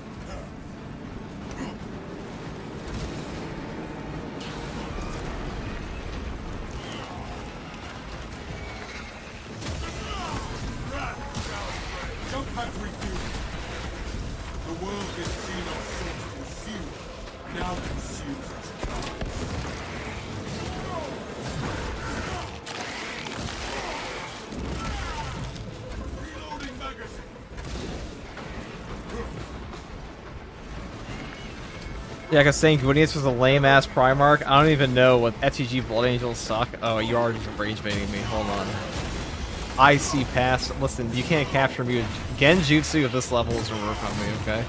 Yeah, because saying Gwinius was a lame-ass Primarch, I don't even know what FTG Blood Angels suck. Oh, you are just rage baiting me. Hold on. I see past. Listen, you can't capture me. Genjutsu at this level doesn't work on me, okay?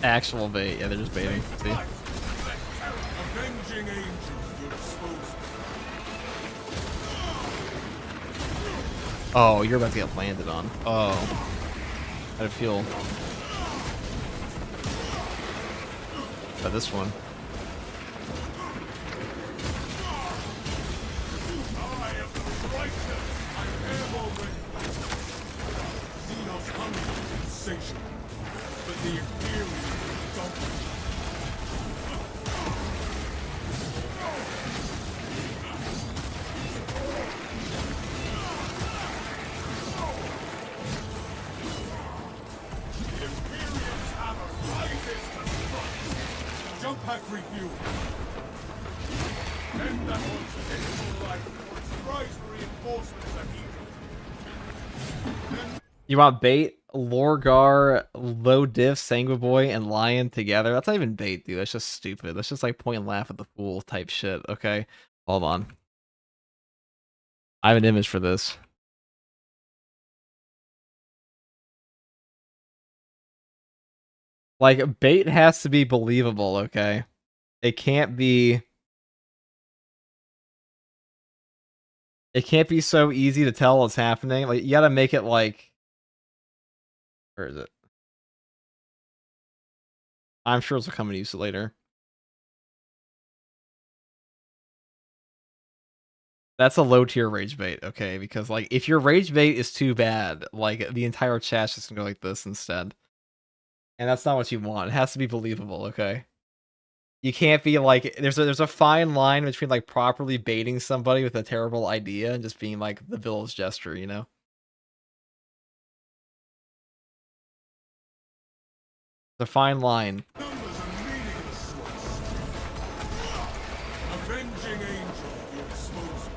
Actual bait, yeah, they're just baiting. See? Oh, you're about to get landed on. Oh. How'd it feel? About this one. You want bait, Lorgar, low diff, Sanguiboy, and Lion together? That's not even bait, dude. That's just stupid. That's just like point and laugh at the fool type shit. Okay, hold on. I have an image for this. Like, bait has to be believable, okay? It can't be... It can't be so easy to tell what's happening. Like, you gotta make it like... Where is it? I'm sure it's will come and use it later. That's a low tier rage bait, okay? Because, like, if your rage bait is too bad, like, the entire chat's just gonna go like this instead. And that's not what you want. It has to be believable, okay? You can't be like, there's a fine line between like properly baiting somebody with a terrible idea and just being like the village gesture, you know? The fine line. Numbers are meaningless. Avenging angel, you expose.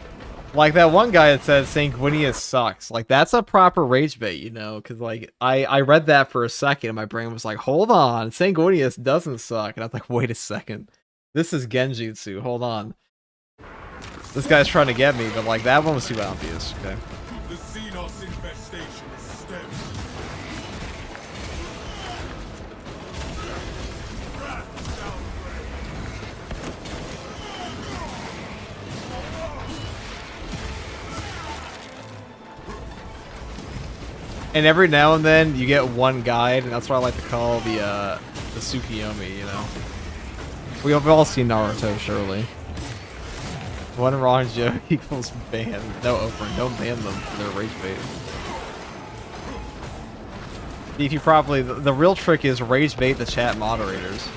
Like that one guy that said Sanguinius sucks. Like, that's a proper rage bait, you know? Because, like, I read that for a second and my brain was like, hold on, Sanguinius doesn't suck. And I was like, wait a second. This is Genjutsu, hold on. This guy's trying to get me, but, like, that one was too obvious, okay? The Xenos infestation is stemmed. And every now and then you get one guide, and that's what I like to call the Tsukiyomi, you know? We've all seen Naruto, surely. One wrong joke equals ban. No, Oprah, don't ban them for their rage bait. If you properly, the real trick is rage bait the chat moderators.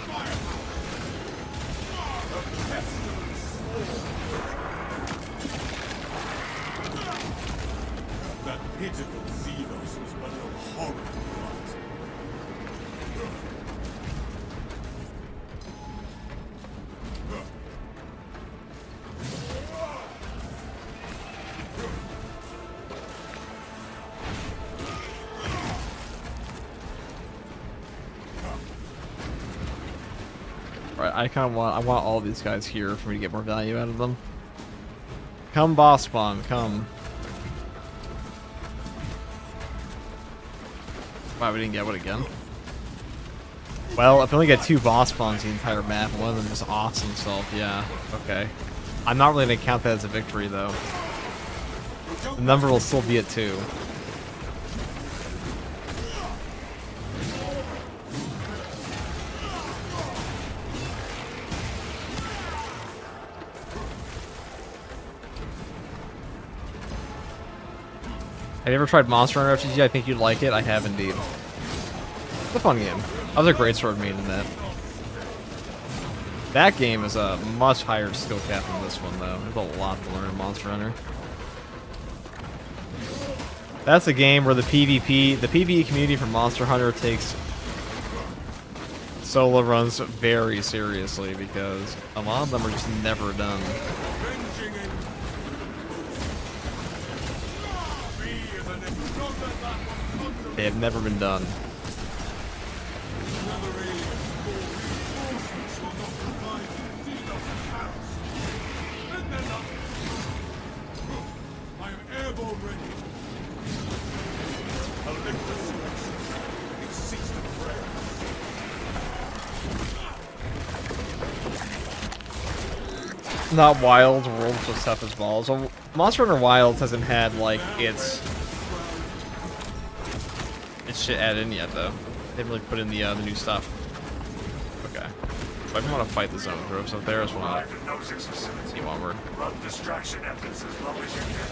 That pitiful Xenos was but a horrible rot. Right, I want all these guys here for me to get more value out of them. Come boss spawn, come. Wow, we didn't get what again? Well, if we only get 2 boss spawns the entire map, one of them just offs himself, yeah, okay. I'm not really gonna count that as a victory though. The number will still be at 2. Have you ever tried Monster Hunter RPG? I think you'd like it. I have indeed. It's a fun game. I was a great sword main in that. That game is a much higher skill cap than this one, though. There's a lot to learn in Monster Hunter. That's a game where the PvE community for Monster Hunter takes solo runs very seriously because a lot of them are just never done. Avenging angel. Me is an explosion that was under They have never been done. another alien. Reinforcements will not provide Xenos Paris. And they're not. I am airborne ready. Olympus rests. It ceased to pray. Not Wild, World's just tough as balls. Well, Monster Hunter Wilds hasn't had, like, its shit added in yet, though. They haven't really put in the new stuff. Okay. So I just want to fight the zone groups up there as well. Arrive at Nose's facility. See onward. Run distraction efforts as long as you can.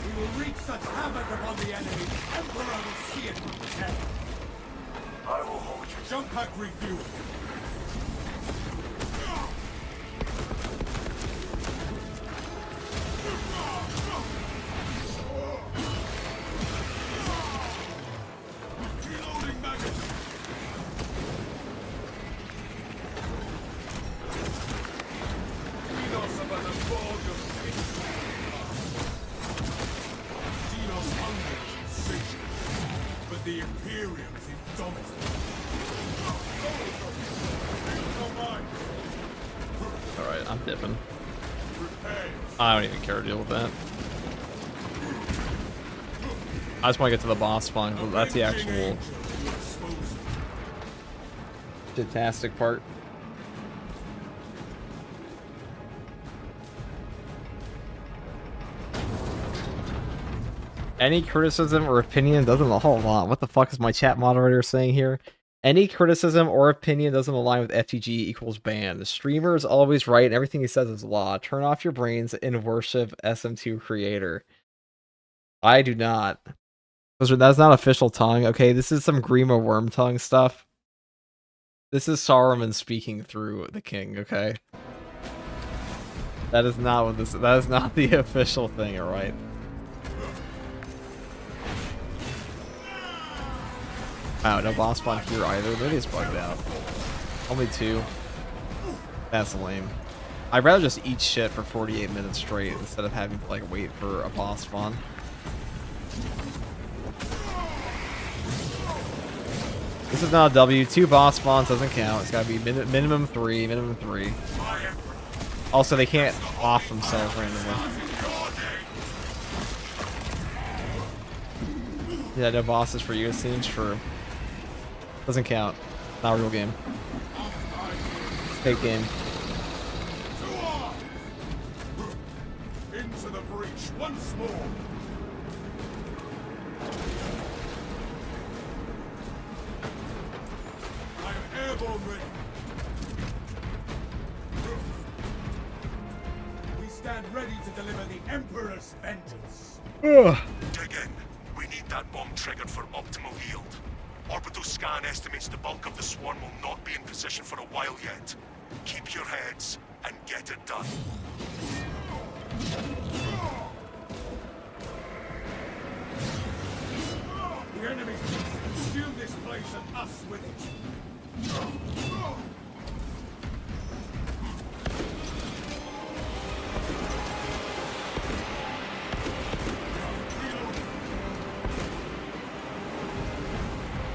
We will wreak such havoc upon the enemy, the Emperor will see it from the head. I will hold you. Jump pack refuel. Reloading magazine. Xenos are but a forge of Xenos hunger. The Imperium's indomitable. Alright, I'm dipping. Repairs. I don't even care to deal with that. I just want to get to the boss spawn, because that's the actual fantastic part. Any criticism or opinion doesn't... Hold on, what the fuck is my chat moderator saying here? Any criticism or opinion doesn't align with FTG equals ban. The streamer is always right and everything he says is law. Turn off your brains and worship SM2 creator. I do not. That's not official tongue. Okay, this is some Grima worm tongue stuff. This is Saruman speaking through the king, okay? That is not what this... That is not the official thing, alright? Wow, no boss spawn here either. Maybe it's bugged out. Only 2. That's lame. I'd rather just eat shit for 48 minutes straight instead of having to like wait for a boss spawn. This is not a W. 2 boss spawns doesn't count. It's gotta be minimum 3. Minimum 3. Also, they can't off themselves randomly. Yeah, no bosses for you, it seems true. Doesn't count. Not a real game. Fake game. Into the breach once more. I am airborne ready. We stand ready to deliver the Emperor's vengeance. Dig in. We need that bomb triggered for optimal yield. Orbital scan estimates the bulk of the swarm will not be in position for a while yet. Keep your heads and get it done. The enemy consume this place and us with it.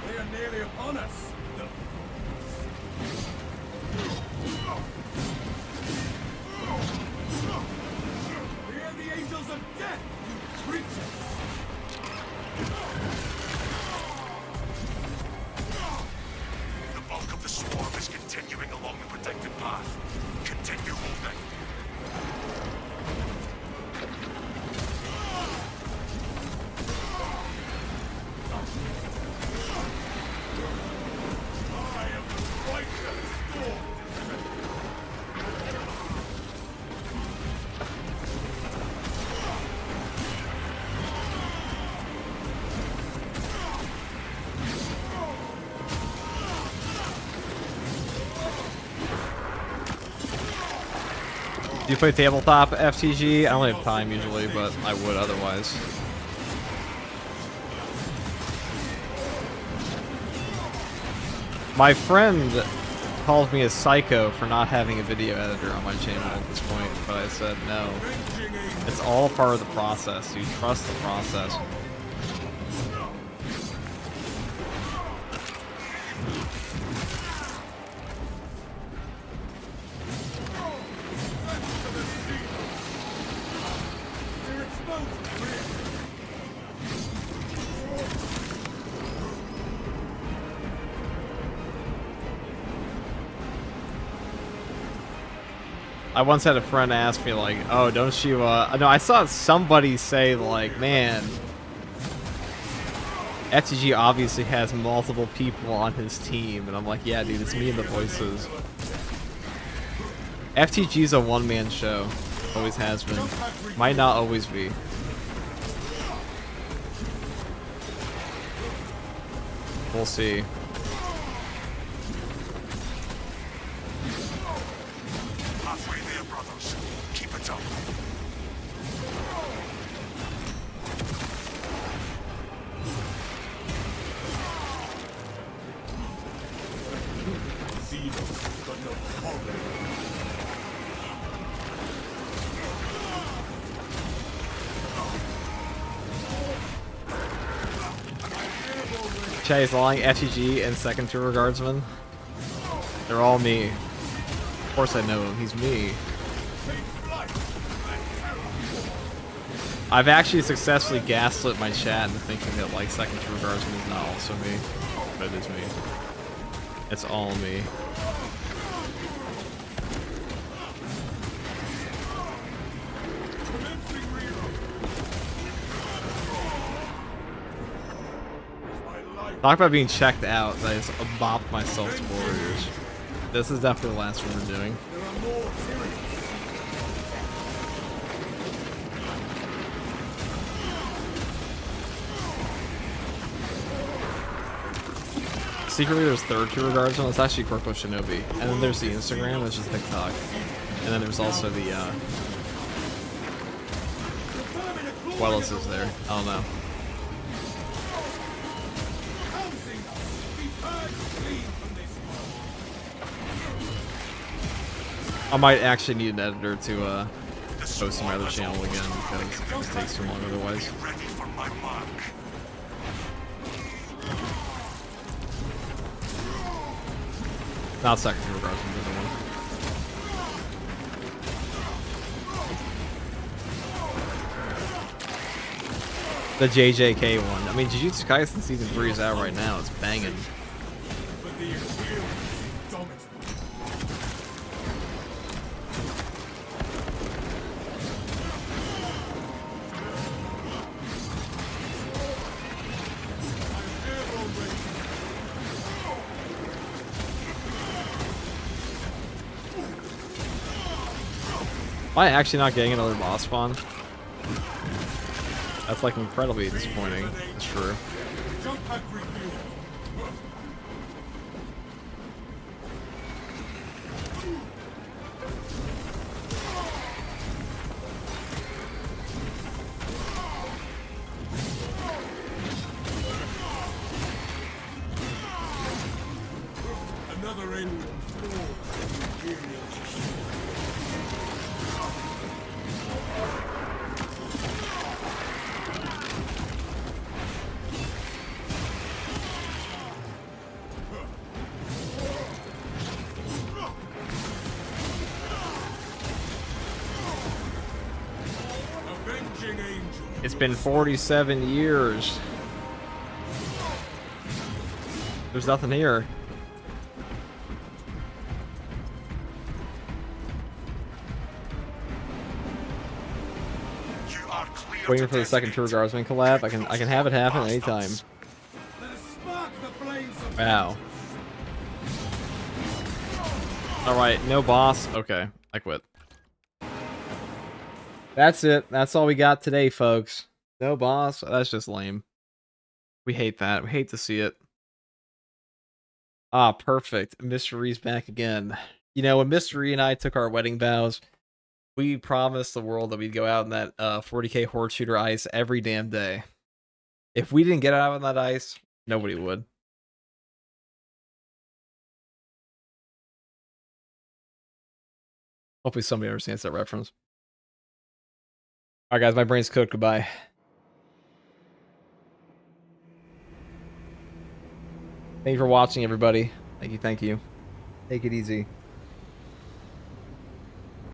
They are nearly upon us. We are the angels of death, you creatures. The bulk of the swarm is continuing along the protected path. Continue holding. I am the righteous storm. Do you play tabletop FTG? I don't have time usually, but I would otherwise. My friend calls me a psycho for not having a video editor on my channel at this point, but I said no. It's all part of the process. You trust the process. They're exposed. I once had a friend ask me like, "Oh, don't you?" No, I saw somebody say like, "Man, FTG obviously has multiple people on his team," and I'm like, "Yeah, dude, it's me and the voices." FTG's a one-man show, always has been. Might not always be. We'll see. Halfway there, brothers. Keep it up. Xenos, but no horror. Airborne ready. Chase Long, FTG, and second tour guardsman. They're all me. Of course I know him. He's me. I've actually successfully gaslit my chat into thinking that like second tour guardsman is not also me, but it is me. It's all me. Talk about being checked out. I just bopped myself to warriors. This is definitely the last one we're doing. Secretly, there's third tour guardsman. That's actually Corpo Shinobi. And then there's the Instagram, which is TikTok. And then there's also the, what else is there? I don't know. I might actually need an editor to post to my other channel again because it takes too long otherwise. Not second tour guardsman, the other one. The JJK one. I mean, Jujutsu Kaisen Season 3 is out right now. It's banging. Am I actually not getting another boss spawn? That's like incredibly disappointing. It's true. Another end It's been 47 years. There's nothing here. Waiting for the second tour guardsman collab. I can have it happen anytime. Wow. Alright, no boss. Okay, I quit. That's it. That's all we got today, folks. No boss. That's just lame. We hate that. We hate to see it. Ah, perfect. Mystery's back again. You know, when Mystery and I took our wedding vows, we promised the world that we'd go out in that 40k horde shooter ice every damn day. If we didn't get out on that ice, nobody would. Hopefully somebody understands that reference. Alright guys, my brain's cooked. Goodbye. Thank you for watching, everybody. Thank you, thank you. Take it easy.